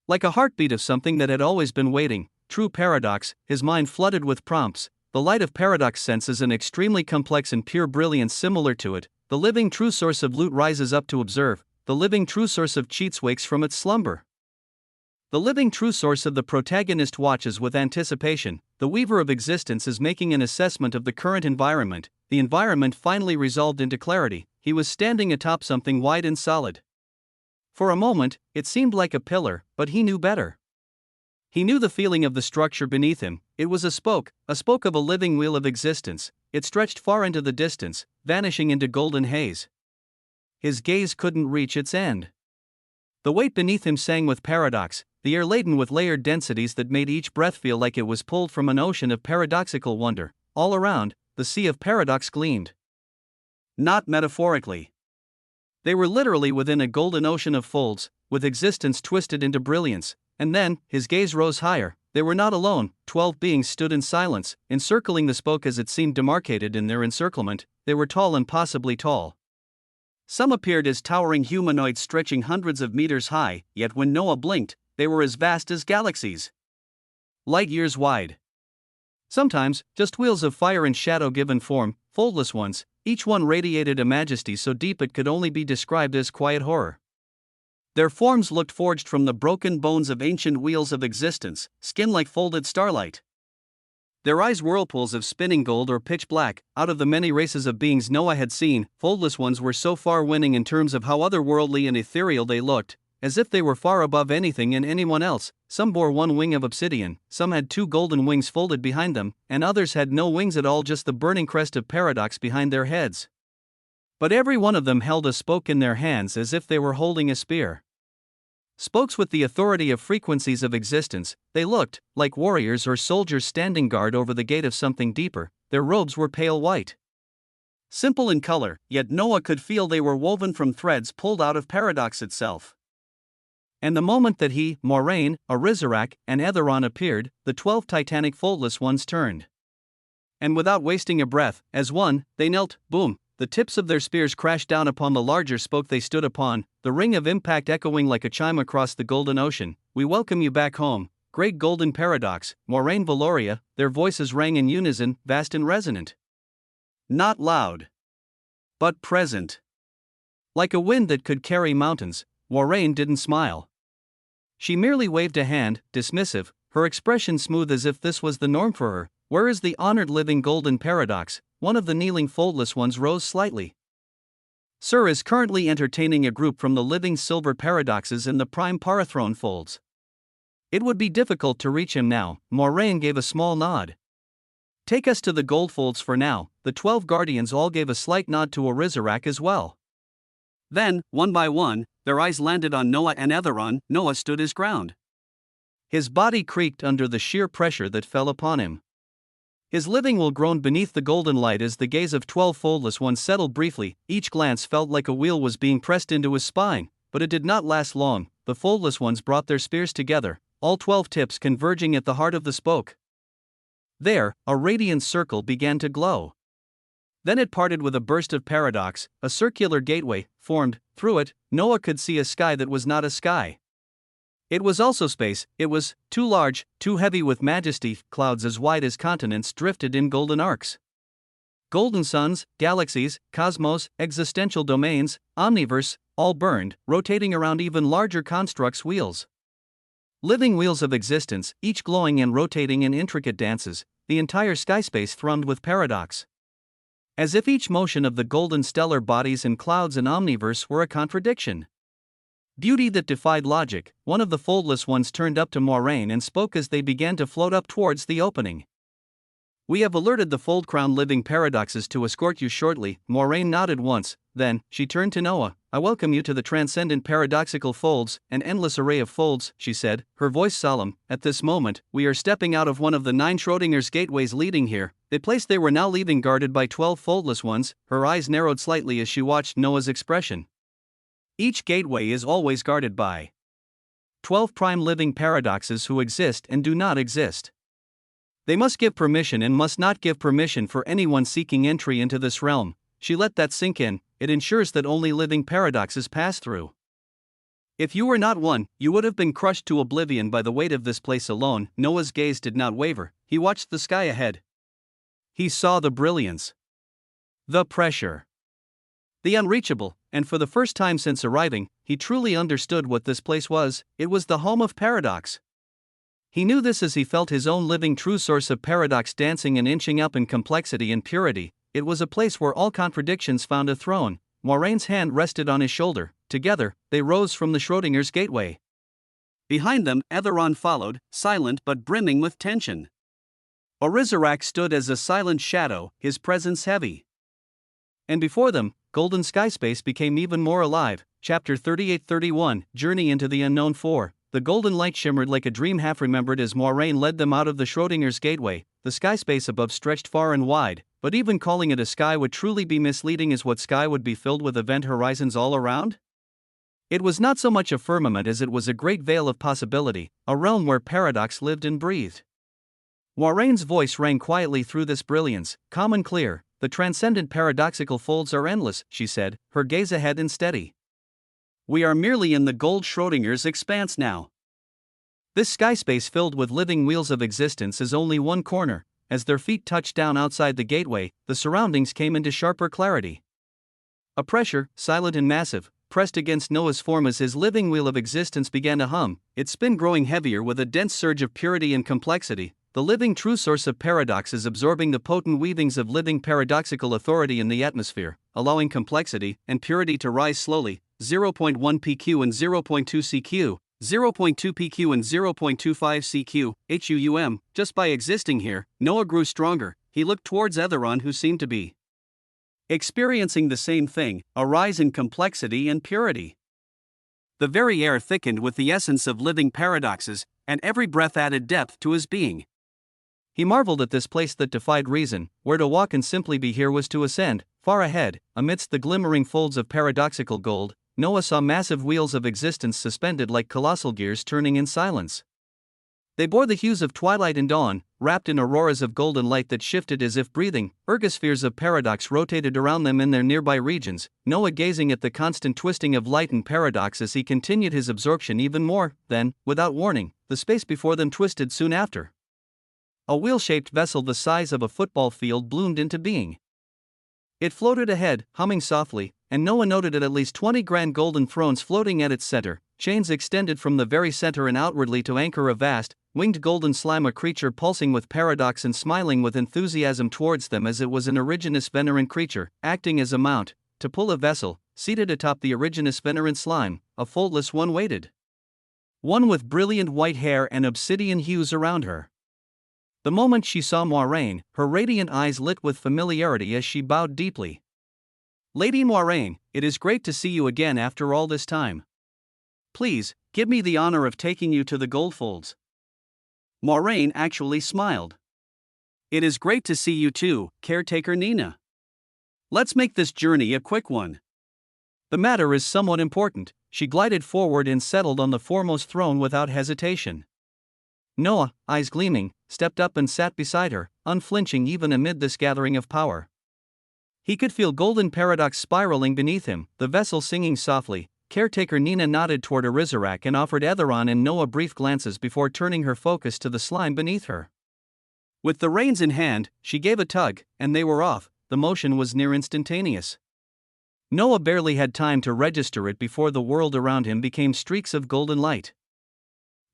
Like a heartbeat of something that had always been waiting. True paradox, his mind flooded with prompts. The light of paradox senses an extremely complex and pure brilliance similar to it. The living true source of loot rises up to observe. The living true source of cheats wakes from its slumber. The living true source of the protagonist watches with anticipation. The weaver of existence is making an assessment of the current environment. The environment finally resolved into clarity. He was standing atop something wide and solid. For a moment, it seemed like a pillar, but he knew better. He knew the feeling of the structure beneath him. It was a spoke of a living wheel of existence. It stretched far into the distance, vanishing into golden haze. His gaze couldn't reach its end. The weight beneath him sang with paradox, the air laden with layered densities that made each breath feel like it was pulled from an ocean of paradoxical wonder. All around, the sea of paradox gleamed. Not metaphorically. They were literally within a golden ocean of folds, with existence twisted into brilliance. And then, his gaze rose higher. They were not alone. 12 beings stood in silence, encircling the spoke as it seemed demarcated in their encirclement. They were tall and possibly tall. Some appeared as towering humanoids stretching hundreds of meters high, yet when Noah blinked, they were as vast as galaxies. Light years wide. Sometimes, just wheels of fire and shadow given form, foldless ones, each one radiated a majesty so deep it could only be described as quiet horror. Their forms looked forged from the broken bones of ancient wheels of existence, skin like folded starlight. Their eyes whirlpools of spinning gold or pitch black. Out of the many races of beings Noah had seen, foldless ones were so far winning in terms of how otherworldly and ethereal they looked, as if they were far above anything and anyone else. Some bore one wing of obsidian, some had two golden wings folded behind them, and others had no wings at all, just the burning crest of paradox behind their heads. But every one of them held a spoke in their hands as if they were holding a spear. Spokes with the authority of frequencies of existence, they looked like warriors or soldiers standing guard over the gate of something deeper. Their robes were pale white. Simple in color, yet Noah could feel they were woven from threads pulled out of paradox itself. And the moment that he, Moraine, Arizarak, and Etheron appeared, the 12 titanic foldless ones turned. And without wasting a breath, as one, they knelt, boom, the tips of their spears crashed down upon the larger spoke they stood upon, the ring of impact echoing like a chime across the golden ocean. We welcome you back home, great golden paradox, Moraine Valoria. Their voices rang in unison, vast and resonant. Not loud, but present. Like a wind that could carry mountains, Moraine didn't smile. She merely waved a hand, dismissive, her expression smooth as if this was the norm for her. Where is the honored living golden paradox? One of the kneeling foldless ones rose slightly. Sir is currently entertaining a group from the living silver paradoxes in the prime parathrone folds. It would be difficult to reach him now. Moraine gave a small nod. Take us to the gold folds for now. The 12 guardians all gave a slight nod to Arizarak as well. Then, one by one, their eyes landed on Noah and Etheron. Noah stood his ground. His body creaked under the sheer pressure that fell upon him. His living will groaned beneath the golden light as the gaze of 12 foldless ones settled briefly. Each glance felt like a wheel was being pressed into his spine, but it did not last long. The foldless ones brought their spears together, all 12 tips converging at the heart of the spoke. There, a radiant circle began to glow. Then it parted with a burst of paradox. A circular gateway formed. Through it, Noah could see a sky that was not a sky. It was also space. It was too large, too heavy with majesty. Clouds as wide as continents drifted in golden arcs. Golden suns, galaxies, cosmos, existential domains, omniverse, all burned, rotating around even larger constructs' wheels. Living wheels of existence, each glowing and rotating in intricate dances. The entire skyspace thrummed with paradox. As if each motion of the golden stellar bodies and clouds and omniverse were a contradiction. Beauty that defied logic. One of the foldless ones turned up to Moraine and spoke as they began to float up towards the opening. We have alerted the fold-crowned living paradoxes to escort you shortly. Moraine nodded once, then, she turned to Noah. I welcome you to the transcendent paradoxical folds, an endless array of folds, she said, her voice solemn. At this moment, we are stepping out of one of the 9 Schrodinger's gateways leading here, the place they were now leaving guarded by 12 foldless ones. Her eyes narrowed slightly as she watched Noah's expression. Each gateway is always guarded by 12 prime living paradoxes who exist and do not exist. They must give permission and must not give permission for anyone seeking entry into this realm. She let that sink in. It ensures that only living paradoxes pass through. If you were not one, you would have been crushed to oblivion by the weight of this place alone. Noah's gaze did not waver. He watched the sky ahead. He saw the brilliance, the pressure, the unreachable, and for the first time since arriving, he truly understood what this place was. It was the home of paradox. He knew this as he felt his own living true source of paradox dancing and inching up in complexity and purity. It was a place where all contradictions found a throne. Moraine's hand rested on his shoulder. Together, they rose from the Schrodinger's gateway. Behind them, Etheron followed, silent but brimming with tension. Arizarak stood as a silent shadow, his presence heavy. And before them, golden skyspace became even more alive. Chapter 38-31, Journey into the Unknown 4. The golden light shimmered like a dream half remembered as Moraine led them out of the Schrodinger's gateway. The skyspace above stretched far and wide, but even calling it a sky would truly be misleading, as what sky would be filled with event horizons all around? It was not so much a firmament as it was a great veil of possibility, a realm where paradox lived and breathed. Moraine's voice rang quietly through this brilliance, calm and clear. The transcendent paradoxical folds are endless, she said, her gaze ahead and steady. We are merely in the gold Schrodinger's expanse now. This skyspace filled with living wheels of existence is only one corner. As their feet touched down outside the gateway, the surroundings came into sharper clarity. A pressure, silent and massive, pressed against Noah's form as his living wheel of existence began to hum, its spin growing heavier with a dense surge of purity and complexity. The living true source of paradox is absorbing the potent weavings of living paradoxical authority in the atmosphere, allowing complexity and purity to rise slowly. 0.1 pq and 0.2 cq, 0.2 pq and 0.25 cq, HUM. Just by existing here, Noah grew stronger. He looked towards Etheron, who seemed to be experiencing the same thing, a rise in complexity and purity. The very air thickened with the essence of living paradoxes, and every breath added depth to his being. He marveled at this place that defied reason. Where to walk and simply be here was to ascend. Far ahead, amidst the glimmering folds of paradoxical gold, Noah saw massive wheels of existence suspended like colossal gears turning in silence. They bore the hues of twilight and dawn, wrapped in auroras of golden light that shifted as if breathing. Ergospheres of paradox rotated around them in their nearby regions, Noah gazing at the constant twisting of light and paradox as he continued his absorption even more. Then, without warning, the space before them twisted soon after. A wheel-shaped vessel the size of a football field bloomed into being. It floated ahead, humming softly, and Noah noted at least 20 grand golden thrones floating at its center, chains extended from the very center and outwardly to anchor a vast, winged golden slime, a creature pulsing with paradox and smiling with enthusiasm towards them as it was an Originus Venerant creature, acting as a mount, to pull a vessel. Seated atop the Originus Venerant slime, a foldless one waited. One with brilliant white hair and obsidian hues around her. The moment she saw Moiraine, her radiant eyes lit with familiarity as she bowed deeply. "Lady Moiraine, it is great to see you again after all this time. Please, give me the honor of taking you to the Goldfolds." Moiraine actually smiled. "It is great to see you too, caretaker Nina. Let's make this journey a quick one. The matter is somewhat important." She glided forward and settled on the foremost throne without hesitation. Noah, eyes gleaming, stepped up and sat beside her, unflinching even amid this gathering of power. He could feel golden paradox spiraling beneath him, the vessel singing softly. Caretaker Nina nodded toward Arizarak and offered Etheron and Noah brief glances before turning her focus to the slime beneath her. With the reins in hand, she gave a tug, and they were off. The motion was near instantaneous. Noah barely had time to register it before the world around him became streaks of golden light.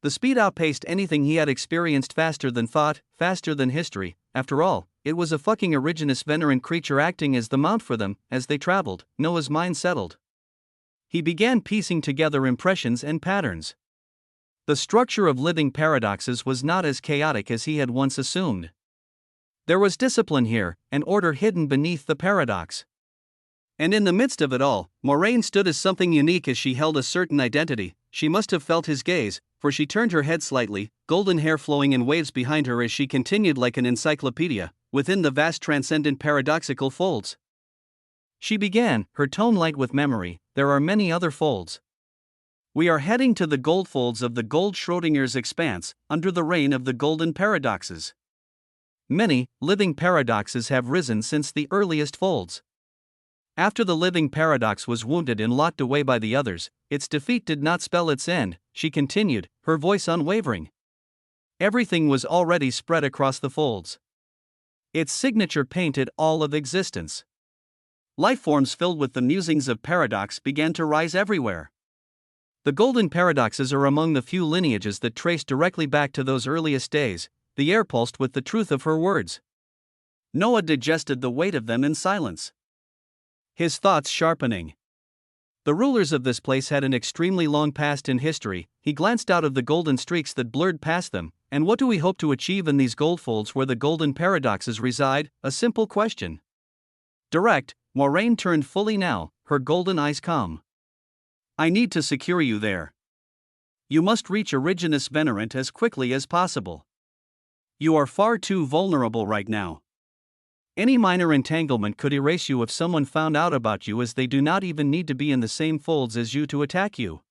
The speed outpaced anything he had experienced, faster than thought, faster than history. After all, it was a fucking Originus Venerant creature acting as the mount for them. As they traveled, Noah's mind settled. He began piecing together impressions and patterns. The structure of living paradoxes was not as chaotic as he had once assumed. There was discipline here, an order hidden beneath the paradox. And in the midst of it all, Moiraine stood as something unique as she held a certain identity. She must have felt his gaze, for she turned her head slightly, golden hair flowing in waves behind her as she continued like an encyclopedia, within the vast transcendent paradoxical folds. She began, her tone light with memory. There are many other folds. We are heading to the gold folds of the gold Schrodinger's expanse, under the reign of the golden paradoxes. Many living paradoxes have risen since the earliest folds. After the living paradox was wounded and locked away by the others, its defeat did not spell its end, she continued, her voice unwavering. Everything was already spread across the folds. Its signature painted all of existence. Lifeforms filled with the musings of paradox began to rise everywhere. The golden paradoxes are among the few lineages that trace directly back to those earliest days. The air pulsed with the truth of her words. Noah digested the weight of them in silence, his thoughts sharpening. The rulers of this place had an extremely long past in history. He glanced out of the golden streaks that blurred past them. And what do we hope to achieve in these goldfolds where the golden paradoxes reside? A simple question. Direct, Moiraine turned fully now, her golden eyes calm. I need to secure you there. You must reach Originus Venerant as quickly as possible. You are far too vulnerable right now. Any minor entanglement could erase you if someone found out about you, as they do not even need to be in the same folds as you to attack you.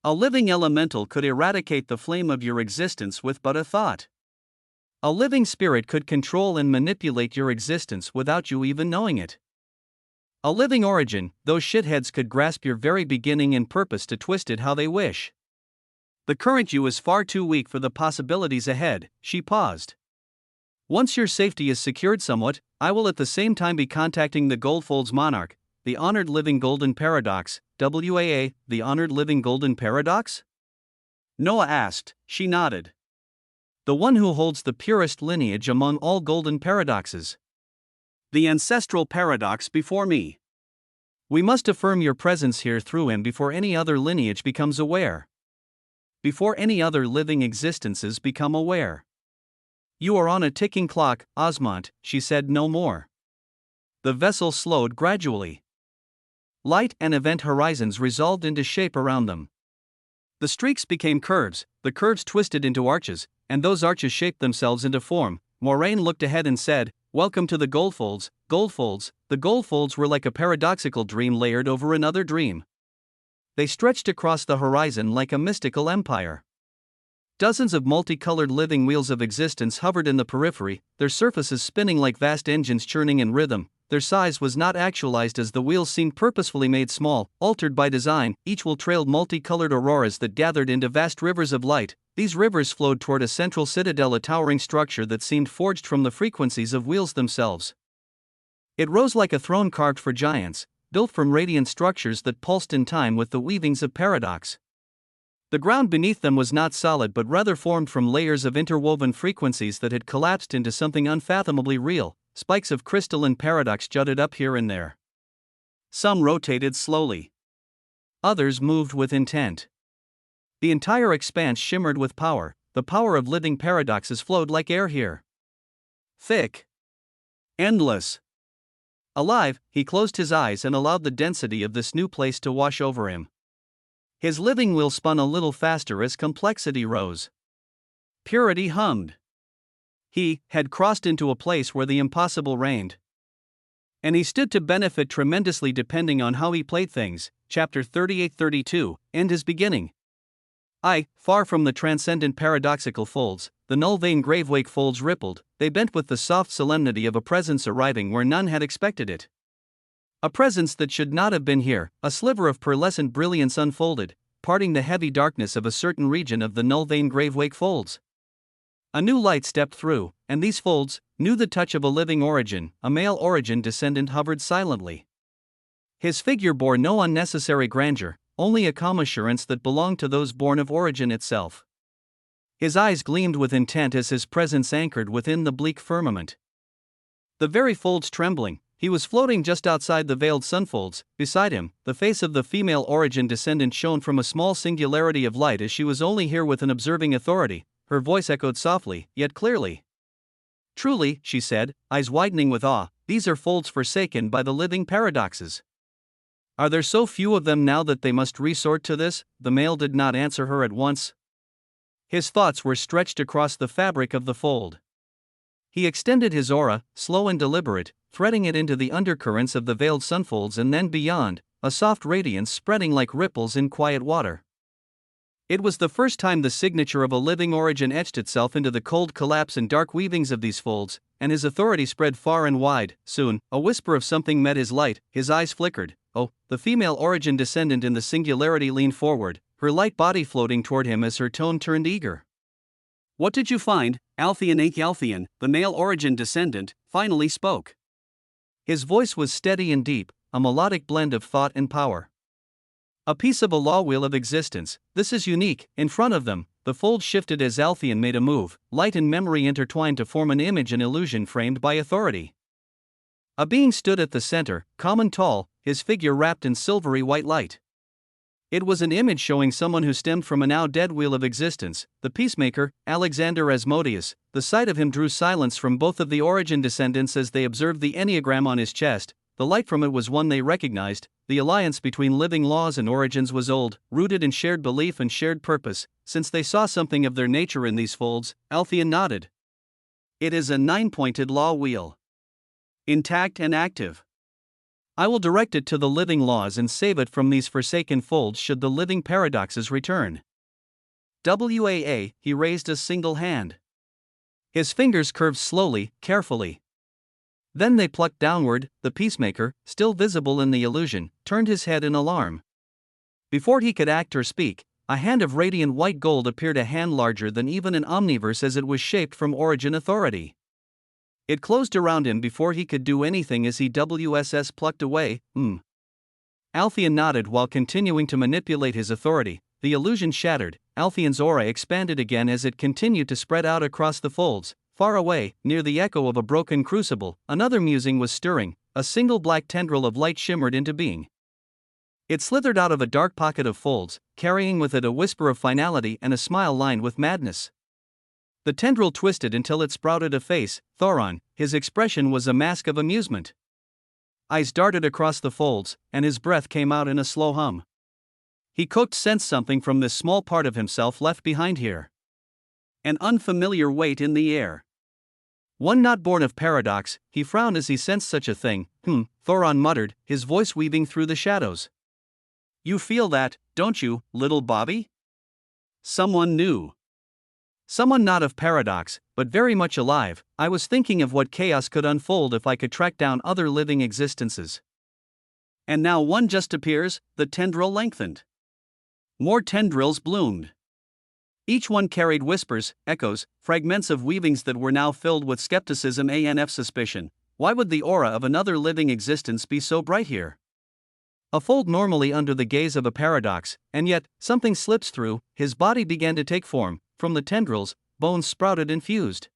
A living elemental could eradicate the flame of your existence with but a thought. A living spirit could control and manipulate your existence without you even knowing it. A living origin, those shitheads could grasp your very beginning and purpose to twist it how they wish. The current you is far too weak for the possibilities ahead. She paused. Once your safety is secured somewhat, I will at the same time be contacting the Goldfolds Monarch, the Honored Living Golden Paradox, WAA, the Honored Living Golden Paradox? Noah asked. She nodded. The one who holds the purest lineage among all golden paradoxes. The ancestral paradox before me. We must affirm your presence here through him before any other lineage becomes aware. Before any other living existences become aware. You are on a ticking clock, Osmont, she said no more. The vessel slowed gradually. Light and event horizons resolved into shape around them. The streaks became curves, the curves twisted into arches, and those arches shaped themselves into form. Moiraine looked ahead and said, Welcome to the Goldfolds. Goldfolds. The Goldfolds were like a paradoxical dream layered over another dream. they stretched across the horizon like a mystical empire. Dozens of multicolored living wheels of existence hovered in the periphery, their surfaces spinning like vast engines churning in rhythm. Their size was not actualized as the wheels seemed purposefully made small, altered by design. Each wheel trailed multicolored auroras that gathered into vast rivers of light. These rivers flowed toward a central citadel, a towering structure that seemed forged from the frequencies of wheels themselves. It rose like a throne carved for giants, built from radiant structures that pulsed in time with the weavings of paradox. The ground beneath them was not solid but rather formed from layers of interwoven frequencies that had collapsed into something unfathomably real. Spikes of crystalline paradox jutted up here and there. Some rotated slowly. Others moved with intent. The entire expanse shimmered with power. The power of living paradoxes flowed like air here. Thick. Endless. Alive, he closed his eyes and allowed the density of this new place to wash over him. His living wheel spun a little faster as complexity rose. Purity hummed. He had crossed into a place where the impossible reigned. And he stood to benefit tremendously depending on how he played things. Chapter 38-32, End is beginning. Far from the transcendent paradoxical folds, the null vein gravewake folds rippled, they bent with the soft solemnity of a presence arriving where none had expected it. A presence that should not have been here, a sliver of pearlescent brilliance unfolded, parting the heavy darkness of a certain region of the null vein gravewake folds. A new light stepped through, and these folds knew the touch of a living origin. A male origin descendant hovered silently. His figure bore no unnecessary grandeur, only a calm assurance that belonged to those born of origin itself. His eyes gleamed with intent as his presence anchored within the bleak firmament. The very folds trembling, he was floating just outside the veiled sunfolds. Beside him, the face of the female origin descendant shone from a small singularity of light as she was only here with an observing authority. Her voice echoed softly, yet clearly. Truly, she said, eyes widening with awe, these are folds forsaken by the living paradoxes. Are there so few of them now that they must resort to this? The male did not answer her at once. His thoughts were stretched across the fabric of the fold. He extended his aura, slow and deliberate, threading it into the undercurrents of the veiled sunfolds and then beyond, a soft radiance spreading like ripples in quiet water. It was the first time the signature of a living origin etched itself into the cold collapse and dark weavings of these folds, and his authority spread far and wide. Soon, a whisper of something met his light, his eyes flickered. Oh, the female origin descendant in the singularity leaned forward, her light body floating toward him as her tone turned eager. What did you find, Althean Althean? The male origin descendant finally spoke. His voice was steady and deep, a melodic blend of thought and power. A piece of a law wheel of existence, this is unique. In front of them, the fold shifted as Althean made a move, light and memory intertwined to form an image and illusion framed by authority. A being stood at the center, calm and tall, his figure wrapped in silvery white light. It was an image showing someone who stemmed from a now dead wheel of existence, the peacemaker, Alexander Asmodeus. The sight of him drew silence from both of the origin descendants as they observed the enneagram on his chest. The light from it was one they recognized. The alliance between living laws and origins was old, rooted in shared belief and shared purpose. Since they saw something of their nature in these folds, Althean nodded. It is a 9-pointed law wheel. Intact and active. I will direct it to the living laws and save it from these forsaken folds should the living paradoxes return. WAA, he raised a single hand. His fingers curved slowly, carefully. Then they plucked downward. The peacemaker, still visible in the illusion, turned his head in alarm. Before he could act or speak, a hand of radiant white gold appeared, a hand larger than even an omniverse as it was shaped from origin authority. It closed around him before he could do anything as he plucked away. Althean nodded while continuing to manipulate his authority. The illusion shattered. Althean's aura expanded again as it continued to spread out across the folds. Far away, near the echo of a broken crucible, another musing was stirring. A single black tendril of light shimmered into being. It slithered out of a dark pocket of folds, carrying with it a whisper of finality and a smile lined with madness. The tendril twisted until it sprouted a face, Thoron. His expression was a mask of amusement. Eyes darted across the folds, and his breath came out in a slow hum. He could sense something from this small part of himself left behind here. An unfamiliar weight in the air. One not born of paradox. He frowned as he sensed such a thing. Thoron muttered, his voice weaving through the shadows. You feel that, don't you, little Bobby? Someone new. Someone not of paradox, but very much alive. I was thinking of what chaos could unfold if I could track down other living existences. And now one just appears, the tendril lengthened. More tendrils bloomed. Each one carried whispers, echoes, fragments of weavings that were now filled with skepticism and suspicion. Why would the aura of another living existence be so bright here? A fold normally under the gaze of a paradox, and yet, something slips through, his body began to take form. From the tendrils, bones sprouted and fused.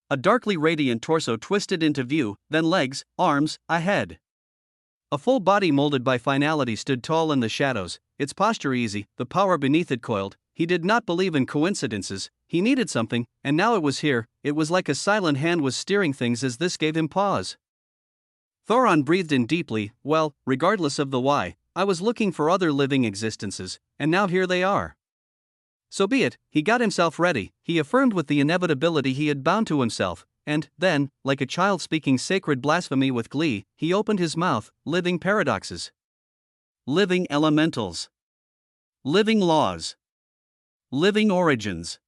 A darkly radiant torso twisted into view, then legs, arms, a head. A full body molded by finality stood tall in the shadows, its posture easy, the power beneath it coiled. He did not believe in coincidences, he needed something, and now it was here. It was like a silent hand was steering things as this gave him pause. Thoron breathed in deeply. Well, regardless of the why, I was looking for other living existences, and now here they are. So be it. He got himself ready, he affirmed with the inevitability he had bound to himself, and then, like a child speaking sacred blasphemy with glee, he opened his mouth. Living paradoxes. Living elementals. Living laws. Living origins.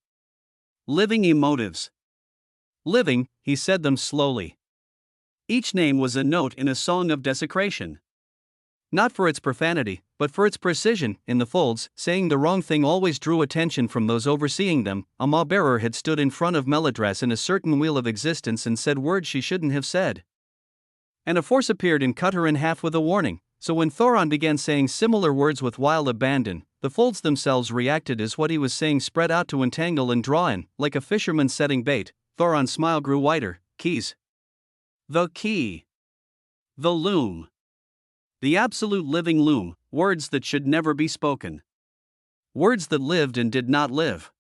Living emotives. Living, he said them slowly. Each name was a note in a song of desecration. Not for its profanity, but for its precision. In the folds, saying the wrong thing always drew attention from those overseeing them. A maw-bearer had stood in front of Melodras in a certain wheel of existence and said words she shouldn't have said. And a force appeared and cut her in half with a warning. So when Thoron began saying similar words with wild abandon, the folds themselves reacted as what he was saying spread out to entangle and draw in, like a fisherman setting bait. Thoron's smile grew wider. Keys. The key. The loom. The absolute living loom, words that should never be spoken. Words that lived and did not live.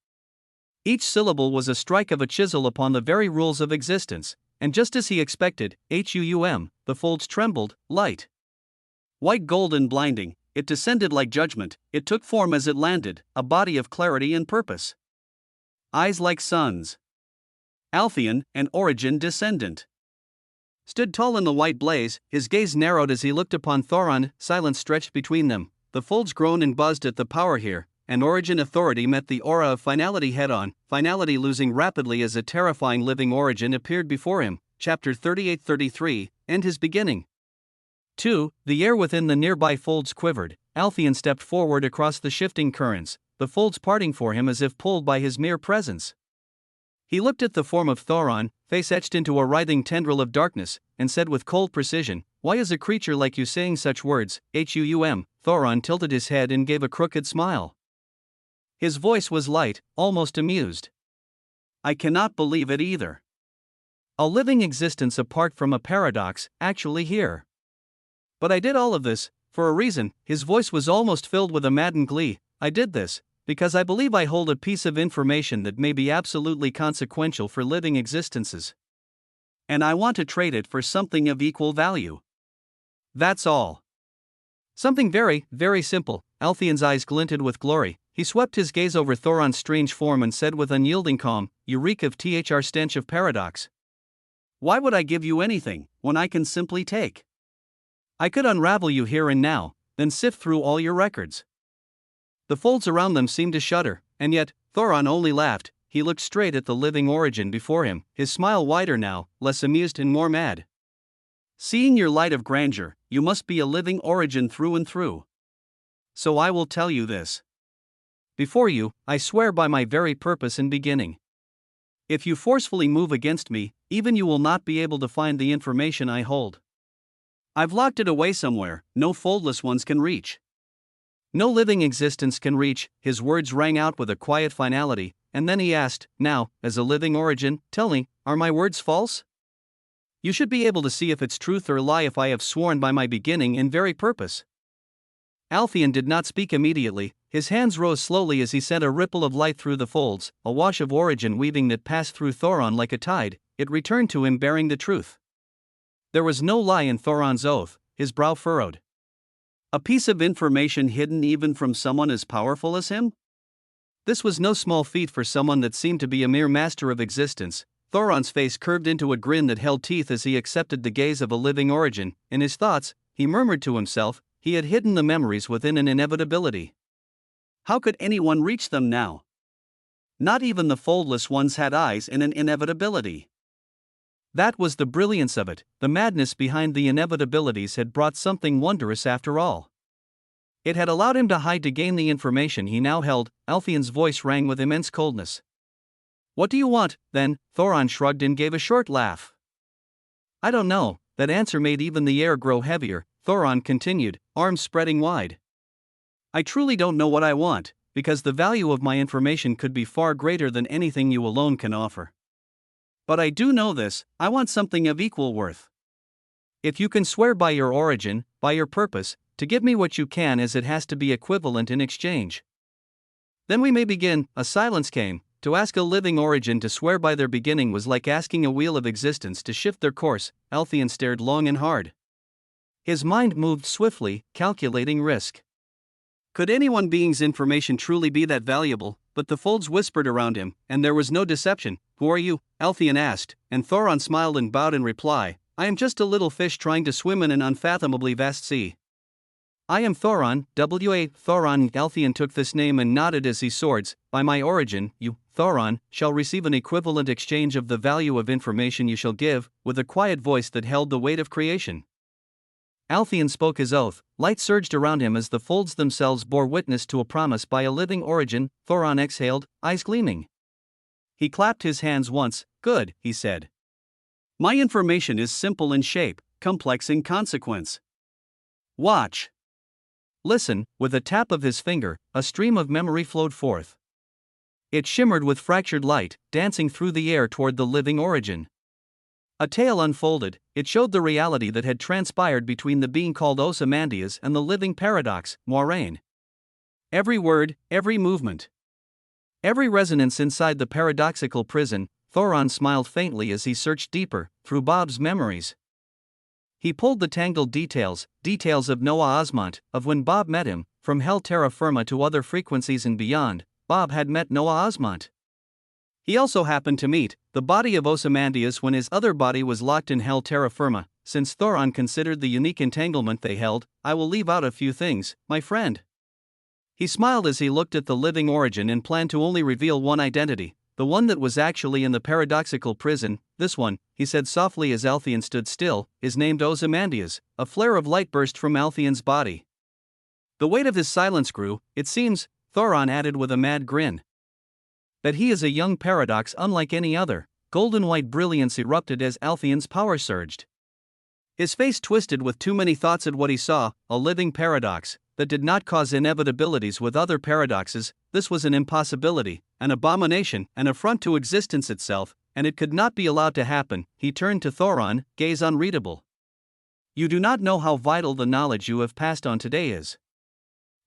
Each syllable was a strike of a chisel upon the very rules of existence, and just as he expected, the folds trembled, light. White gold and blinding, it descended like judgment, it took form as it landed, a body of clarity and purpose. Eyes like suns. Alphean, an origin descendant. Stood tall in the white blaze, his gaze narrowed as he looked upon Thoron. Silence stretched between them. The folds groaned and buzzed at the power here. An origin authority met the aura of finality head-on, finality losing rapidly as a terrifying living origin appeared before him. Chapter 38-33, and his beginning. 2. The air within the nearby folds quivered. Alphean stepped forward across the shifting currents, the folds parting for him as if pulled by his mere presence. He looked at the form of Thoron, face etched into a writhing tendril of darkness, and said with cold precision, "Why is a creature like you saying such words, Thoron tilted his head and gave a crooked smile. His voice was light, almost amused. I cannot believe it either. A living existence apart from a paradox, actually here. But I did all of this, for a reason." His voice was almost filled with a maddened glee. "I did this because I believe I hold a piece of information that may be absolutely consequential for living existences. And I want to trade it for something of equal value. That's all. Something very, very simple." Alphean's eyes glinted with glory. He swept his gaze over Thoron's strange form and said with unyielding calm, "You reek of stench of paradox. Why would I give you anything, when I can simply take? I could unravel you here and now, then sift through all your records." The folds around them seemed to shudder, and yet, Thoron only laughed. He looked straight at the living origin before him, his smile wider now, less amused and more mad. "Seeing your light of grandeur, you must be a living origin through and through. So I will tell you this. Before you, I swear by my very purpose and beginning. If you forcefully move against me, even you will not be able to find the information I hold. I've locked it away somewhere, no foldless ones can reach. No living existence can reach." His words rang out with a quiet finality, and then he asked, "Now, as a living origin, tell me, are my words false? You should be able to see if it's truth or lie if I have sworn by my beginning and very purpose." Alphean did not speak immediately. His hands rose slowly as he sent a ripple of light through the folds, a wash of origin weaving that passed through Thoron like a tide. It returned to him bearing the truth. There was no lie in Thoron's oath. His brow furrowed. A piece of information hidden even from someone as powerful as him? This was no small feat for someone that seemed to be a mere master of existence. Thoron's face curved into a grin that held teeth as he accepted the gaze of a living origin. In his thoughts, he murmured to himself, He had hidden the memories within an inevitability. How could anyone reach them now? Not even the foldless ones had eyes in an inevitability. That was the brilliance of it. The madness behind the inevitabilities had brought something wondrous after all. It had allowed him to hide to gain the information he now held. Althion's voice rang with immense coldness. What do you want, then? Thoron shrugged and gave a short laugh. I don't know. That answer made even the air grow heavier. Thoron continued, arms spreading wide. I truly don't know what I want, because the value of my information could be far greater than anything you alone can offer. But I do know this, I want something of equal worth. If you can swear by your origin, by your purpose, to give me what you can, as it has to be equivalent in exchange. Then we may begin. A silence came. To ask a living origin to swear by their beginning was like asking a wheel of existence to shift their course. Althion stared long and hard. His mind moved swiftly, calculating risk. Could anyone being's information truly be that valuable? But the folds whispered around him, and there was no deception. Who are you? Althion asked, and Thoron smiled and bowed in reply. I am just a little fish trying to swim in an unfathomably vast sea. I am Thoron, W.A. Thoron. Althion took this name and nodded as he swords. By my origin, you, Thoron, shall receive an equivalent exchange of the value of information you shall give, with a quiet voice that held the weight of creation. Althion spoke his oath. Light surged around him as the folds themselves bore witness to a promise by a living origin. Thoron exhaled, eyes gleaming. He clapped his hands once. Good, he said. My information is simple in shape, complex in consequence. Watch. Listen. With a tap of his finger, a stream of memory flowed forth. It shimmered with fractured light, dancing through the air toward the living origin. A tale unfolded. It showed the reality that had transpired between the being called Ozymandias and the living paradox, Moiraine. Every word, every movement, every resonance inside the paradoxical prison. Thoron smiled faintly as he searched deeper, through Bob's memories. He pulled the tangled details of Noah Osmont, of when Bob met him, from hell terra firma to other frequencies and beyond. Bob had met Noah Osmont. He also happened to meet the body of Ozymandias when his other body was locked in hell terra firma. Since Thoron considered the unique entanglement they held, I will leave out a few things, my friend. He smiled as he looked at the living origin and planned to only reveal one identity, the one that was actually in the paradoxical prison. This one, he said softly as Althion stood still, is named Ozymandias. A flare of light burst from Althion's body. The weight of his silence grew. It seems, Thoron added with a mad grin, that he is a young paradox unlike any other. Golden white brilliance erupted as Althion's power surged. His face twisted with too many thoughts at what he saw, a living paradox that did not cause inevitabilities with other paradoxes. This was an impossibility, an abomination, an affront to existence itself, and it could not be allowed to happen. He turned to Thoron, gaze unreadable. You do not know how vital the knowledge you have passed on today is.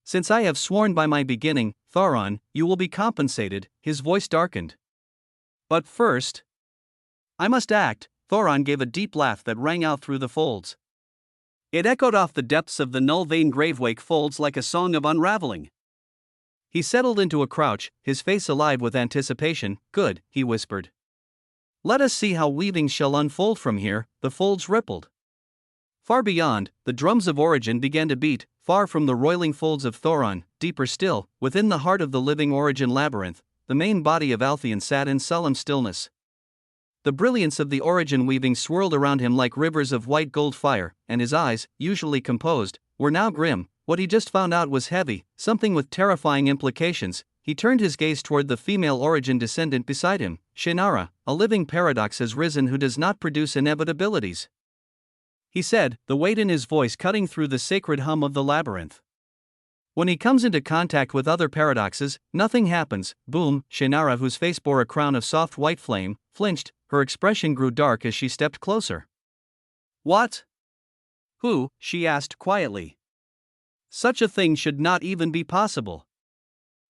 Since I have sworn by my beginning, Thoron, you will be compensated. His voice darkened. But first, I must act. Thoron gave a deep laugh that rang out through the folds. It echoed off the depths of the null-vein gravewake folds like a song of unraveling. He settled into a crouch, his face alive with anticipation. Good, he whispered. Let us see how weaving shall unfold from here. The folds rippled. Far beyond, the drums of origin began to beat, far from the roiling folds of Thoron, deeper still, within the heart of the living origin labyrinth, the main body of Althion sat in solemn stillness. The brilliance of the origin weaving swirled around him like rivers of white gold fire, and his eyes, usually composed, were now grim. What he just found out was heavy, something with terrifying implications. He turned his gaze toward the female origin descendant beside him. Shannara, a living paradox has risen who does not produce inevitabilities, he said, the weight in his voice cutting through the sacred hum of the labyrinth. When he comes into contact with other paradoxes, nothing happens. Boom. Shannara, whose face bore a crown of soft white flame, flinched. Her expression grew dark as she stepped closer. What? Who? She asked quietly. Such a thing should not even be possible.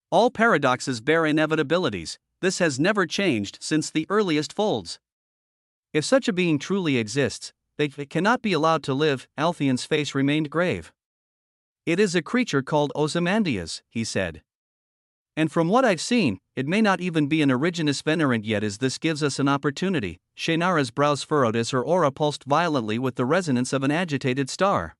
All paradoxes bear inevitabilities. This has never changed since the earliest folds. If such a being truly exists, they cannot be allowed to live. Althion's face remained grave. It is a creature called Ozymandias, he said. And from what I've seen, it may not even be an originus venerant yet, as this gives us an opportunity. Shannara's brows furrowed as her aura pulsed violently with the resonance of an agitated star.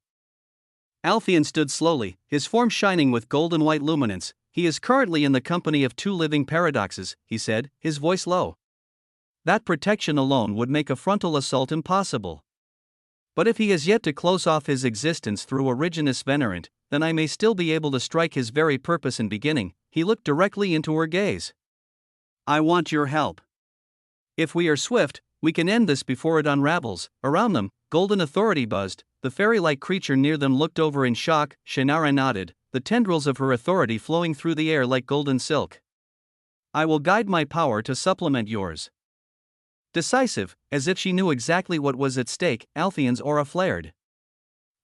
Alpheon stood slowly, his form shining with golden white luminance. He is currently in the company of two living paradoxes, he said, his voice low. That protection alone would make a frontal assault impossible. But if he has yet to close off his existence through Originus Venerant, then I may still be able to strike his very purpose and beginning. He looked directly into her gaze. I want your help. If we are swift, we can end this before it unravels. Around them, golden authority buzzed. The fairy-like creature near them looked over in shock. Shannara nodded, the tendrils of her authority flowing through the air like golden silk. I will guide my power to supplement yours. Decisive, as if she knew exactly what was at stake, Alpheon's aura flared.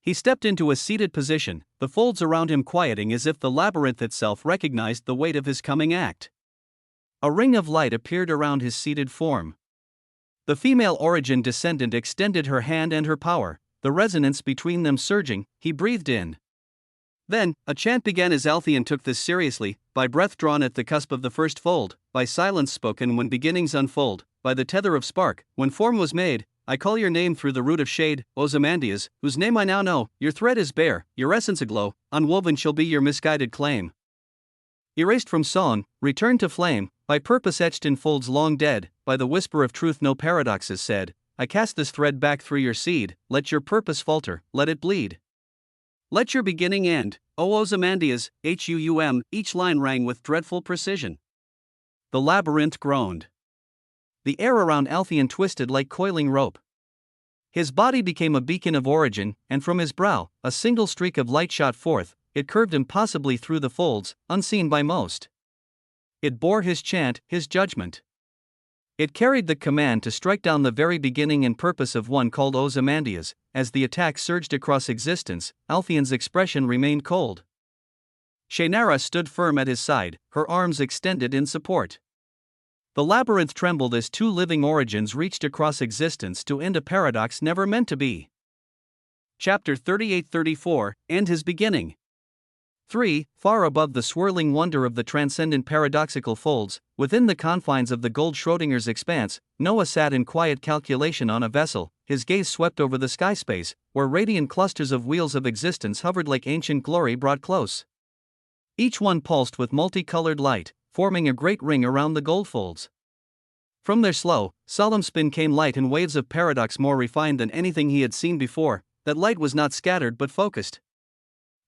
He stepped into a seated position, the folds around him quieting as if the labyrinth itself recognized the weight of his coming act. A ring of light appeared around his seated form. The female origin descendant extended her hand and her power, the resonance between them surging. He breathed in. Then, a chant began as Alpheon took this seriously, by breath drawn at the cusp of the first fold, by silence spoken when beginnings unfold, by the tether of spark, when form was made. I call your name through the root of shade, Ozymandias, whose name I now know. Your thread is bare, your essence aglow, unwoven shall be your misguided claim. Erased from song, returned to flame, by purpose etched in folds long dead, by the whisper of truth no paradox is said. I cast this thread back through your seed, let your purpose falter, let it bleed. Let your beginning end, O Ozymandias, Huum, each line rang with dreadful precision. The labyrinth groaned. The air around Alpheon twisted like coiling rope. His body became a beacon of origin, and from his brow, a single streak of light shot forth. It curved impossibly through the folds, unseen by most. It bore his chant, his judgment. It carried the command to strike down the very beginning and purpose of one called Ozymandias. As the attack surged across existence, Alpheon's expression remained cold. Shannara stood firm at his side, her arms extended in support. The labyrinth trembled as two living origins reached across existence to end a paradox never meant to be. Chapter 38-34, and his beginning. 3. Far above the swirling wonder of the transcendent paradoxical folds, within the confines of the gold Schrodinger's expanse, Noah sat in quiet calculation on a vessel. His gaze swept over the sky space, where radiant clusters of wheels of existence hovered like ancient glory brought close. Each one pulsed with multicolored light, forming a great ring around the gold folds. From their slow, solemn spin came light and waves of paradox more refined than anything he had seen before. That light was not scattered but focused.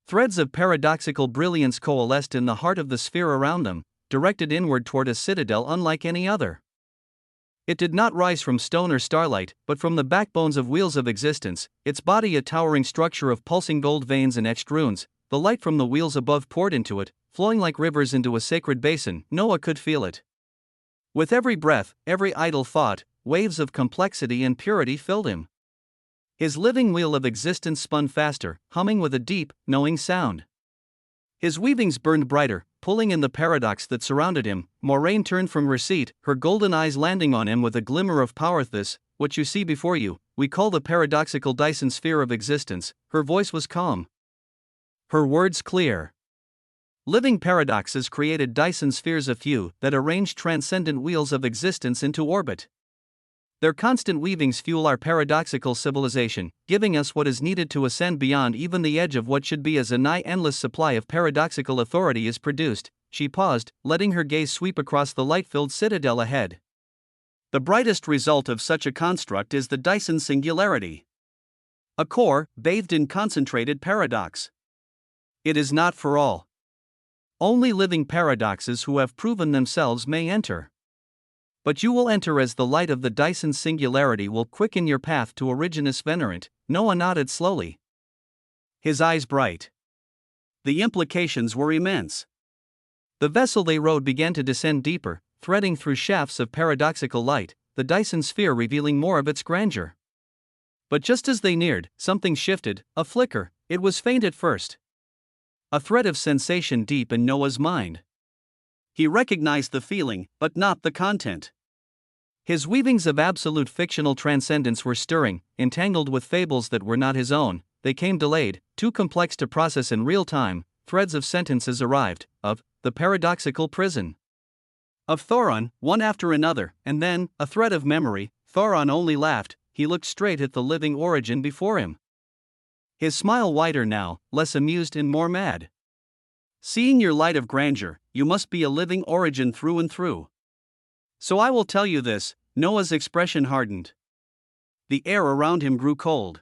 Threads of paradoxical brilliance coalesced in the heart of the sphere around them, directed inward toward a citadel unlike any other. It did not rise from stone or starlight, but from the backbones of wheels of existence, its body a towering structure of pulsing gold veins and etched runes. The light from the wheels above poured into it, flowing like rivers into a sacred basin. Noah could feel it. With every breath, every idle thought, waves of complexity and purity filled him. His living wheel of existence spun faster, humming with a deep, knowing sound. His weavings burned brighter, pulling in the paradox that surrounded him. Moraine turned from her seat, her golden eyes landing on him with a glimmer of power. This, what you see before you, we call the paradoxical Dyson sphere of existence. Her voice was calm. Her words clear. Living paradoxes created Dyson spheres of few that arranged transcendent wheels of existence into orbit. Their constant weavings fuel our paradoxical civilization, giving us what is needed to ascend beyond even the edge of what should be as a nigh endless supply of paradoxical authority is produced. She paused, letting her gaze sweep across the light-filled citadel ahead. The brightest result of such a construct is the Dyson singularity. A core, bathed in concentrated paradox. It is not for all. Only living paradoxes who have proven themselves may enter. But you will enter as the light of the Dyson singularity will quicken your path to Originus Venerant. Noah nodded slowly, his eyes bright. The implications were immense. The vessel they rode began to descend deeper, threading through shafts of paradoxical light, the Dyson sphere revealing more of its grandeur. But just as they neared, something shifted, a flicker. It was faint at first. A thread of sensation deep in Noah's mind. He recognized the feeling, but not the content. His weavings of absolute fictional transcendence were stirring, entangled with fables that were not his own. They came delayed, too complex to process in real time. Threads of sentences arrived, of the paradoxical prison. Of Thoron, one after another, and then, a thread of memory. Thoron only laughed. He looked straight at the living origin before him. his smile wider now, less amused and more mad. Seeing your light of grandeur, you must be a living origin through and through. So I will tell you this. Noah's expression hardened. The air around him grew cold.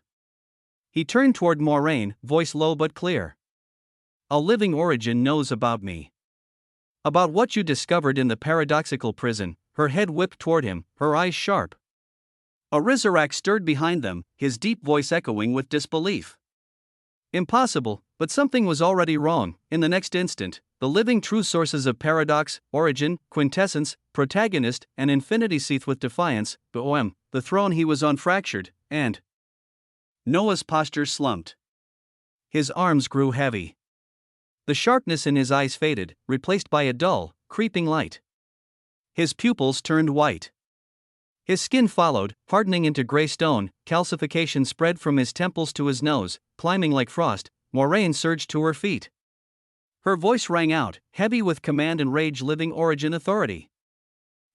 He turned toward Moraine, voice low but clear. A living origin knows about me. About what you discovered in the paradoxical prison. Her head whipped toward him, her eyes sharp. Arizarak stirred behind them, his deep voice echoing with disbelief. Impossible, but something was already wrong. In the next instant, the living true sources of paradox, origin, quintessence, protagonist, and infinity seethed with defiance. Boem, the throne he was on fractured, and Noah's posture slumped. His arms grew heavy. The sharpness in his eyes faded, replaced by a dull, creeping light. His pupils turned white. His skin followed, hardening into gray stone. Calcification spread from his temples to his nose, climbing like frost. Moraine surged to her feet. Her voice rang out, heavy with command and rage. Living origin authority.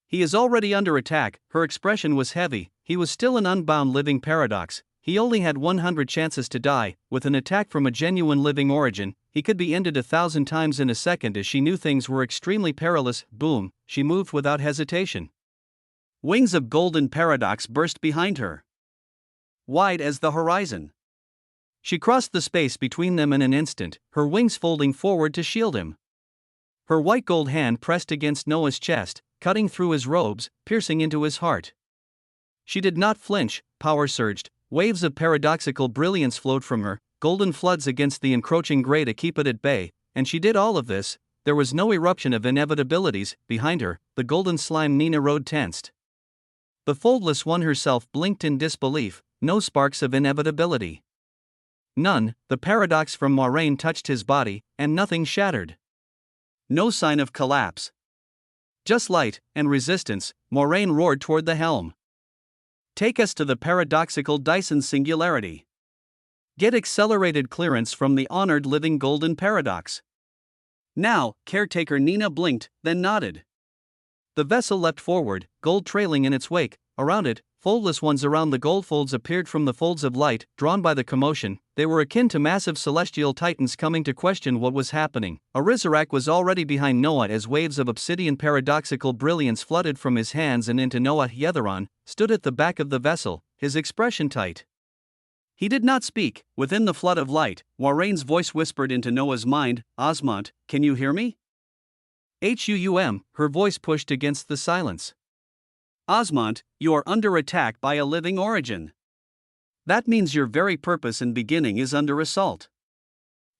He is already under attack. Her expression was heavy. He was still an unbound living paradox. He only had 100 chances to die. With an attack from a genuine living origin, he could be ended 1,000 times in a second. As she knew things were extremely perilous, boom, she moved without hesitation. Wings of golden paradox burst behind her, wide as the horizon. She crossed the space between them in an instant, her wings folding forward to shield him. Her white gold hand pressed against Noah's chest, cutting through his robes, piercing into his heart. She did not flinch. Power surged, waves of paradoxical brilliance flowed from her, golden floods against the encroaching gray to keep it at bay, and she did all of this. There was no eruption of inevitabilities. Behind her, the golden slime Nina rode tensed. The foldless one herself blinked in disbelief. No sparks of inevitability. None. The paradox from Moraine touched his body, and nothing shattered. No sign of collapse. Just light and resistance. Moraine roared toward the helm. Take us to the paradoxical Dyson singularity. Get accelerated clearance from the honored living golden paradox. Now. Caretaker Nina blinked, then nodded. The vessel leapt forward, gold trailing in its wake. Around it, foldless ones around the gold folds appeared from the folds of light, drawn by the commotion. They were akin to massive celestial titans coming to question what was happening. Arizarak was already behind Noah as waves of obsidian paradoxical brilliance flooded from his hands and into Noah. Yetheron stood at the back of the vessel, his expression tight. He did not speak. Within the flood of light, Moraine's voice whispered into Noah's mind, Osmont, can you hear me? Her voice pushed against the silence. Osmont, you are under attack by a living origin. That means your very purpose and beginning is under assault.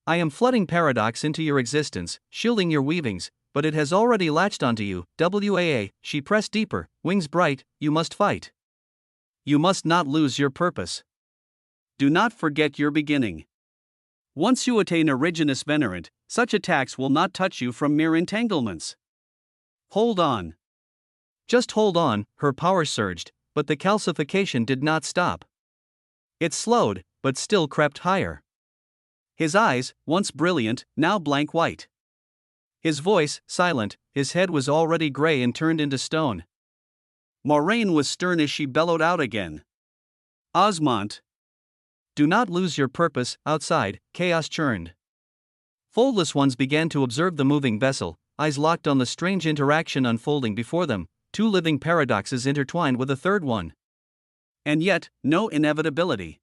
I am flooding paradox into your existence, shielding your weavings, but it has already latched onto you. She pressed deeper, wings bright. You must fight. You must not lose your purpose. Do not forget your beginning. Once you attain Originus Venerant, such attacks will not touch you from mere entanglements. Hold on. Just hold on. Her power surged, but the calcification did not stop. It slowed, but still crept higher. His eyes, once brilliant, now blank white. His voice, silent, his head was already gray and turned into stone. Moraine was stern as she bellowed out again. Osmont. Do not lose your purpose. Outside, chaos churned. Foldless ones began to observe the moving vessel, eyes locked on the strange interaction unfolding before them, two living paradoxes intertwined with a third one. And yet, no inevitability.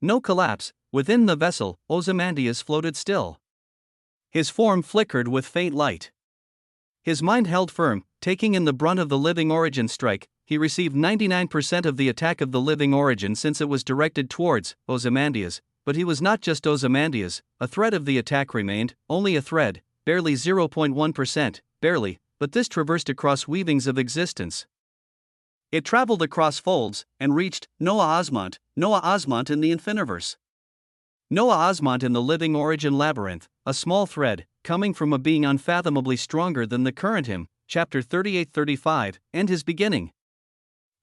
No collapse. Within the vessel, Ozymandias floated still. His form flickered with faint light. His mind held firm, taking in the brunt of the living origin strike. He received 99% of the attack of the living origin since it was directed towards Ozymandias, but he was not just Ozymandias. A thread of the attack remained, only a thread, barely 0.1%, barely, but this traversed across weavings of existence. It traveled across folds, and reached Noah Osmont in the Infiniverse. Noah Osmont in the living origin labyrinth, a small thread, coming from a being unfathomably stronger than the current him. Chapter 38-35, and his beginning.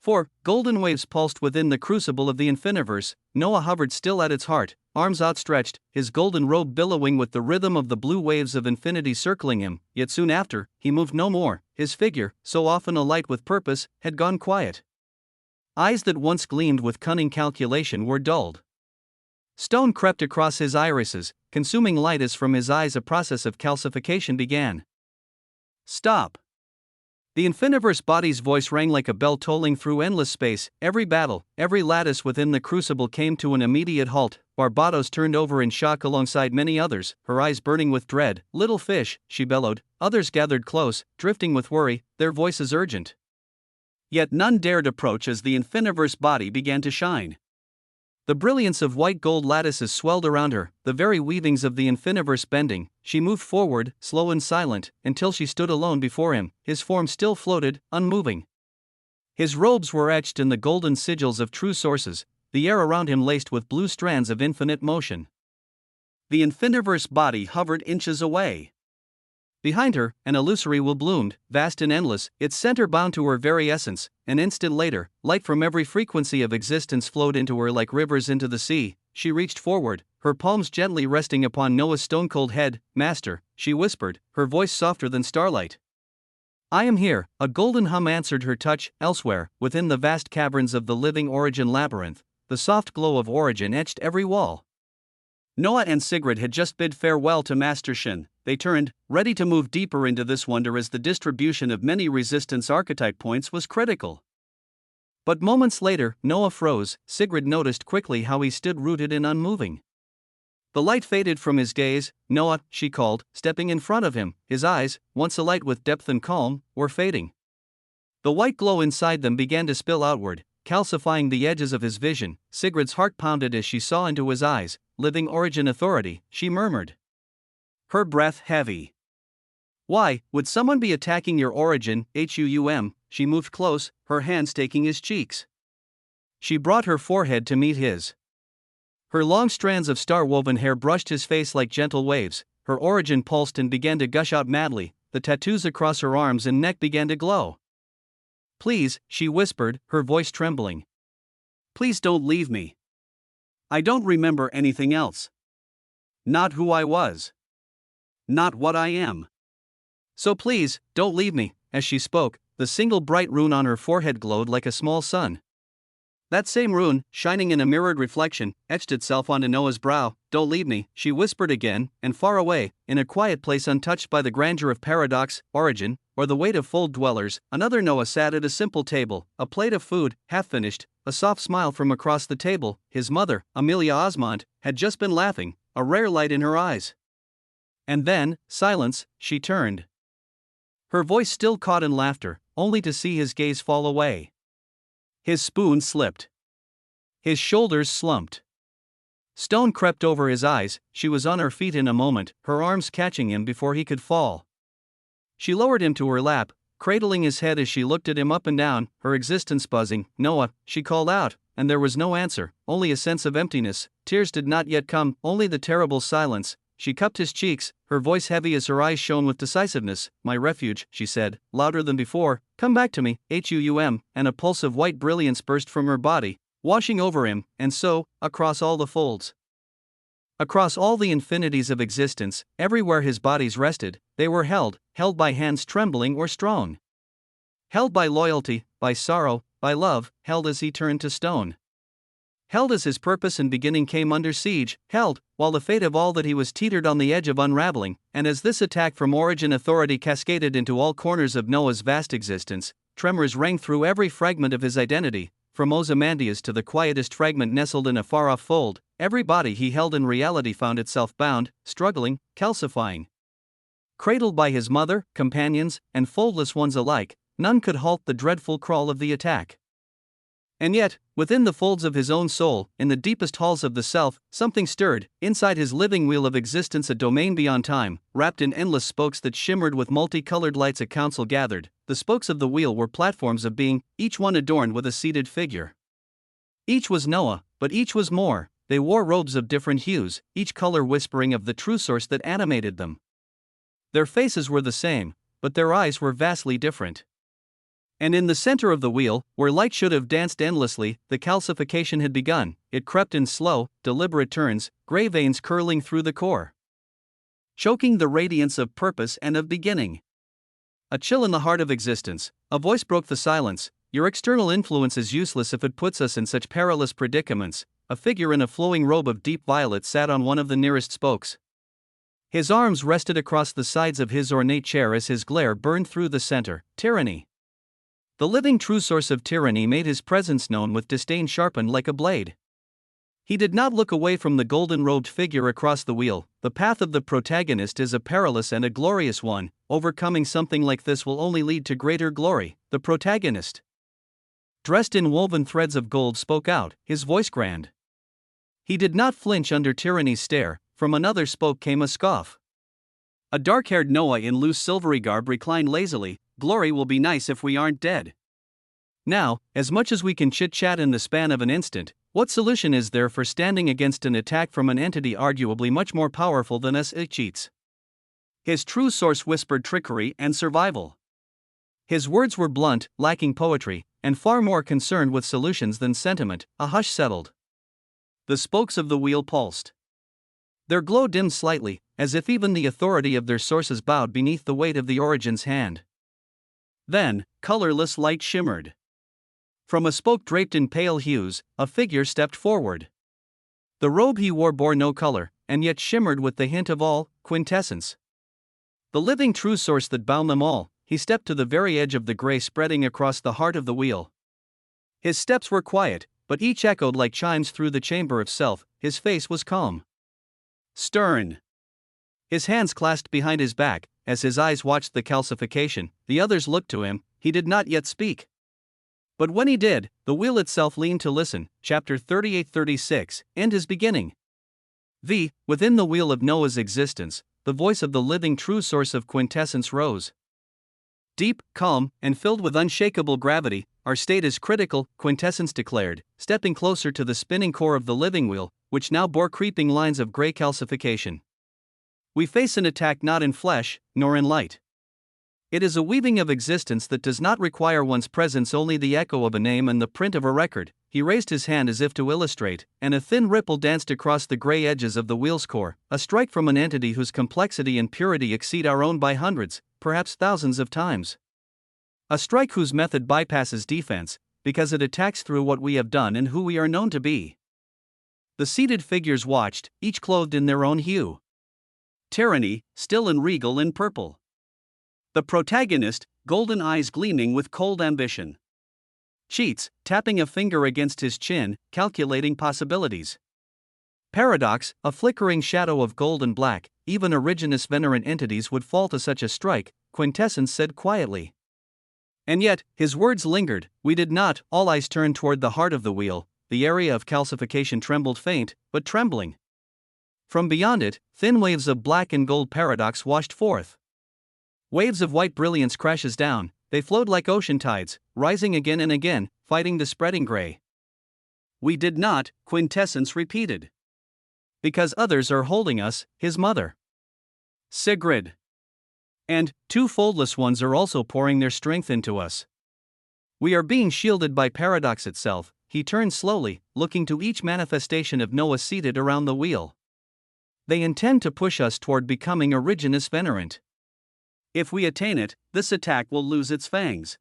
4. Golden waves pulsed within the crucible of the Infiniverse. Noah hovered still at its heart, arms outstretched, his golden robe billowing with the rhythm of the blue waves of infinity circling him. Yet soon after, he moved no more. His figure, so often alight with purpose, had gone quiet. Eyes that once gleamed with cunning calculation were dulled. Stone crept across his irises, consuming light as from his eyes a process of calcification began. Stop! The infiniverse body's voice rang like a bell tolling through endless space. Every battle, every lattice within the crucible came to an immediate halt. Barbados turned over in shock alongside many others, her eyes burning with dread. Little fish, she bellowed. Others gathered close, drifting with worry, their voices urgent. Yet none dared approach as the infiniverse body began to shine. The brilliance of white gold lattices swelled around her, the very weavings of the infiniverse bending. She moved forward, slow and silent, until she stood alone before him. His form still floated, unmoving. His robes were etched in the golden sigils of true sources, the air around him laced with blue strands of infinite motion. The infiniverse body hovered inches away. Behind her, an illusory will bloomed, vast and endless, its center bound to her very essence. An instant later, light from every frequency of existence flowed into her like rivers into the sea. She reached forward, her palms gently resting upon Noah's stone-cold head. "Master," she whispered, her voice softer than starlight. "I am here." A golden hum answered her touch. Elsewhere, within the vast caverns of the living Origin labyrinth, the soft glow of Origin etched every wall. Noah and Sigrid had just bid farewell to Master Shin. They turned, ready to move deeper into this wonder as the distribution of many resistance archetype points was critical. But moments later, Noah froze. Sigrid noticed quickly how he stood rooted and unmoving. The light faded from his gaze. "Noah," she called, stepping in front of him. His eyes, once alight with depth and calm, were fading. The white glow inside them began to spill outward, calcifying the edges of his vision. Sigrid's heart pounded as she saw into his eyes. "Living Origin authority," she murmured. Her breath heavy. "Why would someone be attacking your Origin, Huum?" She moved close, her hands taking his cheeks. She brought her forehead to meet his. Her long strands of star-woven hair brushed his face like gentle waves. Her Origin pulsed and began to gush out madly. The tattoos across her arms and neck began to glow. "Please," she whispered, her voice trembling. "Please don't leave me. I don't remember anything else. Not who I was. Not what I am. So please, don't leave me." As she spoke, the single bright rune on her forehead glowed like a small sun. That same rune, shining in a mirrored reflection, etched itself onto Noah's brow. "Don't leave me," she whispered again, and far away, in a quiet place untouched by the grandeur of Paradox, Origin, or the weight of Fold Dwellers, another Noah sat at a simple table, a plate of food, half finished, a soft smile from across the table. His mother, Amelia Osmond, had just been laughing, a rare light in her eyes. And then, silence. She turned. Her voice still caught in laughter, only to see his gaze fall away. His spoon slipped. His shoulders slumped. Stone crept over his eyes. She was on her feet in a moment, her arms catching him before he could fall. She lowered him to her lap, cradling his head as she looked at him up and down, her existence buzzing. "Noah," she called out, and there was no answer, only a sense of emptiness. Tears did not yet come, only the terrible silence. She cupped his cheeks, her voice heavy as her eyes shone with decisiveness. "My refuge," she said, louder than before. "Come back to me, Huum," and a pulse of white brilliance burst from her body, washing over him, and so, across all the folds. Across all the infinities of existence, everywhere his bodies rested, they were held by hands trembling or strong. Held by loyalty, by sorrow, by love, held as he turned to stone. Held as his purpose and beginning came under siege, held, while the fate of all that he was teetered on the edge of unraveling, and as this attack from Origin authority cascaded into all corners of Noah's vast existence, tremors rang through every fragment of his identity, from Ozymandias to the quietest fragment nestled in a far-off fold. Every body he held in reality found itself bound, struggling, calcifying. Cradled by his mother, companions, and foldless ones alike, none could halt the dreadful crawl of the attack. And yet, within the folds of his own soul, in the deepest halls of the self, something stirred. Inside his living wheel of existence, a domain beyond time, wrapped in endless spokes that shimmered with multicolored lights, a council gathered. The spokes of the wheel were platforms of being, each one adorned with a seated figure. Each was Noah, but each was more. They wore robes of different hues, each color whispering of the true source that animated them. Their faces were the same, but their eyes were vastly different. And in the center of the wheel, where light should have danced endlessly, the calcification had begun. It crept in slow, deliberate turns, gray veins curling through the core, choking the radiance of purpose and of beginning. A chill in the heart of existence. A voice broke the silence. "Your external influence is useless if it puts us in such perilous predicaments. a figure in a flowing robe of deep violet sat on one of the nearest spokes. His arms rested across the sides of his ornate chair as his glare burned through the center. Tyranny. The living true source of tyranny made his presence known with disdain sharpened like a blade. He did not look away from the golden-robed figure across the wheel. The path of the protagonist is a perilous and a glorious one. Overcoming something like this will only lead to greater glory. The protagonist, dressed in woven threads of gold, spoke out, his voice grand. He did not flinch under tyranny's stare. From another spoke came a scoff. A dark-haired Noah in loose silvery garb reclined lazily. Glory will be nice if we aren't dead. Now, as much as we can chit-chat in the span of an instant, what solution is there for standing against an attack from an entity arguably much more powerful than us? It cheats. His true source whispered trickery and survival. His words were blunt, lacking poetry, and far more concerned with solutions than sentiment. A hush settled. The spokes of the wheel pulsed. Their glow dimmed slightly, as if even the authority of their sources bowed beneath the weight of the Origin's hand. Then, colorless light shimmered. From a spoke draped in pale hues, a figure stepped forward. The robe he wore bore no color, and yet shimmered with the hint of all quintessence. The living true source that bound them all. He stepped to the very edge of the gray spreading across the heart of the wheel. His steps were quiet, but each echoed like chimes through the chamber of self. His face was calm, stern. His hands clasped behind his back. As his eyes watched the calcification, the others looked to him. He did not yet speak. But when he did, the wheel itself leaned to listen. Chapter 38-36, End is beginning. Within the wheel of Noah's existence, the voice of the living true source of quintessence rose. Deep, calm, and filled with unshakable gravity, our state is critical, quintessence declared, stepping closer to the spinning core of the living wheel, which now bore creeping lines of gray calcification. We face an attack not in flesh, nor in light. It is a weaving of existence that does not require one's presence, only the echo of a name and the print of a record. He raised his hand as if to illustrate, and a thin ripple danced across the gray edges of the wheel's core, a strike from an entity whose complexity and purity exceed our own by hundreds, perhaps thousands of times. A strike whose method bypasses defense, because it attacks through what we have done and who we are known to be. The seated figures watched, each clothed in their own hue. Tyranny, still and regal in purple. The protagonist, golden eyes gleaming with cold ambition. Cheats, tapping a finger against his chin, calculating possibilities. Paradox, a flickering shadow of gold and black. Even originous venerant entities would fall to such a strike, Quintessence said quietly. And yet, his words lingered. We did not. All eyes turned toward the heart of the wheel. The area of calcification trembled, faint, but trembling. From beyond it, thin waves of black and gold paradox washed forth. Waves of white brilliance crashes down. They flowed like ocean tides, rising again and again, fighting the spreading gray. We did not, Quintessence repeated. Because others are holding us, his mother, Sigrid. And two foldless ones are also pouring their strength into us. We are being shielded by paradox itself. He turned slowly, looking to each manifestation of Noah seated around the wheel. They intend to push us toward becoming Originus Venerant. If we attain it, this attack will lose its fangs.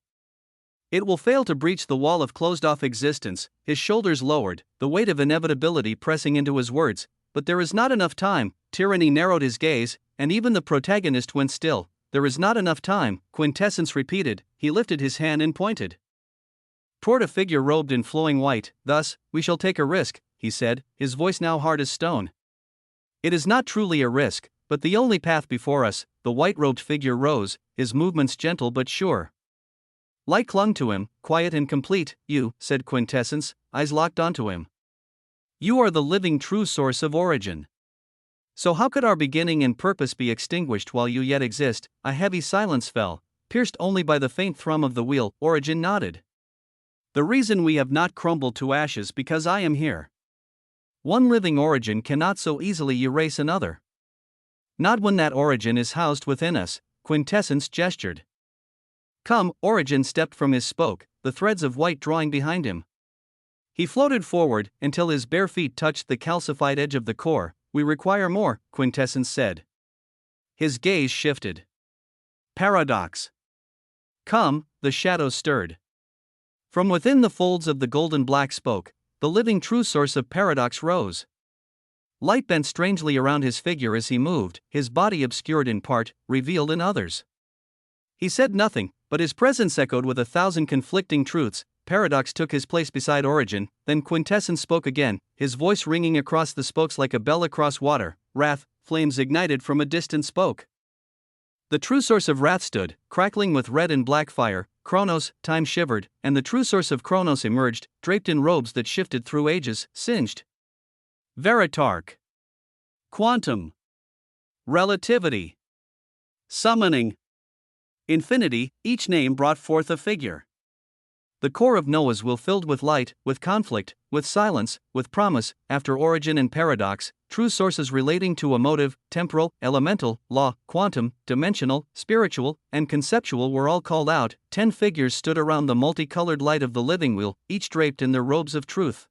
It will fail to breach the wall of closed-off existence. His shoulders lowered, the weight of inevitability pressing into his words. But there is not enough time. Tyranny narrowed his gaze, and even the protagonist went still. There is not enough time, Quintessence repeated. He lifted his hand and pointed toward a figure robed in flowing white. Thus, we shall take a risk, he said, his voice now hard as stone. It is not truly a risk, but the only path before us. The white-robed figure rose, his movements gentle but sure. Light clung to him, quiet and complete. You, said Quintessence, eyes locked onto him. You are the living true source of origin. So how could our beginning and purpose be extinguished while you yet exist? A heavy silence fell, pierced only by the faint thrum of the wheel. Origin nodded. The reason we have not crumbled to ashes because I am here. One living origin cannot so easily erase another. Not when that origin is housed within us, Quintessence gestured. Come, Origin stepped from his spoke, the threads of white drawing behind him. He floated forward until his bare feet touched the calcified edge of the core. We require more, Quintessence said. His gaze shifted. Paradox. Come, the shadows stirred. From within the folds of the golden black spoke, the living true source of paradox rose. Light bent strangely around his figure as he moved, his body obscured in part, revealed in others. He said nothing, but his presence echoed with 1,000 conflicting truths. Paradox took his place beside origin, then quintessence spoke again, his voice ringing across the spokes like a bell across water. Wrath, flames ignited from a distant spoke. The true source of wrath stood, crackling with red and black fire. Chronos, time shivered, and the true source of Chronos emerged, draped in robes that shifted through ages, singed. Veritarch. Quantum. Relativity. Summoning. Infinity, each name brought forth a figure. The core of Noah's will filled with light, with conflict, with silence, with promise. After origin and paradox, true sources relating to emotive, temporal, elemental, law, quantum, dimensional, spiritual, and conceptual were all called out. 10 figures stood around the multicolored light of the living wheel, each draped in their robes of truth.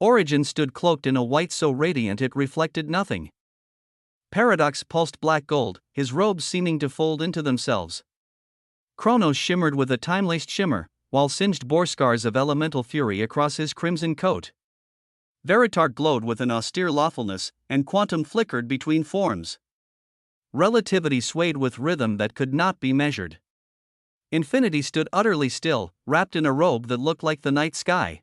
Origin stood cloaked in a white so radiant it reflected nothing. Paradox pulsed black gold, his robes seeming to fold into themselves. Chronos shimmered with a time-laced shimmer, while singed bore scars of elemental fury across his crimson coat. Veritarch glowed with an austere lawfulness, and quantum flickered between forms. Relativity swayed with rhythm that could not be measured. Infinity stood utterly still, wrapped in a robe that looked like the night sky.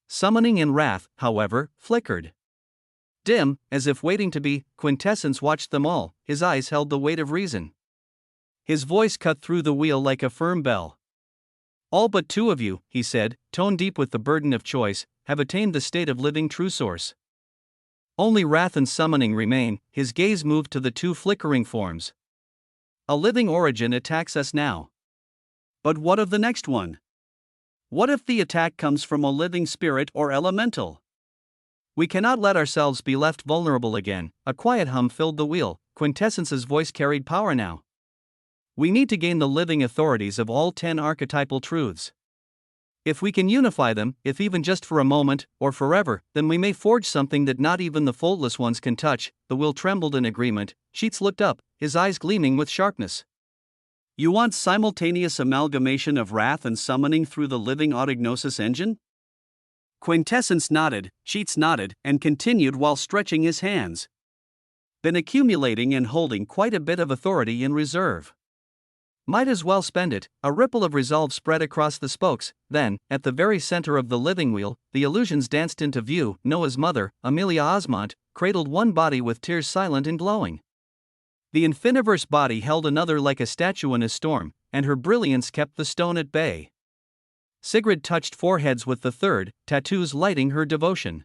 Summoning and wrath, however, flickered. Dim, as if waiting to be, quintessence watched them all, his eyes held the weight of reason. His voice cut through the wheel like a firm bell. All but 2 of you, he said, tone deep with the burden of choice, have attained the state of living true source. Only wrath and summoning remain. His gaze moved to the 2 flickering forms. A living origin attacks us now. But what of the next one? What if the attack comes from a living spirit or elemental? We cannot let ourselves be left vulnerable again. A quiet hum filled the wheel. Quintessence's voice carried power now. We need to gain the living authorities of all 10 archetypal truths. If we can unify them, if even just for a moment, or forever, then we may forge something that not even the foldless ones can touch. The will trembled in agreement. Sheets looked up, his eyes gleaming with sharpness. You want simultaneous amalgamation of wrath and summoning through the living autognosis engine? Quintessence nodded, Sheets nodded, and continued while stretching his hands. Been accumulating and holding quite a bit of authority in reserve. Might as well spend it. A ripple of resolve spread across the spokes. Then, at the very center of the living wheel, the illusions danced into view. Noah's mother, Amelia Osmont, cradled one body with tears silent and glowing. The infiniverse body held another like a statue in a storm, and her brilliance kept the stone at bay. Sigrid touched foreheads with the third, tattoos lighting her devotion.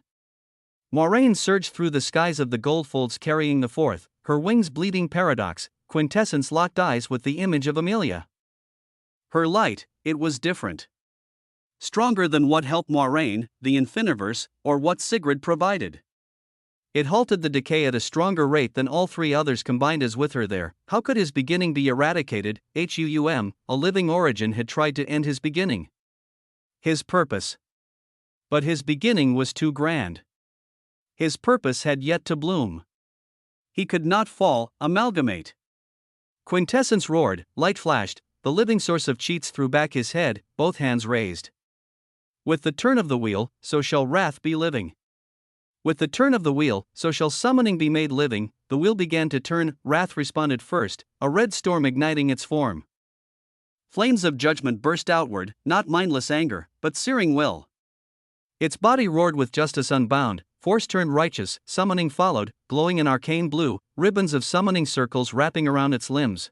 Moiraine surged through the skies of the gold folds carrying the fourth, her wings bleeding paradox. Quintessence locked eyes with the image of Amelia. Her light, it was different. Stronger than what helped Moiraine, the infiniverse, or what Sigrid provided. It halted the decay at a stronger rate than all 3 others combined as with her there. How could his beginning be eradicated? A living origin had tried to end his beginning. His purpose. But his beginning was too grand. His purpose had yet to bloom. He could not fall, amalgamate. Quintessence roared, light flashed, the living source of Cheats threw back his head, both hands raised. With the turn of the wheel, so shall wrath be living. With the turn of the wheel, so shall summoning be made living. The wheel began to turn, wrath responded first, a red storm igniting its form. Flames of judgment burst outward, not mindless anger, but searing will. Its body roared with justice unbound, force turned righteous, summoning followed, glowing in arcane blue, ribbons of summoning circles wrapping around its limbs.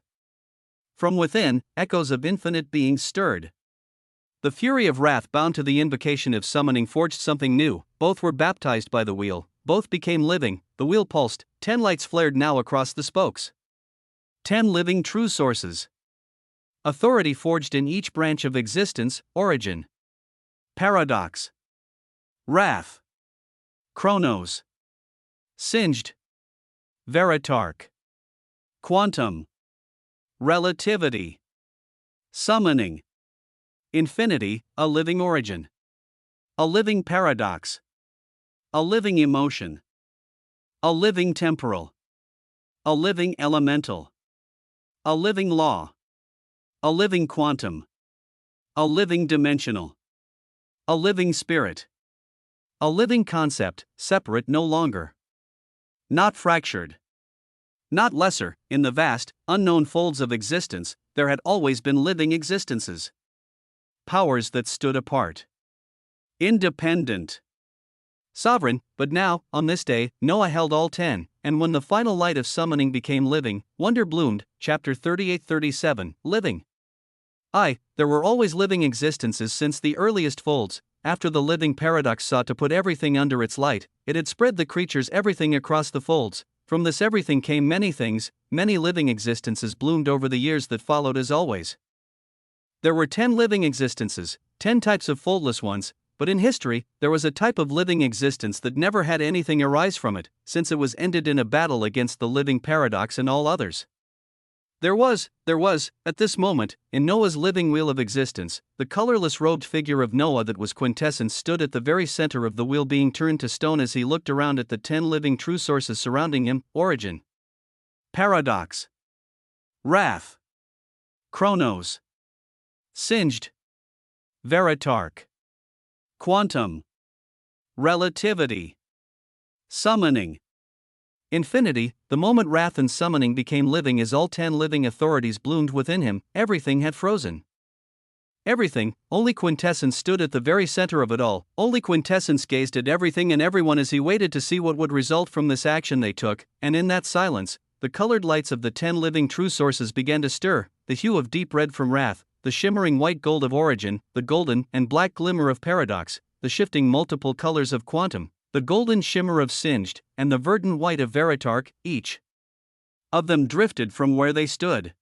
From within, echoes of infinite being stirred. The fury of wrath bound to the invocation of summoning forged something new. Both were baptized by the wheel, both became living. The wheel pulsed, 10 lights flared now across the spokes. 10 living true sources. Authority forged in each branch of existence, origin. Paradox. Wrath. Chronos. Singed. Veritarch. Quantum. Relativity. Summoning. Infinity, a living origin. A living paradox. A living emotion. A living temporal. A living elemental. A living law. A living quantum. A living dimensional. A living spirit. A living concept, separate no longer. Not fractured. Not lesser, in the vast, unknown folds of existence, there had always been living existences. Powers that stood apart. Independent. Sovereign, but now, on this day, Noah held all 10, and when the final light of summoning became living, wonder bloomed. Chapter 38-37, Living. There were always living existences since the earliest folds. After the living paradox sought to put everything under its light, it had spread the creatures everything across the folds. From this everything came many things, many living existences bloomed over the years that followed as always. There were 10 living existences, 10 types of foldless ones, but in history, there was a type of living existence that never had anything arise from it, since it was ended in a battle against the living paradox and all others. There was, at this moment, in Noah's living wheel of existence, the colorless robed figure of Noah that was quintessence stood at the very center of the wheel being turned to stone as he looked around at the 10 living true sources surrounding him. Origin. Paradox. Wrath. Chronos. Singed. Veritarch. Quantum. Relativity. Summoning. Infinity. The moment wrath and summoning became living as all 10 living authorities bloomed within him, everything had frozen. Everything, only quintessence stood at the very center of it all, only quintessence gazed at everything and everyone as he waited to see what would result from this action they took, and in that silence, the colored lights of the 10 living true sources began to stir, the hue of deep red from wrath, the shimmering white gold of origin, the golden and black glimmer of paradox, the shifting multiple colors of quantum, the golden shimmer of singed, and the verdant white of veritarch, each of them drifted from where they stood.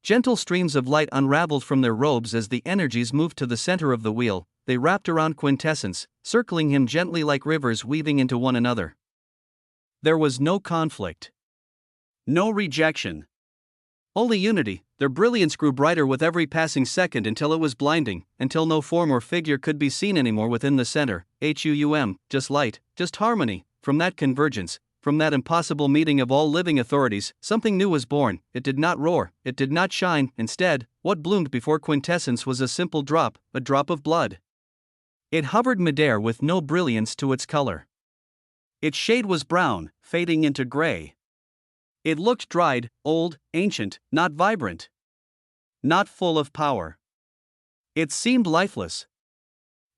Gentle streams of light unraveled from their robes as the energies moved to the center of the wheel, they wrapped around quintessence, circling him gently like rivers weaving into one another. There was no conflict. No rejection. Only unity. Their brilliance grew brighter with every passing second until it was blinding, until no form or figure could be seen anymore within the center. Just light, just harmony. From that convergence, from that impossible meeting of all living authorities, something new was born. It did not roar, it did not shine. Instead, what bloomed before quintessence was a simple drop, a drop of blood. It hovered midair with no brilliance to its color. Its shade was brown, fading into gray. It looked dried, old, ancient, not vibrant. Not full of power. It seemed lifeless.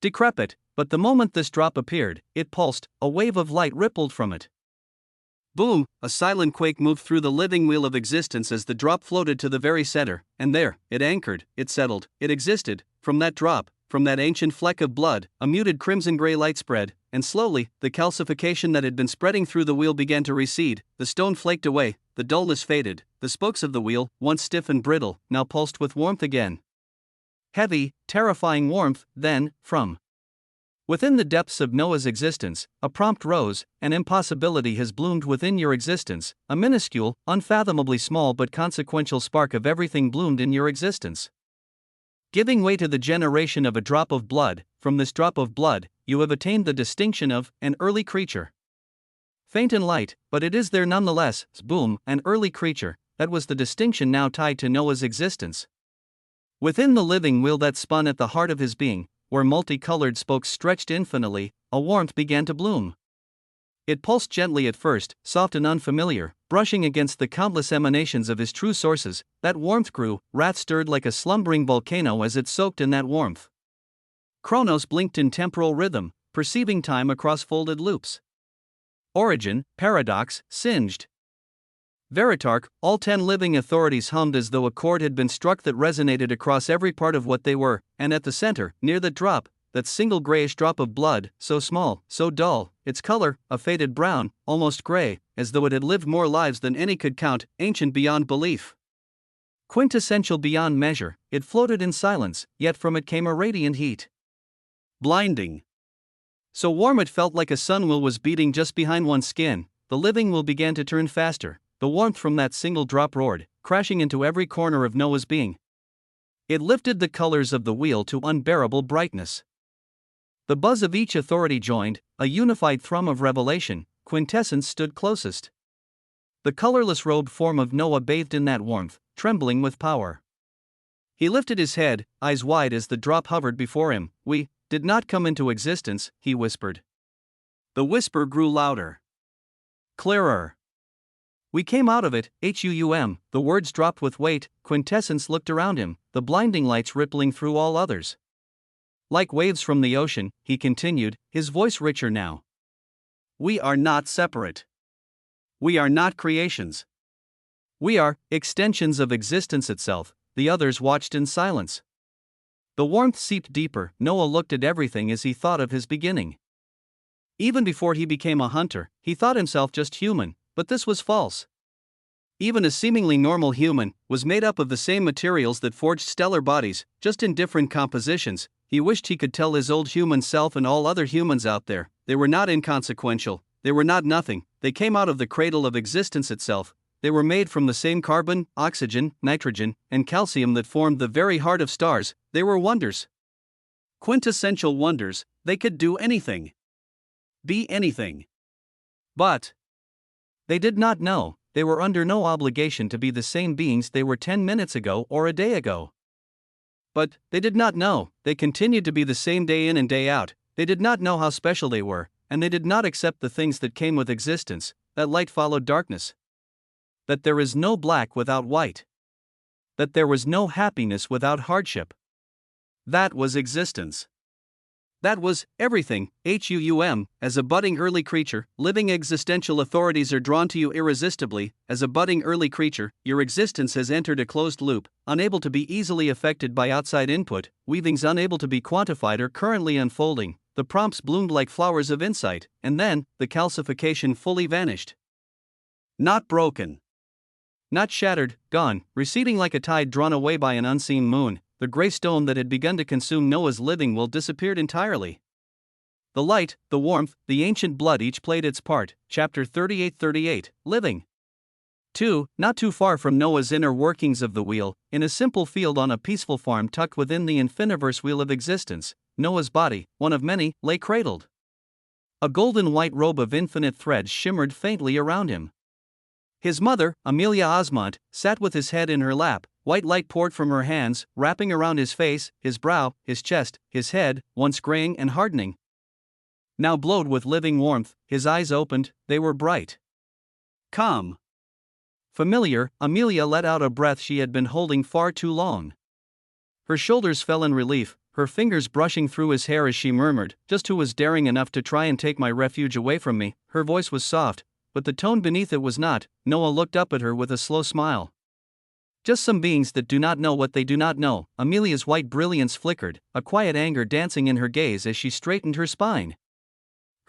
Decrepit, but the moment this drop appeared, it pulsed, a wave of light rippled from it. Boom! A silent quake moved through the living wheel of existence as the drop floated to the very center, and there, it anchored, it settled, it existed. From that drop, from that ancient fleck of blood, a muted crimson-gray light spread, and slowly, the calcification that had been spreading through the wheel began to recede, the stone flaked away, the dullness faded, the spokes of the wheel, once stiff and brittle, now pulsed with warmth again. Heavy, terrifying warmth, then, from within the depths of Noah's existence, a prompt rose. An impossibility has bloomed within your existence, a minuscule, unfathomably small but consequential spark of everything bloomed in your existence. Giving way to the generation of a drop of blood, from this drop of blood, you have attained the distinction of an early creature. Faint and light, but it is there nonetheless. Boom, an early creature, that was the distinction now tied to Noah's existence. Within the living wheel that spun at the heart of his being, where multicolored spokes stretched infinitely, a warmth began to bloom. It pulsed gently at first, soft and unfamiliar, brushing against the countless emanations of his true sources. That warmth grew, wrath stirred like a slumbering volcano as it soaked in that warmth. Chronos blinked in temporal rhythm, perceiving time across folded loops. Origin, paradox, singed. Veritarch, all 10 living authorities hummed as though a chord had been struck that resonated across every part of what they were, and at the center, near the drop, that single grayish drop of blood, so small, so dull, its color, a faded brown, almost gray, as though it had lived more lives than any could count, ancient beyond belief. Quintessential beyond measure, it floated in silence, yet from it came a radiant heat. Blinding. So warm it felt like a sunwheel was beating just behind one's skin. The living will began to turn faster. The warmth from that single drop roared, crashing into every corner of Noah's being. It lifted the colors of the wheel to unbearable brightness. The buzz of each authority joined, a unified thrum of revelation. Quintessence stood closest. The colorless robed form of Noah bathed in that warmth, trembling with power. He lifted his head, eyes wide as the drop hovered before him. "We did not come into existence," he whispered. The whisper grew louder. Clearer. We came out of it, the words dropped with weight. Quintessence looked around him, the blinding lights rippling through all others. Like waves from the ocean, he continued, his voice richer now. We are not separate. We are not creations. We are extensions of existence itself. The others watched in silence. The warmth seeped deeper. Noah looked at everything as he thought of his beginning. Even before he became a hunter, he thought himself just human, but this was false. Even a seemingly normal human was made up of the same materials that forged stellar bodies, just in different compositions. He wished he could tell his old human self and all other humans out there, they were not inconsequential, they were not nothing, they came out of the cradle of existence itself, they were made from the same carbon, oxygen, nitrogen, and calcium that formed the very heart of stars. They were wonders. Quintessential wonders, they could do anything. Be anything. But they did not know, they were under no obligation to be the same beings they were 10 minutes ago or a day ago. But they did not know, they continued to be the same day in and day out. They did not know how special they were, and they did not accept the things that came with existence, that light followed darkness. That there is no black without white. That there was no happiness without hardship. That was existence. That was everything. As a budding early creature, living existential authorities are drawn to you irresistibly. As a budding early creature, your existence has entered a closed loop, unable to be easily affected by outside input, weavings unable to be quantified are currently unfolding. The prompts bloomed like flowers of insight, and then, the calcification fully vanished. Not broken. Not shattered, gone, receding like a tide drawn away by an unseen moon. The gray stone that had begun to consume Noah's living will disappeared entirely. The light, the warmth, the ancient blood each played its part. Chapter 38:38, Living. 2. Not too far from Noah's inner workings of the wheel, in a simple field on a peaceful farm tucked within the infiniverse wheel of existence, Noah's body, one of many, lay cradled. A golden white robe of infinite threads shimmered faintly around him. His mother, Amelia Osmond, sat with his head in her lap. White light poured from her hands, wrapping around his face, his brow, his chest, his head, once graying and hardening. Now glowed with living warmth. His eyes opened, they were bright. Calm. Familiar. Amelia let out a breath she had been holding far too long. Her shoulders fell in relief, her fingers brushing through his hair as she murmured, "Just who was daring enough to try and take my refuge away from me?" Her voice was soft, but the tone beneath it was not. Noah looked up at her with a slow smile. Just some beings that do not know what they do not know. Amelia's white brilliance flickered, a quiet anger dancing in her gaze as she straightened her spine.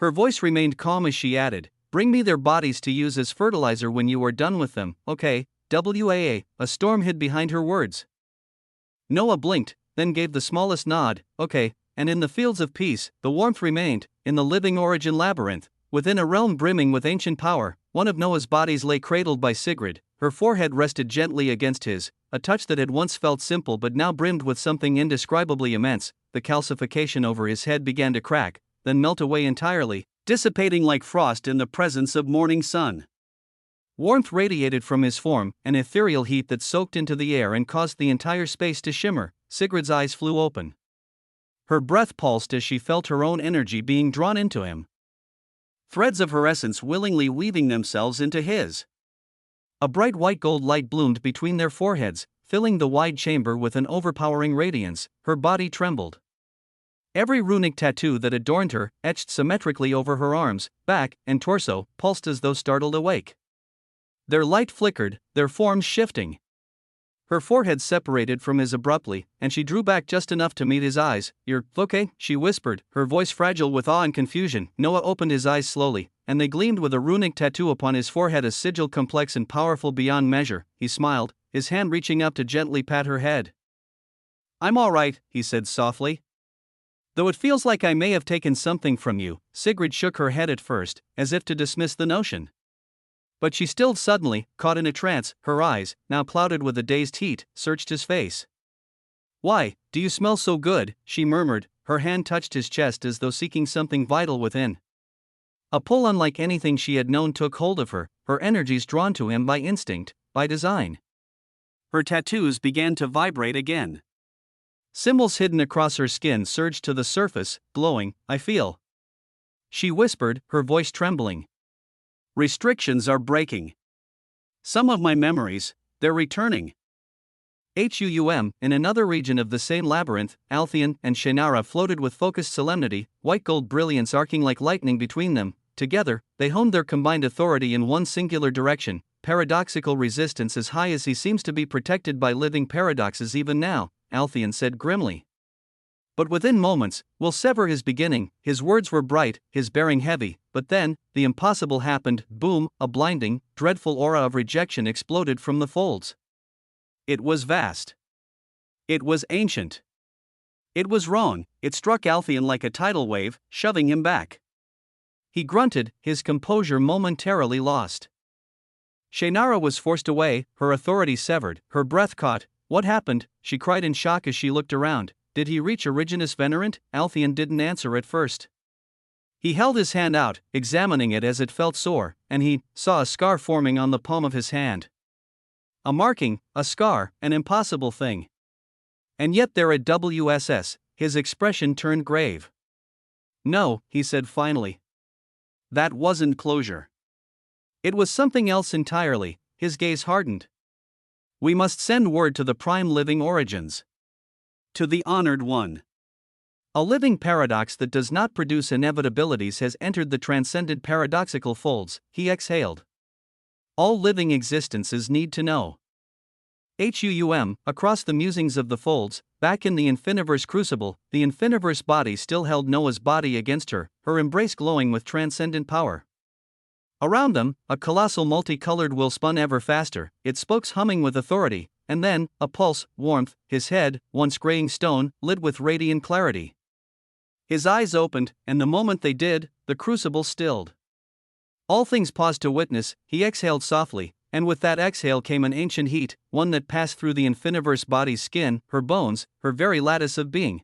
Her voice remained calm as she added, "Bring me their bodies to use as fertilizer when you are done with them, okay?" A storm hid behind her words. Noah blinked, then gave the smallest nod, "Okay," and in the fields of peace, the warmth remained, in the living origin labyrinth. Within a realm brimming with ancient power, one of Noah's bodies lay cradled by Sigrid. Her forehead rested gently against his, a touch that had once felt simple but now brimmed with something indescribably immense. The calcification over his head began to crack, then melt away entirely, dissipating like frost in the presence of morning sun. Warmth radiated from his form, an ethereal heat that soaked into the air and caused the entire space to shimmer. Sigrid's eyes flew open. Her breath pulsed as she felt her own energy being drawn into him. Threads of her essence willingly weaving themselves into his. A bright white gold light bloomed between their foreheads, filling the wide chamber with an overpowering radiance. Her body trembled. Every runic tattoo that adorned her, etched symmetrically over her arms, back, and torso, pulsed as though startled awake. Their light flickered, their forms shifting. Her forehead separated from his abruptly, and she drew back just enough to meet his eyes. "You're okay?" she whispered, her voice fragile with awe and confusion. Noah opened his eyes slowly, and they gleamed with a runic tattoo upon his forehead, a sigil complex and powerful beyond measure. He smiled, his hand reaching up to gently pat her head. "I'm all right," he said softly. "Though it feels like I may have taken something from you." Sigrid shook her head at first, as if to dismiss the notion. But she stilled suddenly, caught in a trance. Her eyes, now clouded with a dazed heat, searched his face. "Why, do you smell so good?" she murmured, her hand touched his chest as though seeking something vital within. A pull unlike anything she had known took hold of her, her energies drawn to him by instinct, by design. Her tattoos began to vibrate again. Symbols hidden across her skin surged to the surface, glowing. "I feel." she whispered, her voice trembling. Restrictions are breaking. Some of my memories, they're returning. In another region of the same labyrinth, Althea and Shannara floated with focused solemnity, white gold brilliance arcing like lightning between them. Together, they honed their combined authority in one singular direction, paradoxical resistance. As high as he seems to be protected by living paradoxes even now, Althea said grimly. But within moments, we'll sever his beginning. His words were bright, his bearing heavy, but then, the impossible happened. Boom, a blinding, dreadful aura of rejection exploded from the folds. It was vast. It was ancient. It was wrong. It struck Althea like a tidal wave, shoving him back. He grunted, his composure momentarily lost. Shannara was forced away, her authority severed, her breath caught. What happened? She cried in shock as she looked around. Did he reach Originus Venerant? Althea didn't answer at first. He held his hand out, examining it as it felt sore, and he saw a scar forming on the palm of his hand. A marking, a scar, an impossible thing. And yet there at WSS, his expression turned grave. No, he said finally. That wasn't closure. It was something else entirely. His gaze hardened. We must send word to the prime living origins. To the honored one. A living paradox that does not produce inevitabilities has entered the transcendent paradoxical folds, he exhaled. All living existences need to know. Across the musings of the folds, back in the Infiniverse crucible, the Infiniverse body still held Noah's body against her, her embrace glowing with transcendent power. Around them, a colossal multicolored wheel spun ever faster, its spokes humming with authority, and then, a pulse, warmth, his head, once graying stone, lit with radiant clarity. His eyes opened, and the moment they did, the crucible stilled. All things paused to witness. He exhaled softly, and with that exhale came an ancient heat, one that passed through the Infiniverse body's skin, her bones, her very lattice of being.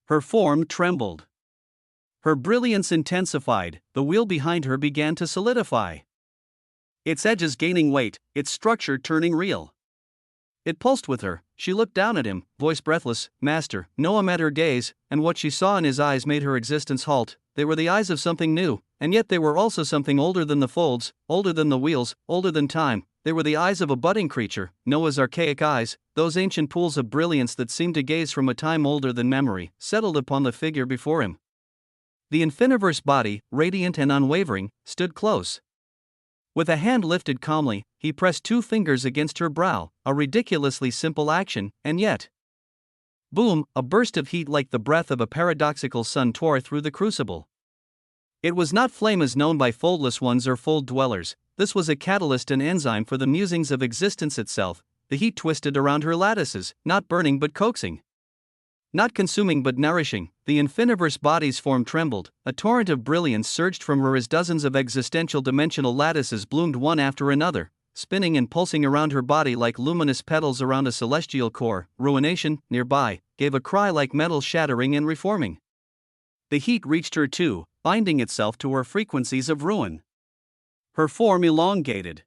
Her form trembled. Her brilliance intensified, the wheel behind her began to solidify. Its edges gaining weight, its structure turning real. It pulsed with her. She looked down at him, voice breathless. Master. Noah met her gaze, and what she saw in his eyes made her existence halt. They were the eyes of something new, and yet they were also something older than the folds, older than the wheels, older than time. They were the eyes of a budding creature, Noah's archaic eyes, those ancient pools of brilliance that seemed to gaze from a time older than memory, settled upon the figure before him. The Infiniverse body, radiant and unwavering, stood close. With a hand lifted calmly, he pressed 2 fingers against her brow, a ridiculously simple action, and yet. Boom, a burst of heat like the breath of a paradoxical sun tore through the crucible. It was not flame as known by foldless ones or fold dwellers, this was a catalyst and enzyme for the musings of existence itself. The heat twisted around her lattices, not burning but coaxing. Not consuming but nourishing. The Infiniverse body's form trembled, a torrent of brilliance surged from her as dozens of existential dimensional lattices bloomed one after another, spinning and pulsing around her body like luminous petals around a celestial core. Ruination, nearby, gave a cry like metal shattering and reforming. The heat reached her too, binding itself to her frequencies of ruin. Her form elongated.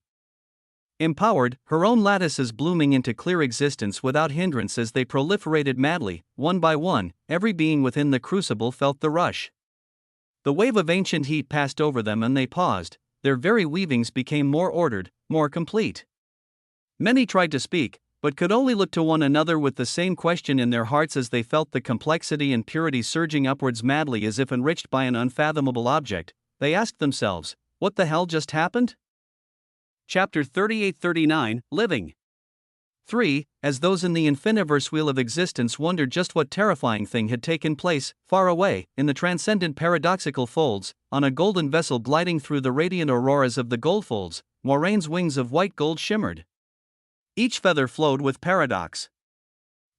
Empowered, her own lattices blooming into clear existence without hindrance as they proliferated madly, one by one, every being within the crucible felt the rush. The wave of ancient heat passed over them and they paused, their very weavings became more ordered, more complete. Many tried to speak, but could only look to one another with the same question in their hearts as they felt the complexity and purity surging upwards madly as if enriched by an unfathomable object. They asked themselves, what the hell just happened? Chapter 38-39, Living. 3. As those in the Infiniverse wheel of existence wondered just what terrifying thing had taken place, far away, in the transcendent paradoxical folds, on a golden vessel gliding through the radiant auroras of the goldfolds, Moraine's wings of white gold shimmered. Each feather flowed with paradox.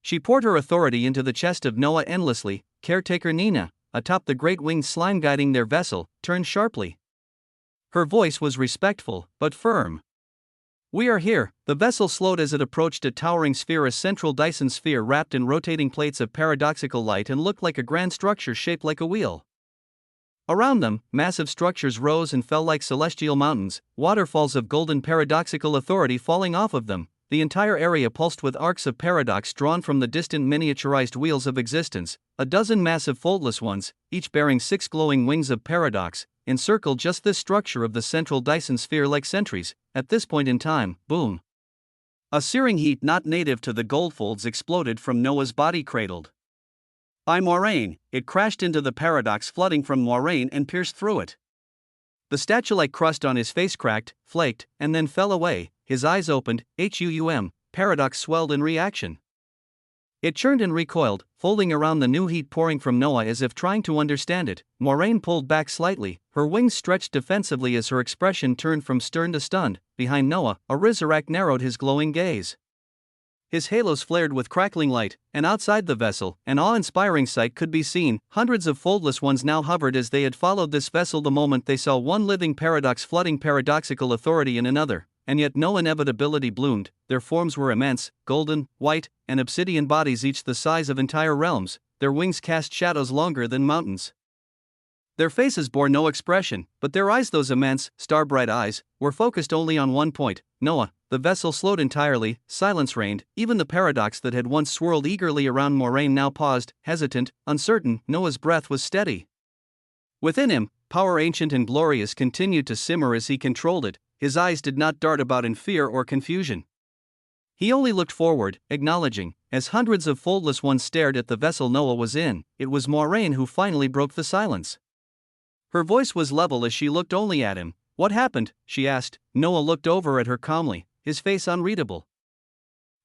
She poured her authority into the chest of Noah endlessly. Caretaker Nina, atop the great winged slime guiding their vessel, turned sharply. Her voice was respectful, but firm. We are here. The vessel slowed as it approached a towering sphere, a central Dyson sphere wrapped in rotating plates of paradoxical light and looked like a grand structure shaped like a wheel. Around them, massive structures rose and fell like celestial mountains, waterfalls of golden paradoxical authority falling off of them. the entire area pulsed with arcs of paradox drawn from the distant miniaturized wheels of existence. A dozen massive foldless ones, each bearing 6 glowing wings of paradox, encircled just this structure of the central Dyson sphere like sentries. At this point in time, boom! A searing heat not native to the goldfolds exploded from Noah's body, cradled by moraine. It crashed into the paradox, flooding from moraine and pierced through it. The statue-like crust on his face cracked, flaked, and then fell away. His eyes opened. Paradox swelled in reaction. It churned and recoiled, folding around the new heat pouring from Noah as if trying to understand it. Moraine pulled back slightly, her wings stretched defensively as her expression turned from stern to stunned. Behind Noah, a Rizirac narrowed his glowing gaze. His halos flared with crackling light, and outside the vessel, an awe-inspiring sight could be seen. Hundreds of foldless ones now hovered as they had followed this vessel the moment they saw one living paradox flooding paradoxical authority in another. And yet no inevitability bloomed. Their forms were immense, golden, white, and obsidian bodies each the size of entire realms. Their wings cast shadows longer than mountains. Their faces bore no expression, but their eyes, those immense, star-bright eyes, were focused only on one point, Noah. The vessel slowed entirely, silence reigned. Even the paradox that had once swirled eagerly around moraine now paused, hesitant, uncertain. Noah's breath was steady. Within him, power ancient and glorious continued to simmer as he controlled it. His eyes did not dart about in fear or confusion. He only looked forward, acknowledging. As hundreds of foldless ones stared at the vessel Noah was in, it was Moraine who finally broke the silence. Her voice was level as she looked only at him. "What happened?" she asked. Noah looked over at her calmly, his face unreadable.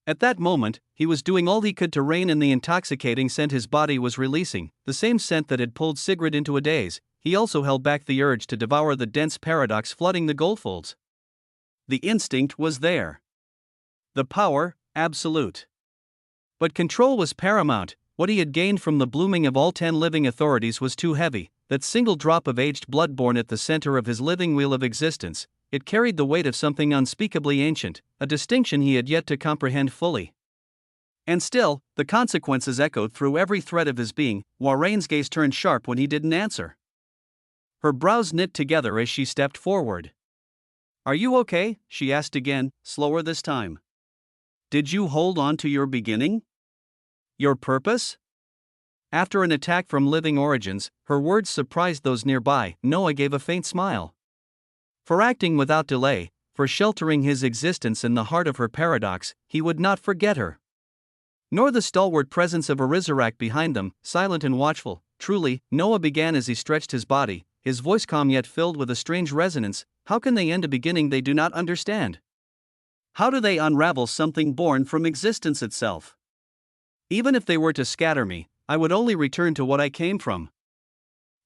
At that moment, he was doing all he could to rein in the intoxicating scent his body was releasing, the same scent that had pulled Sigrid into a daze. He also held back the urge to devour the dense paradox flooding the goldfolds. The instinct was there. The power, absolute. But control was paramount. What he had gained from the blooming of all 10 living authorities was too heavy. That single drop of aged blood born at the center of his living wheel of existence, it carried the weight of something unspeakably ancient, a distinction he had yet to comprehend fully. And still, the consequences echoed through every thread of his being. Waraine's gaze turned sharp when he didn't answer. Her brows knit together as she stepped forward. "Are you okay?" she asked again, slower this time. "Did you hold on to your beginning? Your purpose?" After an attack from living origins, her words surprised those nearby. Noah gave a faint smile. For acting without delay, for sheltering his existence in the heart of her paradox, he would not forget her. Nor the stalwart presence of a Rizirac behind them, silent and watchful. "Truly," Noah began as he stretched his body, his voice calm yet filled with a strange resonance, "how can they end a beginning they do not understand? How do they unravel something born from existence itself? Even if they were to scatter me, I would only return to what I came from."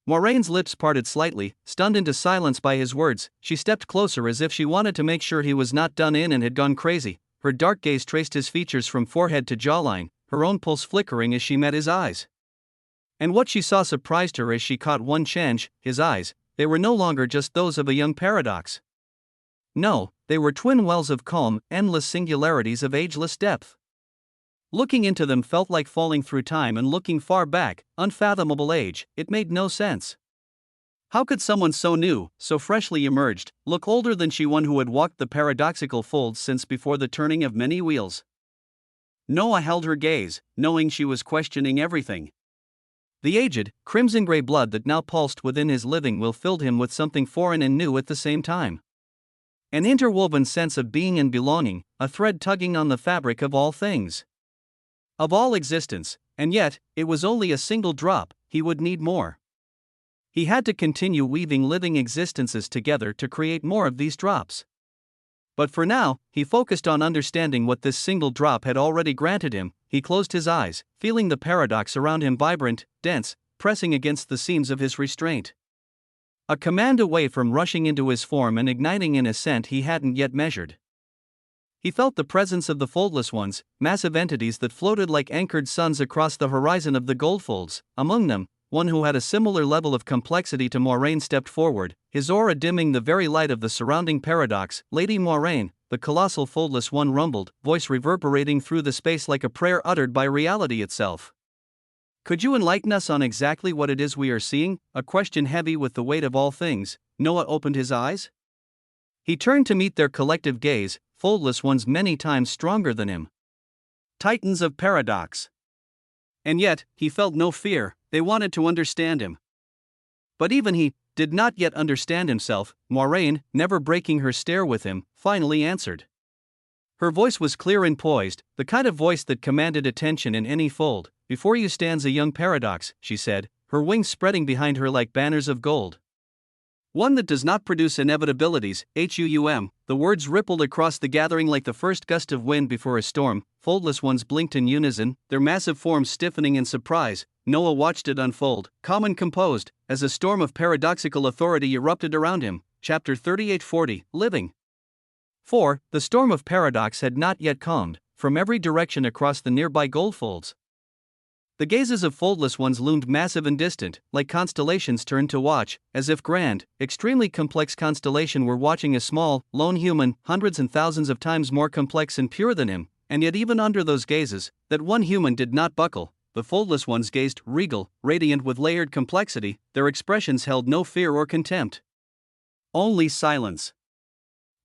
Moraine's lips parted slightly, stunned into silence by his words. She stepped closer as if she wanted to make sure he was not done in and had gone crazy. Her dark gaze traced his features from forehead to jawline, her own pulse flickering as she met his eyes. And what she saw surprised her as she caught one change. His eyes, they were no longer just those of a young paradox. No, they were twin wells of calm, endless singularities of ageless depth. Looking into them felt like falling through time and looking far back, unfathomable age. It made no sense. How could someone so new, so freshly emerged, look older than she, one who had walked the paradoxical folds since before the turning of many wheels? Noah held her gaze, knowing she was questioning everything. The aged, crimson-gray blood that now pulsed within his living will filled him with something foreign and new at the same time. An interwoven sense of being and belonging, a thread tugging on the fabric of all things. Of all existence, and yet, it was only a single drop. He would need more. He had to continue weaving living existences together to create more of these drops. But for now, he focused on understanding what this single drop had already granted him. He closed his eyes, feeling the paradox around him vibrant, dense, pressing against the seams of his restraint. A command away from rushing into his form and igniting an ascent he hadn't yet measured. He felt the presence of the foldless ones, massive entities that floated like anchored suns across the horizon of the goldfolds. Among them, one who had a similar level of complexity to Moraine stepped forward, his aura dimming the very light of the surrounding paradox. "Lady Moraine," the colossal foldless one rumbled, voice reverberating through the space like a prayer uttered by reality itself. "Could you enlighten us on exactly what it is we are seeing?" A question heavy with the weight of all things. Noah opened his eyes. He turned to meet their collective gaze, foldless ones many times stronger than him. Titans of paradox. And yet, he felt no fear, they wanted to understand him. But even he did not yet understand himself. Moiraine, never breaking her stare with him, finally answered. Her voice was clear and poised, the kind of voice that commanded attention in any fold. Before you stands a young paradox, she said, her wings spreading behind her like banners of gold. One that does not produce inevitabilities, the words rippled across the gathering like the first gust of wind before a storm. Foldless ones blinked in unison, their massive forms stiffening in surprise. Noah watched it unfold, calm and composed, as a storm of paradoxical authority erupted around him. Chapter 3840, Living. 4. The storm of paradox had not yet calmed, from every direction across the nearby goldfolds. The gazes of foldless ones loomed massive and distant, like constellations turned to watch, as if grand, extremely complex constellation were watching a small, lone human, hundreds and thousands of times more complex and pure than him. And yet even under those gazes, that one human did not buckle. The foldless ones gazed, regal, radiant with layered complexity, their expressions held no fear or contempt. Only silence.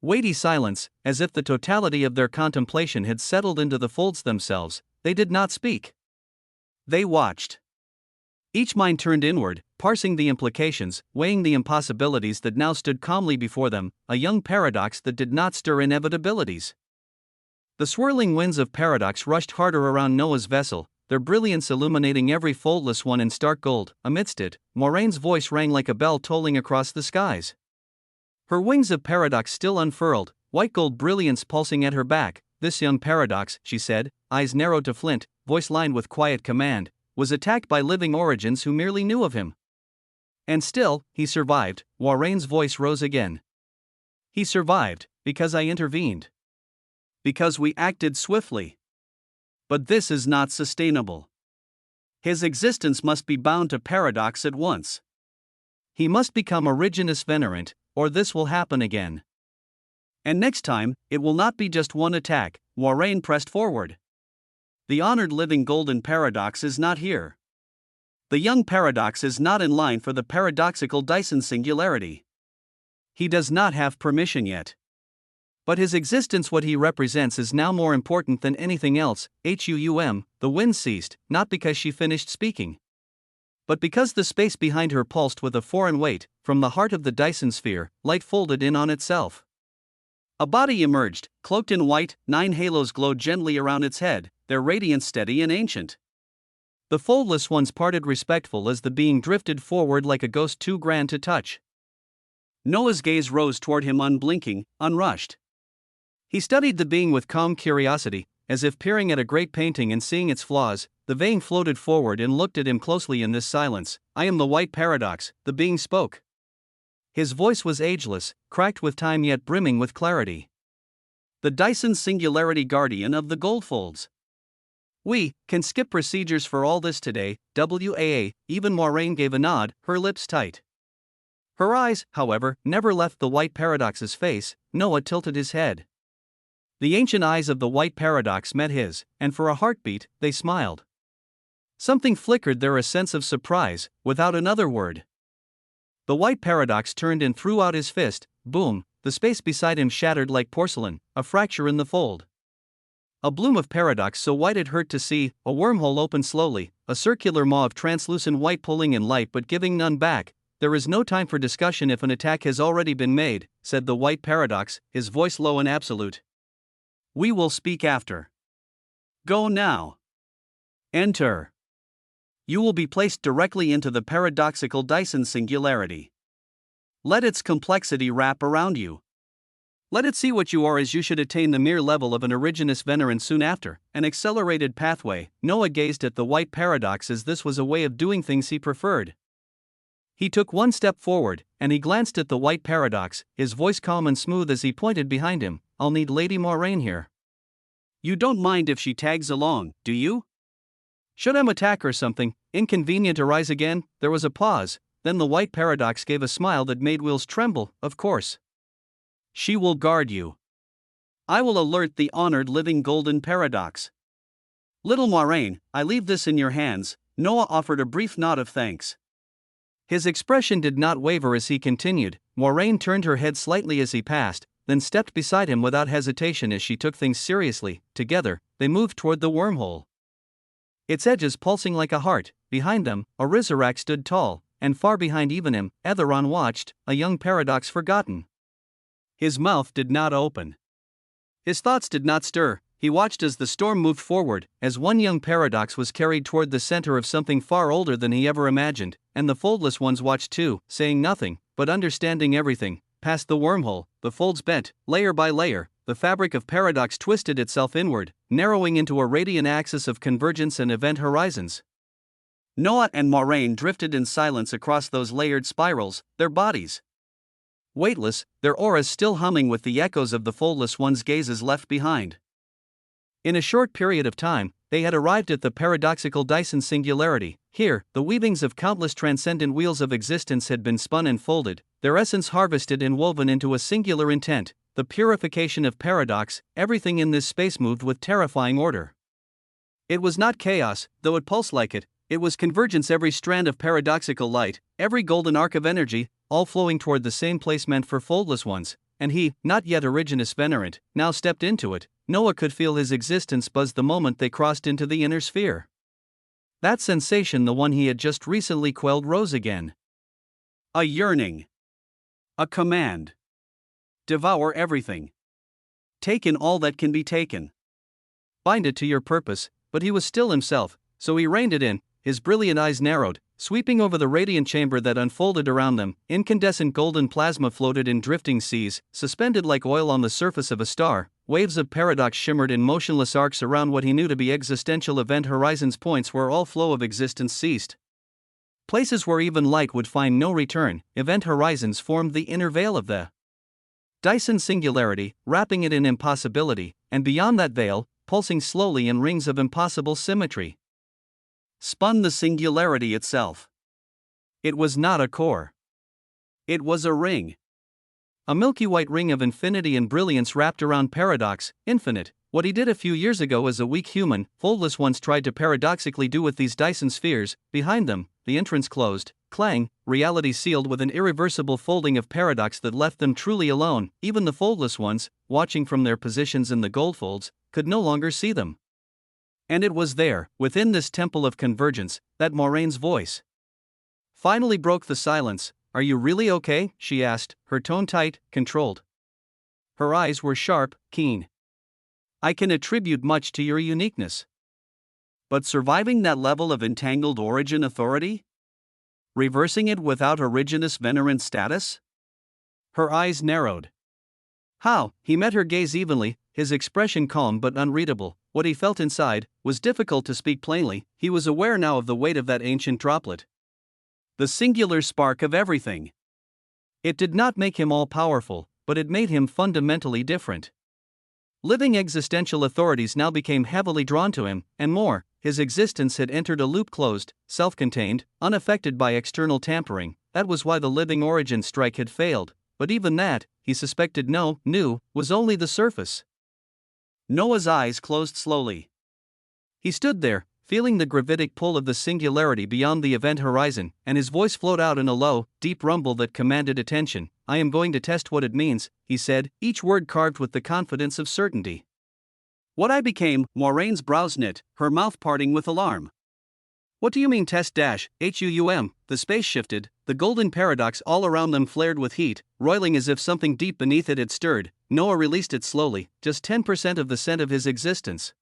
Weighty silence, as if the totality of their contemplation had settled into the folds themselves. They did not speak. They watched. Each mind turned inward, parsing the implications, weighing the impossibilities that now stood calmly before them, a young paradox that did not stir inevitabilities. The swirling winds of paradox rushed harder around Noah's vessel, their brilliance illuminating every foldless one in stark gold. Amidst it, Moraine's voice rang like a bell tolling across the skies. Her wings of paradox still unfurled, white gold brilliance pulsing at her back. This young paradox, she said, eyes narrowed to flint, voice lined with quiet command, was attacked by living origins who merely knew of him. And still, he survived. Moraine's voice rose again. He survived, because I intervened. Because we acted swiftly. But this is not sustainable. His existence must be bound to paradox at once. He must become Originus Venerant, or this will happen again. And next time, it will not be just one attack. Moiraine pressed forward. The honored living golden paradox is not here. The young paradox is not in line for the paradoxical Dyson singularity. He does not have permission yet. But his existence, what he represents, is now more important than anything else. The wind ceased, not because she finished speaking, but because the space behind her pulsed with a foreign weight. From the heart of the Dyson sphere, light folded in on itself. A body emerged, cloaked in white. 9 halos glowed gently around its head, their radiance steady and ancient. The foldless ones parted respectful as the being drifted forward like a ghost too grand to touch. Noah's gaze rose toward him unblinking, unrushed. He studied the being with calm curiosity, as if peering at a great painting and seeing its flaws. The vein floated forward and looked at him closely in this silence. I am the white paradox, the being spoke. His voice was ageless, cracked with time yet brimming with clarity. The Dyson singularity guardian of the goldfolds. We can skip procedures for all this today. Even Moiraine gave a nod, her lips tight. Her eyes, however, never left the white paradox's face. Noah tilted his head. The ancient eyes of the white paradox met his, and for a heartbeat, they smiled. Something flickered there, a sense of surprise, without another word. The white paradox turned and threw out his fist. Boom, the space beside him shattered like porcelain, a fracture in the fold. A bloom of paradox so white it hurt to see, a wormhole opened slowly, a circular maw of translucent white pulling in light but giving none back. There is no time for discussion if an attack has already been made, said the white paradox, his voice low and absolute. We will speak after. Go now. Enter. You will be placed directly into the paradoxical Dyson singularity. Let its complexity wrap around you. Let it see what you are, as you should attain the mere level of an Originus Venerant soon after, an accelerated pathway. Noah gazed at the white paradox as this was a way of doing things he preferred. He took one step forward, and he glanced at the white paradox, his voice calm and smooth as he pointed behind him. I'll need Lady Moiraine here. You don't mind if she tags along, do you? Should an attack or something inconvenient arise again? There was a pause, then the white paradox gave a smile that made Wills tremble. Of course. She will guard you. I will alert the honored living golden paradox. Little Moiraine, I leave this in your hands. Noah offered a brief nod of thanks. His expression did not waver as he continued. Moiraine turned her head slightly as he passed, then stepped beside him without hesitation as she took things seriously. Together, they moved toward the wormhole. Its edges pulsing like a heart. Behind them, a Rizarak stood tall, and far behind even him, Etheron watched, a young paradox forgotten. His mouth did not open. His thoughts did not stir. He watched as the storm moved forward, as one young paradox was carried toward the center of something far older than he ever imagined, and the foldless ones watched too, saying nothing, but understanding everything. Past the wormhole, the folds bent, layer by layer, the fabric of paradox twisted itself inward, narrowing into a radiant axis of convergence and event horizons. Noah and Moraine drifted in silence across those layered spirals, their bodies weightless, their auras still humming with the echoes of the foldless one's gazes left behind. In a short period of time, they had arrived at the paradoxical Dyson singularity. Here, the weavings of countless transcendent wheels of existence had been spun and folded, their essence harvested and woven into a singular intent, the purification of paradox. Everything in this space moved with terrifying order. It was not chaos, though it pulsed like it. It was convergence, every strand of paradoxical light, every golden arc of energy, all flowing toward the same place meant for foldless ones, and he, not yet Originus Venerant, now stepped into it. Noah could feel his existence buzz the moment they crossed into the inner sphere. That sensation, the one he had just recently quelled, rose again. A yearning. A command. Devour everything. Take in all that can be taken. Bind it to your purpose, but he was still himself, so he reined it in. His brilliant eyes narrowed, sweeping over the radiant chamber that unfolded around them. Incandescent golden plasma floated in drifting seas, suspended like oil on the surface of a star. Waves of paradox shimmered in motionless arcs around what he knew to be existential event horizons, points where all flow of existence ceased. Places where even light would find no return. Event horizons formed the inner veil of the Dyson singularity, wrapping it in impossibility, and beyond that veil, pulsing slowly in rings of impossible symmetry, spun the singularity itself. It was not a core. It was a ring. A milky white ring of infinity and brilliance wrapped around paradox, infinite. What he did a few years ago as a weak human, foldless ones tried to paradoxically do with these Dyson spheres. Behind them, the entrance closed, clang, reality sealed with an irreversible folding of paradox that left them truly alone. Even the foldless ones, watching from their positions in the goldfolds, could no longer see them. And it was there, within this temple of convergence, that Moraine's voice finally broke the silence. "Are you really okay?" she asked, her tone tight, controlled. Her eyes were sharp, keen. "I can attribute much to your uniqueness. But surviving that level of entangled origin authority? Reversing it without Originus Venerant status?" Her eyes narrowed. How? He met her gaze evenly, his expression calm but unreadable. What he felt inside was difficult to speak plainly. He was aware now of the weight of that ancient droplet. The singular spark of everything. It did not make him all-powerful, but it made him fundamentally different. Living existential authorities now became heavily drawn to him, and more, his existence had entered a loop, closed, self-contained, unaffected by external tampering. That was why the living origin strike had failed, but even that, he suspected knew, was only the surface. Noah's eyes closed slowly. He stood there, feeling the gravitic pull of the singularity beyond the event horizon, and his voice flowed out in a low, deep rumble that commanded attention. "I am going to test what it means," he said, each word carved with the confidence of certainty. "What I became," Moraine's brows knit, her mouth parting with alarm. "What do you mean test HUUM? The space shifted, the golden paradox all around them flared with heat, roiling as if something deep beneath it had stirred. Noah released it slowly, just 10% of the scent of his existence.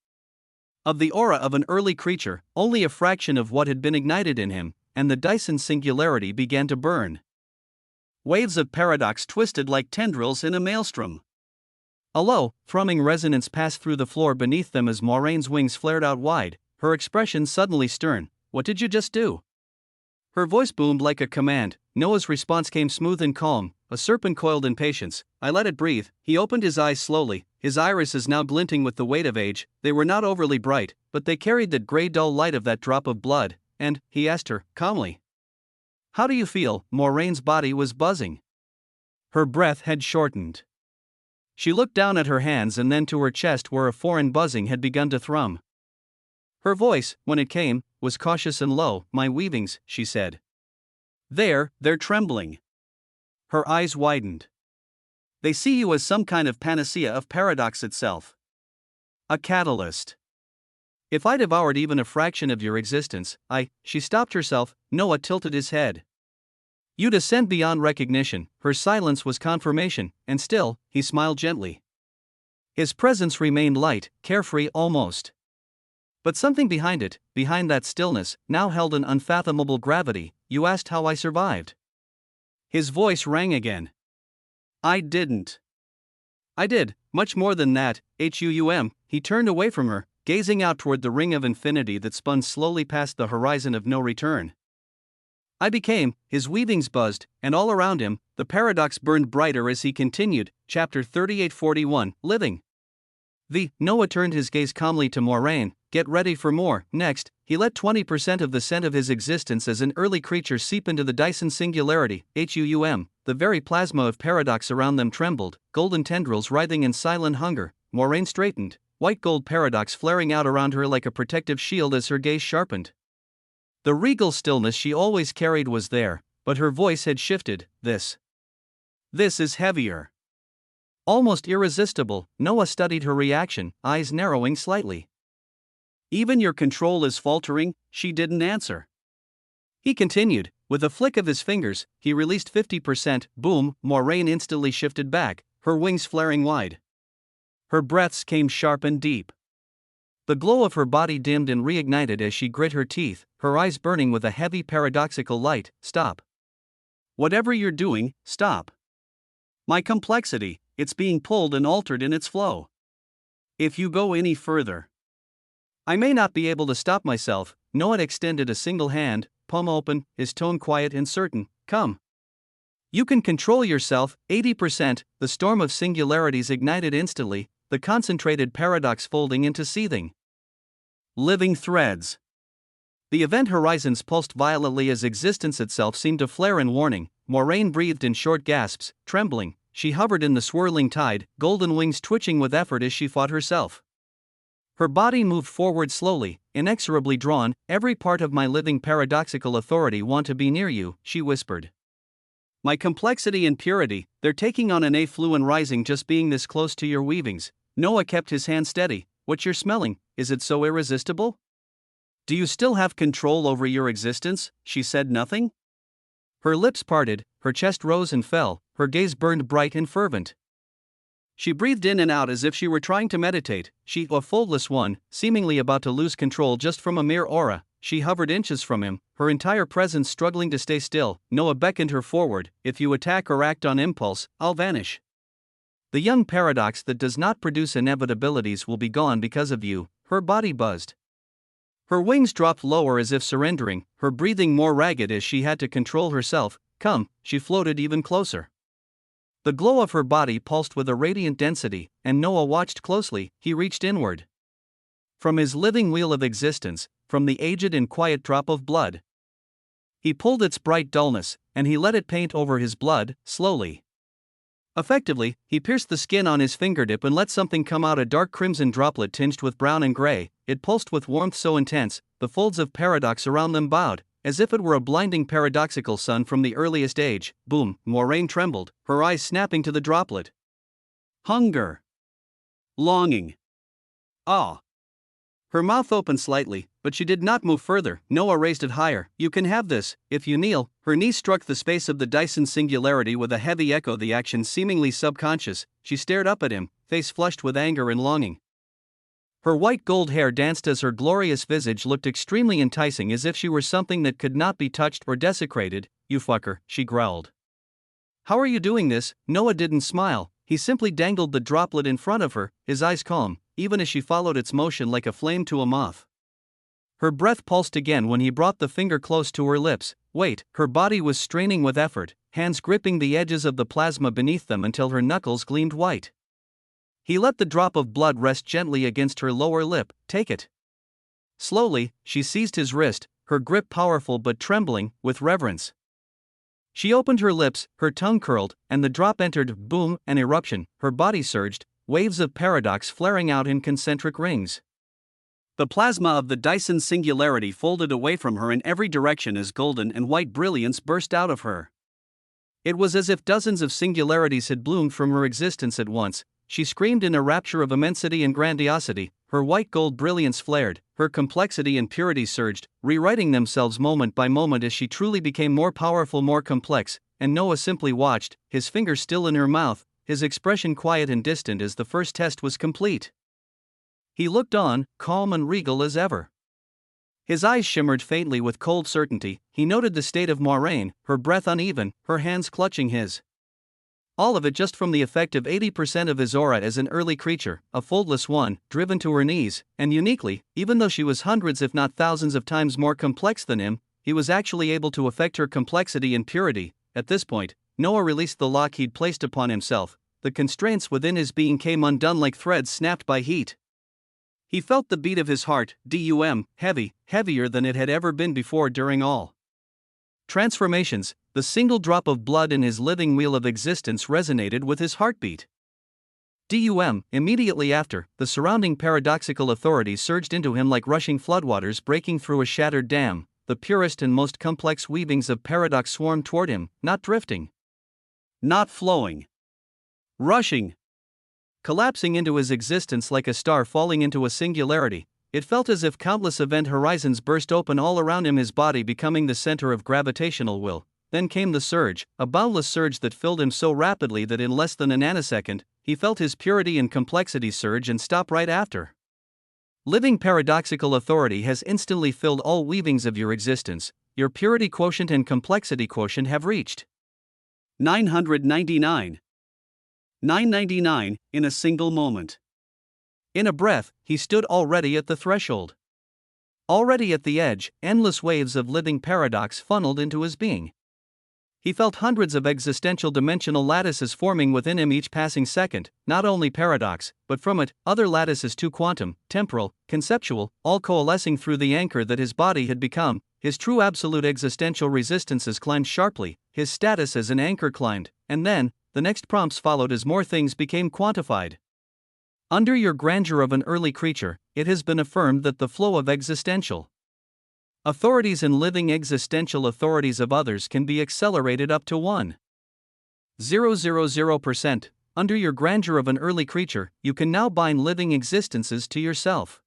Of the aura of an early creature, only a fraction of what had been ignited in him, and the Dyson singularity began to burn. Waves of paradox twisted like tendrils in a maelstrom. A low, thrumming resonance passed through the floor beneath them as Moraine's wings flared out wide, her expression suddenly stern. "What did you just do?" Her voice boomed like a command. Noah's response came smooth and calm, a serpent coiled in patience. "I let it breathe." He opened his eyes slowly, his irises now glinting with the weight of age. They were not overly bright, but they carried that gray dull light of that drop of blood. And, he asked her, calmly, "How do you feel?" Moraine's body was buzzing. Her breath had shortened. She looked down at her hands and then to her chest where a foreign buzzing had begun to thrum. Her voice, when it came, was cautious and low. "My weavings," she said. They're trembling." Her eyes widened. They see you as some kind of panacea of paradox itself. A catalyst. If I devoured even a fraction of your existence, She stopped herself. Noah tilted his head. You'd ascend beyond recognition. Her silence was confirmation, and still, he smiled gently. His presence remained light, carefree almost. But something behind it, behind that stillness, now held an unfathomable gravity. You asked how I survived. His voice rang again. I didn't. I did, much more than that, He turned away from her, gazing out toward the ring of infinity that spun slowly past the horizon of no return. I became, his weavings buzzed, and all around him, the paradox burned brighter as he continued. Chapter 3841, Living. Noah turned his gaze calmly to Moraine. Get ready for more. Next, he let 20% of the scent of his existence as an early creature seep into the Dyson singularity, The very plasma of paradox around them trembled, golden tendrils writhing in silent hunger. Moraine straightened, white gold paradox flaring out around her like a protective shield as her gaze sharpened. The regal stillness she always carried was there, but her voice had shifted. This is heavier. Almost irresistible. Noah studied her reaction, eyes narrowing slightly. Even your control is faltering. She didn't answer. He continued, with a flick of his fingers, he released 50%. Boom, Moraine instantly shifted back, her wings flaring wide. Her breaths came sharp and deep. The glow of her body dimmed and reignited as she grit her teeth, her eyes burning with a heavy paradoxical light. Stop. Whatever you're doing, stop. My complexity, it's being pulled and altered in its flow. If you go any further, I may not be able to stop myself. Noah extended a single hand, palm open, his tone quiet and certain. Come. You can control yourself. 80%. The storm of singularities ignited instantly, the concentrated paradox folding into seething living threads. The event horizons pulsed violently as existence itself seemed to flare in warning. Moraine breathed in short gasps, trembling. She hovered in the swirling tide, golden wings twitching with effort as she fought herself. Her body moved forward slowly, inexorably drawn. Every part of my living paradoxical authority want to be near you, she whispered. My complexity and purity, they're taking on an affluent rising just being this close to your weavings. Noah kept his hand steady. What you're smelling, is it so irresistible? Do you still have control over your existence? She said nothing. Her lips parted, her chest rose and fell, her gaze burned bright and fervent. She breathed in and out as if she were trying to meditate. She, a foldless one, seemingly about to lose control just from a mere aura. She hovered inches from him, her entire presence struggling to stay still. Noah beckoned her forward. If you attack or act on impulse, I'll vanish. The young paradox that does not produce inevitabilities will be gone because of you. Her body buzzed. Her wings dropped lower as if surrendering, her breathing more ragged as she had to control herself. Come, she floated even closer. The glow of her body pulsed with a radiant density, and Noah watched closely. He reached inward. From his living wheel of existence, from the aged and quiet drop of blood. He pulled its bright dullness, and he let it paint over his blood, slowly. Effectively, he pierced the skin on his fingertip and let something come out, a dark crimson droplet tinged with brown and gray. It pulsed with warmth so intense, the folds of paradox around them bowed, as if it were a blinding paradoxical sun from the earliest age. Boom, Moraine trembled, her eyes snapping to the droplet. Hunger. Longing. Awe. Her mouth opened slightly, but she did not move further. Noah raised it higher. You can have this, if you kneel. Her knee struck the space of the Dyson singularity with a heavy echo, the action seemingly subconscious. She stared up at him, face flushed with anger and longing. Her white gold hair danced as her glorious visage looked extremely enticing, as if she were something that could not be touched or desecrated. You fucker, she growled. How are you doing this? Noah didn't smile. He simply dangled the droplet in front of her, his eyes calm, even as she followed its motion like a flame to a moth. Her breath pulsed again when he brought the finger close to her lips. Wait, her body was straining with effort, hands gripping the edges of the plasma beneath them until her knuckles gleamed white. He let the drop of blood rest gently against her lower lip. Take it. Slowly, she seized his wrist, her grip powerful but trembling, with reverence. She opened her lips, her tongue curled, and the drop entered. Boom, an eruption. Her body surged, waves of paradox flaring out in concentric rings. The plasma of the Dyson singularity folded away from her in every direction as golden and white brilliance burst out of her. It was as if dozens of singularities had bloomed from her existence at once. She screamed in a rapture of immensity and grandiosity, her white gold brilliance flared, her complexity and purity surged, rewriting themselves moment by moment as she truly became more powerful, more complex, and Noah simply watched, his fingers still in her mouth, his expression quiet and distant as the first test was complete. He looked on, calm and regal as ever. His eyes shimmered faintly with cold certainty. He noted the state of Moiraine, her breath uneven, her hands clutching his. All of it just from the effect of 80% of his aura as an early creature, a foldless one, driven to her knees, and uniquely, even though she was hundreds if not thousands of times more complex than him, he was actually able to affect her complexity and purity. At this point, Noah released the lock he'd placed upon himself. The constraints within his being came undone like threads snapped by heat. He felt the beat of his heart, heavy, heavier than it had ever been before during all transformations. The single drop of blood in his living wheel of existence resonated with his heartbeat. Immediately after, the surrounding paradoxical authorities surged into him like rushing floodwaters breaking through a shattered dam. The purest and most complex weavings of paradox swarmed toward him, not drifting, not flowing, rushing, collapsing into his existence like a star falling into a singularity. It felt as if countless event horizons burst open all around him, his body becoming the center of gravitational will. Then came the surge, a boundless surge that filled him so rapidly that in less than a nanosecond, he felt his purity and complexity surge and stop right after. Living paradoxical authority has instantly filled all weavings of your existence. Your purity quotient and complexity quotient have reached 999. 999, in a single moment. In a breath, he stood already at the threshold. Already at the edge, endless waves of living paradox funneled into his being. He felt hundreds of existential dimensional lattices forming within him each passing second, not only paradox, but from it, other lattices too, quantum, temporal, conceptual, all coalescing through the anchor that his body had become. His true absolute existential resistances climbed sharply, his status as an anchor climbed, and then, the next prompts followed as more things became quantified. Under your grandeur of an early creature, it has been affirmed that the flow of existential authorities and living existential authorities of others can be accelerated up to 1,000%. Under your grandeur of an early creature, you can now bind living existences to yourself.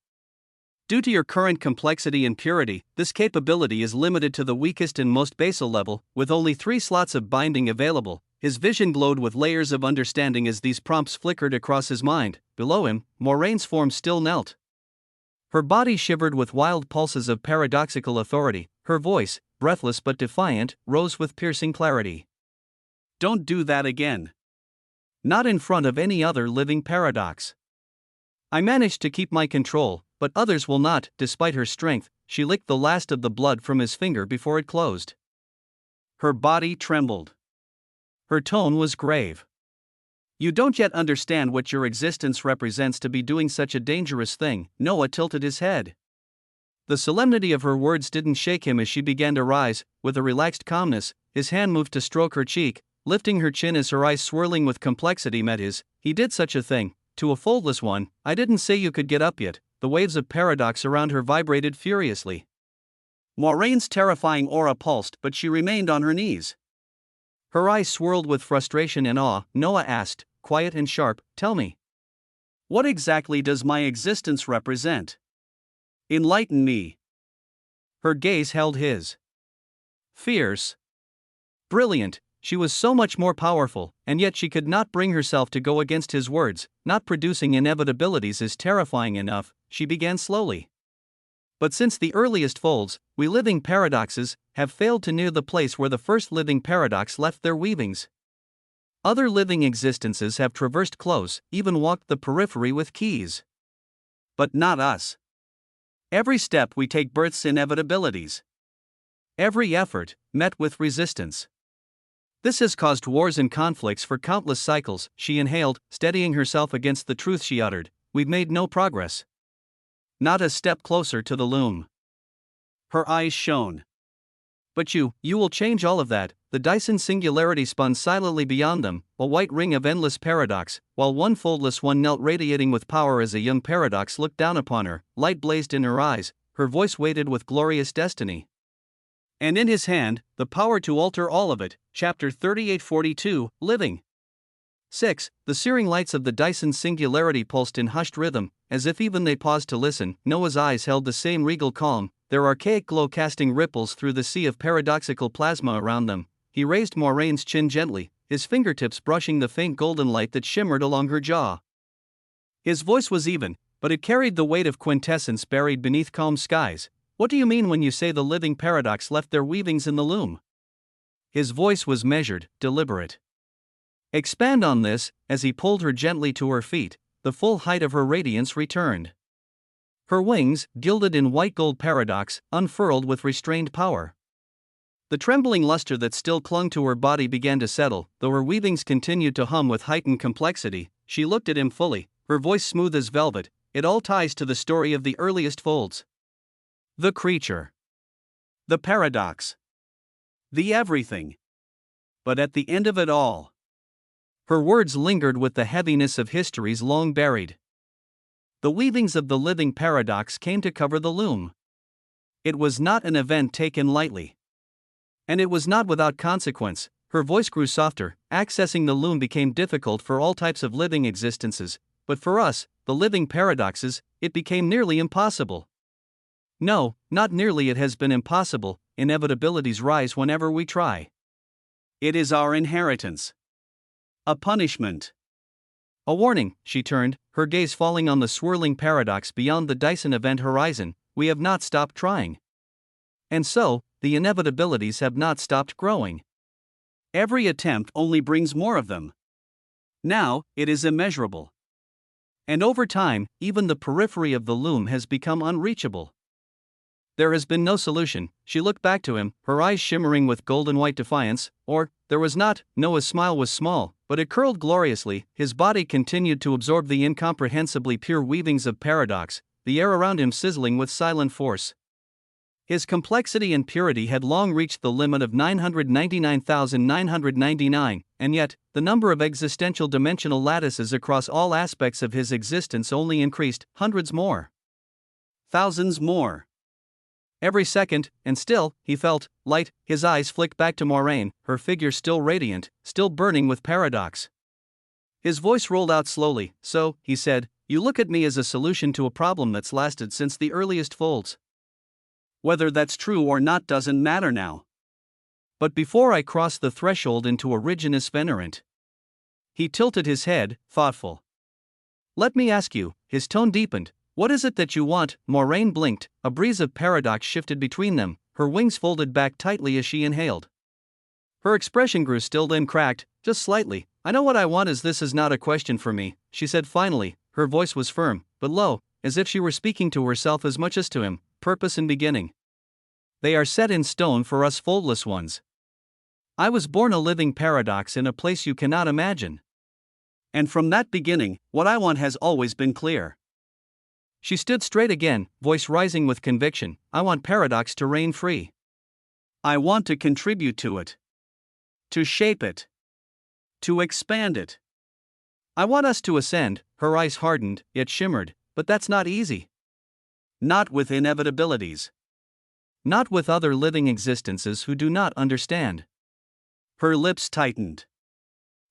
Due to your current complexity and purity, this capability is limited to the weakest and most basal level, with only 3 slots of binding available. His vision glowed with layers of understanding as these prompts flickered across his mind. Below him, Moraine's form still knelt. Her body shivered with wild pulses of paradoxical authority. Her voice, breathless but defiant, rose with piercing clarity. Don't do that again. Not in front of any other living paradox. I managed to keep my control, but others will not. Despite her strength, she licked the last of the blood from his finger before it closed. Her body trembled. Her tone was grave. You don't yet understand what your existence represents to be doing such a dangerous thing. Noah tilted his head. The solemnity of her words didn't shake him as she began to rise. With a relaxed calmness, his hand moved to stroke her cheek, lifting her chin as her eyes swirling with complexity met his. He did such a thing, to a foldless one. I didn't say you could get up yet. The waves of paradox around her vibrated furiously. Moraine's terrifying aura pulsed, but she remained on her knees. Her eyes swirled with frustration and awe. Noah asked, quiet and sharp, tell me. What exactly does my existence represent? Enlighten me. Her gaze held his. Fierce. Brilliant, she was so much more powerful, and yet she could not bring herself to go against his words. Not producing inevitabilities is terrifying enough, she began slowly. But since the earliest folds, we living paradoxes, have failed to near the place where the first living paradox left their weavings. Other living existences have traversed close, even walked the periphery with keys. But not us. Every step we take births inevitabilities. Every effort, met with resistance. This has caused wars and conflicts for countless cycles. She inhaled, steadying herself against the truth she uttered. We've made no progress. Not a step closer to the loom. Her eyes shone. But you will change all of that. The Dyson singularity spun silently beyond them, a white ring of endless paradox, while one foldless one knelt radiating with power as a young paradox looked down upon her. Light blazed in her eyes, her voice weighted with glorious destiny. And in his hand, the power to alter all of it. Chapter 3842, Living. 6. The searing lights of the Dyson singularity pulsed in hushed rhythm, as if even they paused to listen. Noah's eyes held the same regal calm, their archaic glow casting ripples through the sea of paradoxical plasma around them. He raised Moraine's chin gently, his fingertips brushing the faint golden light that shimmered along her jaw. His voice was even, but it carried the weight of quintessence buried beneath calm skies. What do you mean when you say the living paradox left their weavings in the loom? His voice was measured, deliberate. Expand on this. As he pulled her gently to her feet, the full height of her radiance returned. Her wings, gilded in white gold paradox, unfurled with restrained power. The trembling luster that still clung to her body began to settle, though her weavings continued to hum with heightened complexity. She looked at him fully, her voice smooth as velvet. It all ties to the story of the earliest folds. The creature. The paradox. The everything. But at the end of it all. Her words lingered with the heaviness of histories long buried. The weavings of the living paradox came to cover the loom. It was not an event taken lightly. And it was not without consequence. Her voice grew softer. Accessing the loom became difficult for all types of living existences, but for us, the living paradoxes, it became nearly impossible. No, not nearly. It has been impossible. Inevitabilities rise whenever we try. It is our inheritance. A punishment. A warning. She turned, her gaze falling on the swirling paradox beyond the Dyson event horizon. We have not stopped trying. And so, the inevitabilities have not stopped growing. Every attempt only brings more of them. Now, it is immeasurable. And over time, even the periphery of the loom has become unreachable. There has been no solution. She looked back to him, her eyes shimmering with golden white defiance. Or, there was not. Noah's smile was small, but it curled gloriously. His body continued to absorb the incomprehensibly pure weavings of paradox, the air around him sizzling with silent force. His complexity and purity had long reached the limit of 999,999, and yet, the number of existential dimensional lattices across all aspects of his existence only increased. Hundreds more. Thousands more. Every second, and still, he felt light. His eyes flicked back to Moraine, her figure still radiant, still burning with paradox. His voice rolled out slowly. So, he said, you look at me as a solution to a problem that's lasted since the earliest folds. Whether that's true or not doesn't matter now. But before I cross the threshold into Originus Venerant. He tilted his head, thoughtful. Let me ask you, his tone deepened. What is it that you want? Moraine blinked, a breeze of paradox shifted between them, her wings folded back tightly as she inhaled. Her expression grew still then cracked, just slightly. I know what I want. This is not a question for me, she said finally. Her voice was firm, but low, as if she were speaking to herself as much as to him. Purpose and beginning. They are set in stone for us foldless ones. I was born a living paradox in a place you cannot imagine. And from that beginning, what I want has always been clear. She stood straight again, voice rising with conviction. I want paradox to reign free. I want to contribute to it. To shape it. To expand it. I want us to ascend. Her eyes hardened, yet shimmered, but that's not easy. Not with inevitabilities. Not with other living existences who do not understand. Her lips tightened.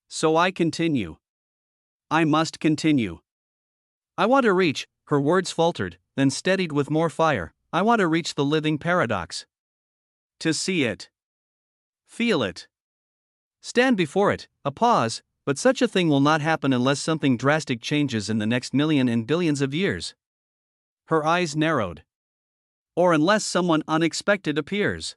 So I continue. I must continue. I want to reach. Her words faltered, then steadied with more fire. I want to reach the living paradox. To see it. Feel it. Stand before it. A pause, but such a thing will not happen unless something drastic changes in the next million and billions of years. Her eyes narrowed. Or unless someone unexpected appears.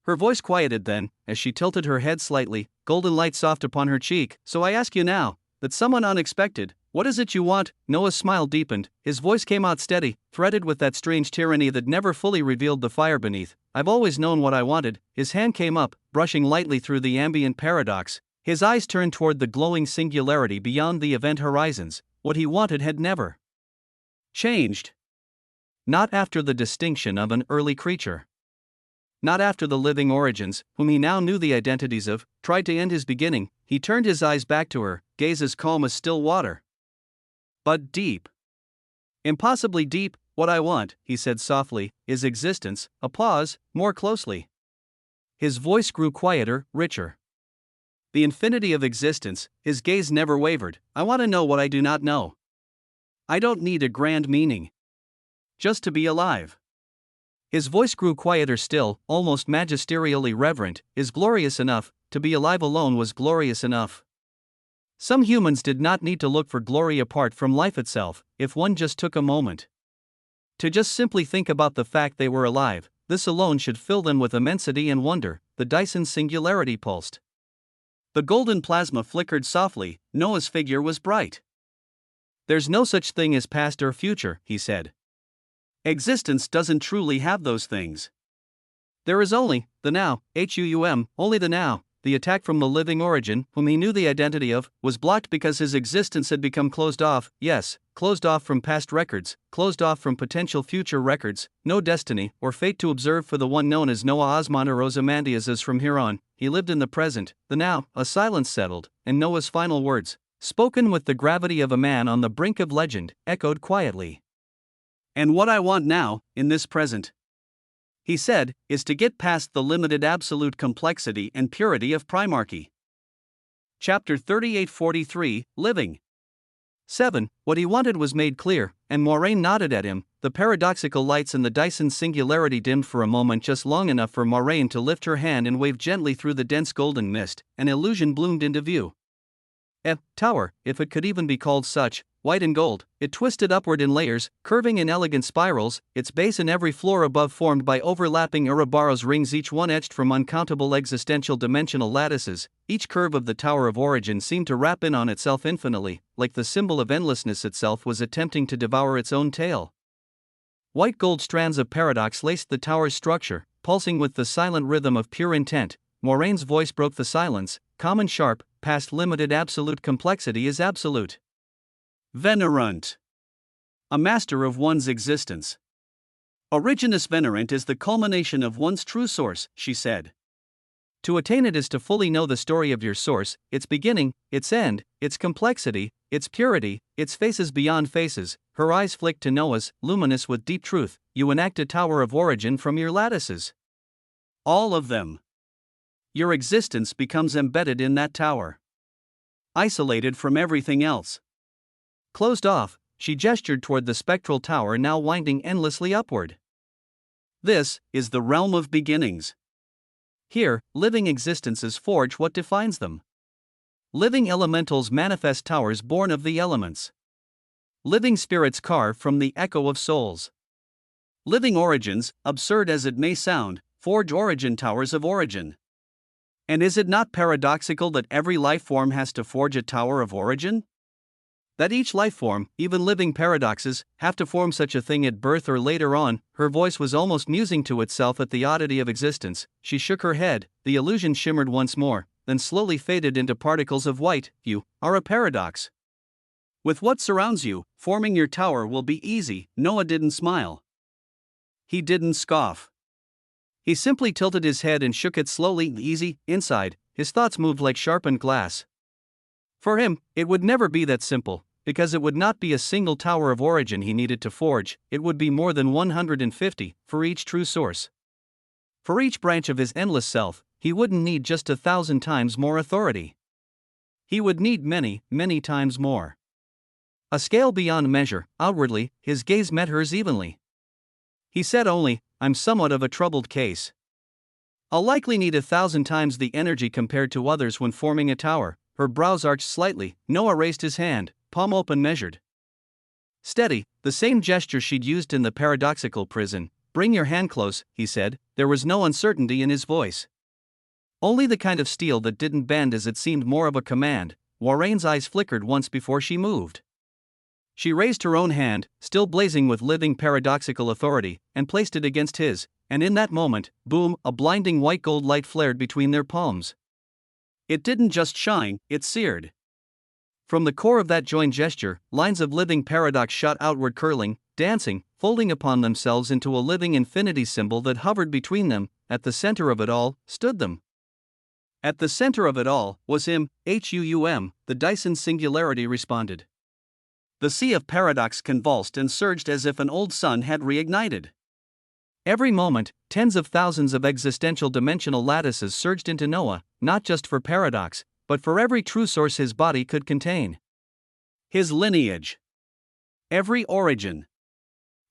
Her voice quieted then, as she tilted her head slightly, golden light soft upon her cheek. So I ask you now, that someone unexpected, what is it you want? Noah's smile deepened, his voice came out steady, threaded with that strange tyranny that never fully revealed the fire beneath. I've always known what I wanted. His hand came up, brushing lightly through the ambient paradox. His eyes turned toward the glowing singularity beyond the event horizons. What he wanted had never changed. Not after the distinction of an early creature. Not after the living origins, whom he now knew the identities of, tried to end his beginning. He turned his eyes back to her, gaze as calm as still water. But deep. Impossibly deep. What I want, he said softly, is existence. Applause, more closely. His voice grew quieter, richer. The infinity of existence, his gaze never wavered. I want to know what I do not know. I don't need a grand meaning. Just to be alive. His voice grew quieter still, almost magisterially reverent. Is glorious enough, to be alive alone was glorious enough. Some humans did not need to look for glory apart from life itself, if one just took a moment to just simply think about the fact they were alive. This alone should fill them with immensity and wonder. The Dyson singularity pulsed. The golden plasma flickered softly. Noah's figure was bright. There's no such thing as past or future, he said. Existence doesn't truly have those things. There is only the now, only the now. The attack from the living origin, whom he knew the identity of, was blocked because his existence had become closed off. Yes, closed off from past records, closed off from potential future records. No destiny or fate to observe for the one known as Noah Osman or Ozymandias. As from here on, he lived in the present, the now. A silence settled, and Noah's final words, spoken with the gravity of a man on the brink of legend, echoed quietly. And what I want now, in this present, he said, is to get past the limited absolute complexity and purity of primarchy. Chapter 3843, Living. 7. What he wanted was made clear, and Moraine nodded at him. The paradoxical lights in the Dyson singularity dimmed for a moment, just long enough for Moraine to lift her hand and wave gently through the dense golden mist. An illusion bloomed into view. A tower, if it could even be called such, white and gold. It twisted upward in layers, curving in elegant spirals, its base and every floor above formed by overlapping Ouroboros rings, each one etched from uncountable existential dimensional lattices. Each curve of the Tower of Origin seemed to wrap in on itself infinitely, like the symbol of endlessness itself was attempting to devour its own tail. White gold strands of paradox laced the tower's structure, pulsing with the silent rhythm of pure intent. Moraine's voice broke the silence, calm and sharp. Past limited absolute complexity is absolute. Venerant. A master of one's existence. Originus venerant is the culmination of one's true source, she said. To attain it is to fully know the story of your source, its beginning, its end, its complexity, its purity, its faces beyond faces. Her eyes flicked to Noah's, luminous with deep truth. You enact a tower of origin from your lattices. All of them. Your existence becomes embedded in that tower. Isolated from everything else. Closed off, she gestured toward the spectral tower now winding endlessly upward. This is the realm of beginnings. Here, living existences forge what defines them. Living elementals manifest towers born of the elements. Living spirits carve from the echo of souls. Living origins, absurd as it may sound, forge origin towers of origin. And is it not paradoxical that every life form has to forge a tower of origin? That each life form, even living paradoxes, have to form such a thing at birth or later on. Her voice was almost musing to itself at the oddity of existence. She shook her head, the illusion shimmered once more, then slowly faded into particles of white. You are a paradox. With what surrounds you, forming your tower will be easy. Noah didn't smile. He didn't scoff. He simply tilted his head and shook it slowly. Easy, inside, his thoughts moved like sharpened glass. For him, it would never be that simple, because it would not be a single tower of origin he needed to forge, it would be more than 150, for each true source. For each branch of his endless self, he wouldn't need just 1,000 times more authority. He would need many, many times more. A scale beyond measure. Outwardly, his gaze met hers evenly. He said only, I'm somewhat of a troubled case. I'll likely need 1,000 times the energy compared to others when forming a tower. Her brows arched slightly. Noah raised his hand, palm open, measured. Steady, the same gesture she'd used in the paradoxical prison. Bring your hand close, he said. There was no uncertainty in his voice. Only the kind of steel that didn't bend as it seemed, more of a command. Moraine's eyes flickered once before she moved. She raised her own hand, still blazing with living paradoxical authority, and placed it against his, and in that moment, boom, a blinding white gold light flared between their palms. It didn't just shine, it seared. From the core of that joined gesture, lines of living paradox shot outward, curling, dancing, folding upon themselves into a living infinity symbol that hovered between them. At the center of it all, stood them. At the center of it all, was him, the Dyson singularity responded. The sea of paradox convulsed and surged as if an old sun had reignited. Every moment, tens of thousands of existential dimensional lattices surged into Noah, not just for paradox, but for every true source his body could contain. His lineage. Every origin.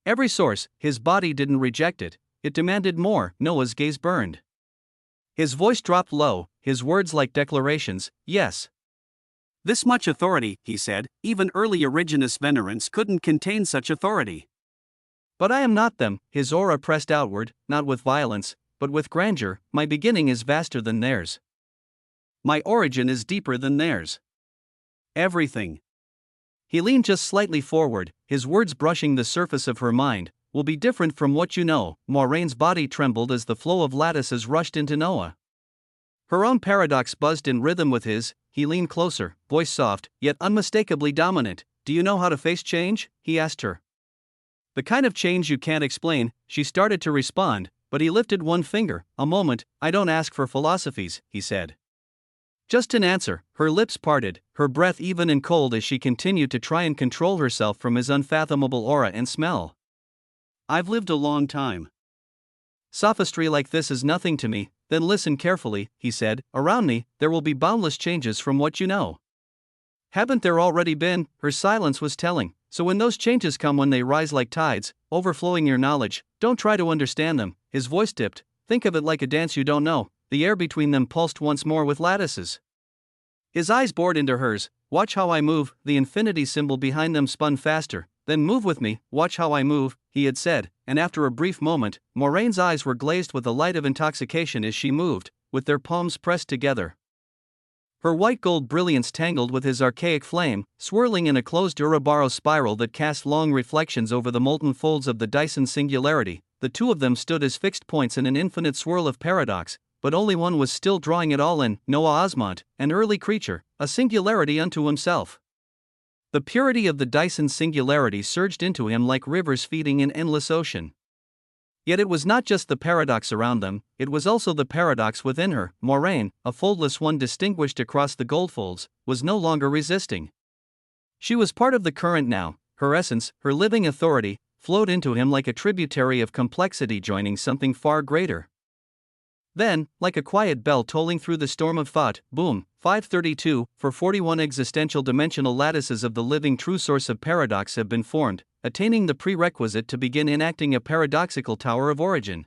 Every source, his body didn't reject it, it demanded more. Noah's gaze burned. His voice dropped low, his words like declarations, yes. This much authority, he said, even early Origenus venerants couldn't contain such authority. But I am not them, his aura pressed outward, not with violence, but with grandeur. My beginning is vaster than theirs. My origin is deeper than theirs. Everything. He leaned just slightly forward, his words brushing the surface of her mind, will be different from what you know. Maureen's body trembled as the flow of lattices rushed into Noah. Her own paradox buzzed in rhythm with his. He leaned closer, voice soft, yet unmistakably dominant. Do you know how to face change? He asked her. The kind of change you can't explain, she started to respond, but he lifted one finger. A moment, I don't ask for philosophies, he said. Just an answer. Her lips parted, her breath even and cold as she continued to try and control herself from his unfathomable aura and smell. I've lived a long time. Sophistry like this is nothing to me. Then listen carefully, he said. Around me, there will be boundless changes from what you know. Haven't there already been? Her silence was telling. So when those changes come, when they rise like tides, overflowing your knowledge, don't try to understand them. His voice dipped. Think of it like a dance you don't know. The air between them pulsed once more with lattices. His eyes bored into hers. Watch how I move. The infinity symbol behind them spun faster. Then move with me. Watch how I move, he had said, and after a brief moment, Maureen's eyes were glazed with the light of intoxication as she moved, with their palms pressed together. Her white gold brilliance tangled with his archaic flame, swirling in a closed Ouroboros spiral that cast long reflections over the molten folds of the Dyson singularity. The two of them stood as fixed points in an infinite swirl of paradox, but only one was still drawing it all in. Noah Osmont, an early creature, a singularity unto himself. The purity of the Dyson singularity surged into him like rivers feeding an endless ocean. Yet it was not just the paradox around them, it was also the paradox within her. Maureen, a foldless one distinguished across the goldfolds, was no longer resisting. She was part of the current now. Her essence, her living authority, flowed into him like a tributary of complexity joining something far greater. Then, like a quiet bell tolling through the storm of thought, boom, 532, for 41 existential dimensional lattices of the living true source of paradox have been formed, attaining the prerequisite to begin enacting a paradoxical tower of origin.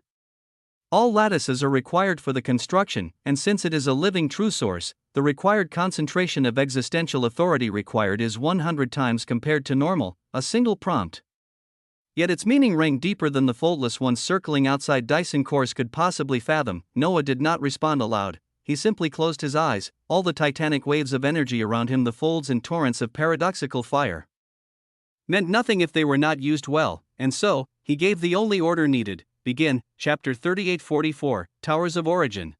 All lattices are required for the construction, and since it is a living true source, the required concentration of existential authority required is 100 times compared to normal, a single prompt. Yet its meaning rang deeper than the foldless ones circling outside Dyson cores could possibly fathom. Noah did not respond aloud, he simply closed his eyes, all the titanic waves of energy around him, the folds and torrents of paradoxical fire, meant nothing if they were not used well, and so, he gave the only order needed. Begin. Chapter 3844, Towers of Origin.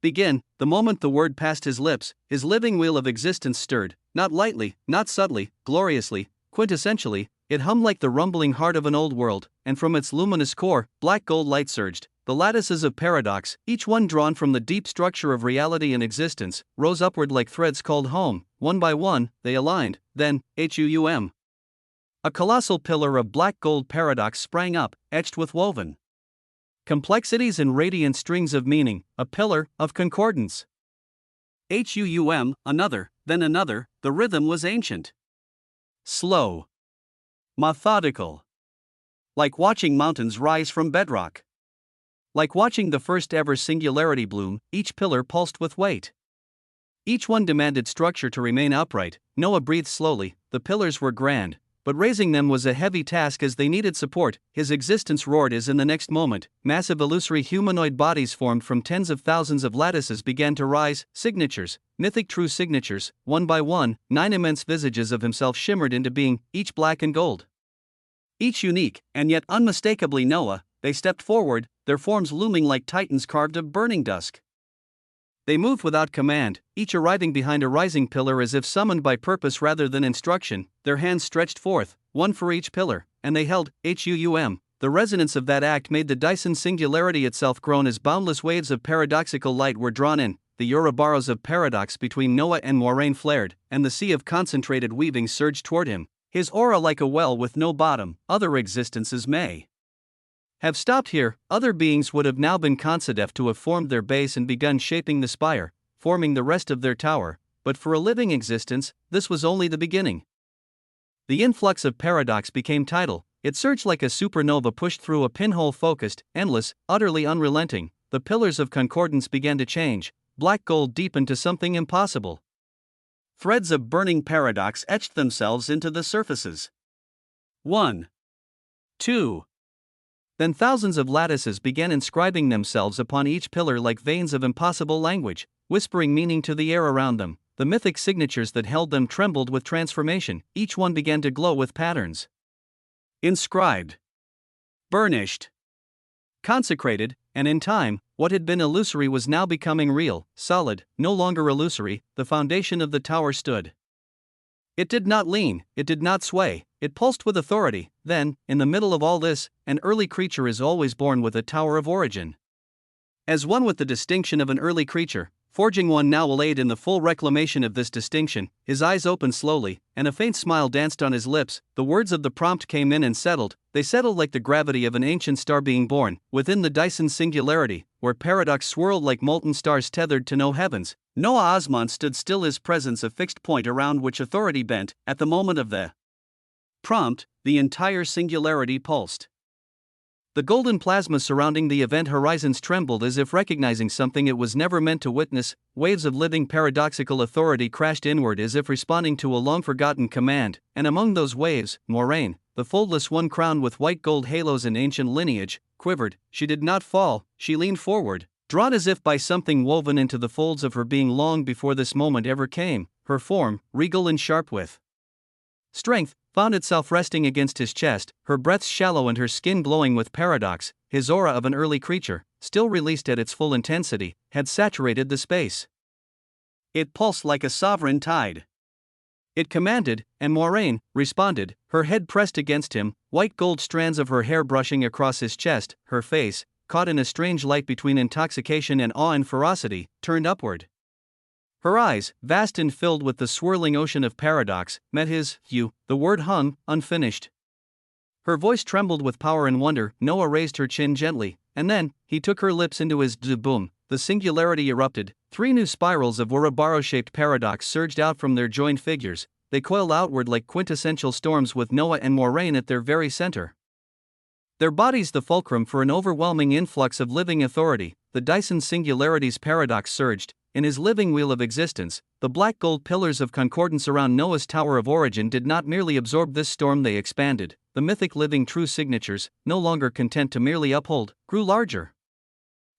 Begin. The moment the word passed his lips, his living wheel of existence stirred, not lightly, not subtly, gloriously, quintessentially. It hummed like the rumbling heart of an old world, and from its luminous core, black gold light surged. The lattices of paradox, each one drawn from the deep structure of reality and existence, rose upward like threads called home. One by one, they aligned. Then, HUUM. A colossal pillar of black gold paradox sprang up, etched with woven complexities and radiant strings of meaning, a pillar of concordance. HUUM, another, then another. The rhythm was ancient, slow, methodical. Like watching mountains rise from bedrock. Like watching the first ever singularity bloom, each pillar pulsed with weight. Each one demanded structure to remain upright. Noah breathed slowly. The pillars were grand, but raising them was a heavy task as they needed support. His existence roared as in the next moment, massive illusory humanoid bodies formed from tens of thousands of lattices began to rise. Signatures, mythic true signatures, one by one, 9 immense visages of himself shimmered into being, each black and gold. Each unique, and yet unmistakably Noah. They stepped forward, their forms looming like titans carved of burning dusk. They moved without command, each arriving behind a rising pillar as if summoned by purpose rather than instruction, their hands stretched forth, one for each pillar, and they held, HUUM. The resonance of that act made the Dyson singularity itself groan as boundless waves of paradoxical light were drawn in. the Ouroboros of paradox between Noah and Moiraine flared, and the sea of concentrated weaving surged toward him, his aura like a well with no bottom. Other existences may have stopped here, other beings would have now been concept to have formed their base and begun shaping the spire, forming the rest of their tower, but for a living existence, this was only the beginning. The influx of paradox became tidal, it surged like a supernova pushed through a pinhole, focused, endless, utterly unrelenting. The pillars of concordance began to change, black gold deepened to something impossible. Threads of burning paradox etched themselves into the surfaces. 1. 2. Then thousands of lattices began inscribing themselves upon each pillar like veins of impossible language, whispering meaning to the air around them. The mythic signatures that held them trembled with transformation, each one began to glow with patterns. Inscribed, burnished, consecrated, and in time, what had been illusory was now becoming real, solid, no longer illusory. The foundation of the tower stood. It did not lean, it did not sway, it pulsed with authority. Then, in the middle of all this, an early creature is always born with a tower of origin. As one with the distinction of an early creature, Forging One now will aid in the full reclamation of this distinction. His eyes opened slowly, and a faint smile danced on his lips. The words of the prompt came in and settled. They settled like the gravity of an ancient star being born, within the Dyson singularity, where paradox swirled like molten stars tethered to no heavens. Noah Osmond stood still, his presence a fixed point around which authority bent. At the moment of the prompt, the entire singularity pulsed. The golden plasma surrounding the event horizons trembled as if recognizing something it was never meant to witness. Waves of living paradoxical authority crashed inward as if responding to a long-forgotten command, and among those waves, Moiraine, the foldless one crowned with white gold halos in ancient lineage, quivered. She did not fall, she leaned forward, drawn as if by something woven into the folds of her being long before this moment ever came. Her form, regal and sharp with strength, found itself resting against his chest, her breath shallow and her skin glowing with paradox. His aura of an early creature, still released at its full intensity, had saturated the space. It pulsed like a sovereign tide. It commanded, and Moiraine responded, her head pressed against him, white gold strands of her hair brushing across his chest. Her face, caught in a strange light between intoxication and awe and ferocity, turned upward. Her eyes, vast and filled with the swirling ocean of paradox, met his. "You." The word hung, unfinished. Her voice trembled with power and wonder. Noah raised her chin gently, and then, he took her lips into his. Boom. The singularity erupted. 3 new spirals of Ouroboros-shaped paradox surged out from their joined figures. They coiled outward like quintessential storms with Noah and Moiraine at their very center. Their bodies the fulcrum for an overwhelming influx of living authority. The Dyson singularity's paradox surged. In his living wheel of existence, the black gold pillars of concordance around Noah's Tower of Origin did not merely absorb this storm, they expanded. The mythic living true signatures, no longer content to merely uphold, grew larger.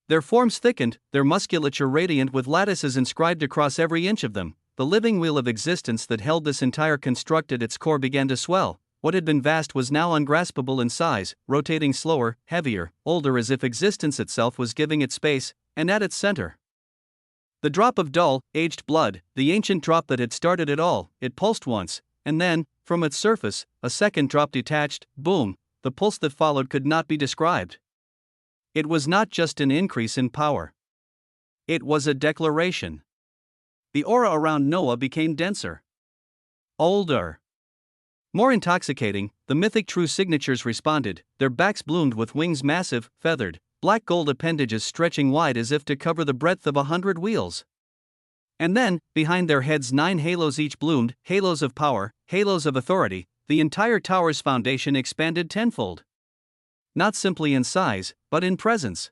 Their forms thickened, their musculature radiant with lattices inscribed across every inch of them. The living wheel of existence that held this entire construct at its core began to swell. What had been vast was now ungraspable in size, rotating slower, heavier, older, as if existence itself was giving it space, and at its center, the drop of dull, aged blood, the ancient drop that had started it all. It pulsed once, and then, from its surface, a second drop detached. Boom. The pulse that followed could not be described. It was not just an increase in power. It was a declaration. The aura around Noah became denser, older, more intoxicating. The mythic true signatures responded, their backs bloomed with wings massive, feathered, black gold appendages stretching wide as if to cover the breadth of 100 wheels. And then, behind their heads 9 halos each bloomed, halos of power, halos of authority. The entire tower's foundation expanded tenfold. Not simply in size, but in presence.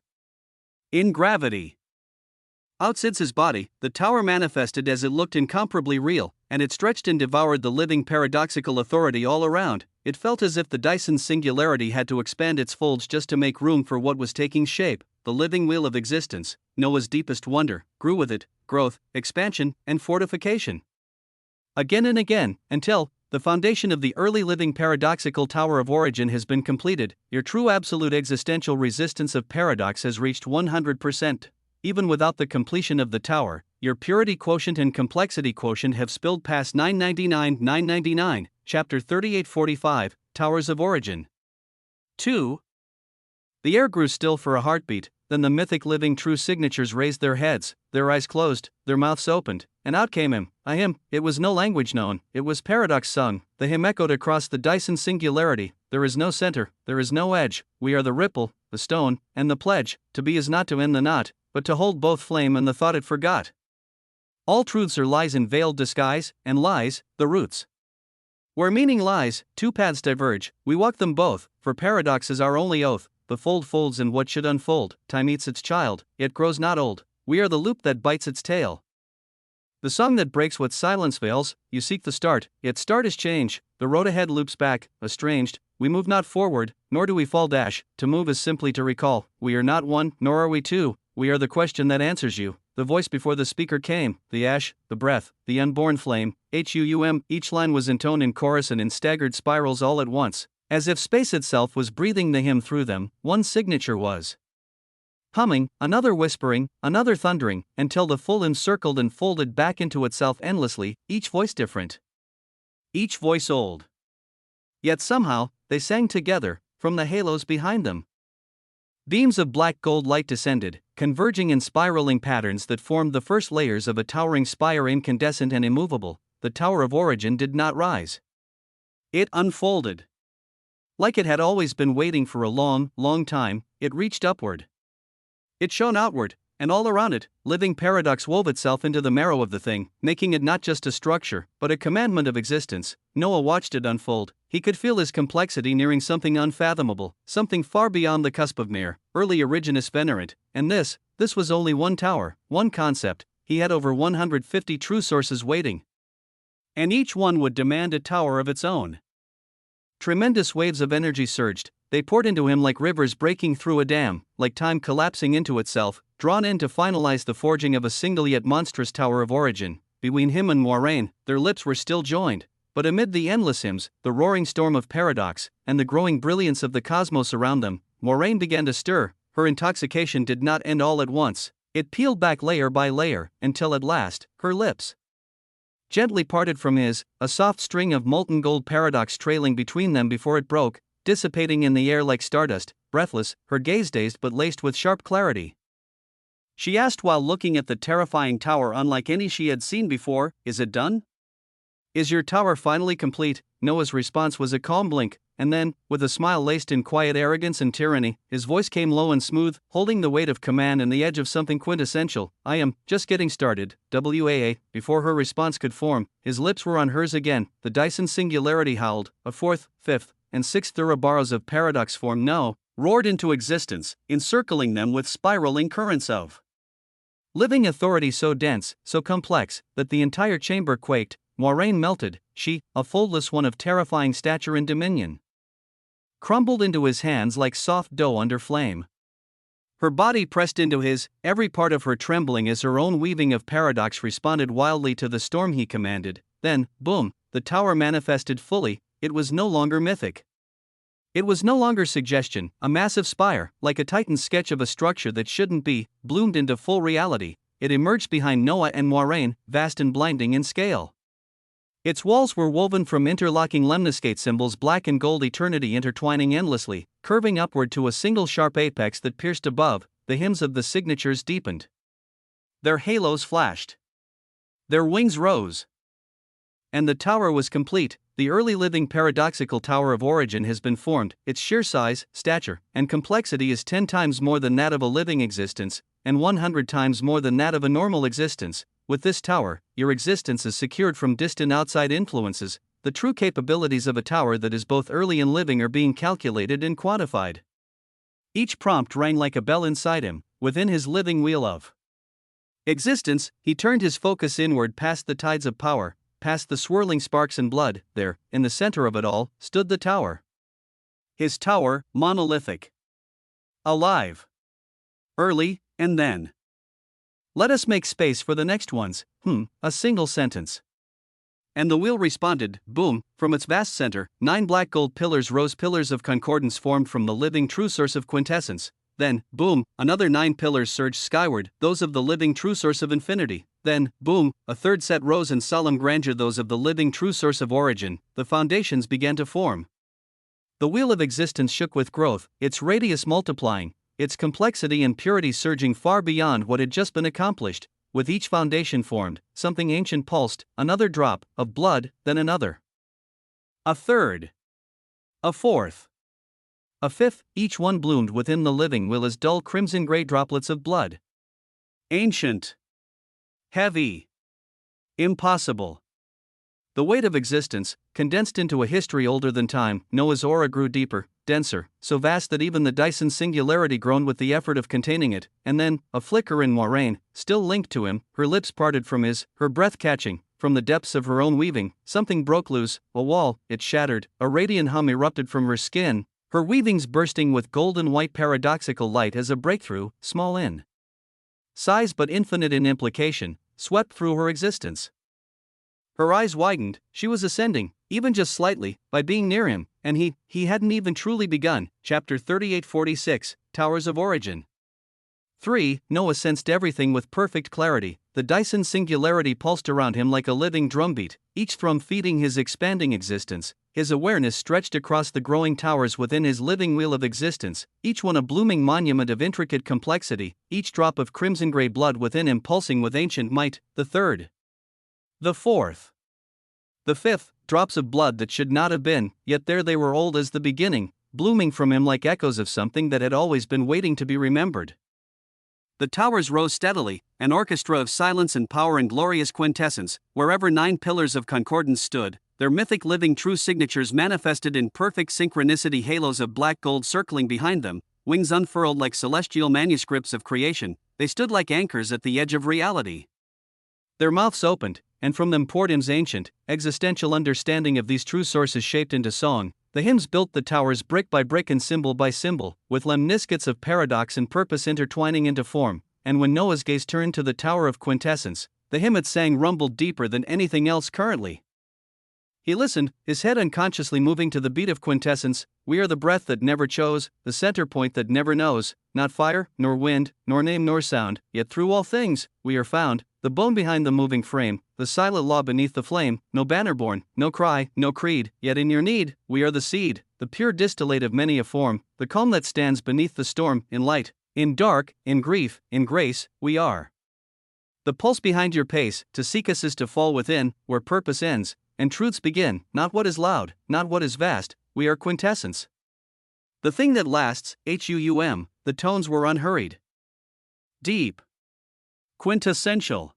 In gravity. Outside his body, the tower manifested as it looked incomparably real, and it stretched and devoured the living paradoxical authority all around. It felt as if the Dyson singularity had to expand its folds just to make room for what was taking shape. The living wheel of existence, Noah's deepest wonder, grew with it, growth, expansion, and fortification. Again and again, until the foundation of the early living paradoxical Tower of Origin has been completed. Your true absolute existential resistance of paradox has reached 100%. Even without the completion of the tower, your purity quotient and complexity quotient have spilled past 999. Chapter 3845, Towers of Origin. 2. The air grew still for a heartbeat. then the mythic living true signatures raised their heads, their eyes closed, their mouths opened, and out came him, a hymn. It was no language known, it was paradox sung. The hymn echoed across the Dyson singularity. There is no center, there is no edge, we are the ripple, the stone, and the pledge. To be is not to end the knot, but to hold both flame and the thought it forgot. All truths are lies in veiled disguise, and lies, the roots. Where meaning lies, two paths diverge, we walk them both, for paradox is our only oath. The fold folds in what should unfold, time eats its child, yet grows not old. We are the loop that bites its tail. The song that breaks what silence veils, you seek the start, yet start is change, the road ahead loops back, estranged, we move not forward, nor do we fall dash, to move is simply to recall, we are not one, nor are we two, we are the question that answers you, the voice before the speaker came, the ash, the breath, the unborn flame, HUUM, each line was intoned in chorus and in staggered spirals all at once. As if space itself was breathing the hymn through them, one signature was humming, another whispering, another thundering, until the full encircled and folded back into itself endlessly, each voice different, each voice old. Yet somehow, they sang together, from the halos behind them. Beams of black gold light descended, converging in spiraling patterns that formed the first layers of a towering spire, incandescent and immovable. The Tower of Origin did not rise. It unfolded. Like it had always been waiting for a long, long time, it reached upward. It shone outward, and all around it, living paradox wove itself into the marrow of the thing, making it not just a structure, but a commandment of existence. Noah watched it unfold. He could feel his complexity nearing something unfathomable, something far beyond the cusp of mere, early Originus Venerant, and this was only one tower, one concept. He had over 150 true sources waiting. And each one would demand a tower of its own. Tremendous waves of energy surged, they poured into him like rivers breaking through a dam, like time collapsing into itself, drawn in to finalize the forging of a single yet monstrous Tower of Origin. Between him and Moiraine, their lips were still joined, but amid the endless hymns, the roaring storm of paradox, and the growing brilliance of the cosmos around them, Moiraine began to stir. Her intoxication did not end all at once, it peeled back layer by layer, until at last, her lips gently parted from his, a soft string of molten gold paradox trailing between them before it broke, dissipating in the air like stardust. Breathless, her gaze dazed but laced with sharp clarity, she asked while looking at the terrifying tower unlike any she had seen before, "Is it done? Is your tower finally complete?" Noah's response was a calm blink, and then, with a smile laced in quiet arrogance and tyranny, his voice came low and smooth, holding the weight of command and the edge of something quintessential. "I am just getting started." WAA. Before her response could form, his lips were on hers again. The Dyson singularity howled, a fourth, fifth, and sixth Ouroboros of paradox form now roared into existence, encircling them with spiraling currents of living authority so dense, so complex, that the entire chamber quaked. Moiraine melted, she, a foldless one of terrifying stature and dominion, crumbled into his hands like soft dough under flame. Her body pressed into his, every part of her trembling as her own weaving of paradox responded wildly to the storm he commanded. Then, boom, the tower manifested fully. It was no longer mythic. It was no longer suggestion. A massive spire, like a titan's sketch of a structure that shouldn't be, bloomed into full reality. It emerged behind Noah and Moiraine, vast and blinding in scale. Its walls were woven from interlocking lemniscate symbols, black and gold, eternity intertwining endlessly, curving upward to a single sharp apex that pierced above. The hymns of the signatures deepened. Their halos flashed. Their wings rose. And the tower was complete. The early living paradoxical Tower of Origin has been formed. Its sheer size, stature, and complexity is 10 times more than that of a living existence, and 100 times more than that of a normal existence. With this tower, your existence is secured from distant outside influences. The true capabilities of a tower that is both early and living are being calculated and quantified. Each prompt rang like a bell inside him, within his living wheel of existence. He turned his focus inward past the tides of power, past the swirling sparks and blood. There, in the center of it all, stood the tower. His tower, monolithic, alive, early, and then. "Let us make space for the next ones." A single sentence. And the wheel responded, boom, from its vast center. 9 black gold pillars rose, pillars of concordance formed from the living true source of quintessence. Then, boom, another 9 pillars surged skyward, those of the living true source of infinity. Then, boom, a third set rose in solemn grandeur, those of the living true source of origin. The foundations began to form. The wheel of existence shook with growth, its radius multiplying. its complexity and purity surging far beyond what had just been accomplished. With each foundation formed, something ancient pulsed, another drop of blood, then another. A third. A fourth. A fifth, each one bloomed within the living will as dull crimson gray droplets of blood. Ancient. Heavy. Impossible. The weight of existence, condensed into a history older than time. Noah's aura grew deeper, denser, so vast that even the Dyson singularity groaned with the effort of containing it, and then, a flicker in Moiraine, still linked to him, her lips parted from his, her breath catching. From the depths of her own weaving, something broke loose, a wall, it shattered, a radiant hum erupted from her skin, her weavings bursting with golden white paradoxical light as a breakthrough, small in size but infinite in implication, swept through her existence. Her eyes widened, she was ascending, even just slightly, by being near him, and he hadn't even truly begun. Chapter 38-46, Towers of Origin. 3. Noah sensed everything with perfect clarity. The Dyson singularity pulsed around him like a living drumbeat, each thrum feeding his expanding existence. His awareness stretched across the growing towers within his living wheel of existence, each one a blooming monument of intricate complexity, each drop of crimson gray blood within him pulsing with ancient might. The third. The fourth. The fifth, drops of blood that should not have been, yet there they were old as the beginning, blooming from him like echoes of something that had always been waiting to be remembered. The towers rose steadily, an orchestra of silence and power and glorious quintessence, wherever 9 pillars of concordance stood, their mythic living true signatures manifested in perfect synchronicity, halos of black gold circling behind them, wings unfurled like celestial manuscripts of creation. They stood like anchors at the edge of reality. Their mouths opened, and from them poured hymns ancient, existential understanding of these true sources shaped into song. The hymns built the towers brick by brick and symbol by symbol, with lemniscates of paradox and purpose intertwining into form, and when Noah's gaze turned to the Tower of Quintessence, the hymn it sang rumbled deeper than anything else currently. He listened, his head unconsciously moving to the beat of quintessence. We are the breath that never chose, the center point that never knows, not fire, nor wind, nor name nor sound, yet through all things, we are found, the bone behind the moving frame, the silent law beneath the flame, no banner born, no cry, no creed, yet in your need, we are the seed, the pure distillate of many a form, the calm that stands beneath the storm, in light, in dark, in grief, in grace, we are. The pulse behind your pace, to seek us is to fall within, where purpose ends, and truths begin, not what is loud, not what is vast, we are quintessence. The thing that lasts, HUUM, the tones were unhurried. Deep. Quintessential.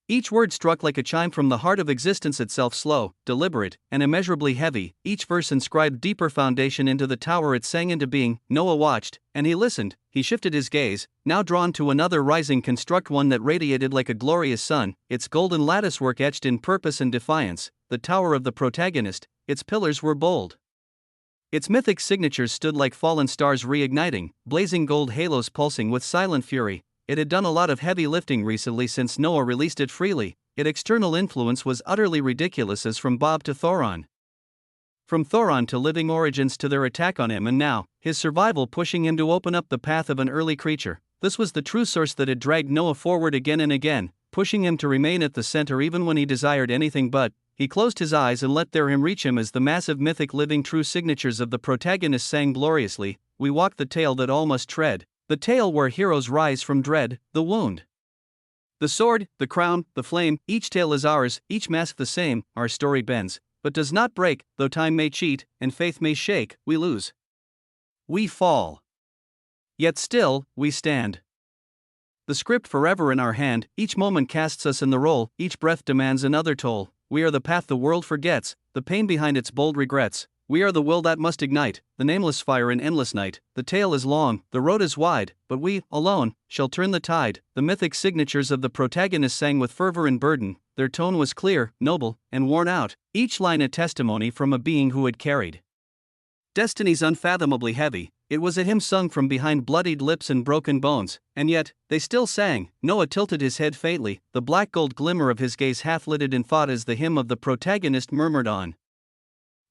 Each word struck like a chime from the heart of existence itself, slow, deliberate, and immeasurably heavy, each verse inscribed deeper foundation into the tower it sang into being. Noah watched, and he listened, he shifted his gaze, now drawn to another rising construct, one that radiated like a glorious sun, its golden latticework etched in purpose and defiance, the tower of the protagonist. Its pillars were bold. Its mythic signatures stood like fallen stars reigniting, blazing gold halos pulsing with silent fury. It had done a lot of heavy lifting recently since Noah released it freely. Its external influence was utterly ridiculous, as from Bob to Thoron. From Thoron to living origins to their attack on him, and now, his survival pushing him to open up the path of an early creature. This was the true source that had dragged Noah forward again and again, pushing him to remain at the center even when he desired anything but. He closed his eyes and let their hymn reach him as the massive mythic living true signatures of the protagonist sang gloriously. We walk the tale that all must tread. The tale where heroes rise from dread, the wound, the sword, the crown, the flame. Each tale is ours, each mask the same. Our story bends, but does not break, though time may cheat, and faith may shake. We lose. We fall. Yet still, we stand. The script forever in our hand, each moment casts us in the role, each breath demands another toll. We are the path the world forgets, the pain behind its bold regrets. We are the will that must ignite, the nameless fire in endless night. The tale is long, the road is wide, but we, alone, shall turn the tide. The mythic signatures of the protagonist sang with fervor and burden. Their tone was clear, noble, and worn out, each line a testimony from a being who had carried destinies unfathomably heavy. It was a hymn sung from behind bloodied lips and broken bones, and yet, they still sang. Noah tilted his head faintly, the black gold glimmer of his gaze half-lidded in thought as the hymn of the protagonist murmured on.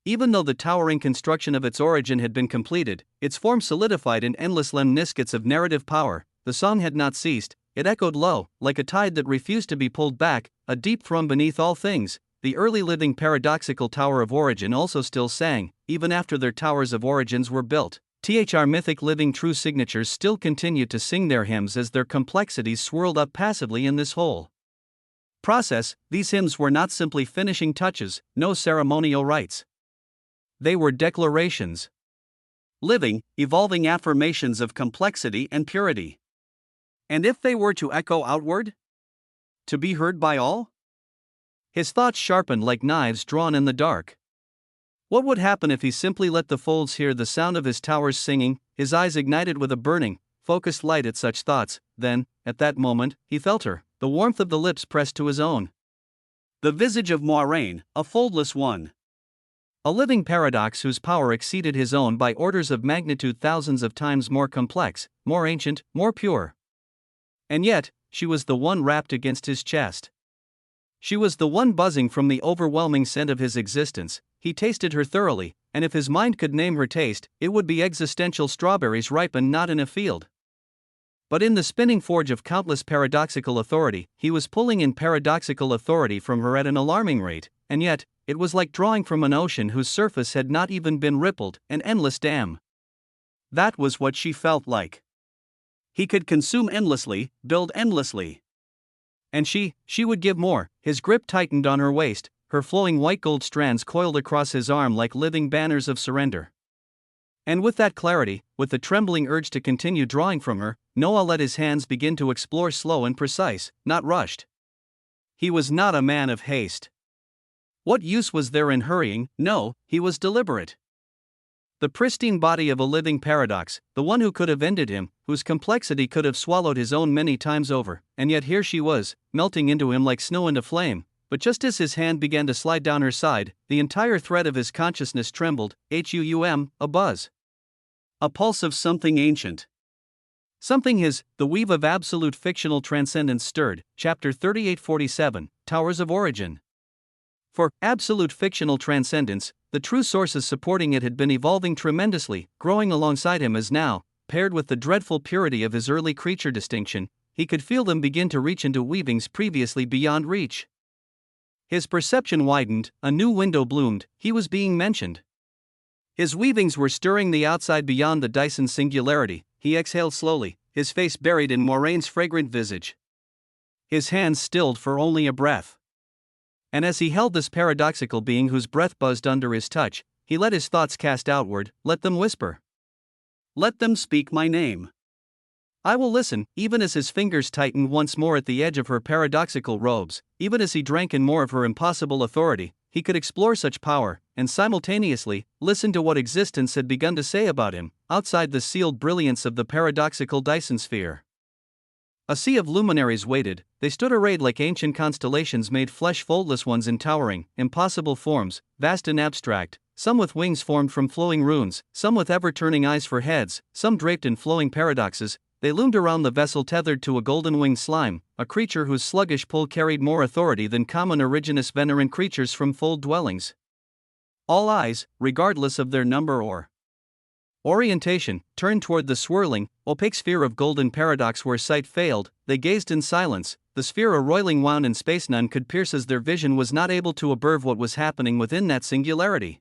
Even though the towering construction of its origin had been completed, its form solidified in endless lemniscates of narrative power, the song had not ceased. It echoed low, like a tide that refused to be pulled back, a deep thrum beneath all things. The early living paradoxical Tower of Origin also still sang, even after their towers of origins were built. Thr mythic living true signatures still continued to sing their hymns as their complexities swirled up passively in this whole process. These hymns were not simply finishing touches, no ceremonial rites. They were declarations. Living, evolving affirmations of complexity and purity. And if they were to echo outward? To be heard by all? His thoughts sharpened like knives drawn in the dark. What would happen if he simply let the folds hear the sound of his towers singing, his eyes ignited with a burning, focused light at such thoughts? Then, at that moment, he felt her, the warmth of the lips pressed to his own. The visage of Moiraine, a foldless one. A living paradox whose power exceeded his own by orders of magnitude, thousands of times more complex, more ancient, more pure. And yet, she was the one wrapped against his chest. She was the one buzzing from the overwhelming scent of his existence. He tasted her thoroughly, and if his mind could name her taste, it would be existential strawberries ripened not in a field, but in the spinning forge of countless paradoxical authority. He was pulling in paradoxical authority from her at an alarming rate, and yet, it was like drawing from an ocean whose surface had not even been rippled, an endless dam. That was what she felt like. He could consume endlessly, build endlessly. And she would give more. His grip tightened on her waist, her flowing white gold strands coiled across his arm like living banners of surrender. And with that clarity, with the trembling urge to continue drawing from her, Noah let his hands begin to explore, slow and precise, not rushed. He was not a man of haste. What use was there in hurrying? No, he was deliberate. The pristine body of a living paradox, the one who could have ended him, whose complexity could have swallowed his own many times over, and yet here she was, melting into him like snow into flame. But just as his hand began to slide down her side, the entire thread of his consciousness trembled, a buzz. A pulse of something ancient. Something the weave of absolute fictional transcendence stirred. Chapter 3847, Towers of Origin. For absolute fictional transcendence, the true sources supporting it had been evolving tremendously, growing alongside him as now, paired with the dreadful purity of his early creature distinction, he could feel them begin to reach into weavings previously beyond reach. His perception widened, a new window bloomed, he was being mentioned. His weavings were stirring the outside beyond the Dyson singularity. He exhaled slowly, his face buried in Moraine's fragrant visage. His hands stilled for only a breath. And as he held this paradoxical being whose breath buzzed under his touch, he let his thoughts cast outward, let them whisper. Let them speak my name. I will listen. Even as his fingers tightened once more at the edge of her paradoxical robes, even as he drank in more of her impossible authority, he could explore such power, and simultaneously, listen to what existence had begun to say about him, outside the sealed brilliance of the paradoxical Dyson sphere. A sea of luminaries waited. They stood arrayed like ancient constellations made flesh, foldless ones in towering, impossible forms, vast and abstract, some with wings formed from flowing runes, some with ever-turning eyes for heads, some draped in flowing paradoxes. They loomed around the vessel tethered to a golden-winged slime, a creature whose sluggish pull carried more authority than common originous veneran creatures from fold dwellings. All eyes, regardless of their number or orientation, turned toward the swirling, opaque sphere of golden paradox where sight failed. They gazed in silence, the sphere a roiling wound in space none could pierce as their vision was not able to observe what was happening within that singularity.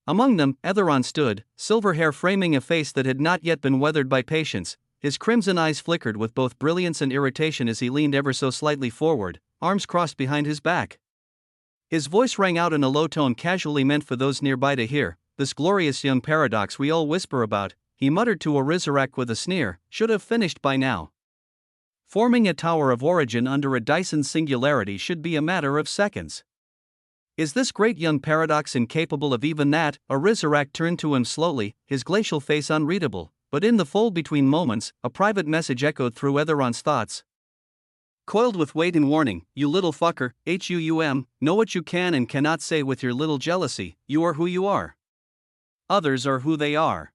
Among them, Etheron stood, silver hair framing a face that had not yet been weathered by patience. His crimson eyes flickered with both brilliance and irritation as he leaned ever so slightly forward, arms crossed behind his back. His voice rang out in a low tone casually meant for those nearby to hear. This glorious young paradox we all whisper about, he muttered to Orizarak with a sneer, should have finished by now. Forming a tower of origin under a Dyson singularity should be a matter of seconds. Is this great young paradox incapable of even that? Orizarak turned to him slowly, his glacial face unreadable, but in the fold between moments, a private message echoed through Etheron's thoughts. Coiled with weight and warning, you little fucker, know what you can and cannot say with your little jealousy. You are who you are. Others are who they are.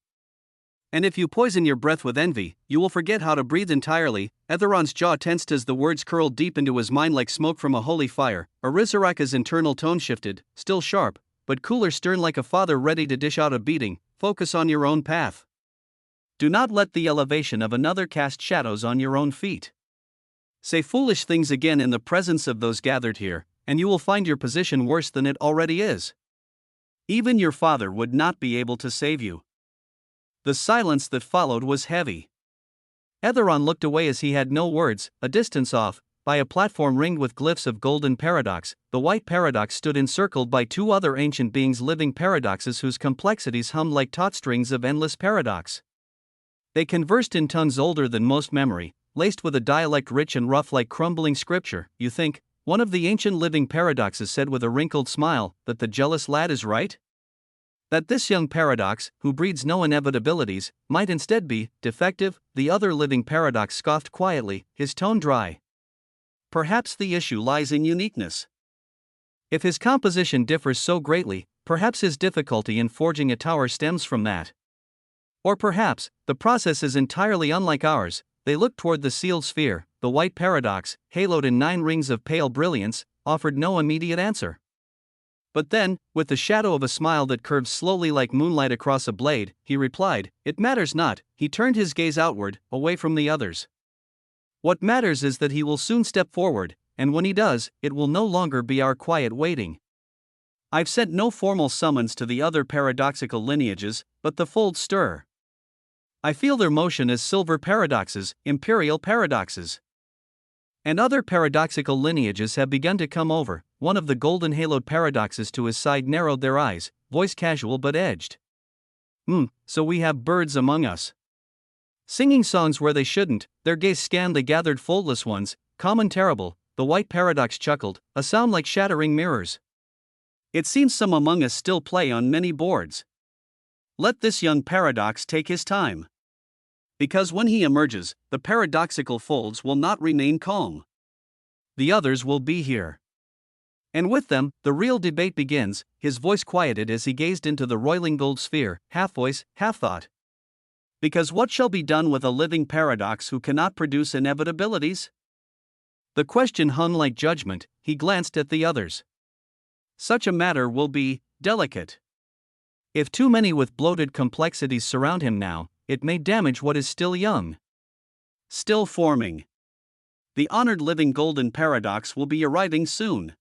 And if you poison your breath with envy, you will forget how to breathe entirely. Etheron's jaw tensed as the words curled deep into his mind like smoke from a holy fire. Orizarak's internal tone shifted, still sharp, but cooler, stern, like a father ready to dish out a beating. Focus on your own path. Do not let the elevation of another cast shadows on your own feet. Say foolish things again in the presence of those gathered here, and you will find your position worse than it already is. Even your father would not be able to save you. The silence that followed was heavy. Etheron looked away as he had no words. A distance off, by a platform ringed with glyphs of golden paradox, the white paradox stood encircled by two other ancient beings, living paradoxes whose complexities hummed like taut strings of endless paradox. They conversed in tongues older than most memory, laced with a dialect rich and rough like crumbling scripture. "You think," one of the ancient living paradoxes said with a wrinkled smile, "that the jealous lad is right? That this young paradox, who breeds no inevitabilities, might instead be defective?" The other living paradox scoffed quietly, his tone dry. "Perhaps the issue lies in uniqueness. If his composition differs so greatly, perhaps his difficulty in forging a tower stems from that. Or perhaps, the process is entirely unlike ours." They looked toward the sealed sphere. The white paradox, haloed in 9 rings of pale brilliance, offered no immediate answer. But then, with the shadow of a smile that curved slowly like moonlight across a blade, he replied, "It matters not." He turned his gaze outward, away from the others. "What matters is that he will soon step forward, and when he does, it will no longer be our quiet waiting. I've sent no formal summons to the other paradoxical lineages, but the folds stir. I feel their motion as silver paradoxes, imperial paradoxes. And other paradoxical lineages have begun to come over." One of the golden haloed paradoxes to his side narrowed their eyes, voice casual but edged. So we have birds among us. Singing songs where they shouldn't." Their gaze scanned the gathered foldless ones, calm and terrible. The white paradox chuckled, a sound like shattering mirrors. "It seems some among us still play on many boards. Let this young paradox take his time. Because when he emerges, the paradoxical folds will not remain calm. The others will be here. And with them, the real debate begins." His voice quieted as he gazed into the roiling gold sphere, half voice, half thought. "Because what shall be done with a living paradox who cannot produce inevitabilities?" The question hung like judgment. He glanced at the others. "Such a matter will be delicate. If too many with bloated complexities surround him now, it may damage what is still young, still forming. The honored living golden paradox will be arriving soon.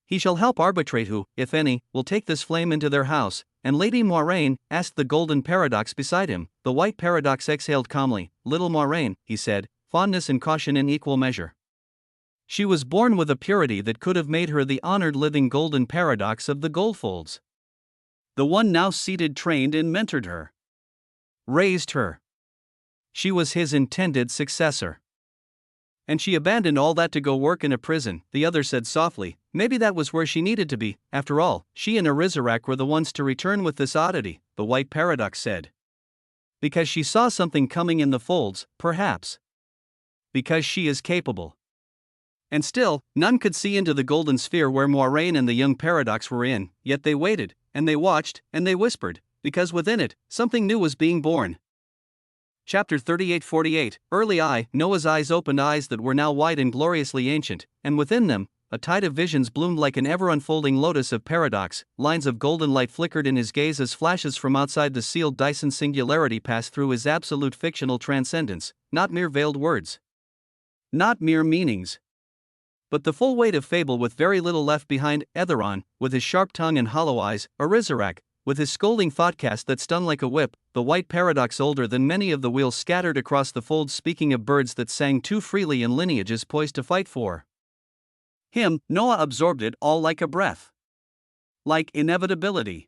He shall help arbitrate who, if any, will take this flame into their house." "And Lady Moiraine?" asked the golden paradox beside him. The white paradox exhaled calmly. "Little Moiraine," he said, fondness and caution in equal measure. "She was born with a purity that could have made her the honored living golden paradox of the goldfolds. The one now seated trained and mentored her, raised her. She was his intended successor. And she abandoned all that to go work in a prison." The other said softly, "Maybe that was where she needed to be. After all, she and Arizarak were the ones to return with this oddity." The white paradox said. "Because she saw something coming in the folds, perhaps. Because she is capable." And still, none could see into the golden sphere where Moiraine and the young paradox were in, yet they waited, and they watched, and they whispered, because within it, something new was being born. Chapter 38-48. Early eye. Noah's eyes opened, eyes that were now wide and gloriously ancient, and within them, a tide of visions bloomed like an ever-unfolding lotus of paradox. Lines of golden light flickered in his gaze as flashes from outside the sealed Dyson singularity passed through his absolute fictional transcendence, not mere veiled words, not mere meanings, but the full weight of fable with very little left behind. Etheron, with his sharp tongue and hollow eyes; Arizarak, with his scolding thoughtcast that stung like a whip; the white paradox older than many of the wheels scattered across the folds, speaking of birds that sang too freely in lineages poised to fight for him. Noah absorbed it all like a breath. Like inevitability.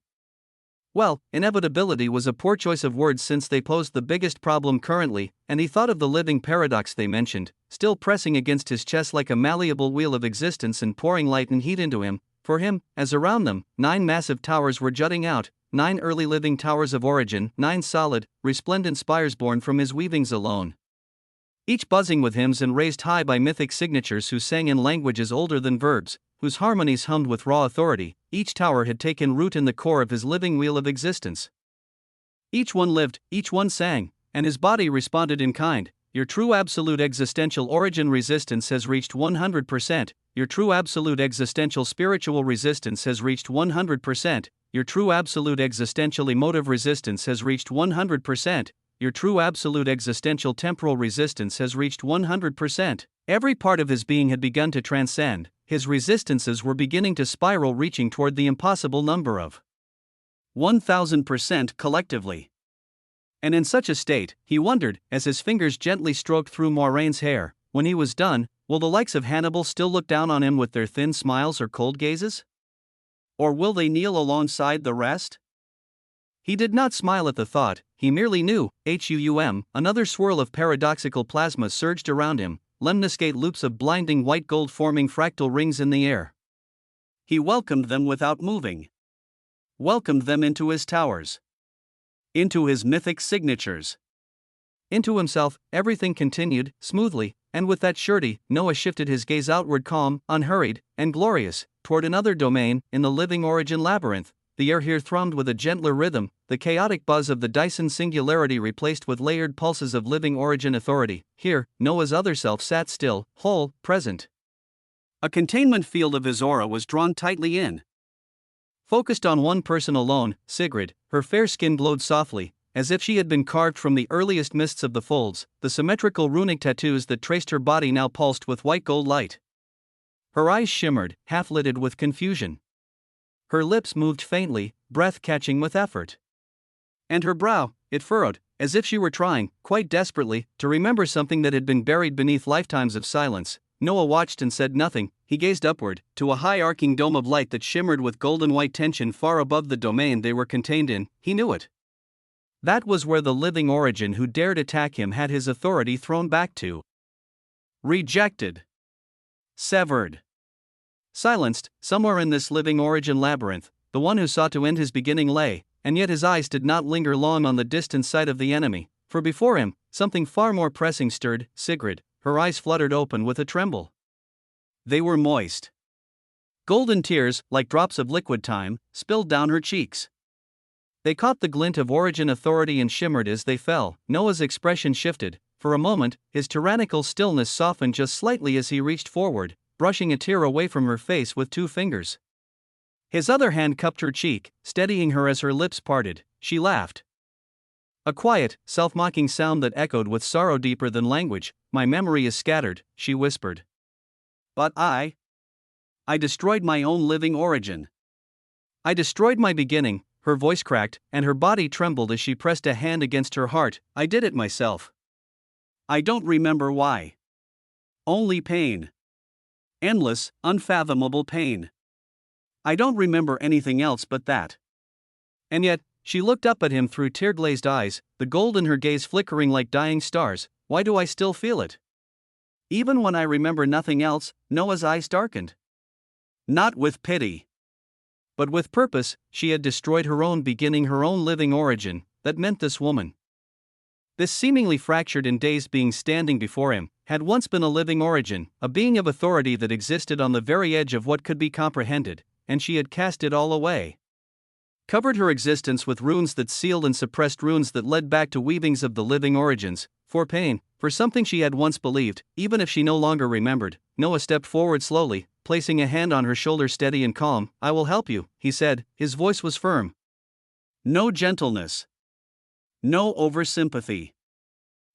Well, inevitability was a poor choice of words since they posed the biggest problem currently, and he thought of the living paradox they mentioned, still pressing against his chest like a malleable wheel of existence and pouring light and heat into him. For him, as around them, 9 massive towers were jutting out, 9 early living towers of origin, 9 solid, resplendent spires born from his weavings alone. Each buzzing with hymns and raised high by mythic signatures who sang in languages older than verbs, whose harmonies hummed with raw authority. Each tower had taken root in the core of his living wheel of existence. Each one lived, each one sang, and his body responded in kind. Your true absolute existential origin resistance has reached 100%. Your true absolute existential spiritual resistance has reached 100%. Your true absolute existential emotive resistance has reached 100%. Your true absolute existential temporal resistance has reached 100%. Every part of his being had begun to transcend. His resistances were beginning to spiral, reaching toward the impossible number of 1000% collectively. And in such a state, he wondered, as his fingers gently stroked through Moraine's hair, when he was done, will the likes of Hannibal still look down on him with their thin smiles or cold gazes? Or will they kneel alongside the rest? He did not smile at the thought, he merely knew. Another swirl of paradoxical plasma surged around him, lemniscate loops of blinding white gold forming fractal rings in the air. He welcomed them without moving. Welcomed them into his towers. Into his mythic signatures. Into himself, everything continued, smoothly, and with that surety, Noah shifted his gaze outward, calm, unhurried, and glorious, toward another domain, in the living origin labyrinth. The air here thrummed with a gentler rhythm, the chaotic buzz of the Dyson singularity replaced with layered pulses of living origin authority. Here, Noah's other self sat still, whole, present. A containment field of his aura was drawn tightly in. Focused on one person alone, Sigrid, her fair skin glowed softly, as if she had been carved from the earliest mists of the folds. The symmetrical runic tattoos that traced her body now pulsed with white gold light. Her eyes shimmered, half-lidded with confusion. Her lips moved faintly, breath catching with effort. And her brow, it furrowed, as if she were trying, quite desperately, to remember something that had been buried beneath lifetimes of silence. Noah watched and said nothing. He gazed upward, to a high arcing dome of light that shimmered with golden white tension far above the domain they were contained in. He knew it. That was where the living origin who dared attack him had his authority thrown back to. Rejected. Severed. Silenced, somewhere in this living origin labyrinth, the one who sought to end his beginning lay, and yet his eyes did not linger long on the distant sight of the enemy, for before him, something far more pressing stirred. Sigrid, her eyes fluttered open with a tremble. They were moist. Golden tears, like drops of liquid time, spilled down her cheeks. They caught the glint of origin authority and shimmered as they fell. Noah's expression shifted. For a moment, his tyrannical stillness softened just slightly as he reached forward, brushing a tear away from her face with 2 fingers. His other hand cupped her cheek, steadying her as her lips parted. She laughed. A quiet, self-mocking sound that echoed with sorrow deeper than language. My memory is scattered, she whispered. But I destroyed my own living origin. I destroyed my beginning. Her voice cracked, and her body trembled as she pressed a hand against her heart. I did it myself. I don't remember why. Only pain. Endless, unfathomable pain. I don't remember anything else but that. And yet, she looked up at him through tear-glazed eyes, the gold in her gaze flickering like dying stars. Why do I still feel it? Even when I remember nothing else. Noah's eyes darkened. Not with pity, but with purpose. She had destroyed her own beginning, her own living origin. That meant this woman, this seemingly fractured and dazed being standing before him, had once been a living origin, a being of authority that existed on the very edge of what could be comprehended, and she had cast it all away. Covered her existence with runes that sealed and suppressed, runes that led back to weavings of the living origins, for pain, for something she had once believed, even if she no longer remembered. Noah stepped forward slowly, placing a hand on her shoulder, steady and calm. I will help you, he said. His voice was firm. No gentleness. No over-sympathy.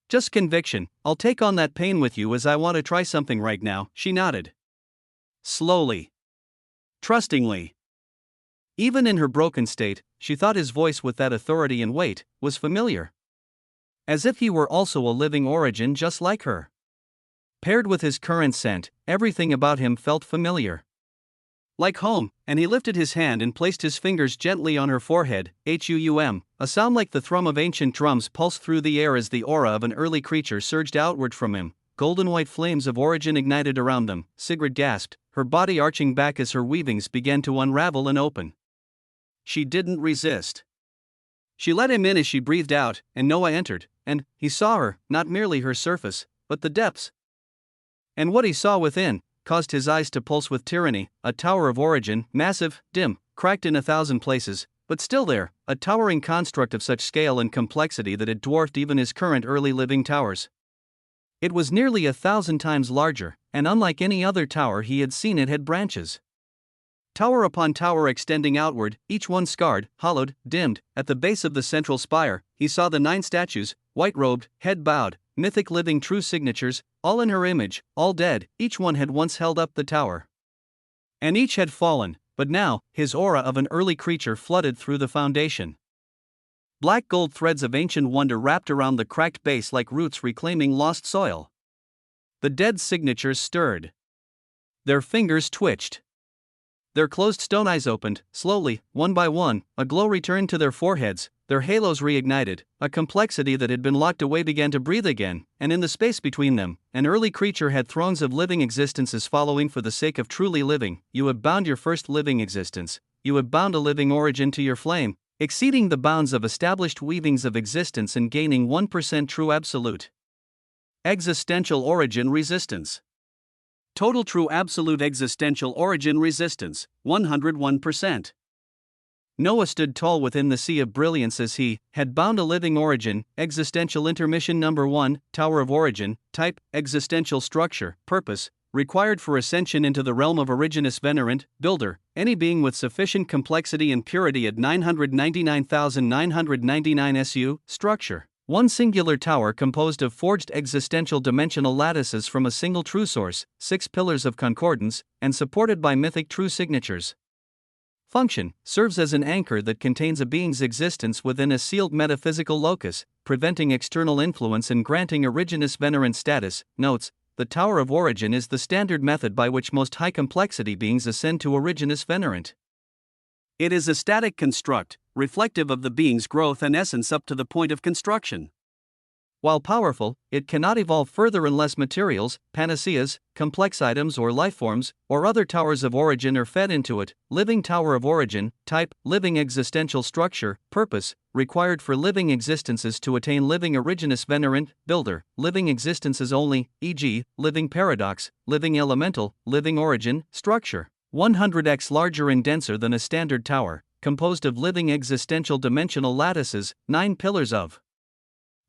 Just conviction. I'll take on that pain with you as I want to try something right now. She nodded. Slowly. Trustingly. Even in her broken state, she thought his voice, with that authority and weight, was familiar. As if he were also a living origin just like her. Paired with his current scent, everything about him felt familiar. Like home, and he lifted his hand and placed his fingers gently on her forehead. A sound like the thrum of ancient drums pulsed through the air as the aura of an early creature surged outward from him. Golden white flames of origin ignited around them. Sigrid gasped, her body arching back as her weavings began to unravel and open. She didn't resist. She let him in as she breathed out, and Noah entered, and he saw her, not merely her surface, but the depths. And what he saw within caused his eyes to pulse with tyranny. A tower of origin, massive, dim, cracked in 1,000 places, but still there, a towering construct of such scale and complexity that it dwarfed even his current early living towers. It was nearly 1,000 times larger, and unlike any other tower he had seen, it had branches. Tower upon tower extending outward, each one scarred, hollowed, dimmed. At the base of the central spire, he saw the 9 statues, white-robed, head bowed, mythic living true signatures, all in her image, all dead. Each one had once held up the tower. And each had fallen, but now, his aura of an early creature flooded through the foundation. black gold threads of ancient wonder wrapped around the cracked base like roots reclaiming lost soil. The dead signatures stirred. Their fingers twitched. Their closed stone eyes opened, slowly, one by one, a glow returned to their foreheads, their halos reignited, a complexity that had been locked away began to breathe again, and in the space between them, an early creature had throngs of living existences following for the sake of truly living. You have bound your first living existence, you have bound a living origin to your flame, exceeding the bounds of established weavings of existence and gaining 1% true absolute existential origin resistance. Total true absolute existential origin resistance, 101%. Noah stood tall within the sea of brilliance as he had bound a living origin, existential intermission number 1, Tower of Origin, type, existential structure, purpose, required for ascension into the realm of Originus Venerant, builder, any being with sufficient complexity and purity at 999,999 SU, structure. One singular tower composed of forged existential dimensional lattices from a single true source, 6 pillars of concordance, and supported by mythic true signatures. Function, serves as an anchor that contains a being's existence within a sealed metaphysical locus, preventing external influence and granting Originus Venerant status. Notes, the Tower of Origin is the standard method by which most high complexity beings ascend to Originus Venerant. It is a static construct, reflective of the being's growth and essence up to the point of construction. While powerful, it cannot evolve further unless materials, panaceas, complex items or lifeforms, or other towers of origin are fed into it. Living Tower of Origin, type, living existential structure, purpose, required for living existences to attain living Originus Venerant, builder, living existences only, e.g., living paradox, living elemental, living origin, structure. 100x larger and denser than a standard tower, composed of living existential dimensional lattices, 9 pillars of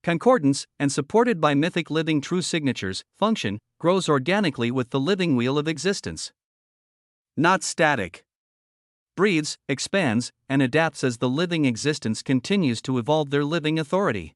concordance, and supported by mythic living true signatures. Function, grows organically with the living wheel of existence. Not static. Breathes, expands, and adapts as the living existence continues to evolve their living authority.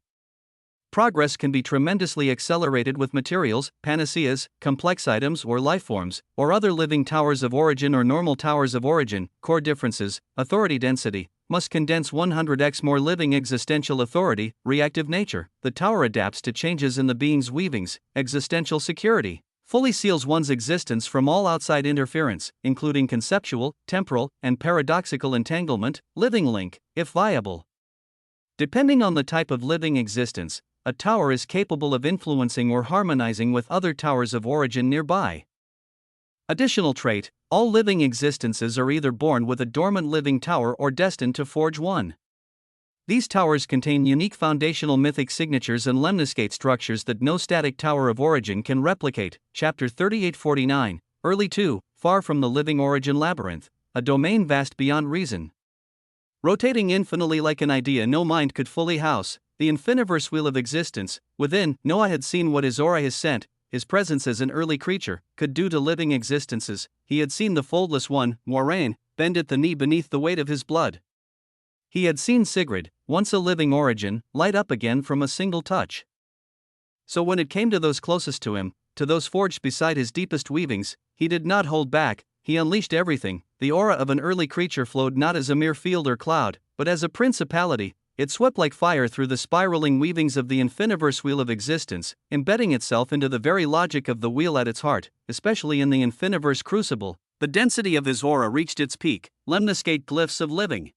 Progress can be tremendously accelerated with materials, panaceas, complex items or lifeforms, or other living towers of origin or normal towers of origin. Core differences: authority density, must condense 100x more living existential authority. Reactive nature, the tower adapts to changes in the being's weavings. Existential security, fully seals one's existence from all outside interference, including conceptual, temporal, and paradoxical entanglement. Living link, if viable. Depending on the type of living existence, a tower is capable of influencing or harmonizing with other towers of origin nearby. Additional trait: all living existences are either born with a dormant living tower or destined to forge one. These towers contain unique foundational mythic signatures and lemniscate structures that no static tower of origin can replicate. Chapter 3849, Early 2, Far from the Living Origin Labyrinth, a domain vast beyond reason. Rotating infinitely like an idea no mind could fully house, the infiniverse wheel of existence, within, Noah had seen what his aura has sent, his presence as an early creature, could do to living existences. He had seen the foldless one, Moiraine, bend at the knee beneath the weight of his blood. He had seen Sigrid, once a living origin, light up again from a single touch. So when it came to those closest to him, to those forged beside his deepest weavings, he did not hold back, he unleashed everything. The aura of an early creature flowed not as a mere field or cloud, but as a principality. It swept like fire through the spiraling weavings of the infiniverse wheel of existence, embedding itself into the very logic of the wheel at its heart, especially in the infiniverse crucible. The density of his aura reached its peak, lemniscate glyphs of living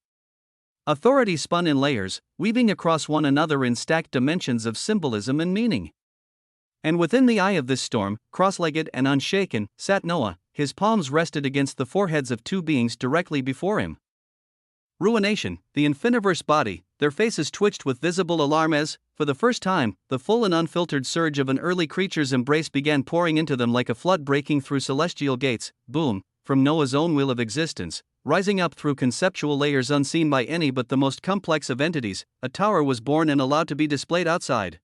authority spun in layers, weaving across one another in stacked dimensions of symbolism and meaning. And within the eye of this storm, cross-legged and unshaken, sat Noah. His palms rested against the foreheads of two beings directly before him. Ruination, the infiniverse body, their faces twitched with visible alarm as, for the first time, the full and unfiltered surge of an early creature's embrace began pouring into them like a flood breaking through celestial gates. Boom, from Noah's own wheel of existence, rising up through conceptual layers unseen by any but the most complex of entities, a tower was born and allowed to be displayed outside.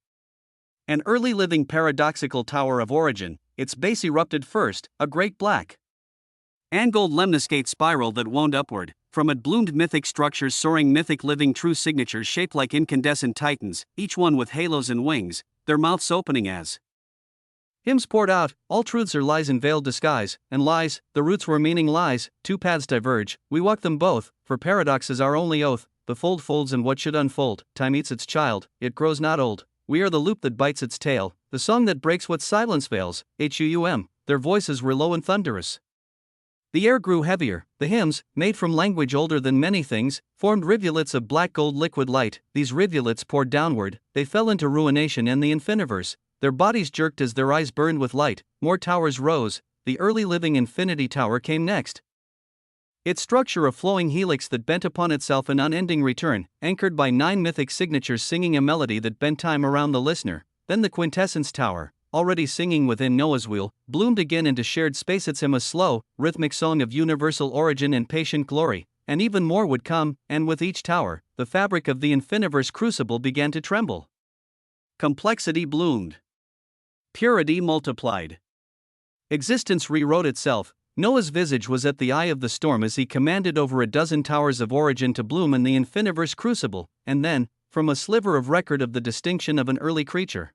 An early living paradoxical tower of origin, its base erupted first, a great black angled lemniscate spiral that wound upward. From it bloomed mythic structures soaring mythic living true signatures shaped like incandescent titans, each one with halos and wings, their mouths opening as hymns poured out. All truths are lies in veiled disguise, and lies, the roots were meaning lies. Two paths diverge, we walk them both, for paradox is our only oath. the fold folds and what should unfold, time eats its child, it grows not old. We are the loop that bites its tail, the song that breaks what silence veils, their voices were low and thunderous. The air grew heavier, the hymns, made from language older than many things, formed rivulets of black gold liquid light. These rivulets poured downward, they fell into ruination and the infiniverse. Their bodies jerked as their eyes burned with light, more towers rose, the early living infinity tower came next. Its structure a flowing helix that bent upon itself in unending return, anchored by 9 mythic signatures singing a melody that bent time around the listener. Then the quintessence tower, already singing within Noah's wheel, bloomed again into shared space. Its hymn a slow, rhythmic song of universal origin and patient glory, and even more would come, and with each tower, the fabric of the infiniverse crucible began to tremble. Complexity bloomed. Purity multiplied. Existence rewrote itself. Noah's visage was at the eye of the storm as he commanded over a dozen towers of origin to bloom in the infiniverse crucible, and then, from a sliver of record of the distinction of an early creature.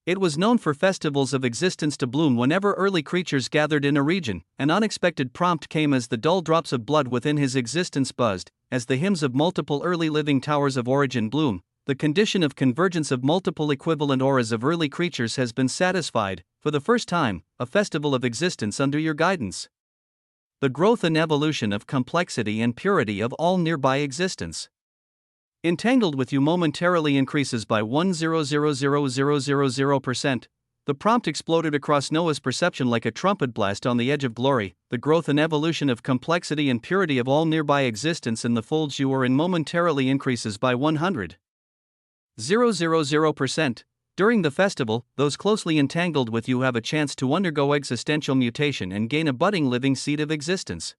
It was known for festivals of existence to bloom whenever early creatures gathered in a region. An unexpected prompt came as the dull drops of blood within his existence buzzed, as the hymns of multiple early living towers of origin bloom. The condition of convergence of multiple equivalent auras of early creatures has been satisfied, for the first time, a festival of existence under your guidance. The growth and evolution of complexity and purity of all nearby existence. Entangled with you momentarily increases by 1,000,000%. The prompt exploded across Noah's perception like a trumpet blast on the edge of glory. The growth and evolution of complexity and purity of all nearby existence in the folds you are in momentarily increases by 100,000%. During the festival, those closely entangled with you have a chance to undergo existential mutation and gain a budding living seed of existence.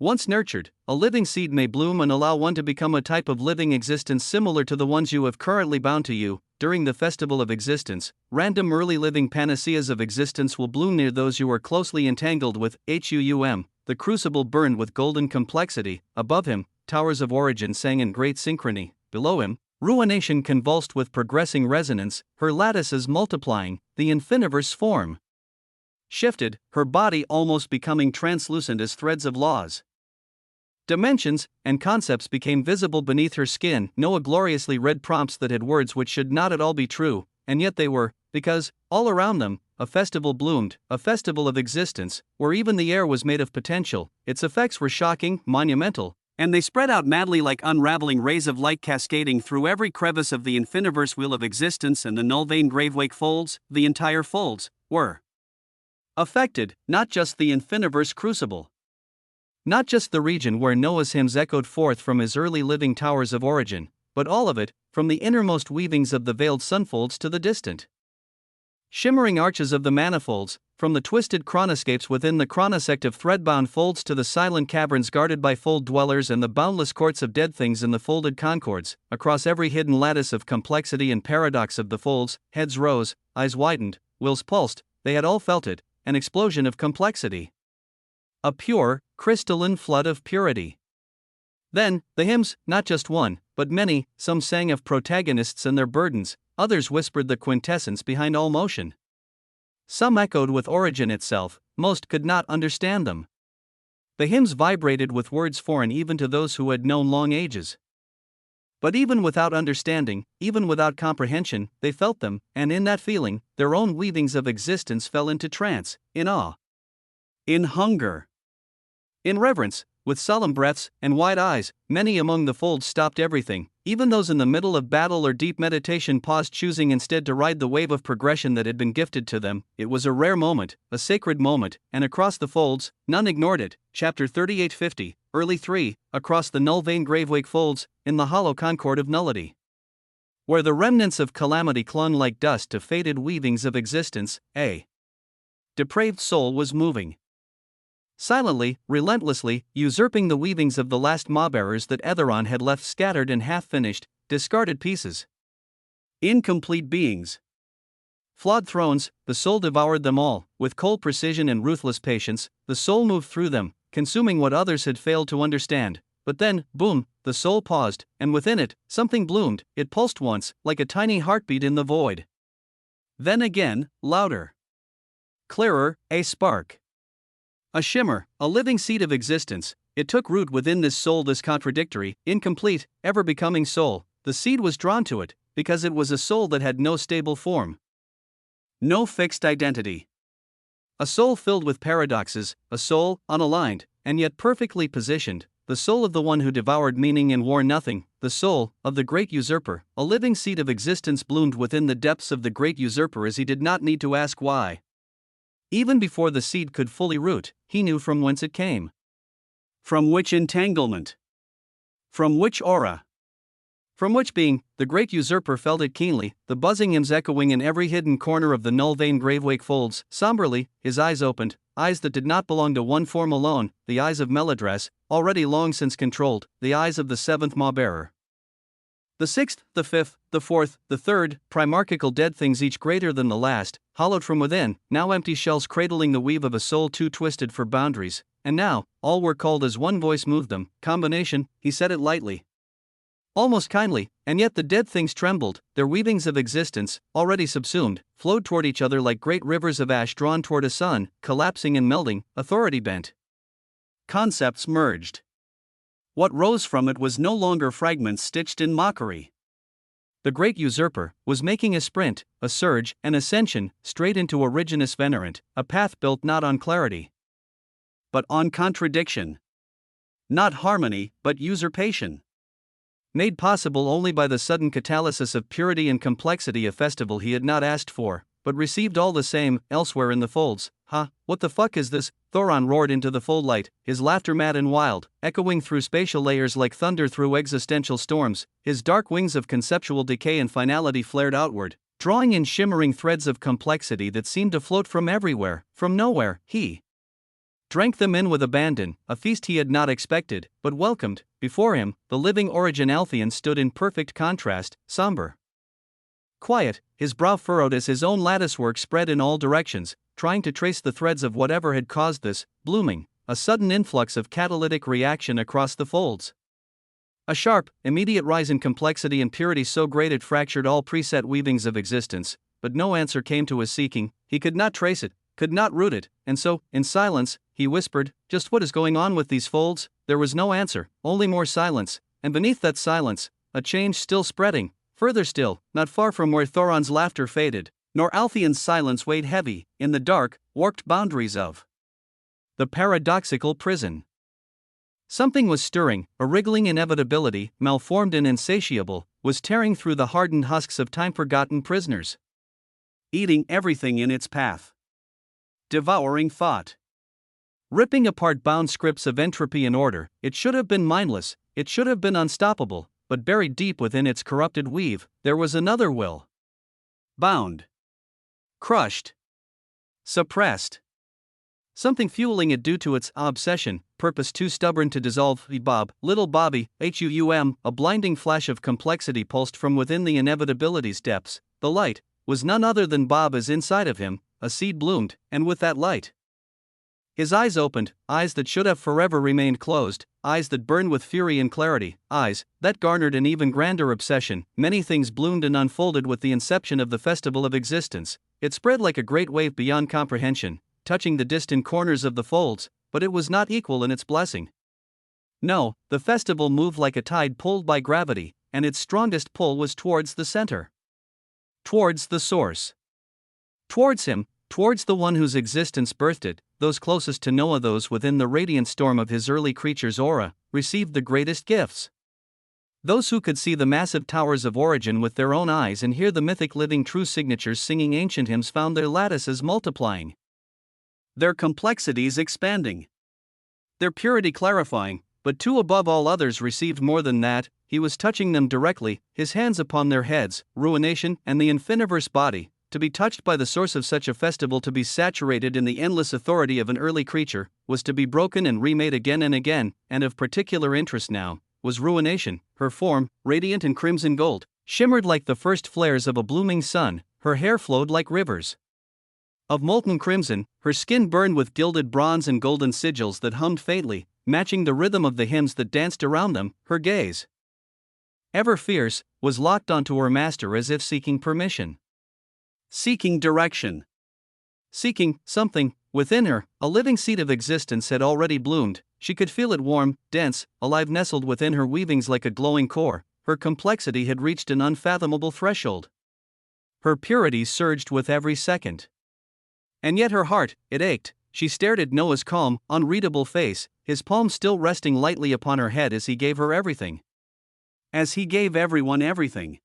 Once nurtured, a living seed may bloom and allow one to become a type of living existence similar to the ones you have currently bound to you. During the festival of existence, random early living panaceas of existence will bloom near those you are closely entangled with. The crucible burned with golden complexity. Above him, towers of origin sang in great synchrony. Below him, ruination convulsed with progressing resonance, her lattices multiplying. The infiniverse form shifted, her body almost becoming translucent as threads of laws. Dimensions and concepts became visible beneath her skin. Noah gloriously read prompts that had words which should not at all be true, and yet they were, because, all around them, a festival bloomed, a festival of existence, where even the air was made of potential. Its effects were shocking, monumental, and they spread out madly like unraveling rays of light cascading through every crevice of the infiniverse wheel of existence and the null-vein gravewake folds. The entire folds were affected, not just the infiniverse crucible. Not just the region where Noah's hymns echoed forth from his early living towers of origin, but all of it, from the innermost weavings of the veiled sunfolds to the distant shimmering arches of the manifolds, from the twisted chronoscapes within the chronosect of threadbound folds to the silent caverns guarded by fold dwellers and the boundless courts of dead things in the folded concords. Across every hidden lattice of complexity and paradox of the folds, heads rose, eyes widened, wills pulsed. They had all felt it, an explosion of complexity. A pure, crystalline flood of purity. Then, the hymns, not just one, but many, some sang of protagonists and their burdens, others whispered the quintessence behind all motion. Some echoed with origin itself, most could not understand them. The hymns vibrated with words foreign even to those who had known long ages. But even without understanding, even without comprehension, they felt them, and in that feeling, their own weavings of existence fell into trance, in awe, in hunger, in reverence. With solemn breaths and wide eyes, many among the folds stopped everything. Even those in the middle of battle or deep meditation paused, choosing instead to ride the wave of progression that had been gifted to them. It was a rare moment, a sacred moment, and across the folds, none ignored it. Chapter 3850, Early 3, across the null-vein gravewake folds, in the hollow concord of nullity, where the remnants of calamity clung like dust to faded weavings of existence, a depraved soul was moving. Silently, relentlessly, usurping the weavings of the last maw-bearers that Etheron had left scattered in half-finished, discarded pieces. Incomplete beings. Flawed thrones, the soul devoured them all. With cold precision and ruthless patience, the soul moved through them, consuming what others had failed to understand. But then, boom, the soul paused, and within it, something bloomed. It pulsed once, like a tiny heartbeat in the void. Then again, louder. Clearer, a spark. A shimmer, a living seed of existence. It took root within this soul, this contradictory, incomplete, ever becoming soul. The seed was drawn to it, because it was a soul that had no stable form, no fixed identity. A soul filled with paradoxes, a soul, unaligned, and yet perfectly positioned, the soul of the one who devoured meaning and wore nothing, the soul of the great usurper. A living seed of existence bloomed within the depths of the great usurper as he did not need to ask why. Even before the seed could fully root, he knew from whence it came. From which entanglement? From which aura? From which being? The great usurper felt it keenly, the buzzing hymns echoing in every hidden corner of the null-veined gravewake folds. Somberly, his eyes opened, eyes that did not belong to one form alone, the eyes of Meladress, already long since controlled, the eyes of the seventh maw-bearer. The sixth, the fifth, the fourth, the third, primarchical dead things each greater than the last, hollowed from within, now empty shells cradling the weave of a soul too twisted for boundaries, and now, all were called as one voice moved them. Combination, he said it lightly, almost kindly, and yet the dead things trembled, their weavings of existence, already subsumed, flowed toward each other like great rivers of ash drawn toward a sun, collapsing and melding, authority bent. Concepts merged. What rose from it was no longer fragments stitched in mockery. The great usurper was making a sprint, a surge, an ascension, straight into Originus Venerant, a path built not on clarity, but on contradiction. Not harmony, but usurpation. Made possible only by the sudden catalysis of purity and complexity, a festival he had not asked for, but received all the same, elsewhere in the folds. "Ha, what the fuck is this?" Thoron roared into the full light, his laughter mad and wild, echoing through spatial layers like thunder through existential storms. His dark wings of conceptual decay and finality flared outward, drawing in shimmering threads of complexity that seemed to float from everywhere, from nowhere. He drank them in with abandon, a feast he had not expected, but welcomed. Before him, the living origin Altheon stood in perfect contrast, somber, quiet, his brow furrowed as his own latticework spread in all directions, trying to trace the threads of whatever had caused this blooming, a sudden influx of catalytic reaction across the folds. A sharp, immediate rise in complexity and purity so great it fractured all preset weavings of existence, but no answer came to his seeking. He could not trace it, could not root it, and so, in silence, he whispered, "Just what is going on with these folds?" There was no answer, only more silence, and beneath that silence, a change still spreading, further still, not far from where Thoron's laughter faded, nor Altheon's silence weighed heavy, in the dark, warped boundaries of the paradoxical prison. Something was stirring, a wriggling inevitability, malformed and insatiable, was tearing through the hardened husks of time-forgotten prisoners, eating everything in its path, devouring thought, ripping apart bound scripts of entropy and order. It should have been mindless, it should have been unstoppable, but buried deep within its corrupted weave, there was another will. Bound, crushed, suppressed. Something fueling it due to its obsession, purpose too stubborn to dissolve. Bob, little Bobby, HUUM, a blinding flash of complexity pulsed from within the inevitability's depths. The light was none other than Bob, as inside of him, a seed bloomed, and with that light, his eyes opened, eyes that should have forever remained closed, eyes that burned with fury and clarity, eyes that garnered an even grander obsession. Many things bloomed and unfolded with the inception of the festival of existence. It spread like a great wave beyond comprehension, touching the distant corners of the folds, but it was not equal in its blessing. No, the festival moved like a tide pulled by gravity, and its strongest pull was towards the center, towards the source, towards him, towards the one whose existence birthed it. Those closest to Noah, those within the radiant storm of his early creature's aura, received the greatest gifts. Those who could see the massive towers of origin with their own eyes and hear the mythic living true signatures singing ancient hymns found their lattices multiplying, their complexities expanding, their purity clarifying. But two above all others received more than that. He was touching them directly, his hands upon their heads, ruination and the infiniverse body. To be touched by the source of such a festival, to be saturated in the endless authority of an early creature, was to be broken and remade again and again. And of particular interest now was ruination. Her form, radiant in crimson gold, shimmered like the first flares of a blooming sun. Her hair flowed like rivers of molten crimson, her skin burned with gilded bronze and golden sigils that hummed faintly, matching the rhythm of the hymns that danced around them. Her gaze, ever fierce, was locked onto her master as if seeking permission, seeking direction, seeking something. Within her, a living seed of existence had already bloomed, She could feel it warm, dense, alive, nestled within her weavings like a glowing core. Her complexity had reached an unfathomable threshold. Her purity surged with every second. And yet her heart, it ached. She stared at Noah's calm, unreadable face, his palm still resting lightly upon her head as he gave her everything. As he gave everyone everything.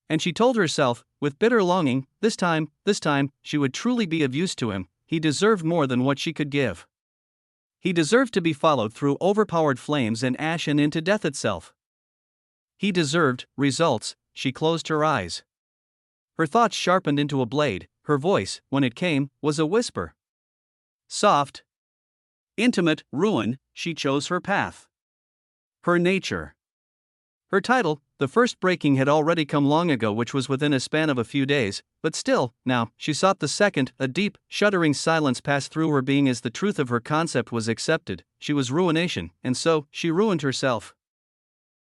And she told herself, with bitter longing, this time, she would truly be of use to him. He deserved more than what she could give. He deserved to be followed through overpowered flames and ash and into death itself. He deserved results. She closed her eyes. Her thoughts sharpened into a blade. Her voice, when it came, was a whisper. Soft, intimate, ruin. She chose her path. Her nature. Her title, the first breaking, had already come long ago, which was within a span of a few days, but still, now, she sought the second. A deep, shuddering silence passed through her being as the truth of her concept was accepted. She was ruination, and so, she ruined herself.